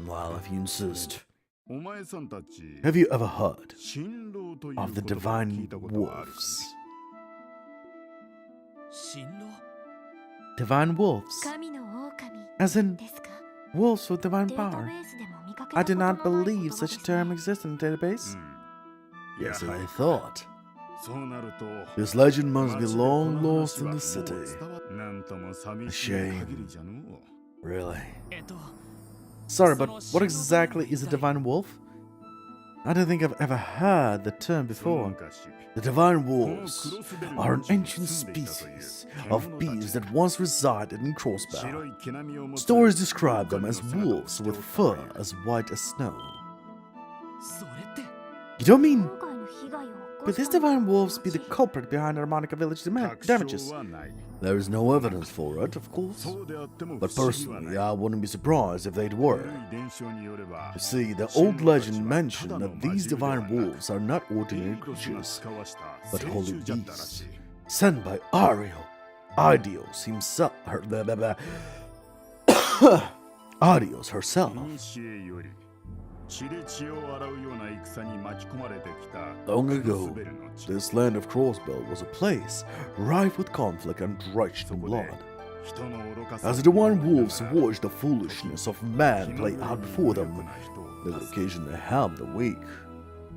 Speaker 8: Well, if you insist.
Speaker 7: お前さんたち
Speaker 8: Have you ever heard
Speaker 7: 新郎という
Speaker 8: of the
Speaker 7: 言葉を聞
Speaker 8: divine
Speaker 7: いたことがある
Speaker 8: wolves?
Speaker 6: 新郎
Speaker 3: Divine wolves.
Speaker 4: 神の狼
Speaker 3: As in
Speaker 4: ですか
Speaker 3: wolves with divine
Speaker 4: データベ
Speaker 3: power.
Speaker 4: ースでも見かけ
Speaker 3: I
Speaker 4: た
Speaker 3: did
Speaker 4: こと
Speaker 3: not
Speaker 4: のない言
Speaker 3: believe
Speaker 4: 葉
Speaker 3: such
Speaker 4: で
Speaker 3: a
Speaker 4: す
Speaker 3: term
Speaker 4: ね
Speaker 3: existed in the database.
Speaker 8: Yes,
Speaker 7: Yeah.
Speaker 8: I thought.
Speaker 7: そうなると
Speaker 8: This legend must be
Speaker 7: 街でこ
Speaker 8: long
Speaker 7: の
Speaker 8: lost
Speaker 7: 話は
Speaker 8: in
Speaker 7: もう
Speaker 8: the city.
Speaker 7: 伝わっなんとも寂しい
Speaker 8: A shame.
Speaker 7: 限りじゃのう
Speaker 8: Really?
Speaker 3: Sorry, but what exactly is a divine wolf? I don't think I've ever heard the term
Speaker 7: その
Speaker 3: before.
Speaker 7: 昔
Speaker 8: The divine
Speaker 7: この
Speaker 8: wolves
Speaker 7: クロスベル
Speaker 8: are an
Speaker 7: の地に
Speaker 8: ancient
Speaker 7: 住んでいたという
Speaker 8: species
Speaker 7: 獣
Speaker 8: of
Speaker 7: た
Speaker 8: bees
Speaker 7: ち
Speaker 8: that once resided in
Speaker 7: 白
Speaker 8: Crossbell.
Speaker 7: い毛並みを持つ
Speaker 8: Stories describe them as
Speaker 7: 狼の姿を
Speaker 8: wolves
Speaker 7: してお
Speaker 8: with
Speaker 7: った
Speaker 8: fur
Speaker 7: という
Speaker 8: as white as snow.
Speaker 6: それって
Speaker 3: You don't mean
Speaker 4: 今回の被害を起こ
Speaker 3: could
Speaker 4: し
Speaker 3: these
Speaker 4: たのは
Speaker 3: divine wolves be the culprit behind Harmonica Village
Speaker 7: 確
Speaker 3: damages?
Speaker 7: 証はない
Speaker 8: There is no evidence for it, of course.
Speaker 7: そうであっても
Speaker 8: But
Speaker 7: 不思議はない
Speaker 8: personally, I wouldn't be surprised if they
Speaker 7: 古
Speaker 8: were.
Speaker 7: い伝承によれば
Speaker 8: You see, the old legend mentioned that these divine wolves are not ordinary creatures, but holy beasts, sent by Ariel, Ideos himself, Adios herself.
Speaker 7: 古より血で血を洗うような戦に巻き込まれてきた
Speaker 8: Long
Speaker 7: クロ
Speaker 8: ago,
Speaker 7: スベルの地
Speaker 8: this land of Crossbell was a place rife with conflict and drenched in blood. As the divine wolves watch the foolishness of man play out before them, they will occasionally harm the weak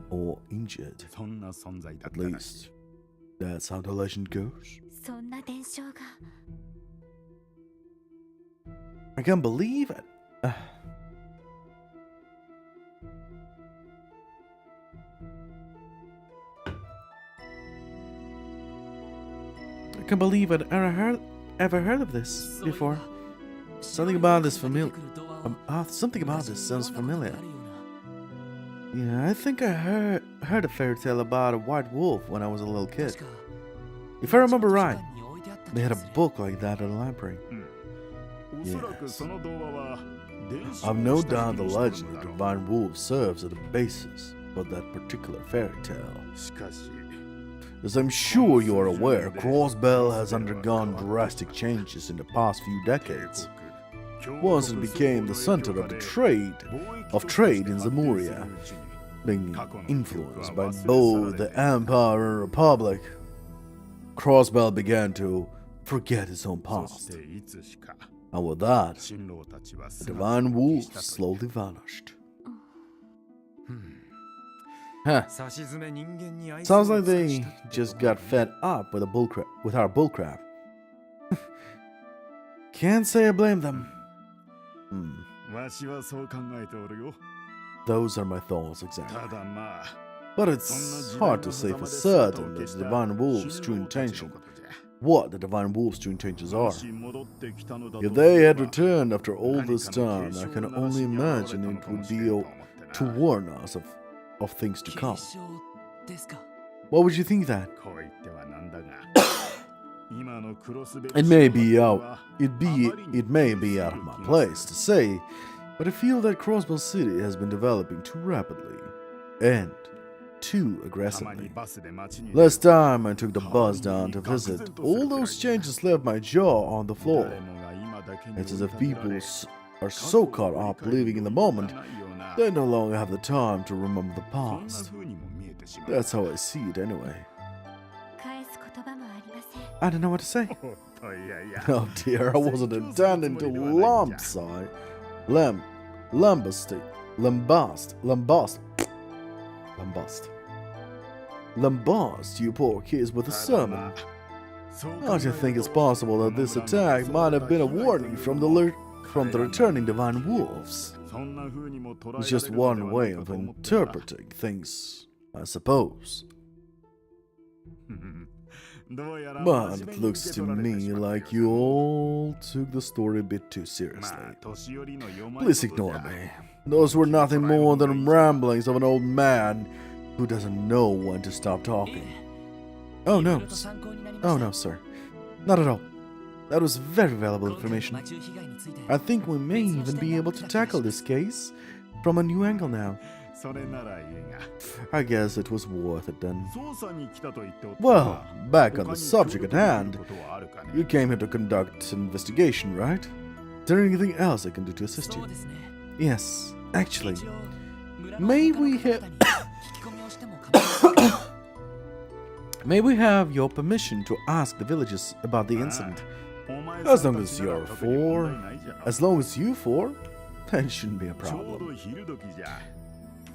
Speaker 8: or injured.
Speaker 7: そんな存在だっ
Speaker 8: At
Speaker 7: たら
Speaker 8: least, that's how the legend goes.
Speaker 4: そんな伝承が
Speaker 8: I can't believe it.
Speaker 1: I can't believe I'd ever heard of this before. Something about this something about this sounds familiar. Yeah, I think I heard a fairy tale about a white wolf when I was a little kid. If I remember right, they had a book like that at the library.
Speaker 7: おそらくその童話は伝承
Speaker 8: I've no
Speaker 7: した
Speaker 8: doubt the
Speaker 7: 人々
Speaker 8: legend
Speaker 7: だ
Speaker 8: of
Speaker 7: ろう
Speaker 8: divine wolf serves as the basis for that particular fairy tale.
Speaker 7: しかし
Speaker 8: As I'm sure you are aware, Crossbell has undergone drastic changes in the past few decades. Once it became the center of trade in Zamuria, being influenced by both the Empire and Republic, Crossbell began to forget his own
Speaker 7: そ
Speaker 8: past.
Speaker 7: していつしか
Speaker 8: And with that,
Speaker 7: 新郎たちは
Speaker 8: the
Speaker 7: 姿を
Speaker 8: divine
Speaker 7: 消
Speaker 8: wolf
Speaker 7: したと
Speaker 8: slowly vanished. Huh.
Speaker 5: さしずめ人間に愛
Speaker 8: Sounds like they just got fed up with our bullcrap.
Speaker 1: Can't say I blame them.
Speaker 7: わしはそう考えておるよ
Speaker 8: Those are my thoughts
Speaker 7: た
Speaker 8: exactly.
Speaker 7: だまあ
Speaker 8: But it's hard to say for certain that the divine wolf's true intention, what the divine wolf's true intentions are.
Speaker 7: もし戻ってきたのだと
Speaker 8: If they had returned after all this time, I can only imagine it would be to warn us of things to come.
Speaker 6: 継承ですか
Speaker 8: What would you think that?
Speaker 7: こう言ってはなんだが今のクロスベル
Speaker 8: It may be out of my place to say, but I feel that Crossbell City has been developing too rapidly and too
Speaker 7: たまに
Speaker 8: aggressively.
Speaker 7: バスで街に
Speaker 8: Last time I took the bus down to visit, all those changes left my jaw on the floor.
Speaker 7: 誰もが今だけに
Speaker 8: It's as if
Speaker 7: 追いかけら
Speaker 8: people
Speaker 7: れ
Speaker 8: are so caught up living in the moment,
Speaker 7: ないような
Speaker 8: they no longer have the time to remember the
Speaker 7: そんな
Speaker 8: past.
Speaker 7: 風にも見えてしまう
Speaker 8: That's how I see it anyway.
Speaker 4: 返す言葉もありません
Speaker 1: I don't know what to say.
Speaker 7: おっといやいや
Speaker 8: Oh dear, I wasn't intending to lambast you poor kids with a
Speaker 7: ただ
Speaker 8: sermon.
Speaker 7: まあそう考
Speaker 8: Don't you
Speaker 7: え
Speaker 8: think
Speaker 7: る
Speaker 8: it's
Speaker 7: と
Speaker 8: possible that this attack might have been a warning from the returning divine wolves?
Speaker 7: そんな風にも捉えられ
Speaker 8: It's
Speaker 7: る
Speaker 8: just
Speaker 7: ので
Speaker 8: one
Speaker 7: はな
Speaker 8: way
Speaker 7: いか
Speaker 8: of
Speaker 7: と思ってな
Speaker 8: interpreting things, I suppose.
Speaker 7: どうやら
Speaker 8: But
Speaker 7: 真面
Speaker 8: it
Speaker 7: 目に
Speaker 8: looks
Speaker 7: 受け
Speaker 8: to
Speaker 7: 取られて
Speaker 8: me
Speaker 7: しまった
Speaker 8: like
Speaker 7: よ
Speaker 8: you
Speaker 7: う
Speaker 8: all took the story a bit too
Speaker 7: ま
Speaker 8: seriously.
Speaker 7: あ年寄りの弱い
Speaker 8: Please
Speaker 7: ことじ
Speaker 8: ignore
Speaker 7: ゃ
Speaker 8: me. Those were nothing more than ramblings of an old man who doesn't know when to stop talking.
Speaker 1: Oh
Speaker 6: いろい
Speaker 1: no.
Speaker 6: ろと参考になりました
Speaker 1: Oh no, sir. Not at all. That was very valuable
Speaker 6: 今回の
Speaker 1: information.
Speaker 6: 魔獣被害について
Speaker 1: I think we may even be able to tackle this case from a new angle now.
Speaker 7: それならいいが
Speaker 8: I guess it was worth it then.
Speaker 7: 捜査に来たと言っておった
Speaker 8: Well,
Speaker 7: が
Speaker 8: back on
Speaker 7: 他
Speaker 8: the
Speaker 7: に
Speaker 8: subject
Speaker 7: 協
Speaker 8: at
Speaker 7: 力できる
Speaker 8: hand,
Speaker 7: ことはあるかね
Speaker 8: you came here to conduct an investigation, right? Is there anything else I can do to assist
Speaker 6: そ
Speaker 8: you?
Speaker 6: うですね
Speaker 1: Yes, actually.
Speaker 6: 一応村の
Speaker 1: May
Speaker 6: 他の
Speaker 1: we
Speaker 6: 方
Speaker 1: have-
Speaker 6: 々に聞き込みをしても構いませんか
Speaker 1: May we have your permission to ask the villagers about the incident?
Speaker 7: お前
Speaker 8: As
Speaker 7: さん
Speaker 8: long
Speaker 7: た
Speaker 8: as
Speaker 7: ちなら
Speaker 8: you're
Speaker 7: 特に問
Speaker 8: for,
Speaker 7: 題ないじゃろ
Speaker 8: as long as you for, then it shouldn't be a
Speaker 7: ちょう
Speaker 8: problem.
Speaker 7: ど昼時じゃ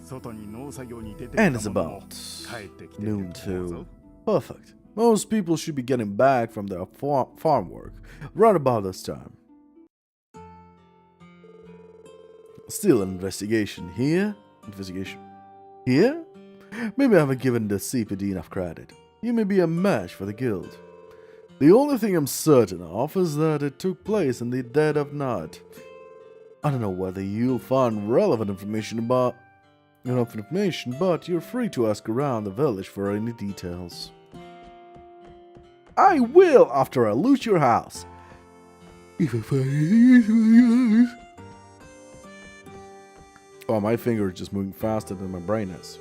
Speaker 7: 外に農作業に出てき
Speaker 8: And
Speaker 7: た
Speaker 8: it's
Speaker 7: 者も
Speaker 8: about
Speaker 7: 帰ってきてる
Speaker 8: noon
Speaker 7: と思うぞ
Speaker 8: too. Perfect. Most people should be getting back from their farm work right about this time. Still an investigation here? Investigation here? Maybe I haven't given the CPD enough credit. You may be a match for the guild. The only thing I'm certain of is that it took place in the dead of night. I don't know whether you'll find relevant information, but you're free to ask around the village for any details. I will after I loot your house. If I find anything else. Oh, my finger is just moving faster than my brain is.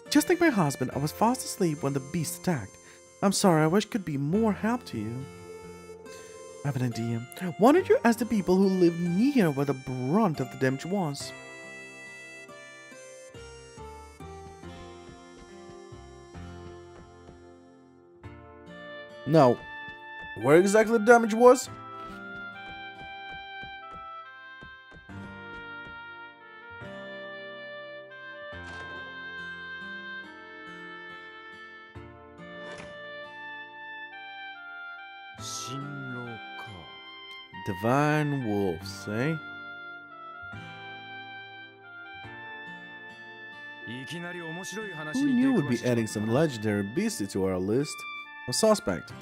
Speaker 1: Just like my husband, I was fast asleep when the beast attacked. I'm sorry, I wish could be more help to you. I have an idea. Why don't you ask the people who live near where the brunt of the damage was?
Speaker 8: Now, Where exactly the damage was? Divine wolves, eh? Who knew we'd be adding some legendary beastie to our list? A suspect.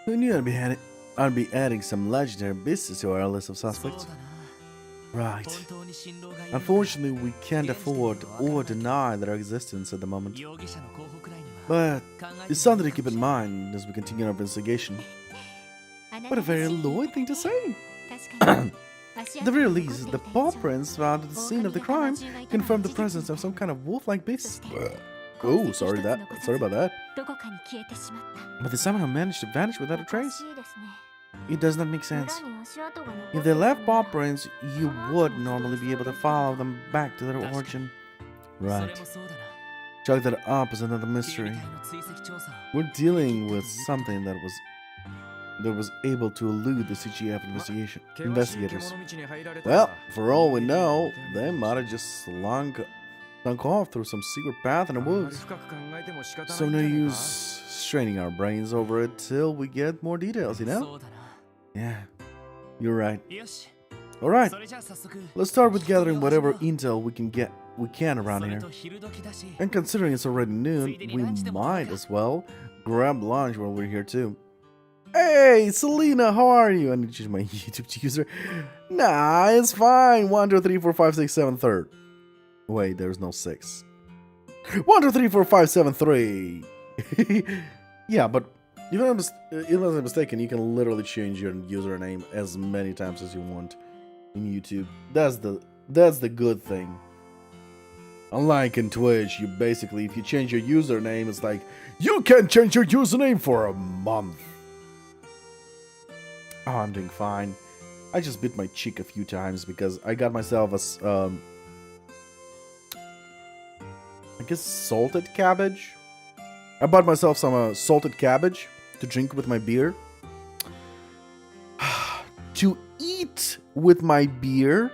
Speaker 8: Who knew I'd be adding some legendary beasts to our list of suspects? Right. Unfortunately, we can't afford or deny their existence at the moment. But it's something to keep in mind as we continue our investigation. What a very Lloyd thing to say! At the very least, the paw prints found at the scene of the crime confirmed the presence of some kind of wolf-like beast. Oh, sorry about that. But they somehow managed to vanish without a trace. It does not make sense. If they left paw prints, you would normally be able to follow them back to their origin. Right. Chalk that up as another mystery. We're dealing with something that was able to elude the CGF investigators. Well, for all we know, they might have just slunk off through some secret path in the woods. So no use straining our brains over it till we get more details, you know? Yeah, you're right. Alright, let's start with gathering whatever intel we can around here. And considering it's already noon, we might as well grab lunch while we're here too. Hey, Selena, how are you? I need to choose my YouTube user. Nah, it's fine. 1, 2, 3, 4, 5, 6, 7, 3. Wait, there's no 6. 1, 2, 3, 4, 5, 7, 3. Yeah, but if I'm not mistaken, you can literally change your username as many times as you want in YouTube. That's the good thing. Unlike in Twitch, you basically, if you change your username, it's like, you can't change your username for a month. Oh, I'm doing fine. I just bit my cheek a few times because I got myself a, I guess salted cabbage? I bought myself some salted cabbage to drink with my beer. To eat with my beer.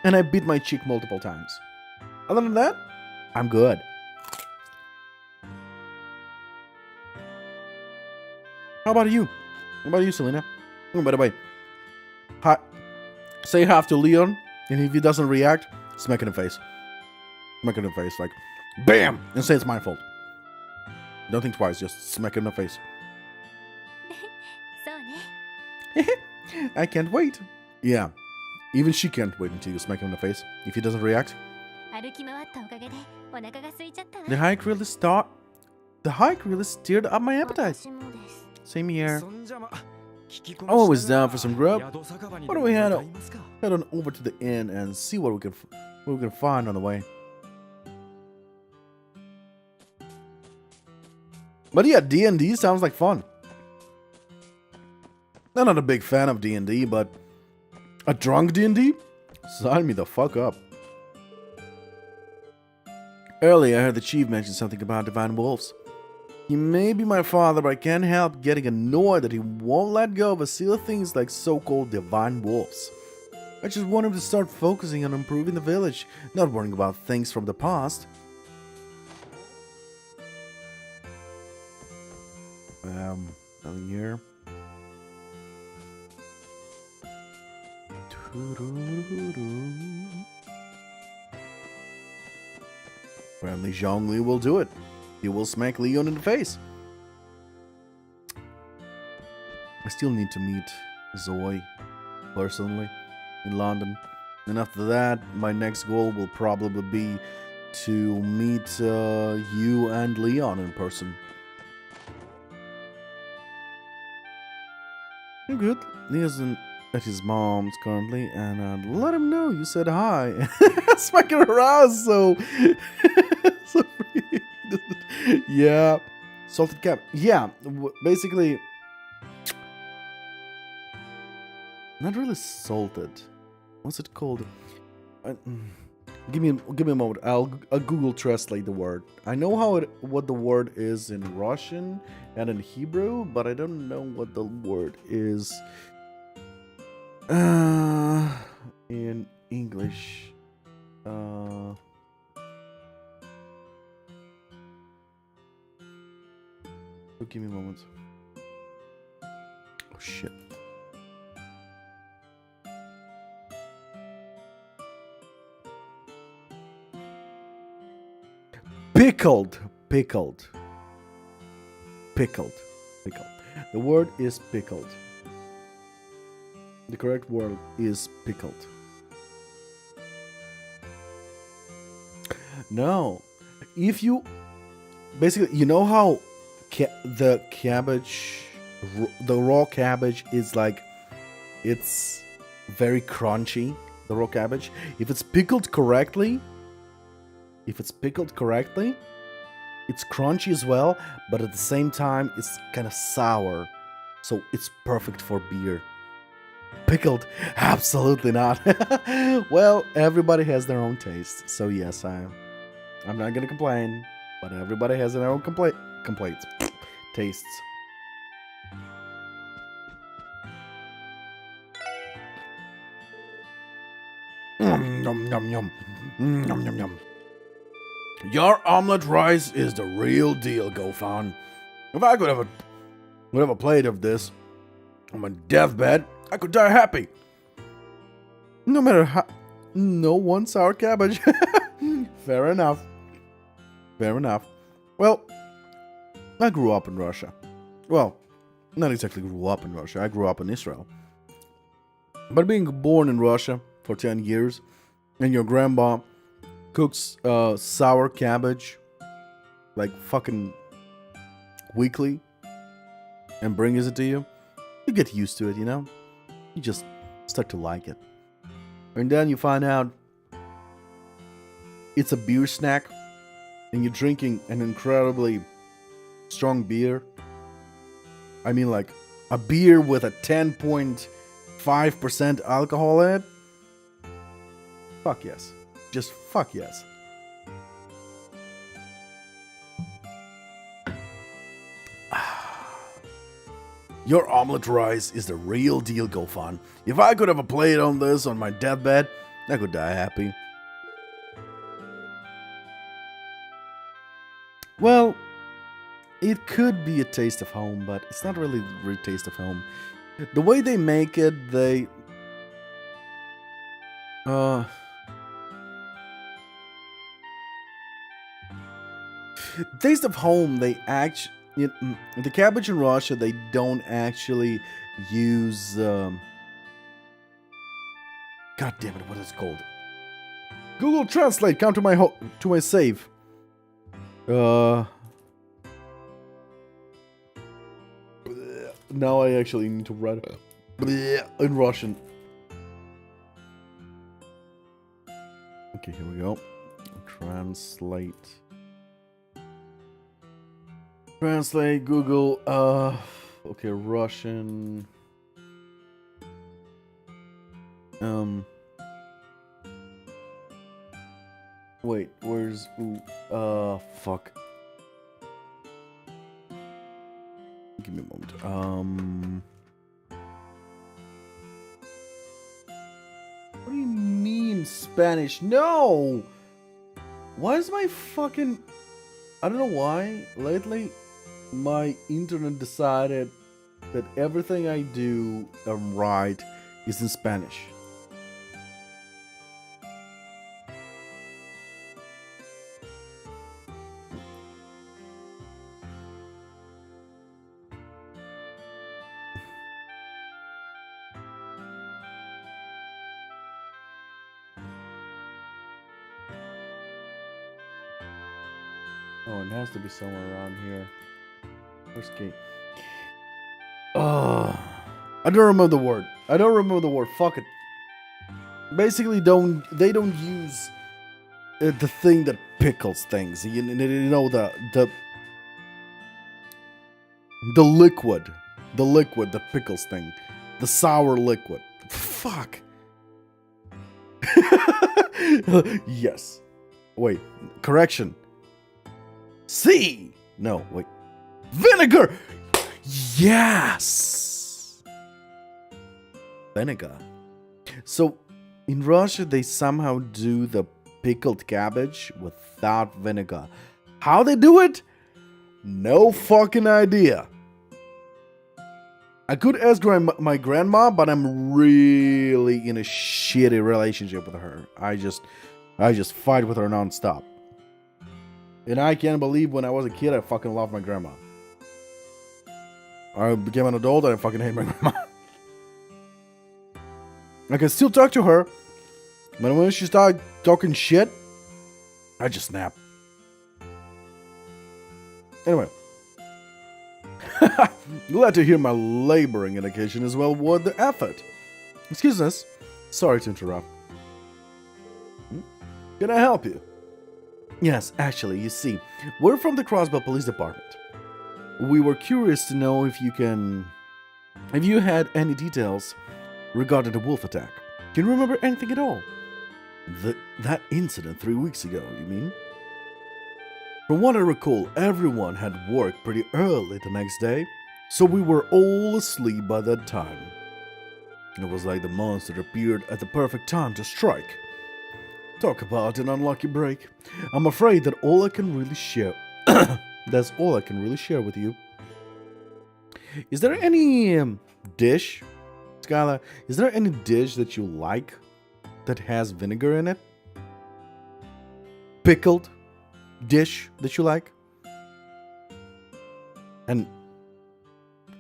Speaker 8: And I bit my cheek multiple times. Other than that, I'm good. How about you? How about you, Selena? Oh, by the way, say half to Leon, and if he doesn't react, smack it in the face. Smack it in the face, like, BAM! And say it's my fault. Don't think twice, just smack it in the face. I can't wait. Yeah, even she can't wait until you smack him in the face. If he doesn't react. The hike really stirred up my appetite. Same here. I'm always down for some grub. Why don't we head on over to the inn and see what we can find on the way. But yeah, D&D sounds like fun. I'm not a big fan of D&D, but a drunk D&D? Sign me the fuck up. Earlier, I heard the chief mention something about divine wolves. He may be my father, but I can't help getting annoyed that he won't let go of silly things like so-called divine wolves. I just want him to start focusing on improving the village, not worrying about things from the past. Nothing here. Apparently Zhongli will do it. He will smack Leon in the face. I still need to meet Zoe, personally, in London. And after that, my next goal will probably be to meet you and Leon in person. I'm good. He isn't at his mom's currently, and let him know you said hi. Smacking her ass, so. So yeah. Salted cap. Yeah, basically. Not really salted. What's it called? Give me a moment. I'll Google translate the word. I know what the word is in Russian and in Hebrew, but I don't know what the word is in English. Give me a moment. Oh shit. Pickled. The word is pickled. The correct word is pickled. No. If you... Basically, you know how the cabbage... The raw cabbage is like... It's very crunchy, the raw cabbage. If it's pickled correctly... it's crunchy as well, but at the same time, it's kind of sour. So it's perfect for beer. Pickled? Absolutely not. Well, everybody has their own taste. So yes, I'm not gonna complain, but everybody has their own complaints. Tastes. Yum, yum, yum. Yum, yum, yum. Your omelet rice is the real deal, Gofan. If I could have a plate of this on my deathbed, I could die happy. No matter how... No one sour cabbage. Fair enough. Well, I grew up in Russia. Well, not exactly grew up in Russia. I grew up in Israel. But being born in Russia for 10 years, and your grandma cooks sour cabbage like fucking weekly and brings it to you, you get used to it, you know? You just start to like it. And then you find out it's a beer snack and you're drinking an incredibly strong beer. I mean, like a beer with a 10.5% alcohol in it. Fuck yes. Just fuck yes. Your omelet rice is the real deal, Gofan. If I could have a plate on this on my deathbed, I could die happy. Well, it could be a taste of home, but it's not really a real taste of home. The way they make it, they... Taste of home, they actually... the cabbage in Russia, they don't actually use... God damn it, what is it called? Google Translate, come to my save. Now I actually need to write it in Russian. Okay, here we go. Translate Google. Okay, Russian. Wait, where's fuck. Give me a moment. What do you mean Spanish? No! Why is my fucking... I don't know why. Lately, my internet decided that everything I do right is in Spanish. Oh, it has to be somewhere around here. Where's Kate? I don't remember the word. Fuck it. Basically, they don't use the thing that pickles things. You know the liquid that pickles thing, the sour liquid. Fuck. Yes. Wait. Correction. C. No. Wait. Vinegar. Yes. Vinegar. So, in Russia, they somehow do the pickled cabbage without vinegar. How they do it? No fucking idea. I could ask my grandma, but I'm really in a shitty relationship with her. I just fight with her nonstop. And I can't believe when I was a kid, I fucking loved my grandma. I became an adult and I fucking hate my grandma. I can still talk to her, but when she started talking shit, I just snap. Anyway. Glad to hear my laboring education is well worth the effort. Excuse us. Sorry to interrupt. Can I help you? Yes, actually, you see, we're from the Crossbell Police Department. We were curious to know if you had any details regarding the wolf attack. Can you remember anything at all? That incident 3 weeks ago, you mean? From what I recall, everyone had work pretty early the next day, so we were all asleep by that time. It was like the monster appeared at the perfect time to strike. Talk about an unlucky break. I'm afraid that all I can really share... That's all I can really share with you. Is there any dish, Skylar? Is there any dish that you like that has vinegar in it? Pickled dish that you like? And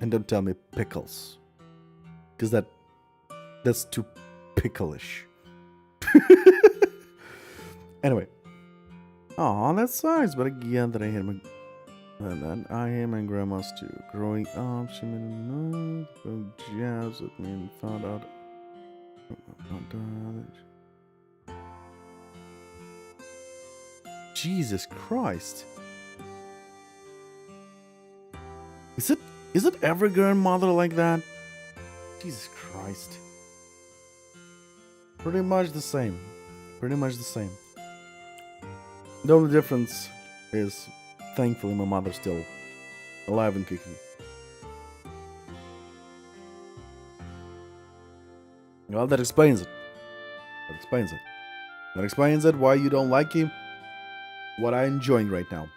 Speaker 8: don't tell me pickles, because that's too picklish. Anyway. Oh, that sucks, but again, that I hate my grandma's too. Growing up, she made enough jabs at me and found out. Jesus Christ. Is it every grandmother like that? Jesus Christ. Pretty much the same. The only difference is, thankfully, my mother's still alive and kicking. Well, that explains it. That explains it why you don't like him. What I'm enjoying right now.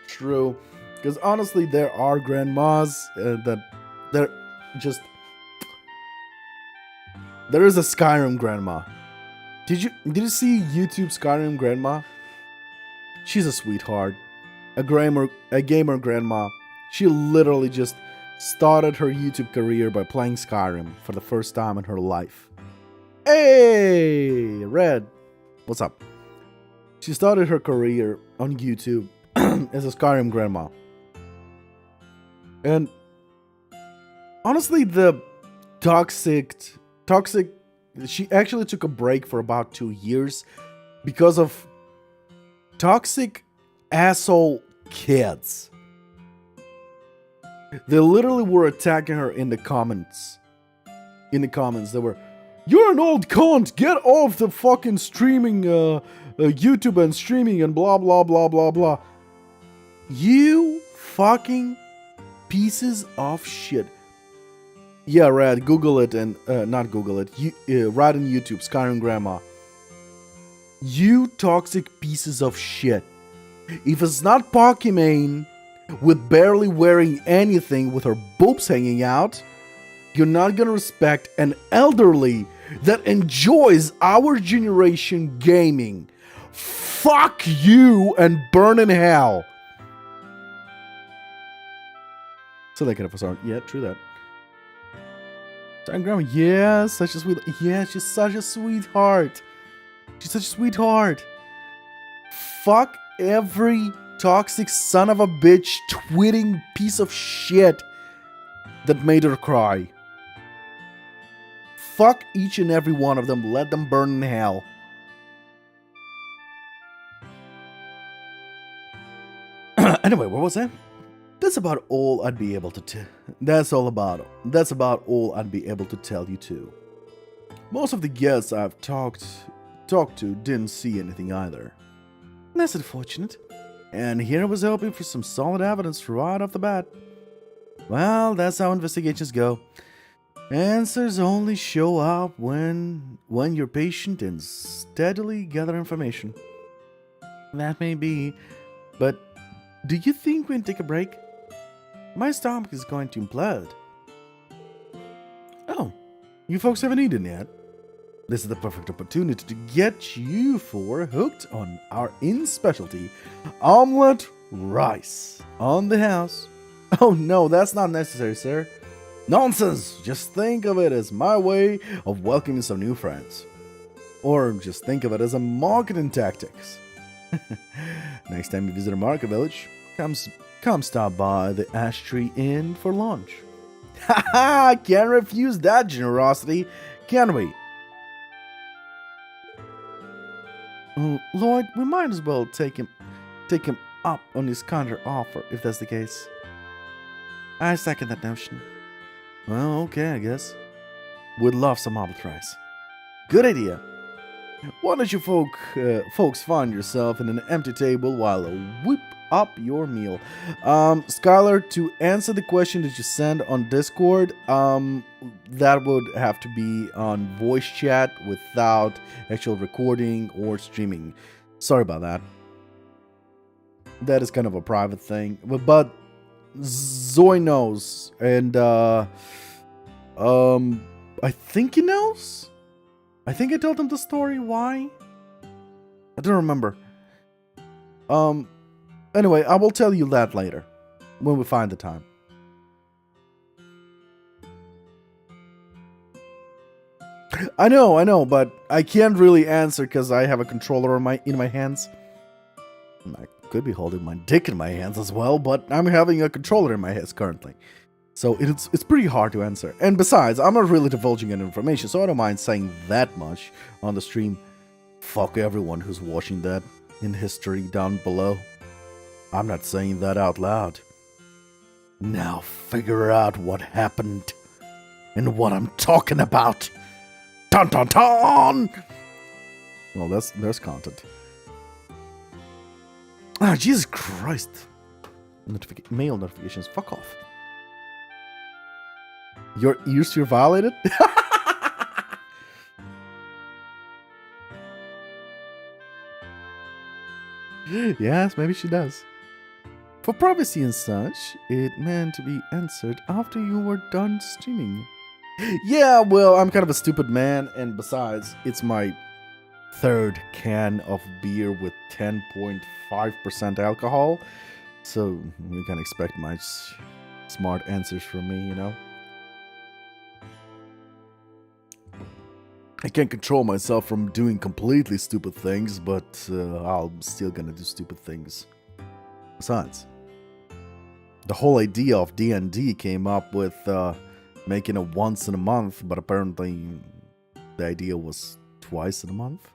Speaker 8: True. Because honestly, there are grandmas that they're just... There is a Skyrim grandma. Did you see YouTube Skyrim grandma? She's a sweetheart. A gamer grandma. She literally just started her YouTube career by playing Skyrim for the first time in her life. Hey, Red. What's up? She started her career on YouTube as a Skyrim grandma. And honestly, the toxic, she actually took a break for about 2 years because of toxic asshole kids. They literally were attacking her in the comments. They were, "You're an old cunt, get off the fucking streaming, YouTube and streaming and blah blah blah blah blah." You fucking pieces of shit. Yeah, Rad, Google it and, not Google it, write on YouTube, Skyrim Grandma. You toxic pieces of shit. If it's not Pokimane with barely wearing anything with her boobs hanging out, you're not gonna respect an elderly that enjoys our generation gaming. Fuck you and burn in hell. So they could have started. Yeah, true that.
Speaker 1: Grandma, yeah, such a sweet. Yeah, she's such a sweetheart. She's such a sweetheart. Fuck every toxic son of a bitch tweeting piece of shit that made her cry. Fuck each and every one of them. Let them burn in hell. Anyway, what was that? That's about all I'd be able to That's about all I'd be able to tell you too. Most of the guests I've talked to didn't see anything either. That's unfortunate. And here I was hoping for some solid evidence right off the bat. Well, that's how investigations go. Answers only show up when you're patient and steadily gather information. That may be, but do you think we can take a break? My stomach is going to implode. Oh, you folks haven't eaten yet? This is the perfect opportunity to get you four hooked on our in-specialty omelette rice on the house. Oh no, that's not necessary, sir. Nonsense! Just think of it as my way of welcoming some new friends. Or just think of it as a marketing tactics. Next time you visit a market village, come stop by the Ash Tree Inn for lunch. Haha! Can't refuse that generosity, can we? Lloyd, we might as well take him up on his counter offer if that's the case. I second that notion. Well, okay, I guess. We'd love some omelette rice. Good idea. Why don't you folks find yourself in an empty table while I whip up your meal? Skylar, to answer the question that you sent on Discord, that would have to be on voice chat without actual recording or streaming. Sorry about that. That is kind of a private thing. But Zoe knows, and I think he knows. I think I told him the story. Why? I don't remember. Anyway, I will tell you that later when we find the time. I know, but I can't really answer because I have a controller in my hands. I could be holding my dick in my hands as well, but I'm having a controller in my hands currently. So it's pretty hard to answer. And besides, I'm not really divulging any information, so I don't mind saying that much on the stream. Fuck everyone who's watching that in history down below. I'm not saying that out loud. Now figure out what happened and what I'm talking about. Dun dun dun! Well, there's content. Ah, Jesus Christ. Mail notifications, fuck off. Your ears feel violated? Yes, maybe she does. For privacy and such, it meant to be answered after you were done streaming. Yeah, well, I'm kind of a stupid man, and besides, it's my third can of beer with 10.5% alcohol, so you can expect much smart answers from me, you know? I can't control myself from doing completely stupid things, but I'm still gonna do stupid things. Besides, the whole idea of D&D came up with making it once in a month, but apparently the idea was twice in a month.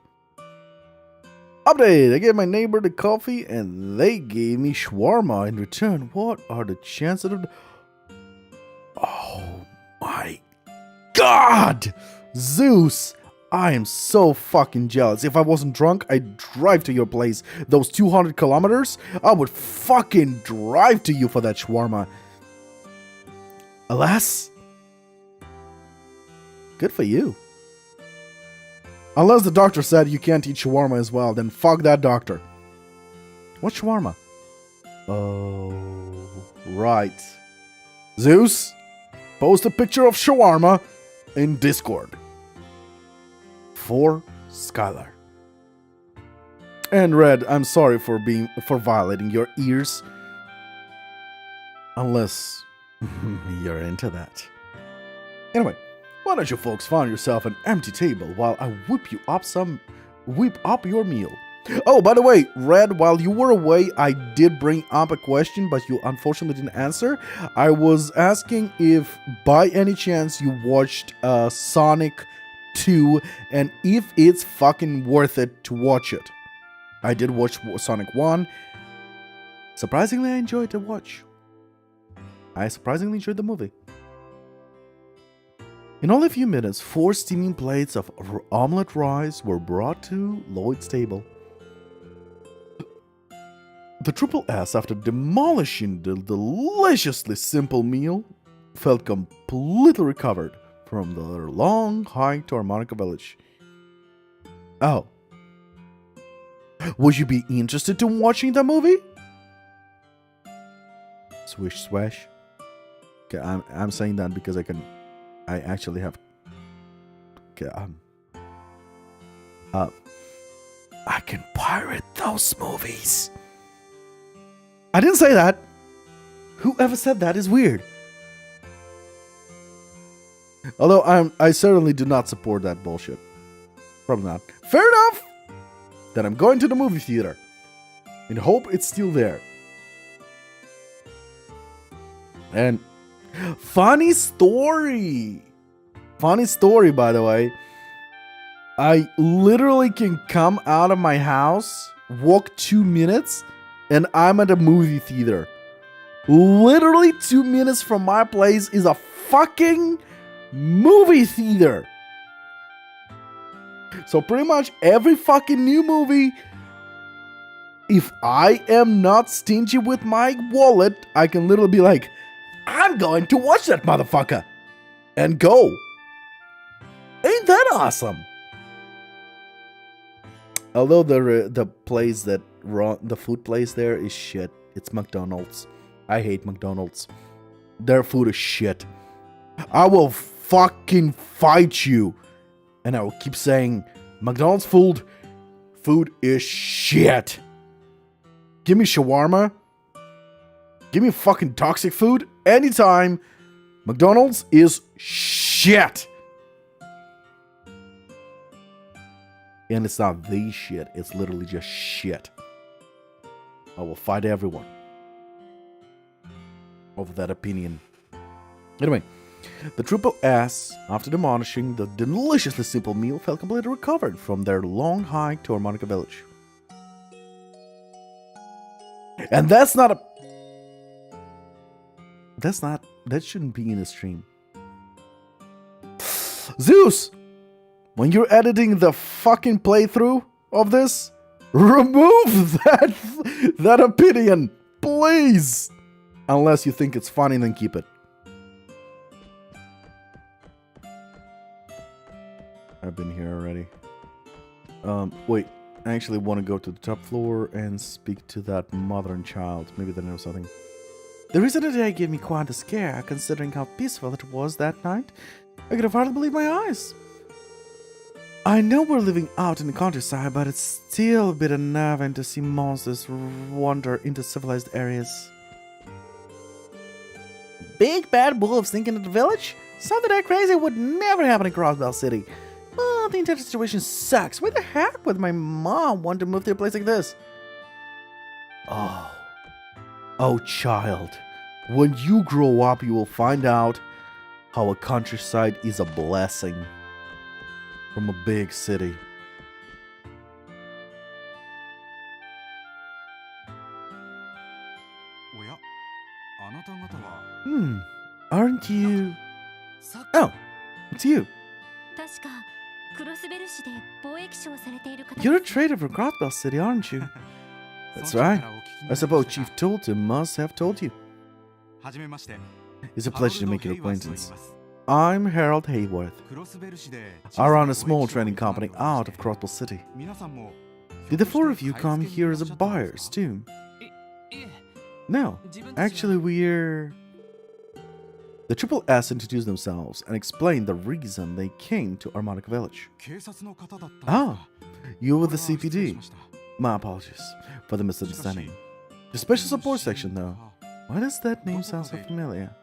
Speaker 1: Update! I gave my neighbor the coffee and they gave me shawarma in return. What are the chances of... Oh my god! Zeus! I am so fucking jealous. If I wasn't drunk, I'd drive to your place. Those 200 kilometers, I would fucking drive to you for that shawarma. Alas, good for you. Unless the doctor said you can't eat shawarma as well, then fuck that doctor. What shawarma? Oh, right. Zeus, post a picture of shawarma in Discord. For Skylar. And Red, I'm sorry for violating your ears. Unless you're into that. Anyway,
Speaker 8: Why don't you folks find yourself an empty table while I whip up your meal? Oh, by the way, Red, while you were away, I did bring up a question, but you unfortunately didn't answer. I was asking if, by any chance, you watched Sonic 2, and if it's fucking worth it to watch it. I did watch Sonic 1. Surprisingly, I enjoyed the watch. I surprisingly enjoyed the movie. In only a few minutes, 4 steaming plates of omelette rice were brought to Lloyd's table. The Triple S, after demolishing the deliciously simple meal, felt completely recovered from their long hike to Harmonica Village. Oh. Would you be interested in watching the movie? Swish swash. Okay, I'm saying that because I actually have. Okay, I can pirate those movies. I didn't say that. Whoever said that is weird. Although I certainly do not support that bullshit. Probably not. Fair enough. Then I'm going to the movie theater and hope it's still there. And funny story, by the way. I literally can come out of my house, walk 2 minutes, and I'm at a movie theater. Literally 2 minutes from my place is a fucking movie theater. So pretty much every fucking new movie, if I am not stingy with my wallet, I can literally be like, I'm going to watch that motherfucker. And go. Ain't that awesome? Although the place that the food place there is shit. It's McDonald's. I hate McDonald's. Their food is shit. I will fucking fight you. And I will keep saying, McDonald's food is shit. Give me shawarma. Give me fucking toxic food anytime. McDonald's is shit. And it's not the shit. It's literally just shit. I will fight everyone over that opinion. Anyway, the Triple S, after demolishing the deliciously simple meal, felt completely recovered from their long hike to Harmonica Village. And that shouldn't be in the stream. Zeus! When you're editing the fucking playthrough of this, remove that opinion, please! Unless you think it's funny, then keep it. I've been here already. Wait. I actually want to go to the top floor and speak to that mother and child. Maybe they know something. The recent day gave me quite a scare, considering how peaceful it was that night. I could have hardly believed my eyes. I know we're living out in the countryside, but it's still a bit unnerving to see monsters wander into civilized areas. Big bad wolves thinking of the village? Something that crazy would never happen in Crossbell City. Oh, the entire situation sucks. Why the heck would my mom want to move to a place like this? Oh, child. When you grow up, you will find out how a countryside is a blessing from a big city. Aren't you... Oh, it's you. You're a trader from Crossbell City, aren't you? That's right. I suppose Chief Tolton must have told you. It's a pleasure to make your acquaintance. I'm Harold Hayworth. I run a small trading company out of Crossbell City. Did the 4 of you come here as buyers too? No, actually we're... The Triple S introduced themselves and explained the reason they came to Harmonica Village. Ah, you were the CPD. My apologies for the misunderstanding. The Special Support Section though. Why does that name sound so familiar?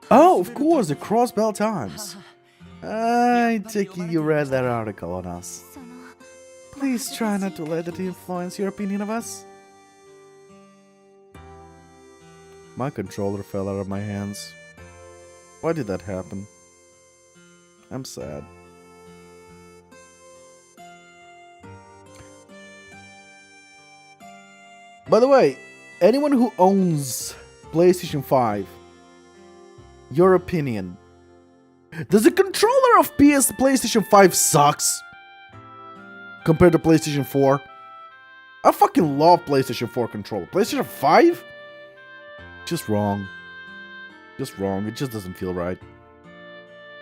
Speaker 3: Oh, of course, the Crossbell Times. I take it you read that article on us.
Speaker 4: その
Speaker 3: Please try not to let it influence your opinion of us. My controller fell out of my hands. Why did that happen? I'm sad.
Speaker 8: By the way, anyone who owns PlayStation 5, your opinion. Does the controller of PlayStation 5 sucks compared to PlayStation 4? I fucking love PlayStation 4 controller. PlayStation 5? Just wrong. Just wrong. It just doesn't feel right.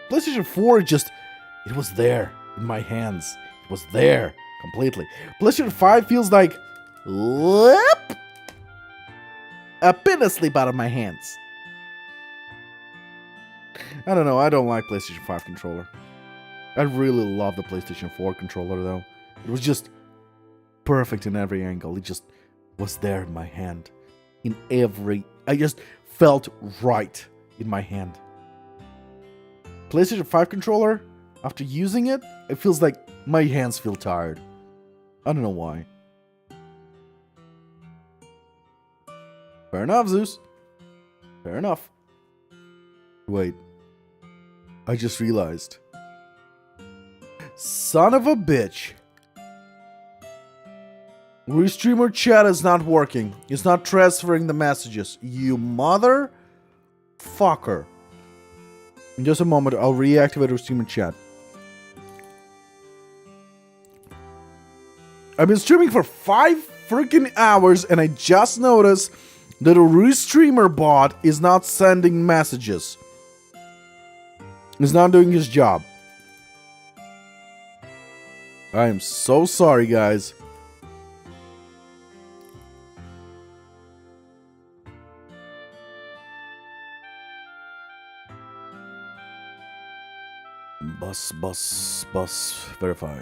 Speaker 8: PlayStation 4 it was there in my hands. It was there completely. PlayStation 5 feels like a pin asleep out of my hands. I don't know. I don't like PlayStation 5 controller. I really love the PlayStation 4 controller though. It was just perfect in every angle. It just was there in my hand. I just felt right in my hand. PlayStation 5 controller, after using it, it feels like my hands feel tired. I don't know why. Fair enough, Zeus. Fair enough. Wait. I just realized. Son of a bitch. Restreamer chat is not working. It's not transferring the messages. You mother fucker. In just a moment, I'll reactivate Restreamer chat. I've been streaming for 5 freaking hours and I just noticed that a Restreamer bot is not sending messages. He's not doing his job. I am so sorry, guys. Bus, verify.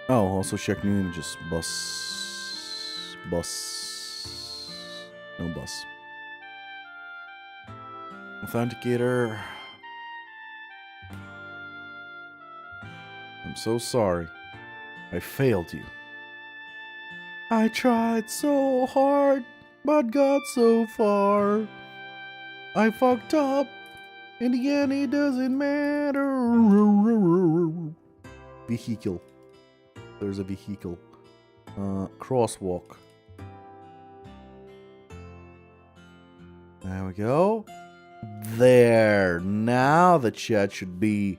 Speaker 8: Oh, also check new images. Bus. No bus. Authenticator. I'm so sorry. I failed you. I tried so hard, but got so far. I fucked up. In the end, it doesn't matter. Vehicle. There's a vehicle. Crosswalk. There we go. There. Now the chat should be...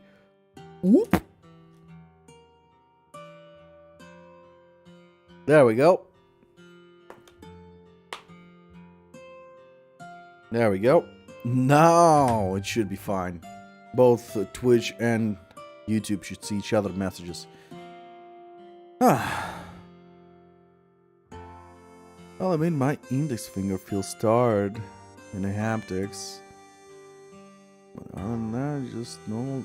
Speaker 8: Whoop. There we go. There we go. Now it should be fine. Both Twitch and YouTube should see each other's messages. Well, I mean, my index finger feels tired in the haptics. But other than that, just normal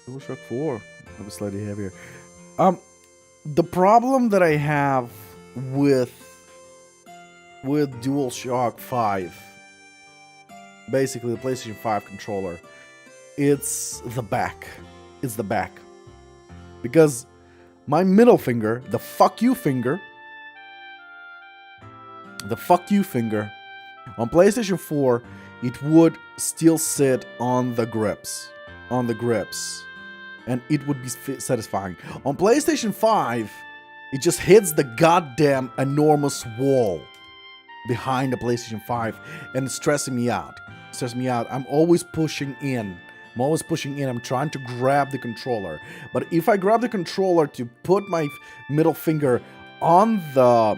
Speaker 8: DualShock 4. Maybe slightly heavier. The problem that I have with DualShock 5, basically the PlayStation 5 controller, it's the back. It's the back. Because my middle finger, the fuck you finger, on PlayStation 4, it would still sit on the grips. And it would be satisfying. On PlayStation 5, it just hits the goddamn enormous wall behind the PlayStation 5 and it's stressing me out. I'm always pushing in. I'm trying to grab the controller. But if I grab the controller to put my middle finger on the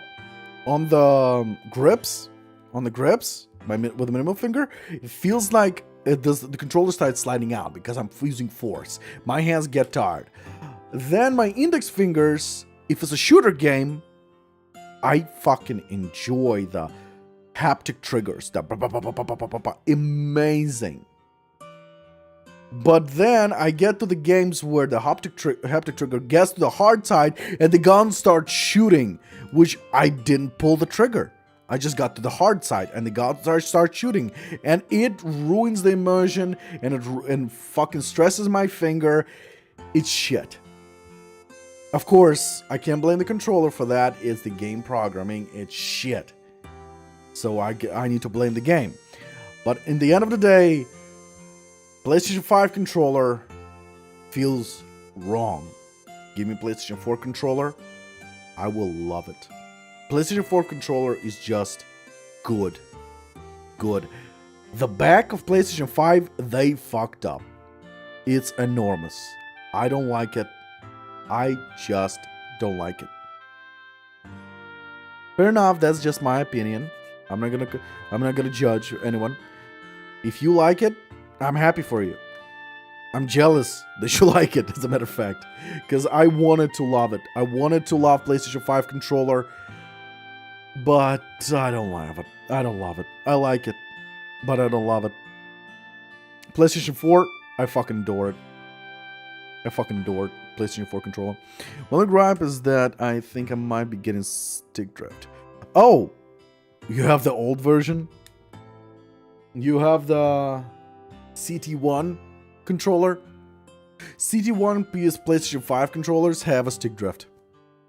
Speaker 8: grips, with the middle finger, it feels like the controller starts sliding out because I'm using force. My hands get tired. Then my index fingers, if it's a shooter game, I fucking enjoy the haptic triggers. Amazing. But then I get to the games where the haptic trigger gets to the hard side and the gun starts shooting, which I didn't pull the trigger. I just got to the hard side, and the gods start shooting, and it ruins the immersion, and fucking stresses my finger. It's shit. Of course, I can't blame the controller for that. It's the game programming. It's shit. So I need to blame the game. But in the end of the day, PlayStation 5 controller feels wrong. Give me PlayStation 4 controller, I will love it. PlayStation 4 controller is just good. Good. The back of PlayStation 5, they fucked up. It's enormous. I don't like it. I just don't like it. Fair enough, that's just my opinion. I'm not gonna judge anyone. If you like it, I'm happy for you. I'm jealous that you like it, as a matter of fact. Because I wanted to love it. I wanted to love PlayStation 5 controller. But I don't love it. I don't love it. I like it. But I don't love it. PlayStation 4, I fucking adore it. I fucking adore it. PlayStation 4 controller. Well, the gripe is that I think I might be getting stick drift. Oh! You have the old version? You have the CT1 controller? CT1 PS PlayStation 5 controllers have a stick drift.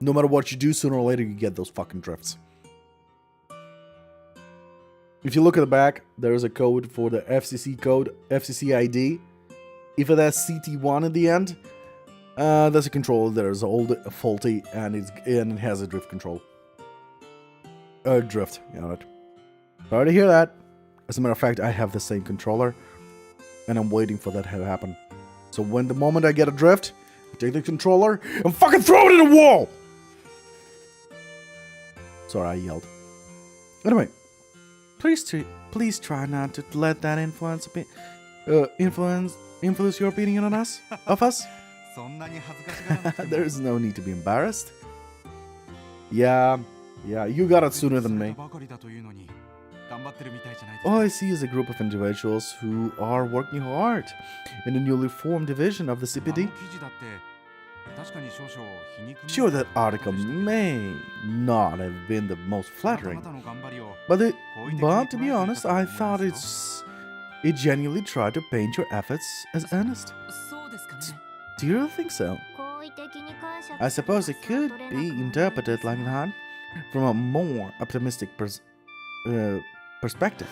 Speaker 8: No matter what you do, sooner or later you get those fucking drifts. If you look at the back, there is a code for the FCC code, FCC ID. If it has CT1 at the end, that's a controller that is old, faulty, and it has a drift control. Drift, right. Sorry to hear that. As a matter of fact, I have the same controller, and I'm waiting for that to happen. So the moment I get a drift, I take the controller and fucking throw it in the wall! Sorry, I yelled. Anyway.
Speaker 3: Please try not to let that influence your opinion on us. Of us.
Speaker 8: There is no need to be embarrassed. Yeah, you got it sooner than me. All I see is a group of individuals who are working hard in a newly formed division of the CPD. Sure, that article may not have been the most flattering, but to be honest, I thought it genuinely tried to paint your efforts as earnest. Do you really think so? I suppose it could be interpreted like that from a more optimistic perspective.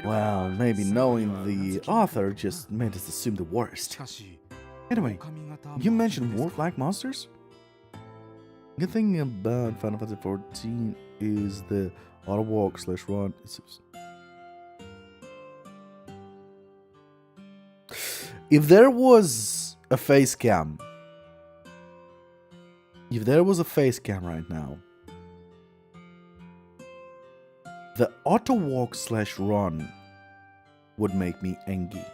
Speaker 8: Well, maybe knowing the author just made us assume the worst. Anyway, you mentioned wolf-like monsters? Good thing about Final Fantasy XIV is the auto walk / run. If there was a face cam right now, the auto walk / run would make me angry.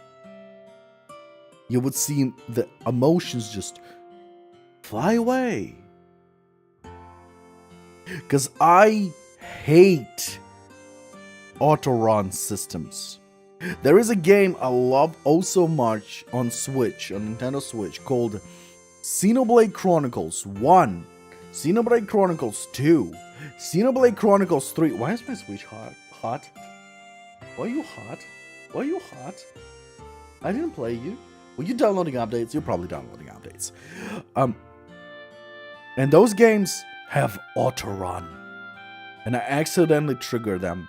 Speaker 8: You would see the emotions just fly away. Because I hate auto-run systems. There is a game I love oh so much on Switch, on Nintendo Switch, called Xenoblade Chronicles 1, Xenoblade Chronicles 2, Xenoblade Chronicles 3. Why is my Switch hot? Why are you hot? Why are you hot? I didn't play you. Were you downloading updates? You're probably downloading updates. And those games have auto-run. And I accidentally trigger them.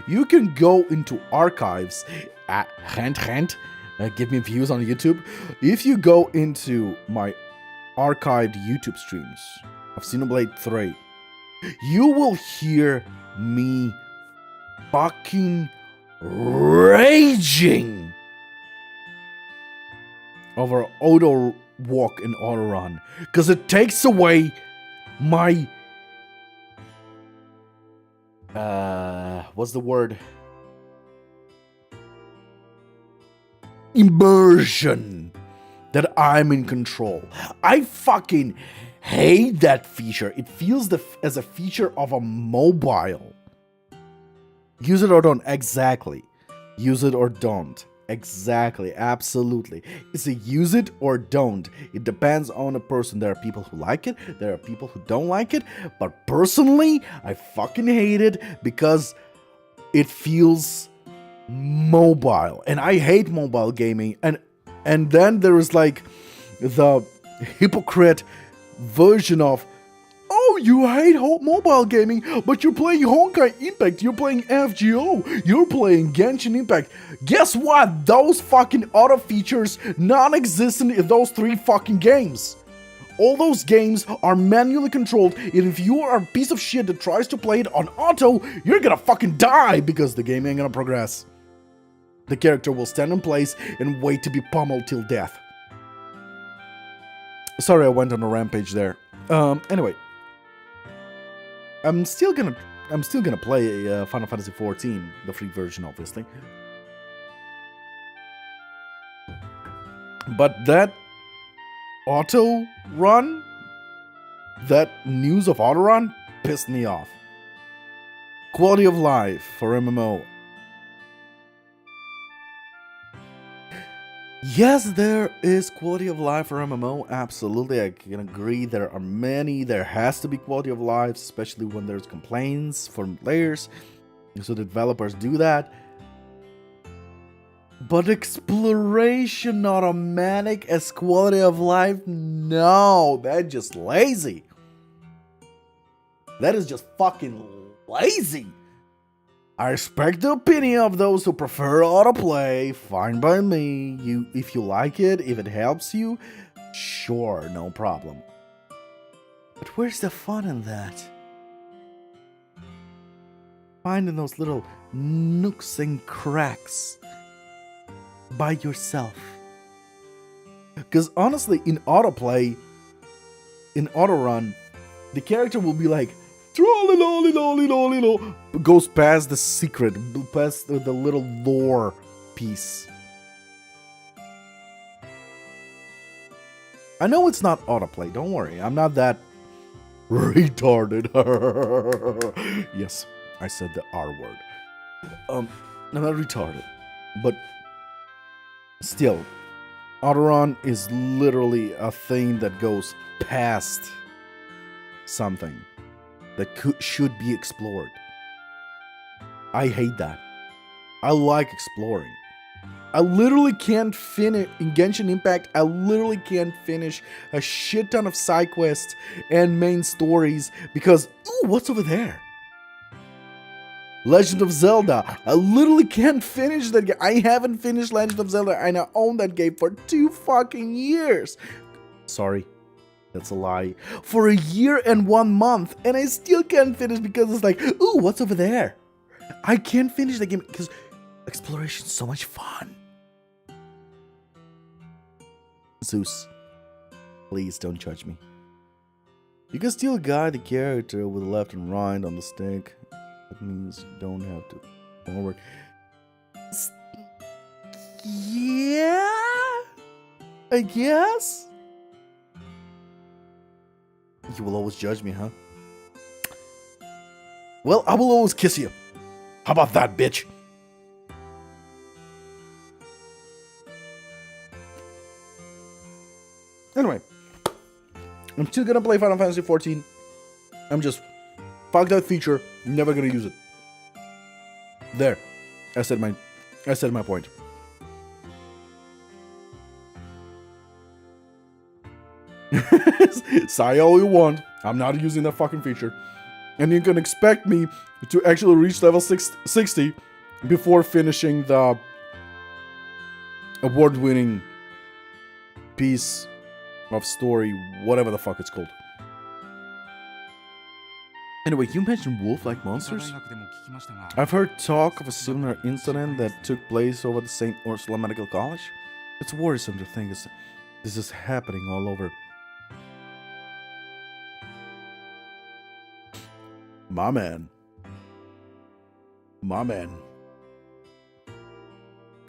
Speaker 8: You can go into archives at Rant, give me views on YouTube. If you go into my archived YouTube streams of Xenoblade 3, you will hear me fucking raging over auto walk and auto run, because it takes away my what's the word? Immersion. That I'm in control. I fucking hate that feature. It feels as a feature of a mobile. Use it or don't. Exactly. Use it or don't. Exactly, absolutely. It's a use it or don't. It depends on a person. There are people who like it, there are people who don't like it. But personally, I fucking hate it because it feels mobile. And I hate mobile gaming. And then there is like the hypocrite version of, oh, you hate mobile gaming, but you're playing Honkai Impact, you're playing FGO, you're playing Genshin Impact. Guess what? Those fucking auto features non-existent in those 3 fucking games. All those games are manually controlled, and if you are a piece of shit that tries to play it on auto, you're gonna fucking die because the game ain't gonna progress. The character will stand in place and wait to be pummeled till death. Sorry, I went on a rampage there. Anyway. I'm still gonna play Final Fantasy XIV, the free version, obviously. But that auto run, that news of auto run, pissed me off. Quality of life for MMO. Yes, there is quality of life for MMO, absolutely, I can agree. There are many, there has to be quality of life, especially when there's complaints from players, so the developers do that. But exploration automatic as quality of life, no, that's just lazy. That is just fucking lazy. I respect the opinion of those who prefer autoplay, fine by me. If you like it, if it helps you, sure, no problem. But where's the fun in that? Finding those little nooks and cracks by yourself. Because honestly, in autoplay, in autorun, the character will be like, goes past the secret, past the little lore piece. I know it's not autoplay, don't worry. I'm not that retarded. Yes, I said the R word. I'm not retarded. But still, autorun is literally a thing that goes past something that should be explored. I hate that. I like exploring. I literally can't finish in Genshin Impact. I literally can't finish a shit ton of side quests and main stories because, ooh, what's over there? Legend of Zelda. I literally can't finish that game. I haven't finished Legend of Zelda and I own that game for 2 fucking years. Sorry. That's a lie. For a year and 1 month, and I still can't finish because it's like, ooh, what's over there? I can't finish the game because exploration is so much fun. Zeus, please don't judge me. You can still guide the character with left and right on the stick. That means you don't have to forward. Yeah, I guess. You will always judge me, huh? Well, I will always kiss you. How about that, bitch? Anyway, I'm still gonna play Final Fantasy XIV. I'm just, fuck that feature. I'm never gonna use it. There, I said my point. Say all you want. I'm not using that fucking feature. And you can expect me to actually reach level 60 before finishing the award-winning piece of story, whatever the fuck it's called. Anyway, you mentioned wolf-like monsters? I've heard talk of a similar incident that took place over the St. Ursula Medical College. It's worrisome to think this is happening all over. My man.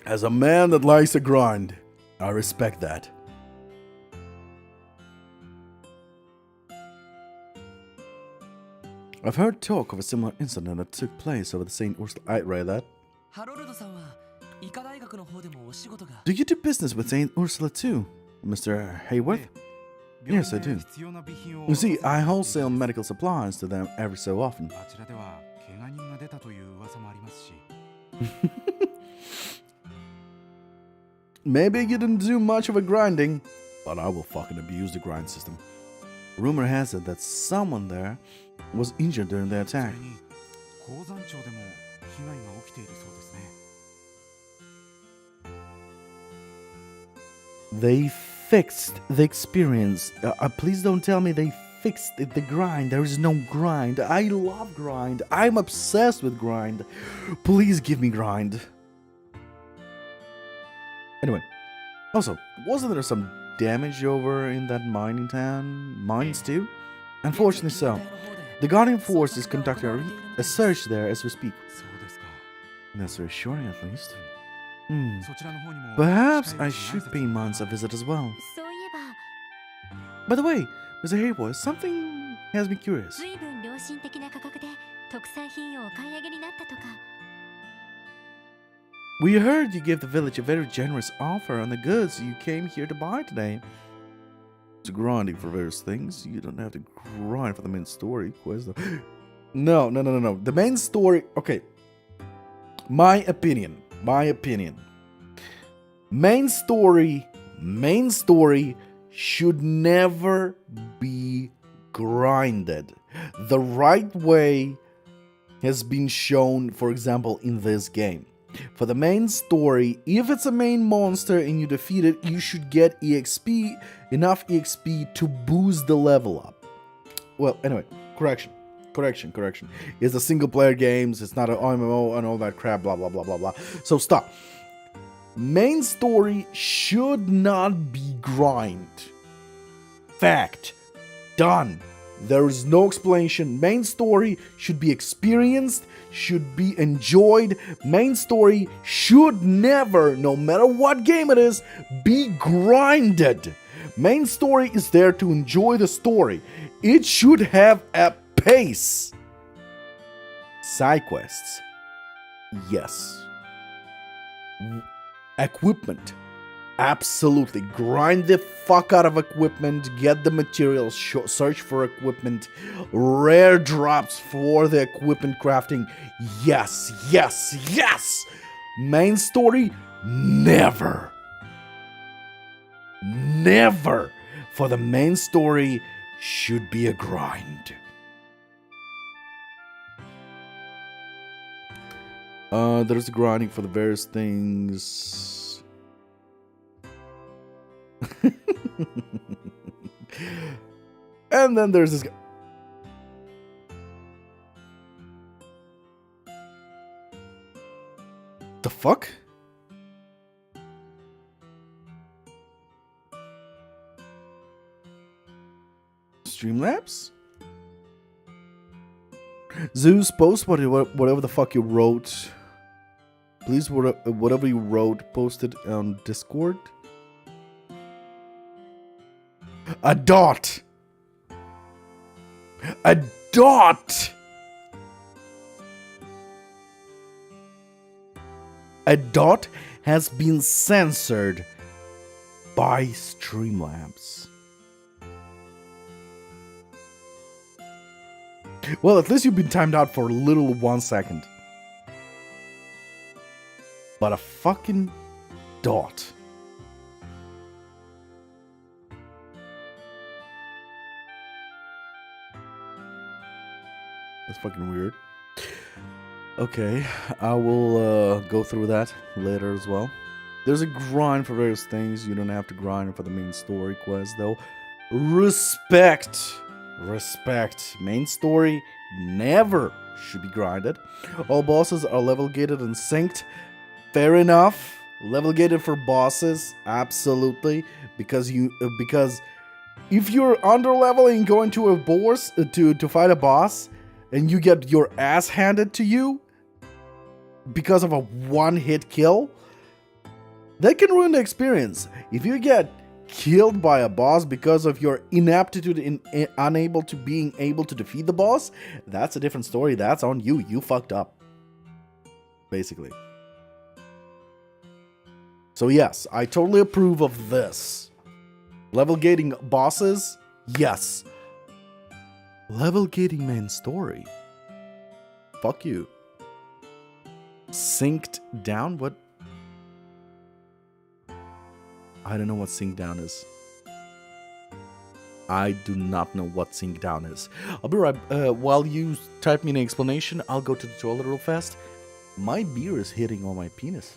Speaker 8: As a man that likes to grind, I respect that. I've heard talk of a similar incident that took place over the St. Ursula. I read that.
Speaker 6: 医科大学の方でもお仕事が。
Speaker 3: Do you do business with Saint Ursula too, Mr. Hayworth? Yes, I do. You see, I wholesale medical supplies to them every so often.
Speaker 9: あちらでは怪我人が出たという噂もありますし。
Speaker 3: Maybe you didn't do much of a grinding, but I will fucking abuse the grind system. Rumor has it that someone there was injured during the
Speaker 9: それ
Speaker 3: attack.
Speaker 9: に鉱山町でも被害が起きているそうですね。
Speaker 3: They fixed the experience. Please don't tell me they fixed the grind. There is no grind. I love grind. I'm obsessed with grind. Please give me grind. Anyway, also, wasn't there some damage over in that mining town? Mines too? Unfortunately so. The Guardian Force is conducting a search there as we speak.
Speaker 9: そうですか。
Speaker 3: That's reassuring at least.
Speaker 9: そちらの方にも
Speaker 3: Perhaps
Speaker 9: 近いう
Speaker 3: I
Speaker 9: ちに
Speaker 3: should pay Mons a visit as well.
Speaker 4: そういえば
Speaker 3: By the way, Mr. Hayworth, something has me curious.
Speaker 4: 随分良心的な価格で特産品をお買い上げになったとか。
Speaker 3: We heard you gave the village a very generous offer on the goods you came here to buy today. It's grinding for various things. You don't have to grind for the main story quest. No. The main story. Okay. My opinion. Main story should never be grinded. The right way has been shown, for example, in this game. For the main story, if it's a main monster and you defeat it, you should get EXP, enough EXP to boost the level up. Well, anyway, correction. It's a single player games, it's not an MMO and all that crap, blah blah blah blah blah. So stop. Main story should not be grind. Fact. Done. There is no explanation. Main story should be experienced, should be enjoyed. Main story should never, no matter what game it is, be grinded. Main story is there to enjoy the story. It should have a pace. Side quests. Yes. Equipment. Absolutely. Grind the fuck out of equipment. Get the materials. Search for equipment. Rare drops for the equipment crafting. Yes. Main story, never. For the main story should be a grind. There's grinding for the various things. And then there's this guy. The fuck? Streamlabs? Zeus, post whatever the fuck you wrote. Please, whatever you wrote, post it on Discord. A dot! A dot! A dot has been censored by Streamlabs. Well, at least you've been timed out for a little 1 second. But a fucking dot. That's fucking weird. Okay, I will go through that later as well. There's a grind for various things. You don't have to grind for the main story quest though. Respect. Main story never should be grinded. All bosses are level gated and synced. Fair enough. Level gated for bosses, absolutely. Because if you're under leveling going to a boss to fight a boss, and you get your ass handed to you because of a one-hit kill, that can ruin the experience. If you get killed by a boss because of your inaptitude in unable to being able to defeat the boss, that's a different story. That's on you. You fucked up. Basically.
Speaker 8: So yes, I totally approve of this. Level gating bosses? Yes. Level gating main story? Fuck you. Synced down? What? I don't know what sync down is. I do not know what sync down is. I'll be right. While you type me an explanation, I'll go to the toilet real fast. My beer is hitting on my penis.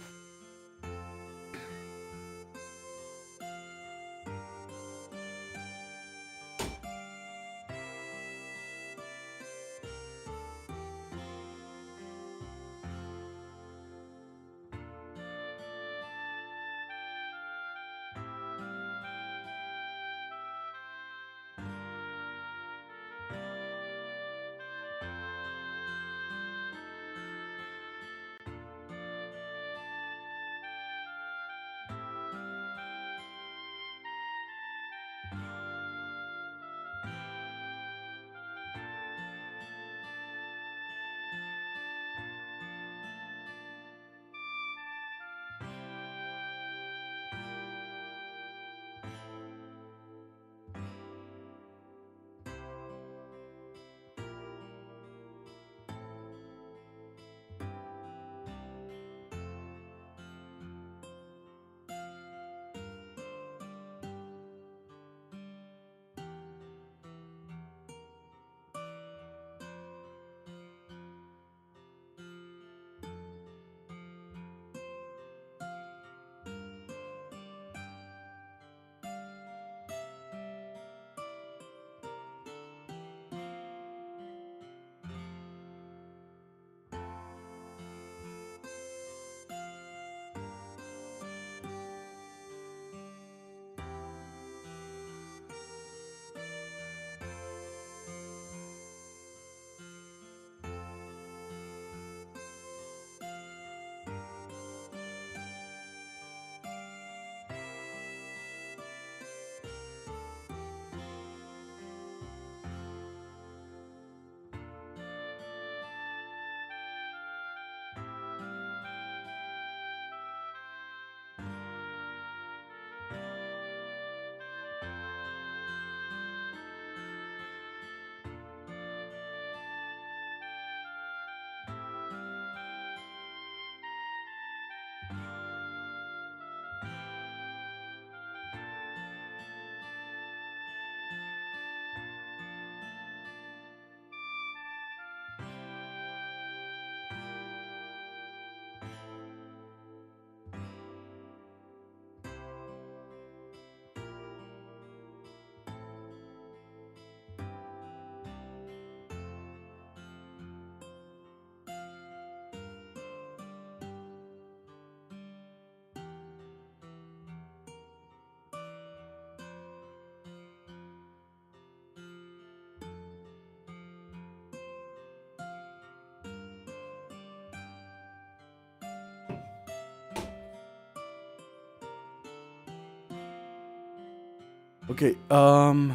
Speaker 8: Okay, I'm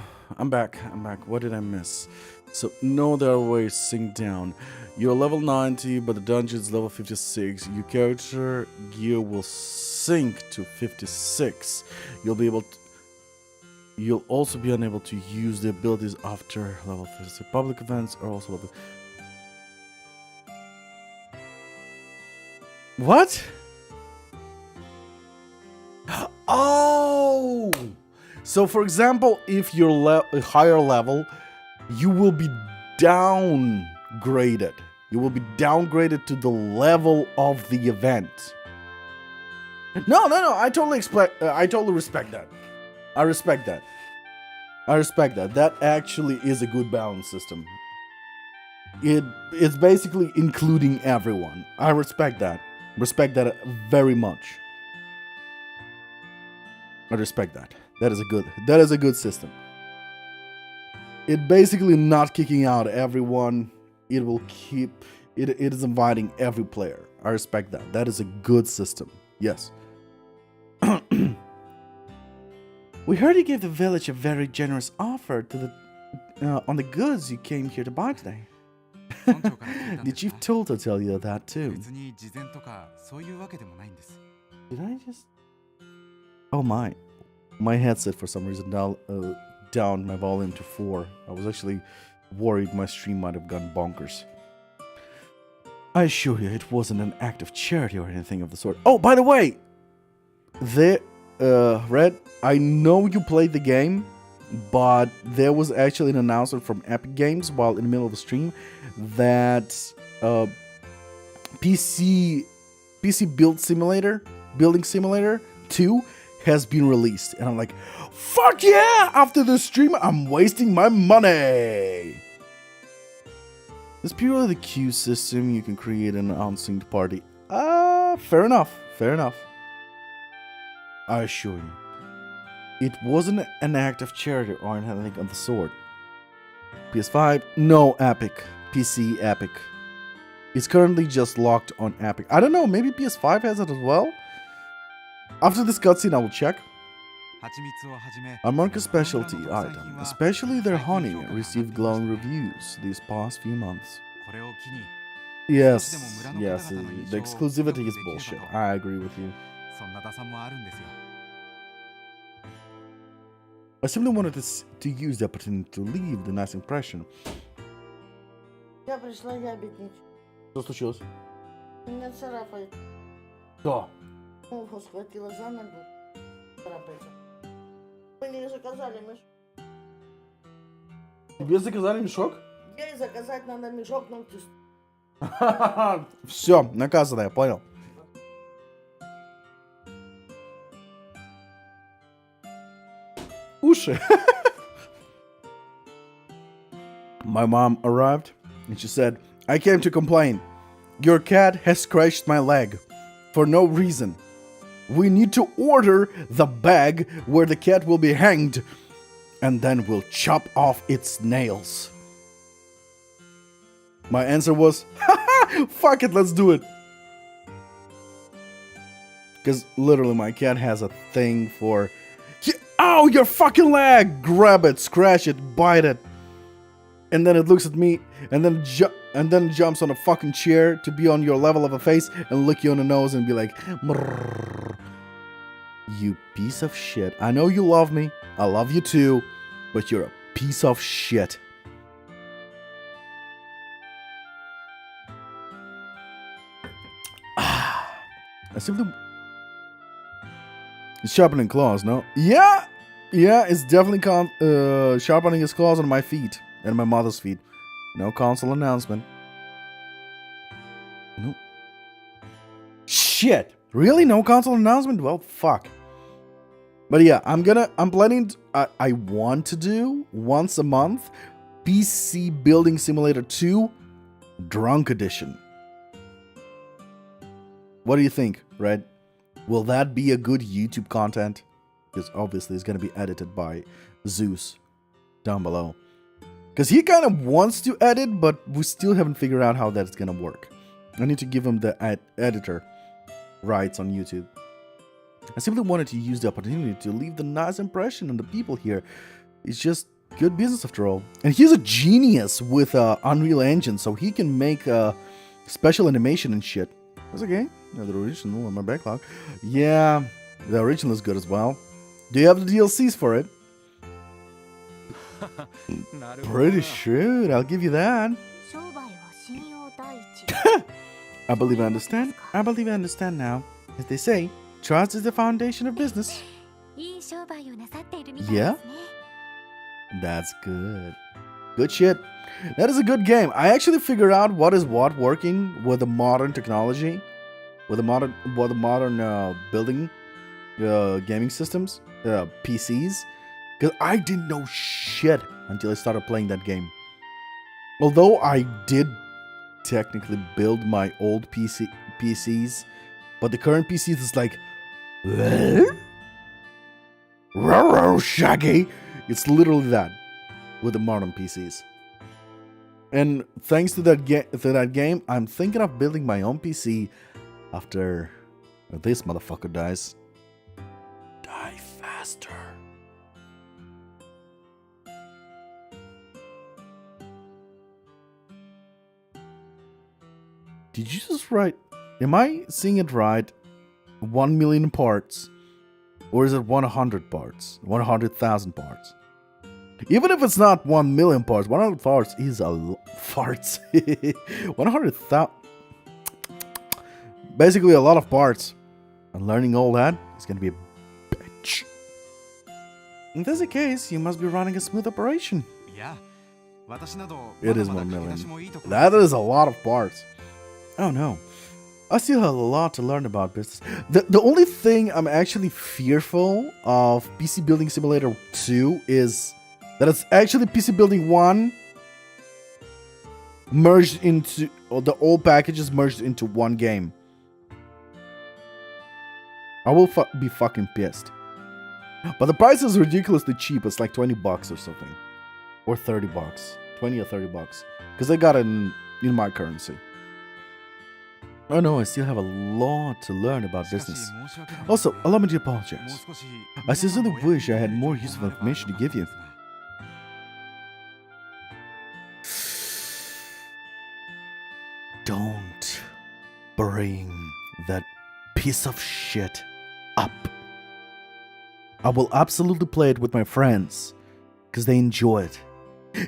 Speaker 8: back. What did I miss? So, no, there are ways sync down. You're level 90, but the dungeon's level 56. Your character gear will sync to 56. You'll also be unable to use the abilities after level 56. Public events are also level... What? Oh! So, for example, if you're a higher level, you will be downgraded. You will be downgraded to the level of the event. No. I totally respect that. I respect that. That actually is a good balance system. It's basically including everyone. I respect that. Respect that very much. I respect that. That is a good system. It basically not kicking out everyone. It will keep it is inviting every player. I respect that. That is a good system. Yes. We heard you gave the village a very generous offer to the on the goods you came here to buy today. Did Chief Tulta tell you that too?
Speaker 9: 別に事前とかそういうわけでもないんです。
Speaker 8: Did I just Oh my headset for some reason down my volume to 4. I was actually worried my stream might have gone bonkers. I assure you, it wasn't an act of charity or anything of the sort. Oh, by the way, Red, I know you played the game, but there was actually an announcement from Epic Games while in the middle of the stream that PC Building Simulator 2 has been released. And I'm like, fuck yeah! After the stream, I'm wasting my money! It's purely the queue system. You can create an unsynced party. Fair enough. I assure you, it wasn't an act of charity or anything of the sort. PS5, no Epic. PC, Epic. It's currently just locked on Epic. I don't know, maybe PS5 has it as well? After this cutscene, I will check. America's specialty item, especially their honey, received glowing reviews these past few months. Yes, the exclusivity is bullshit. I agree with you. I simply wanted to use the opportunity to leave the nice impression.
Speaker 10: Я пришла ябедничать.
Speaker 8: Что случилось?
Speaker 10: Меня царапает.
Speaker 8: Что?
Speaker 10: Муху схватила за ногу. Царапается. Мы не заказали мешок.
Speaker 8: Тебе заказали мешок?
Speaker 10: Ей заказать надо мешок, но ты...
Speaker 8: Все, наказано, я понял. Уши. My mom arrived and she said, I came to complain. Your cat has scratched my leg for no reason. We need to order the bag where the cat will be hanged, and then we'll chop off its nails. My answer was, fuck it, let's do it. Because literally my cat has a thing for, ow, your fucking leg! Grab it, scratch it, bite it. And then it looks at me, and then it jumps on a fucking chair to be on your level of a face and lick you on the nose and be like, "Brrr. You piece of shit. I know you love me. I love you too. But you're a piece of shit." I simply... It's sharpening claws, no? Yeah, it's definitely sharpening his claws on my feet. And my mother's feet. No console announcement. Nope. Shit! Really? No console announcement? Well, fuck. But yeah, I want to do once a month PC Building Simulator 2 Drunk Edition. What do you think, Red? Will that be a good YouTube content? Because obviously it's going to be edited by Zeus down below. Because he kind of wants to edit, but we still haven't figured out how that's going to work. I need to give him the editor rights on YouTube. I simply wanted to use the opportunity to leave the nice impression on the people here. It's just good business after all. And he's a genius with Unreal Engine, so he can make special animation and shit. That's okay. The original on my backlog. Yeah, the original is good as well. Do you have the DLCs for it? Pretty shrewd, I'll give you that. I believe I understand. I believe I understand now. As they say, trust is the foundation of business. Yeah? That's good. Good shit. That is a good game. I actually figured out what is what working with the modern technology. With the modern building gaming systems, PCs. Because I didn't know shit until I started playing that game. Although I did technically build my old PCs, but the current PCs is like, Shaggy. It's literally that with the modern PCs. And thanks to that game, I'm thinking of building my own PC after this motherfucker dies. Die faster. Did you just write? Am I seeing it right? 1 million parts. Or is it 100 parts? 100,000 parts? Even if it's not 1 million parts, 100 parts is a farts. 100,000. Basically, a lot of parts. And learning all that is gonna be a bitch.
Speaker 1: In this case, you must be running a smooth operation.
Speaker 9: いや、私など
Speaker 8: It
Speaker 9: ま
Speaker 8: is
Speaker 9: だまだ
Speaker 8: 1
Speaker 9: 駆け
Speaker 8: million.
Speaker 9: 出しもいいところ
Speaker 8: That is a lot of parts.
Speaker 1: Oh no.
Speaker 8: I still have a lot to learn about business. The only thing I'm actually fearful of PC Building Simulator 2 is that it's actually PC Building 1 merged into, or the old packages merged into one game. I will be fucking pissed. But the price is ridiculously cheap. It's like 20 bucks or something. Or 30 bucks. 20 or 30 bucks. Because I got it in my currency. Oh no, I still have a lot to learn about
Speaker 9: しかし
Speaker 8: business.
Speaker 9: 申し訳ない
Speaker 8: Also, allow me to
Speaker 9: もう
Speaker 8: apologize.
Speaker 9: 少し
Speaker 8: I sincerely wish I had more useful information to give you. Don't bring that piece of shit up. I will absolutely play it with my friends because they enjoy it.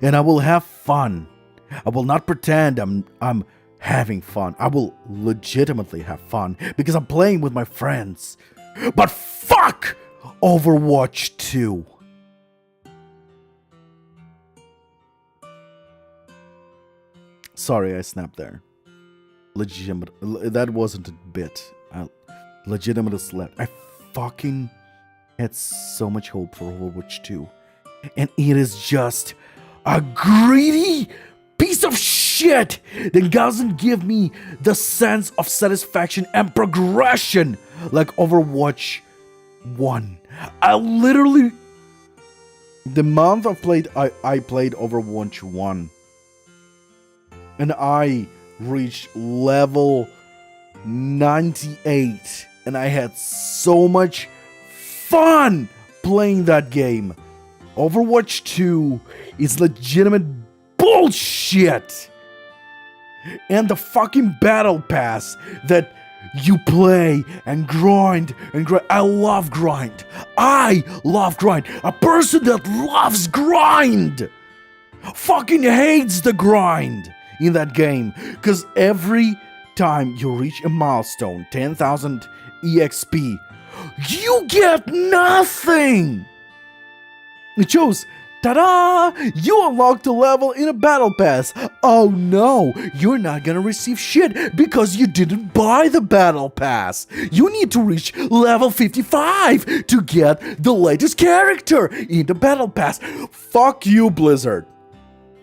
Speaker 8: And I will have fun. I will not pretend I'm having fun. I will legitimately have fun because I'm playing with my friends. But fuck Overwatch 2. Sorry, I snapped there. Legitimate. That wasn't a bit. I legitimately slept. I fucking had so much hope for Overwatch 2. And it is just a greedy piece of shit that doesn't give me the sense of satisfaction and progression like Overwatch 1. I literally, the month I played Overwatch 1, and I reached level 98, and I had so much fun playing that game. Overwatch 2 is legitimate bullshit. And the fucking battle pass that you play and grind and grind. I love grind. I love grind. A person that loves grind fucking hates the grind in that game. Because every time you reach a milestone, 10,000 EXP, you get nothing. It shows, ta-da! You unlocked a level in a battle pass. Oh no, you're not gonna receive shit because you didn't buy the battle pass. You need to reach level 55 to get the latest character in the battle pass. Fuck you, Blizzard.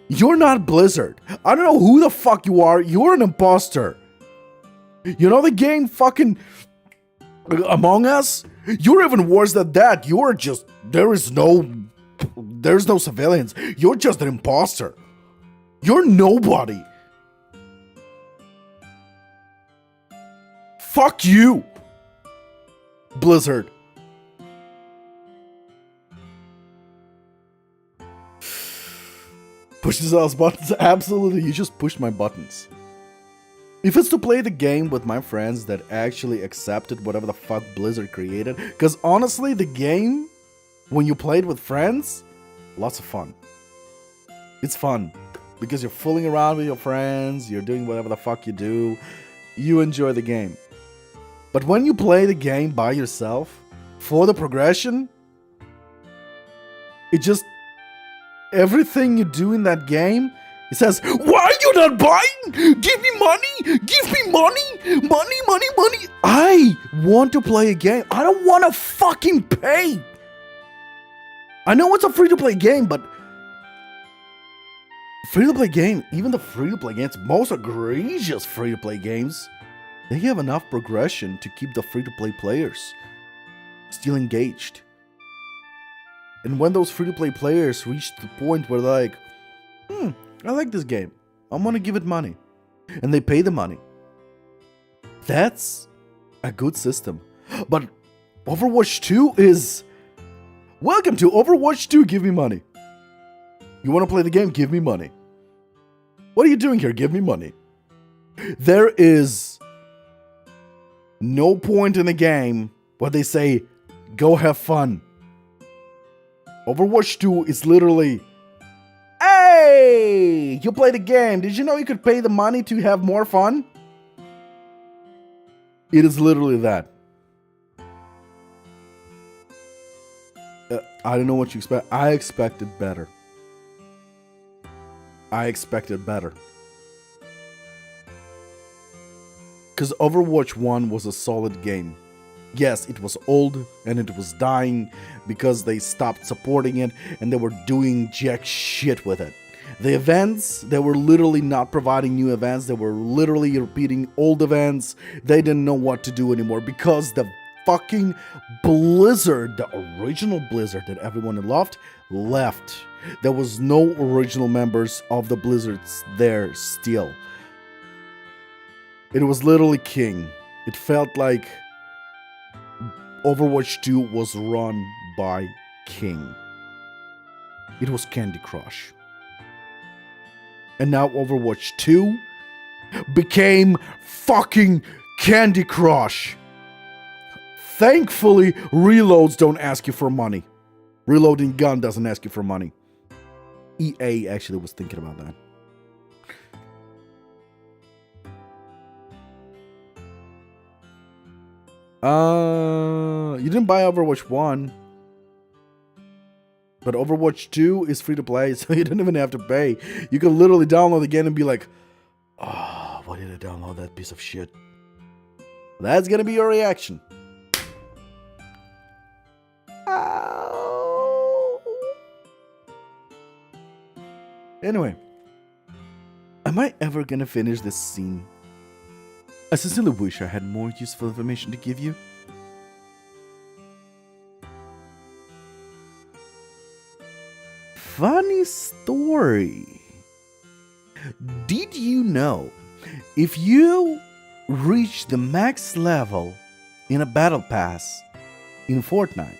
Speaker 8: You're not Blizzard. I don't know who the fuck you are. You're an imposter. You know the game fucking Among Us? You're even worse than that. You're just, there's no civilians. You're just an imposter. You're nobody. Fuck you, Blizzard. Push these buttons. Absolutely, you just pushed my buttons. If it's to play the game with my friends that actually accepted whatever the fuck Blizzard created, because honestly, the game, when you play it with friends, lots of fun. It's fun because you're fooling around with your friends, you're doing whatever the fuck you do, you enjoy the game. But when you play the game by yourself, for the progression, it just, everything you do in that game, it says, why are you not buying? Give me money! Give me money! Money, money, money! I want to play a game. I don't want to fucking pay. I know it's a free-to-play game, but free-to-play game, even the free-to-play games, most egregious free-to-play games, they have enough progression to keep the free-to-play players still engaged. And when those free-to-play players reach the point where they're like, I like this game, I'm gonna give it money, and they pay the money, that's a good system. But Overwatch 2 is, welcome to Overwatch 2, give me money. You wanna play the game? Give me money. What are you doing here? Give me money. There is no point in the game where they say, Go have fun. Overwatch 2 is literally, hey, you play the game. Did you know you could pay the money to have more fun? It is literally that. I don't know what you expect. I expected better. I expected better. Because Overwatch 1 was a solid game. Yes, it was old and it was dying because they stopped supporting it and they were doing jack shit with it. The events, they were literally not providing new events. They were literally repeating old events. They didn't know what to do anymore because the fucking Blizzard, the original Blizzard that everyone loved, left. There was no original members of the Blizzards there still. It was literally king. It felt like Overwatch 2 was run by King. It was Candy Crush. And now Overwatch 2 became fucking Candy Crush. Thankfully, reloads don't ask you for money. Reloading gun doesn't ask you for money. EA actually was thinking about that. You didn't buy Overwatch 1. But Overwatch 2 is free to play, so you don't even have to pay. You can literally download the game and be like, oh, why did I download that piece of shit? That's gonna be your reaction. Ow. Anyway, am I ever gonna finish this scene? I sincerely wish I had more useful information to give you. Funny story. Did you know if you reach the max level in a battle pass in Fortnite,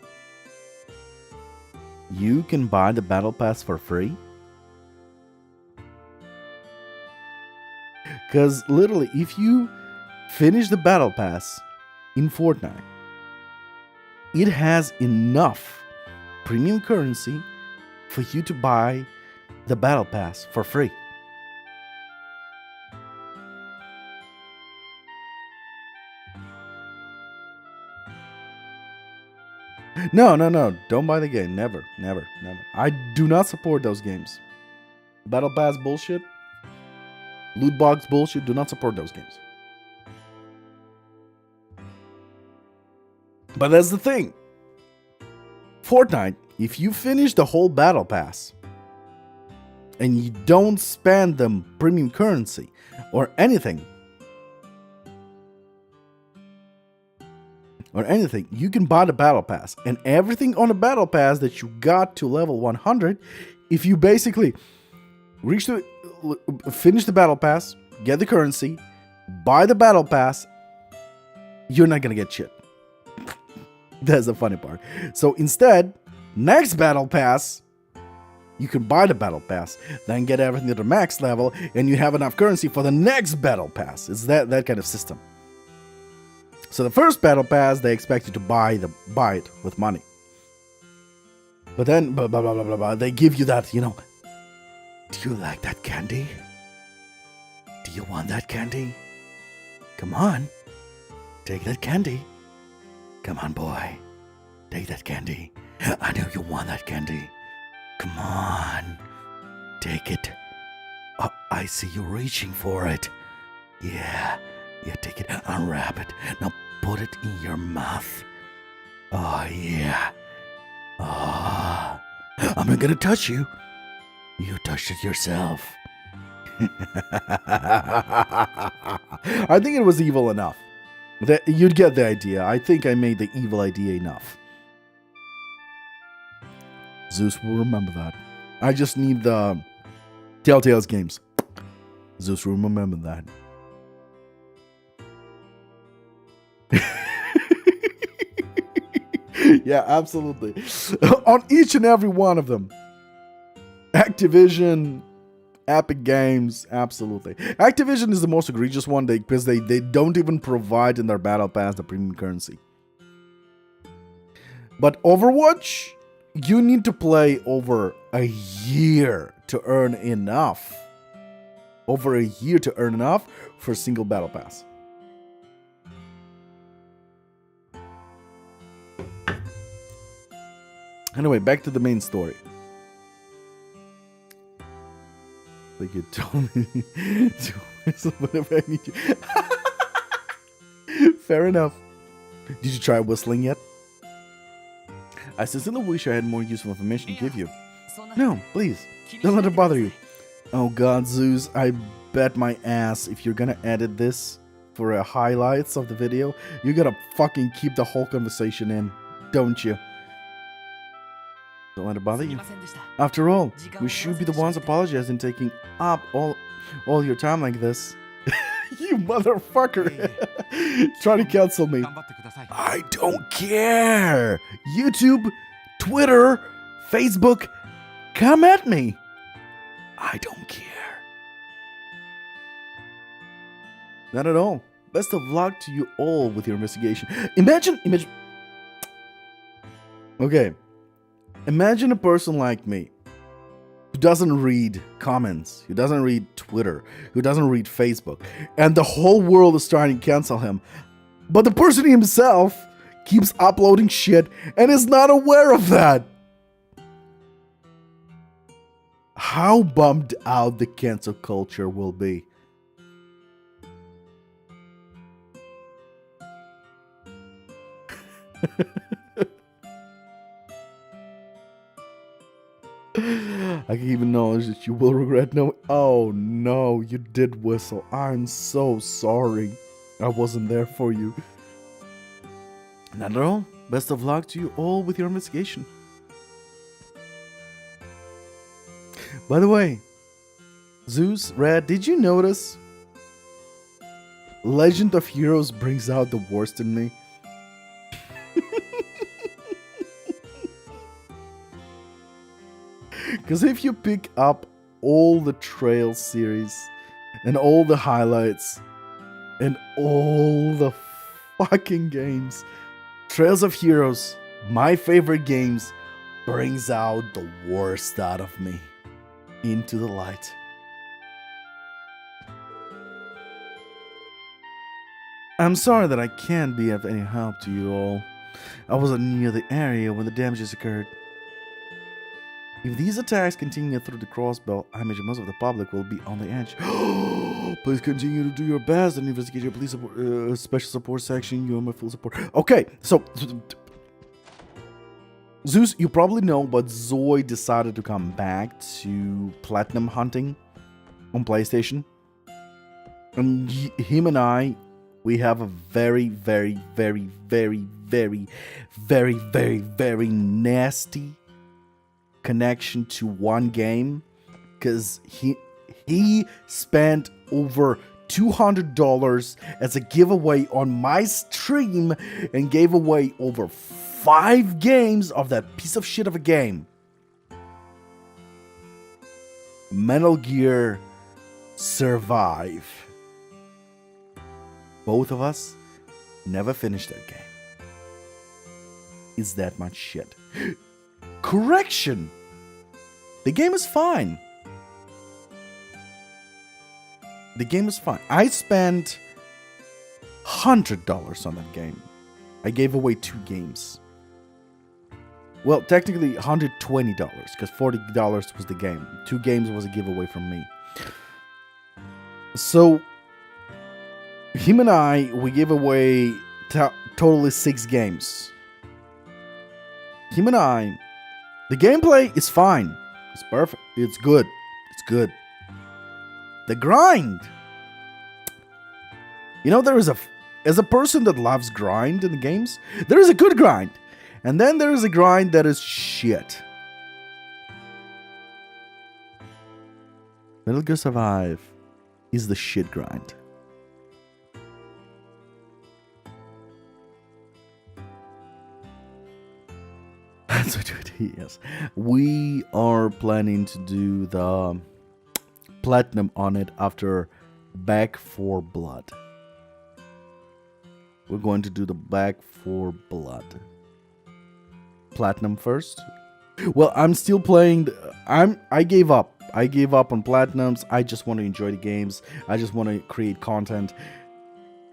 Speaker 8: you can buy the battle pass for free? Because literally, if you finish the battle pass in Fortnite, it has enough premium currency for you to buy the battle pass for free. No, don't buy the game. Never. I do not support those games. Battle pass bullshit, loot box bullshit, do not support those games. But that's the thing. Fortnite, if you finish the whole battle pass and you don't spend the premium currency or anything, you can buy the battle pass. And everything on the battle pass that you got to level 100, if you basically finish the battle pass, get the currency, buy the battle pass, you're not gonna get shit. That's the funny part. So instead, next battle pass, you can buy the battle pass, then get everything to the max level, and you have enough currency for the next battle pass. It's that kind of system. So the first battle pass, they expect you to buy it with money. But then, blah, blah, blah, blah, blah, they give you that, do you like that candy? Do you want that candy? Come on, take that candy. Come on, boy, take that candy. I know you want that candy. Come on, take it. Oh, I see you reaching for it. Yeah, take it, unwrap it. Now put it in your mouth. Oh, yeah. Oh, I'm not gonna touch you. You touched it yourself. I think it was evil enough. You'd get the idea. I think I made the evil idea enough. Zeus will remember that. I just need the Telltale's games. Zeus will remember that. Yeah, absolutely. On each and every one of them. Activision, Epic Games, absolutely. Activision is the most egregious one because they don't even provide in their battle pass the premium currency. But Overwatch, you need to play over a year to earn enough. Over a year to earn enough for a single battle pass. Anyway, back to the main story. Like you told me to whistle whenever I need you. Fair enough. Did you try whistling yet? I sincerely wish I had more useful information to give you. No, please. Don't let it bother you. Oh god, Zeus, I bet my ass if you're gonna edit this for highlights of the video, you gotta fucking keep the whole conversation in, don't you? Don't let it bother you. After all, we should be the ones apologizing taking up all your time like this. You motherfucker! Try to cancel me. I don't care! YouTube, Twitter, Facebook, come at me! I don't care. Not at all. Best of luck to you all with your investigation. Imagine... Okay. Imagine a person like me who doesn't read comments, who doesn't read Twitter, who doesn't read Facebook, and the whole world is trying to cancel him. But the person himself keeps uploading shit and is not aware of that. How bummed out the cancel culture will be. I can even acknowledge that you will regret knowing. Oh no, you did whistle. I'm so sorry. I wasn't there for you. Not at all. Best of luck to you all with your investigation. By the way, Zeus, Red, did you notice? Legend of Heroes brings out the worst in me. Because if you pick up all the Trail series and all the highlights and all the fucking games, Trails of Heroes, my favorite games, brings out the worst out of me into the light. I'm sorry that I can't be of any help to you all. I wasn't near the area when the damages occurred. If these attacks continue through the Crossbell, I imagine most of the public will be on the edge. Please continue to do your best and investigate your police support, special support section. You are my full support. Okay, so Zeus, you probably know, but Zoe decided to come back to platinum hunting on PlayStation. And him and I, we have a very, very, very, very, very, very, very, very nasty connection to one game, because he spent over $200 as a giveaway on my stream and gave away over 5 games of that piece of shit of a game. Metal Gear Survive. Both of us never finished that game. It's that much shit. Correction! The game is fine. The game is fine. I spent $100 on that game. I gave away 2 games. Well, technically $120, because $40 was the game. 2 games was a giveaway from me. So, him and I, we gave away totally 6 games. Him and I, the gameplay is fine. It's perfect. It's good. It's good. The grind. You know, there is as a person that loves grind in the games, there is a good grind. And then there is a grind that is shit. Metal Gear Survive is the shit grind. That's what it is. We are planning to do the platinum on it after Back 4 Blood. We're going to do the Back 4 Blood. platinum first. Well, I'm still playing. I gave up. I gave up on platinums. I just want to enjoy the games. I just want to create content.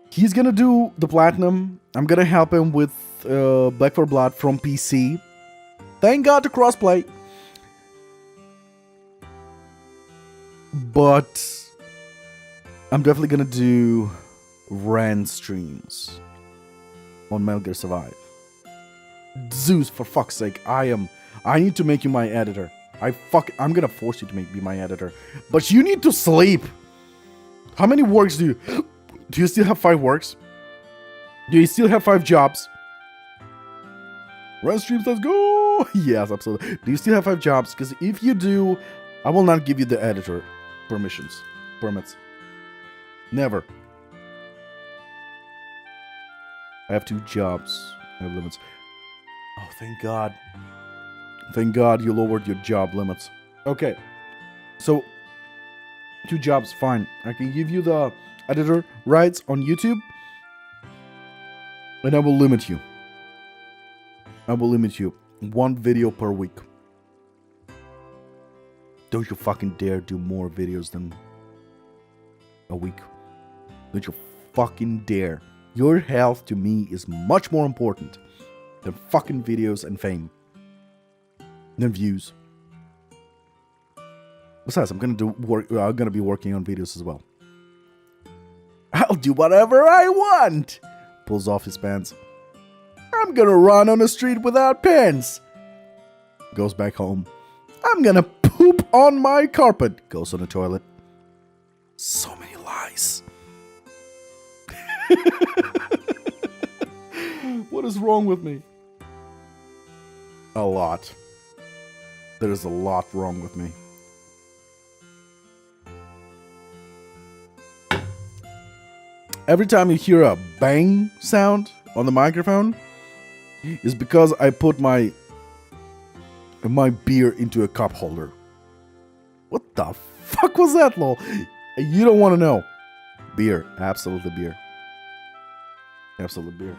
Speaker 8: He's gonna do the platinum. I'm gonna help him with Black 4 Blood from PC. Thank God to crossplay. But I'm definitely gonna do Rant streams on Metal Gear Survive. Zeus, for fuck's sake, I need to make you my editor. I'm gonna force you to be my editor. But you need to sleep. How many works do you still have 5 works? Do you still have 5 jobs? Run streams, let's go! Yes, absolutely. Do you still have 5 jobs? Because if you do, I will not give you the editor permits. Never. I have 2 jobs. I have limits. Oh, thank God. Thank God you lowered your job limits. Okay. So, 2 jobs, fine. I can give you the editor rights on YouTube. And I will limit you. I will limit you. 1 video per week. Don't you fucking dare do more videos than a week. Don't you fucking dare. Your health to me is much more important than fucking videos and fame. Than views. Besides, I'm gonna be working on videos as well. I'll do whatever I want! Pulls off his pants. I'm gonna run on the street without pants! Goes back home. I'm gonna poop on my carpet! Goes on the toilet. So many lies. What is wrong with me? A lot. There is a lot wrong with me. Every time you hear a bang sound on the microphone, is because I put my beer into a cup holder. What the fuck was that, lol? You don't want to know. Beer. Absolutely beer. Absolute beer.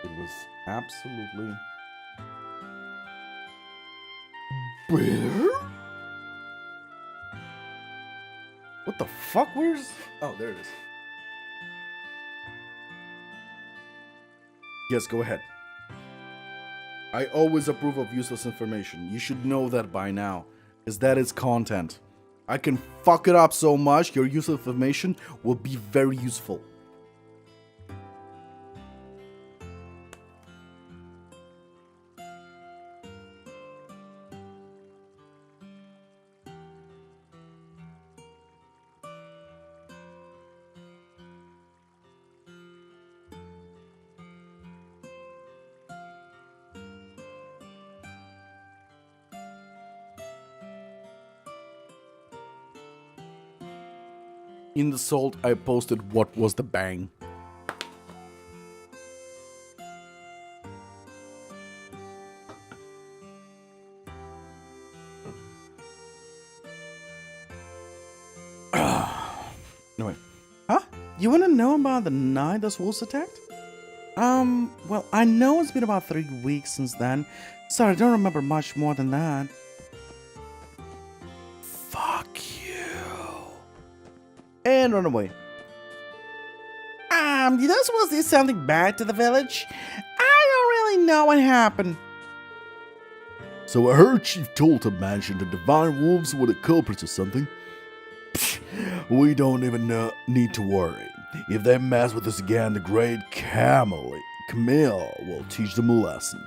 Speaker 8: It was absolutely beer? What the fuck? Where's... Oh, there it is. Yes, go ahead. I always approve of useless information. You should know that by now, because that is content. I can fuck it up so much, your useless information will be very useful. In the salt, I posted what was the bang. No, wait.
Speaker 1: Huh? You wanna know about the night the wolves attacked? Well, I know it's been about 3 weeks since then, so I don't remember much more than that.
Speaker 8: Fuck you. And run away.
Speaker 1: Did those wolves do something bad to the village? I don't really know what happened.
Speaker 8: So I heard Chief Tolta mentioned the Divine Wolves were the culprits or something. Psh, we don't even need to worry. If they mess with us again, the great Camille will teach them a lesson.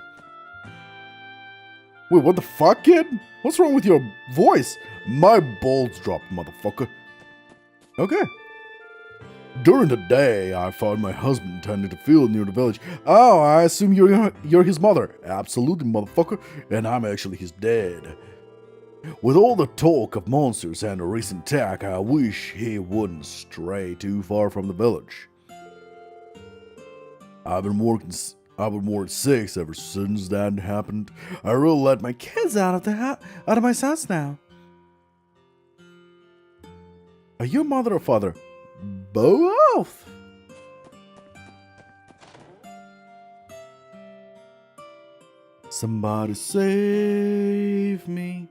Speaker 8: Wait, what the fuck, kid? What's wrong with your voice? My balls dropped, motherfucker. Okay. During the day, I found my husband tending the field near the village. Oh, I assume you're his mother. Absolutely, motherfucker. And I'm actually his dad. With all the talk of monsters and the recent attack, I wish he wouldn't stray too far from the village. I've been working 6 ever since that happened. I really let my kids
Speaker 1: Out of my house now.
Speaker 8: Are you mother or father? Both. Somebody save me.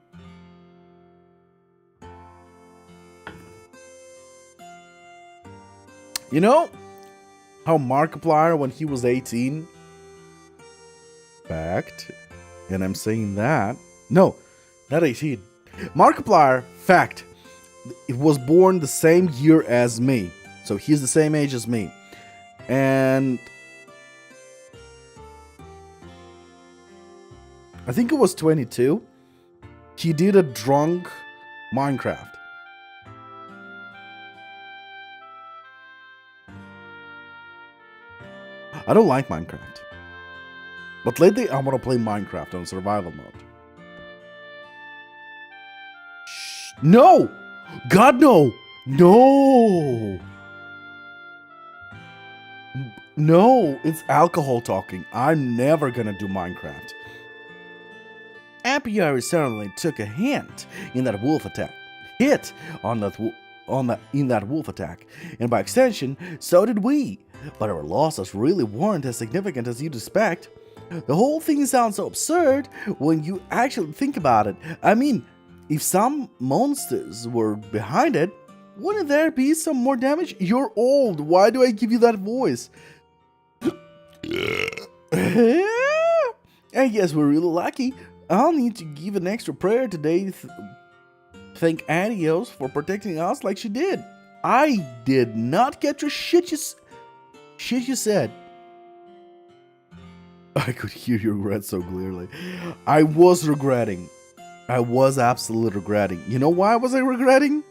Speaker 8: You know how Markiplier, when he was 18, fact, and I'm saying that, no, not 18. Markiplier, fact, it was born the same year as me. So he's the same age as me. And I think it was 22. He did a drunk Minecraft. I don't like Minecraft. But lately I want to play Minecraft on survival mode. Shh. No! God, no! No! No, it's alcohol talking. I'm never gonna do Minecraft. Apiary certainly took a hint in that wolf attack. Hit on that in that wolf attack, and by extension, so did we. But our losses really weren't as significant as you'd expect. The whole thing sounds so absurd when you actually think about it. I mean, if some monsters were behind it, wouldn't there be some more damage? You're old. Why do I give you that voice? I guess we're really lucky. I'll need to give an extra prayer today. Thank Adios for protecting us like she did. I did not get your shit you said. I could hear your regret so clearly. I was regretting. I was absolutely regretting. You know why was I regretting?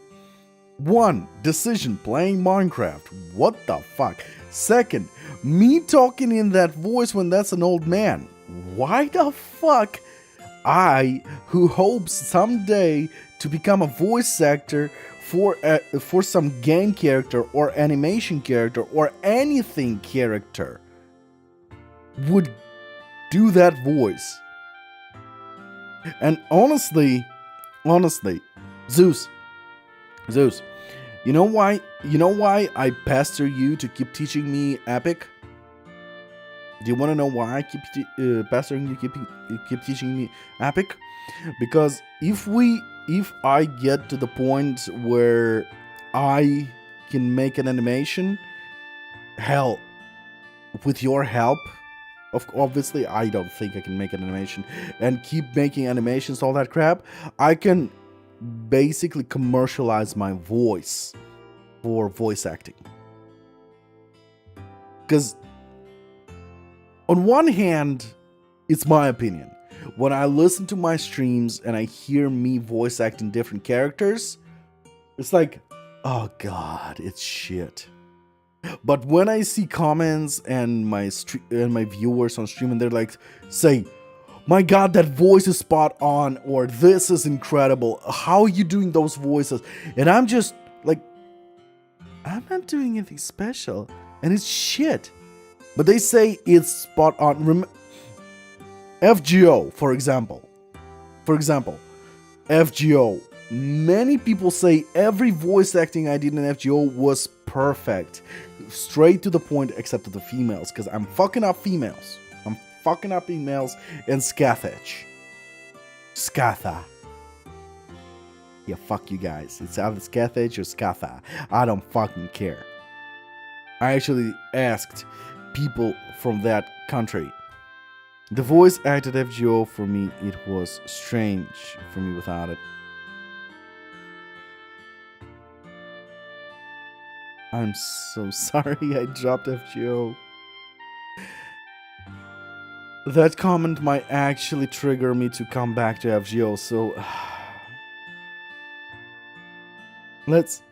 Speaker 8: 1. Decision playing Minecraft. What the fuck? 2nd, me talking in that voice when that's an old man. Why the fuck? I, who hopes someday to become a voice actor for some game character or animation character or anything character, would do that voice. And honestly, Zeus, you know why I pester you to keep teaching me Epic? Do you want to know why I keep pestering you, keep teaching me Epic? Because if I get to the point where I can make an animation, hell, with your help, obviously I don't think I can make an animation and keep making animations, all that crap, I can basically commercialize my voice for voice acting. Because on one hand, it's my opinion. When I listen to my streams and I hear me voice acting different characters, it's like, oh god, it's shit. But when I see comments and my viewers on stream and they're like, say, my god, that voice is spot on, or this is incredible, how are you doing those voices? And I'm just like, I'm not doing anything special, and it's shit. But they say it's spot on. FGO, for example, FGO. Many people say every voice acting I did in FGO was perfect, straight to the point, except to the females, because I'm fucking up females. I'm fucking up females and Scathach. Scatha. Yeah, fuck you guys. It's either Scathach or Scatha. I don't fucking care. I actually asked people from that country. The voice acted FGO, for me, it was strange for me without it. I'm so sorry I dropped FGO. That comment might actually trigger me to come back to FGO, so let's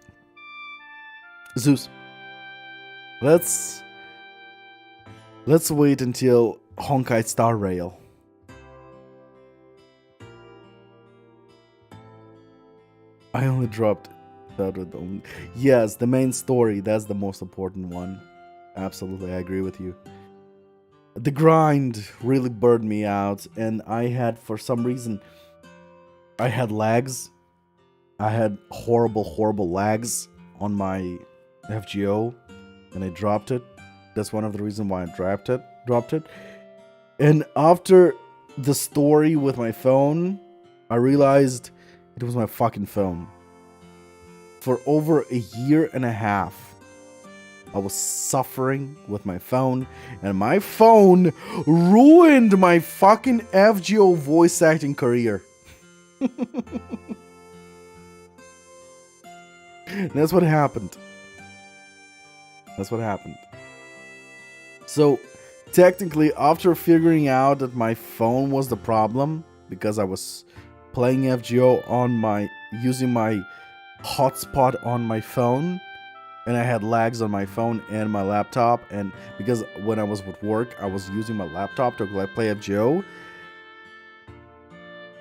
Speaker 8: Zeus. Let's wait until Honkai Star Rail. I only dropped that with only. Yes, the main story, that's the most important one. Absolutely, I agree with you. The grind really burned me out, and I had, for some reason, I had lags. I had horrible lags on my FGO and I dropped it. That's one of the reasons why I dropped it. And after the story with my phone, I realized it was my fucking phone. For over a year and a half, I was suffering with my phone, and my phone ruined my fucking FGO voice acting career. That's what happened. That's what happened. So, technically, after figuring out that my phone was the problem, because I was playing FGO using my hotspot on my phone, and I had lags on my phone and my laptop, and because when I was with work, I was using my laptop to play FGO.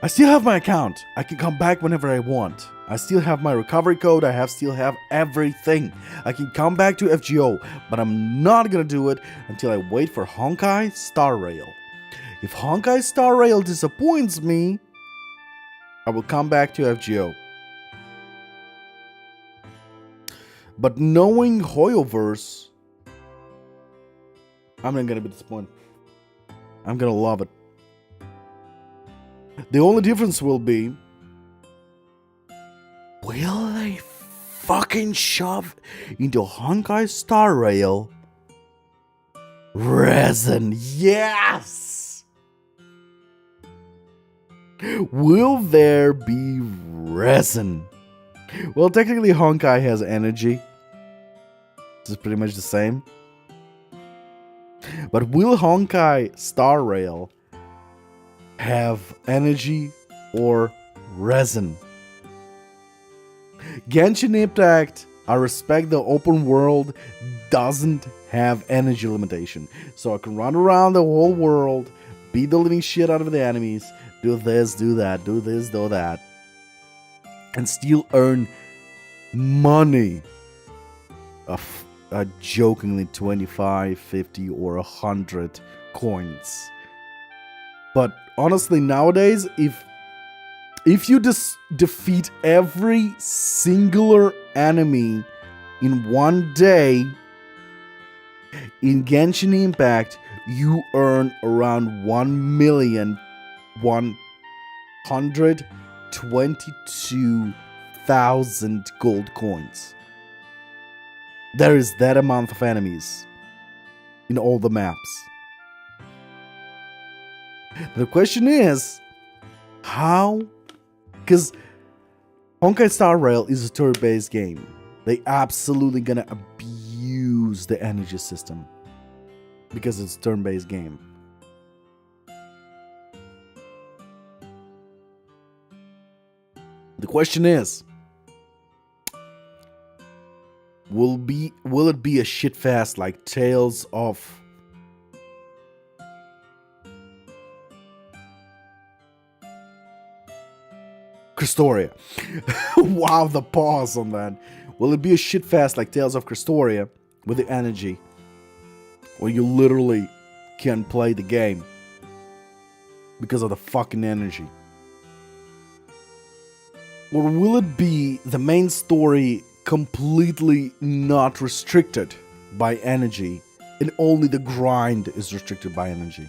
Speaker 8: I still have my account. I can come back whenever I want. I still have my recovery code. still have everything. I can come back to FGO, but I'm not gonna do it until I wait for Honkai Star Rail. If Honkai Star Rail disappoints me, I will come back to FGO. But knowing Hoyoverse, I'm not gonna be disappointed. I'm gonna love it. The only difference will be, will they fucking shove into Honkai Star Rail resin? Yes! Will there be resin? Well, technically Honkai has energy. This is pretty much the same. But will Honkai Star Rail have energy or resin? Genshin Impact, I respect the open world, doesn't have energy limitation. So I can run around the whole world, beat the living shit out of the enemies, do this, do that, do this, do that, and still earn money of jokingly 25, 50, or 100 coins. But honestly, nowadays, if you defeat every singular enemy in one day in Genshin Impact, you earn around 1,122,000 gold coins. There is that amount of enemies in all the maps. The question is, how? Because Honkai Star Rail is a turn-based game. They absolutely gonna abuse the energy system because it's a turn-based game. The question is, will it be a shitfest like Tales of Christoria? Wow, the pause on that. Will it be a shitfest like Tales of Christoria with the energy, where you literally can't play the game because of the fucking energy? Or will it be the main story completely not restricted by energy, and only the grind is restricted by energy?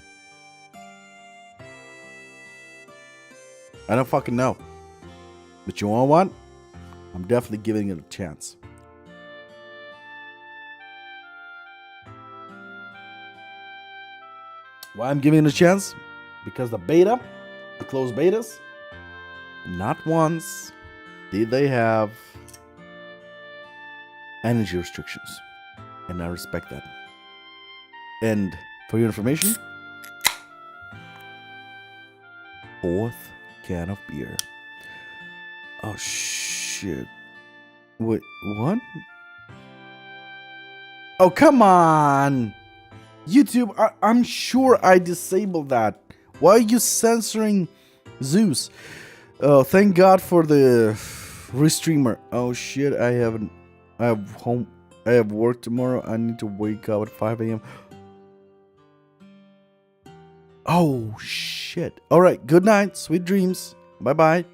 Speaker 8: I don't fucking know. But you know what? I'm definitely giving it a chance. Why I'm giving it a chance? Because the closed betas, not once did they have energy restrictions. And I respect that. And for your information, 4th can of beer. Oh shit. Wait, what? Oh, come on! YouTube, I'm sure I disabled that. Why are you censoring Zeus? Oh, thank God for the restreamer. Oh shit, I have work tomorrow. I need to wake up at 5 a.m. Oh shit. Alright, good night. Sweet dreams. Bye bye.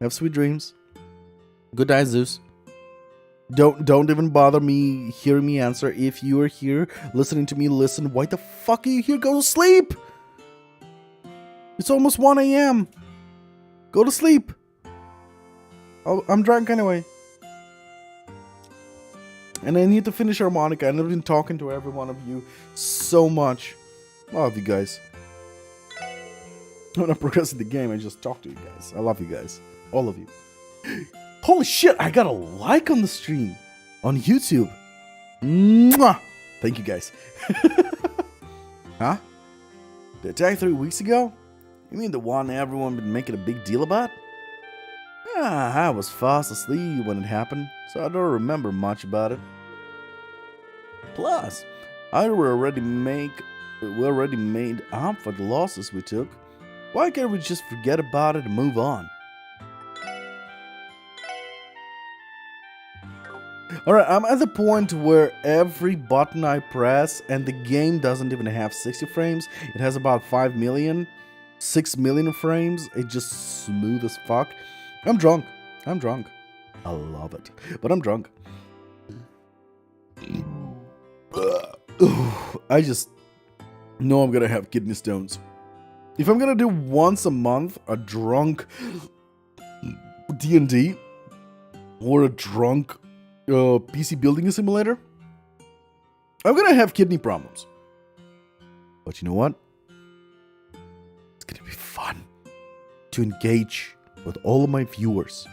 Speaker 8: Have sweet dreams. Good night, Zeus. Don't even bother me hearing me answer. If you are here listening to me, listen. Why the fuck are you here? Go to sleep. It's almost 1 a.m. Go to sleep. Oh, I'm drunk anyway. And I need to finish harmonica. And I've been talking to every one of you so much. I love you guys. I'm not progressing the game. I just talk to you guys. I love you guys. All of you. Holy shit, I got a like on the stream on YouTube. Mwah! Thank you guys. Huh? The attack 3 weeks ago? You mean the one everyone been making a big deal about? I was fast asleep when it happened, so I don't remember much about it. Plus, we already made up for the losses we took. Why can't we just forget about it and move on? Alright, I'm at the point where every button I press, and the game doesn't even have 60 frames, it has about 5 million, 6 million frames, it's just smooth as fuck. I'm drunk. I love it, but I'm drunk. I just know I'm gonna have kidney stones. If I'm gonna do once a month a drunk D&D or a drunk PC building simulator, I'm gonna have kidney problems. But you know what? It's gonna be fun to engage with all of my viewers,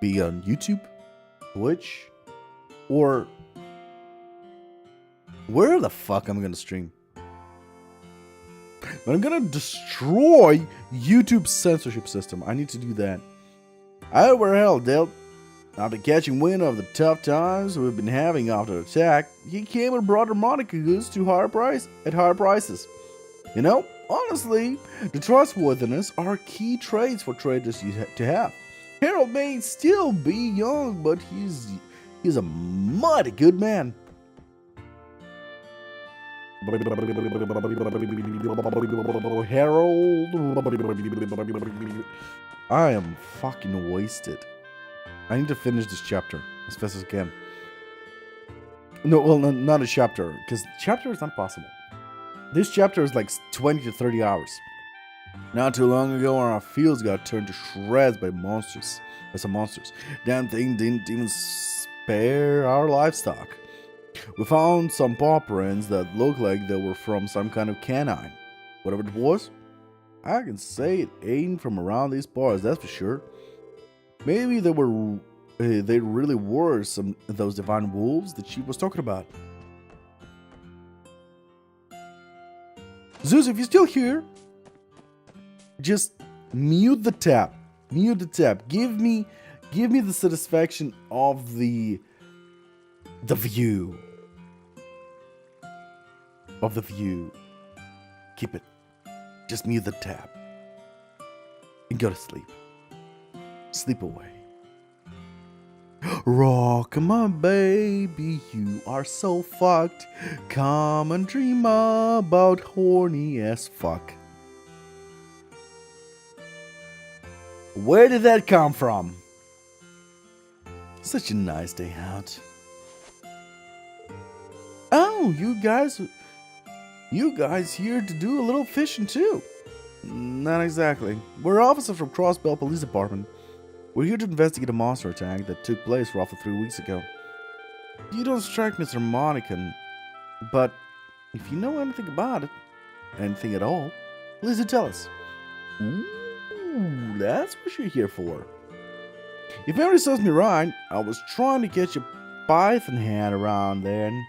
Speaker 8: be on YouTube, Twitch, or where the fuck I'm gonna stream. But I'm gonna destroy YouTube's censorship system. I need to do that. However, hell, Dale, after catching wind of the tough times we've been having after the attack, he came and brought harmonica goods to higher prices. You know, honestly, the trustworthiness are key traits for traders to have. Harold may still be young, but he's a mighty good man. Harold. I am fucking wasted. I need to finish this chapter as fast as I can. No, well, not a chapter, because chapter is not possible. This chapter is like 20 to 30 hours. Not too long ago, our fields got turned to shreds by monsters. By some monsters. Damn thing didn't even spare our livestock. We found some paw prints that looked like they were from some kind of canine. Whatever it was, I can say it ain't from around these parts, that's for sure. Maybe they really were some of those divine wolves that she was talking about. Zeus, if you're still here, just mute the tab. Mute the tab. Give me the satisfaction of the view. Of the view. Keep it. Just mute the tab. And go to sleep. Sleep away. Rock my baby, you are so fucked. Come and dream about horny as fuck. Where did that come from? Such a nice day out. Oh, you guys here to do a little fishing too? Not exactly. We're officers from Crossbell Police Department. We're here to investigate a monster attack that took place roughly 3 weeks ago. You don't strike me as harmonican, but if you know anything about it, anything at all, please do tell us. Ooh, that's what you're here for. If memory serves me right, I was trying to catch a python head around then.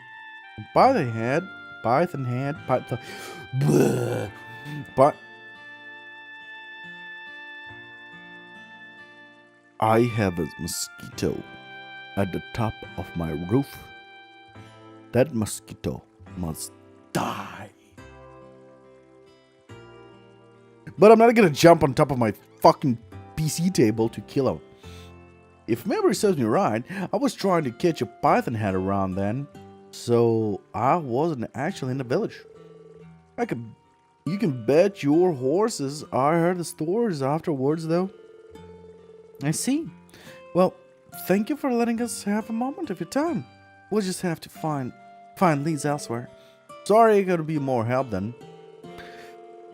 Speaker 8: Python head. Bleh. But I have a mosquito at the top of my roof. That mosquito must die. But I'm not gonna jump on top of my fucking PC table to kill him. If memory serves me right, I was trying to catch a python head around then, so I wasn't actually in the village. You can bet your horses I heard the stories afterwards, though. I see. Well,
Speaker 1: thank you for letting us have a moment of your time. We'll just have to find leads elsewhere.
Speaker 8: Sorry I gotta be more help then.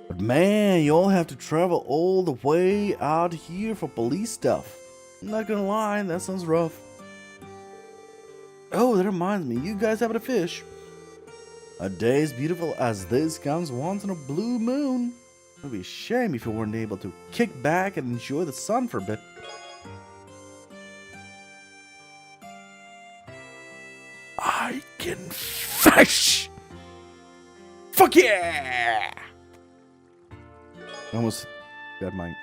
Speaker 8: But man, you all have to travel all the way out here for police stuff. I'm not gonna lie, that sounds rough. Oh, that reminds me, you guys having a fish? A day as beautiful as this comes once in a blue moon. It would be a shame if you weren't able to kick back and enjoy the sun for a bit. I can fish! Fuck yeah! I almost got my...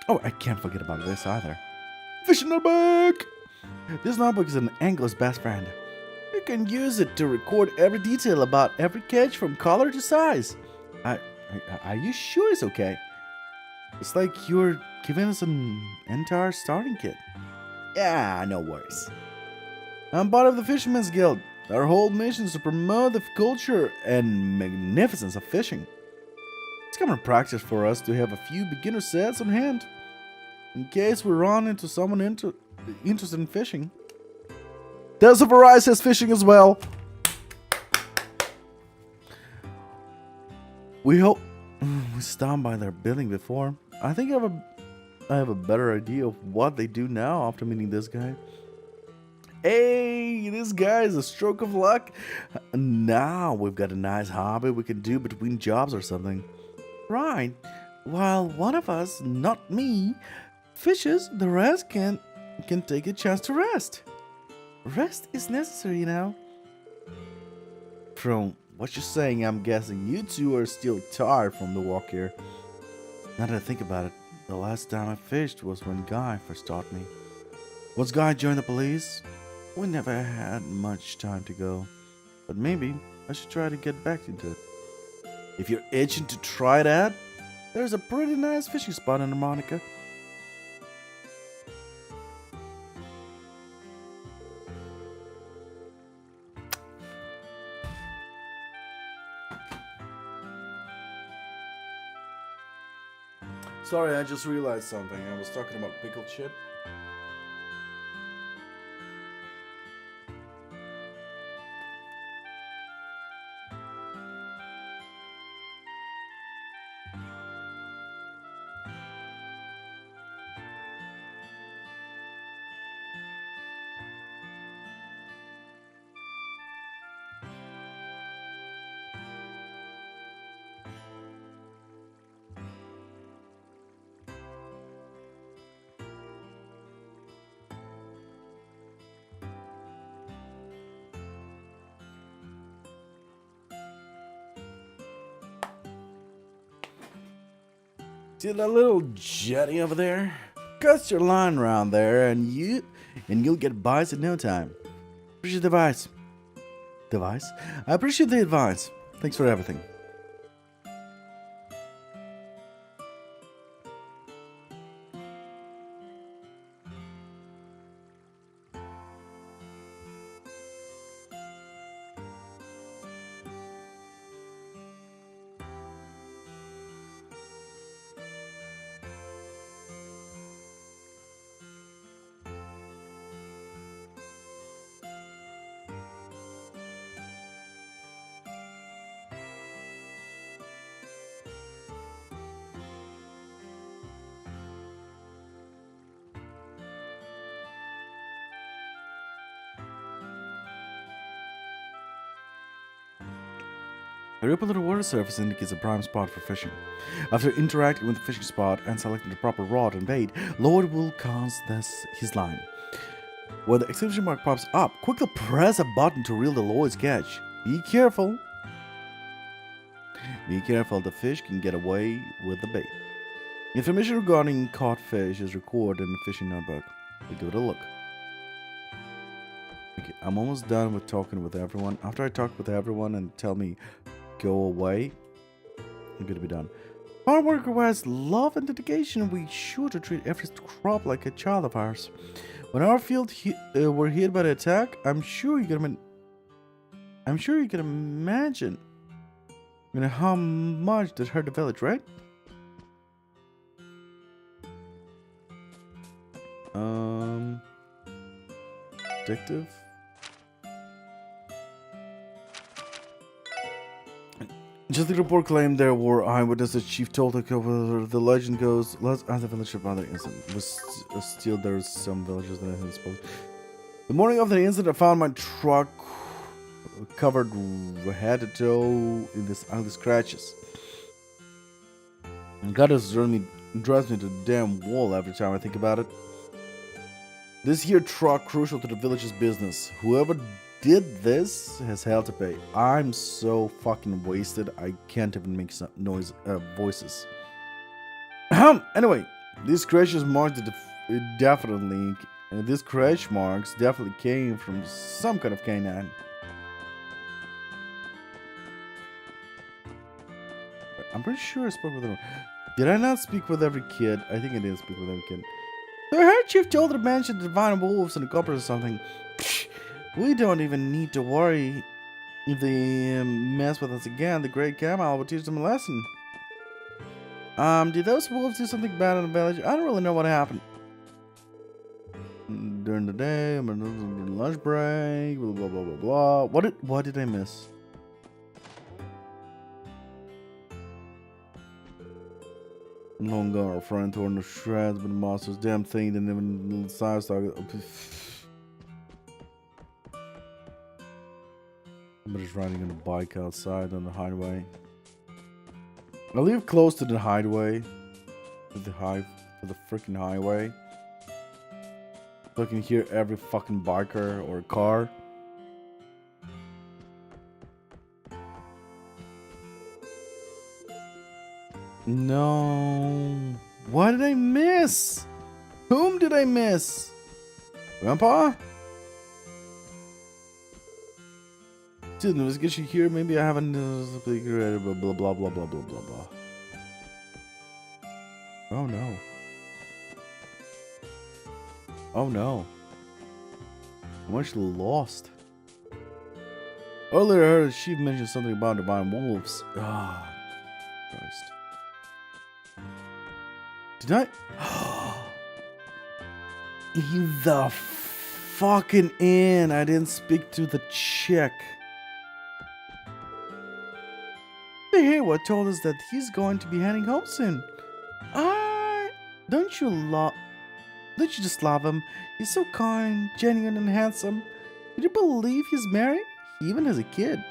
Speaker 8: Oh, I can't forget about this either. Fishing notebook! This notebook is an angler's best friend. You can use it to record every detail about every catch from color to size. Are you sure it's okay? It's like you're giving us an entire starting kit. Yeah, no worries. I'm part of the Fisherman's Guild. Our whole mission is to promote the culture and magnificence of fishing. It's common practice for us to have a few beginner sets on hand, in case we run into someone interested in fishing. There's a variety says fishing as well. We hope we stopped by their building before. I think I have a better idea of what they do now after meeting this guy. Hey, this guy is a stroke of luck. Now we've got a nice hobby we can do between jobs or something. Right. While one of us, not me, fishes, the rest can take a chance to rest. Rest is necessary, you know. From what you're saying, I'm guessing you two are still tired from the walk here. Now that I think about it, the last time I fished was when Guy first taught me. Once Guy joined the police, we never had much time to go. But maybe I should try to get back into it. If you're itching to try that, there's a pretty nice fishing spot in Monica. Sorry, I just realized something. I was talking about pickled shit. See that little jetty over there? Cast your line around there and you'll get bites in no time. Appreciate the advice. Device? I appreciate the advice. Thanks for everything. A ripple of the water surface indicates a prime spot for fishing. After interacting with the fishing spot and selecting the proper rod and bait, Lord will cast his line. When the exclamation mark pops up, quickly press a button to reel the Lord's catch. Be careful. Be careful, the fish can get away with the bait. Information regarding caught fish is recorded in the fishing notebook. We'll give it a look. Okay, I'm almost done with talking with everyone. After I talk with everyone and tell me go away, I'm gonna be done. Farm work requires love and dedication. We sure to treat every crop like a child of ours. When our field were hit by the attack, I'm sure you can imagine, how much that hurt the village, right? Detective. Just the report claimed there were eyewitnesses. Chief told the legend goes, let's ask the village about the incident. Was still there's some villages that I haven't spoken. The morning of the incident, I found my truck covered head to toe in this ugly scratches. God drives me to the damn wall every time I think about it. This here truck crucial to the village's business. Whoever did this has hell to pay. I'm so fucking wasted. I can't even make some voices. Anyway, these crashes marks definitely. These crash marks definitely came from some kind of canine. I'm pretty sure I spoke with them. Did I not speak with every kid? I think I did speak with every kid. So I heard Chief told her to mention the divine wolves and the coppers or something. We don't even need to worry. If they mess with us again, the Great Camel will teach them a lesson. Did those wolves do something bad in the village? I don't really know what happened. During the day, lunch break, blah blah blah blah blah. What did I miss? Long gone, our friend torn to shreds, but the monster's damn thing didn't even size target. I'm just riding on a bike outside on the highway. I live close to the highway, to the freaking highway, so I can hear every fucking biker or car. No. What did I miss? Whom did I miss? Grandpa? Dude, investigation here. Maybe I haven't figured blah blah blah blah blah blah blah blah. Oh no. Oh no. I'm actually lost. Earlier I heard she mentioned something about divine wolves. Ah, Christ. Did I? The fucking inn. I didn't speak to the chick. The hero told us that he's going to be heading home soon. Don't you just love him? He's so kind, genuine, and handsome. Did you believe he's married? He even has a kid.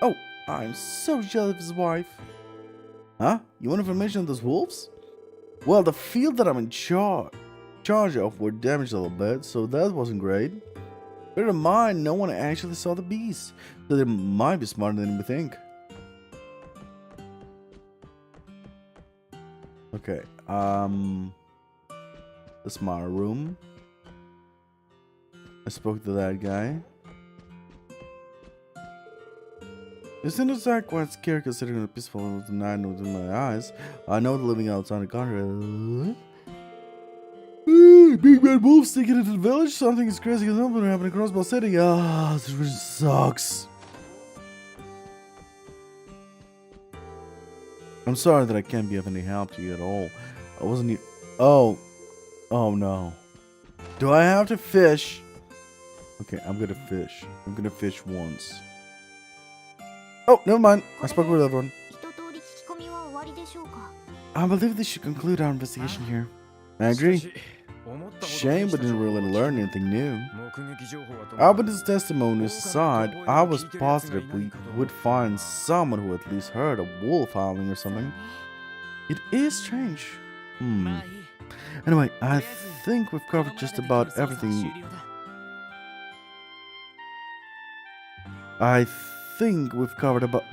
Speaker 8: Oh, I'm so jealous of his wife. Huh? You want information on those wolves? Well, the field that I'm in charge of were damaged a little bit, so that wasn't great. Bear in mind, no one actually saw the beast, so they might be smarter than we think. Okay, that's my room. I spoke to that guy. Isn't it quite scary considering the peaceful night within my eyes? I know the living outside the country. Big bad wolves sticking into the village. Something is crazy going to happen in Crossbell City. This really sucks. I'm sorry that I can't be of any help to you at all. I wasn't. Oh no. Do I have to fish? Okay, I'm gonna fish. I'm gonna fish once. Oh, never mind. I spoke with everyone. I believe this should conclude our investigation here. I agree. Shame we didn't really learn anything new. Eyewitness testimonies aside, I was positive we would find someone who at least heard a wolf howling or something. It is strange. Anyway, I think we've covered just about everything.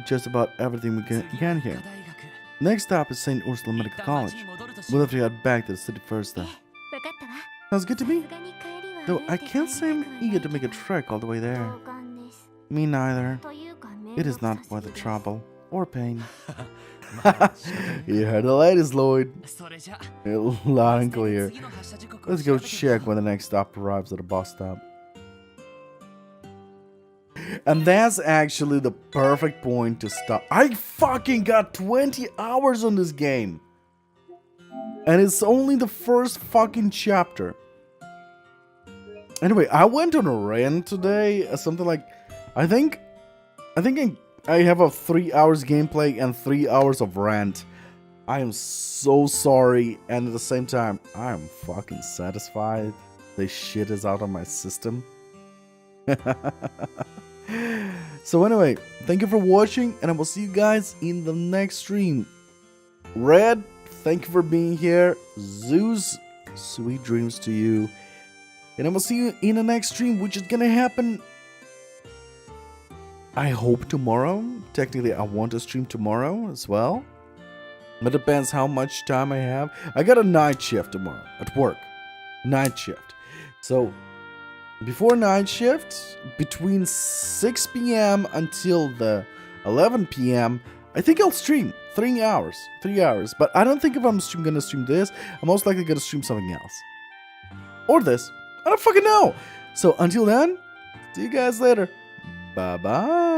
Speaker 8: Just about everything we can here. Next stop is St. Ursula Medical College. We'll have to head back to the city first though. Sounds good to me. Though I can't say I'm eager to make a trek all the way there. Me neither. It is not worth the trouble or pain. You heard the ladies, Lloyd. Loud and clear. Let's go check when the next stop arrives at the bus stop. And that's actually the perfect point to stop. I fucking got 20 hours on this game. And it's only the first fucking chapter. Anyway, I went on a rant today. Something like, I think I have a 3 hours gameplay and 3 hours of rant. I am so sorry, and at the same time, I am fucking satisfied. This shit is out of my system. So anyway, thank you for watching, and I will see you guys in the next stream. Red, thank you for being here. Zeus, sweet dreams to you. And I will see you in the next stream, which is gonna happen, I hope, tomorrow. Technically, I want to stream tomorrow as well. It depends how much time I have. I got a night shift tomorrow at work. Night shift. So, before night shift, between 6 p.m. until the 11 p.m., I think I'll stream 3 hours. 3 hours. But I don't think if I'm gonna stream this, I'm most likely gonna stream something else. Or this. I don't fucking know. So, until then, see you guys later. Bye-bye.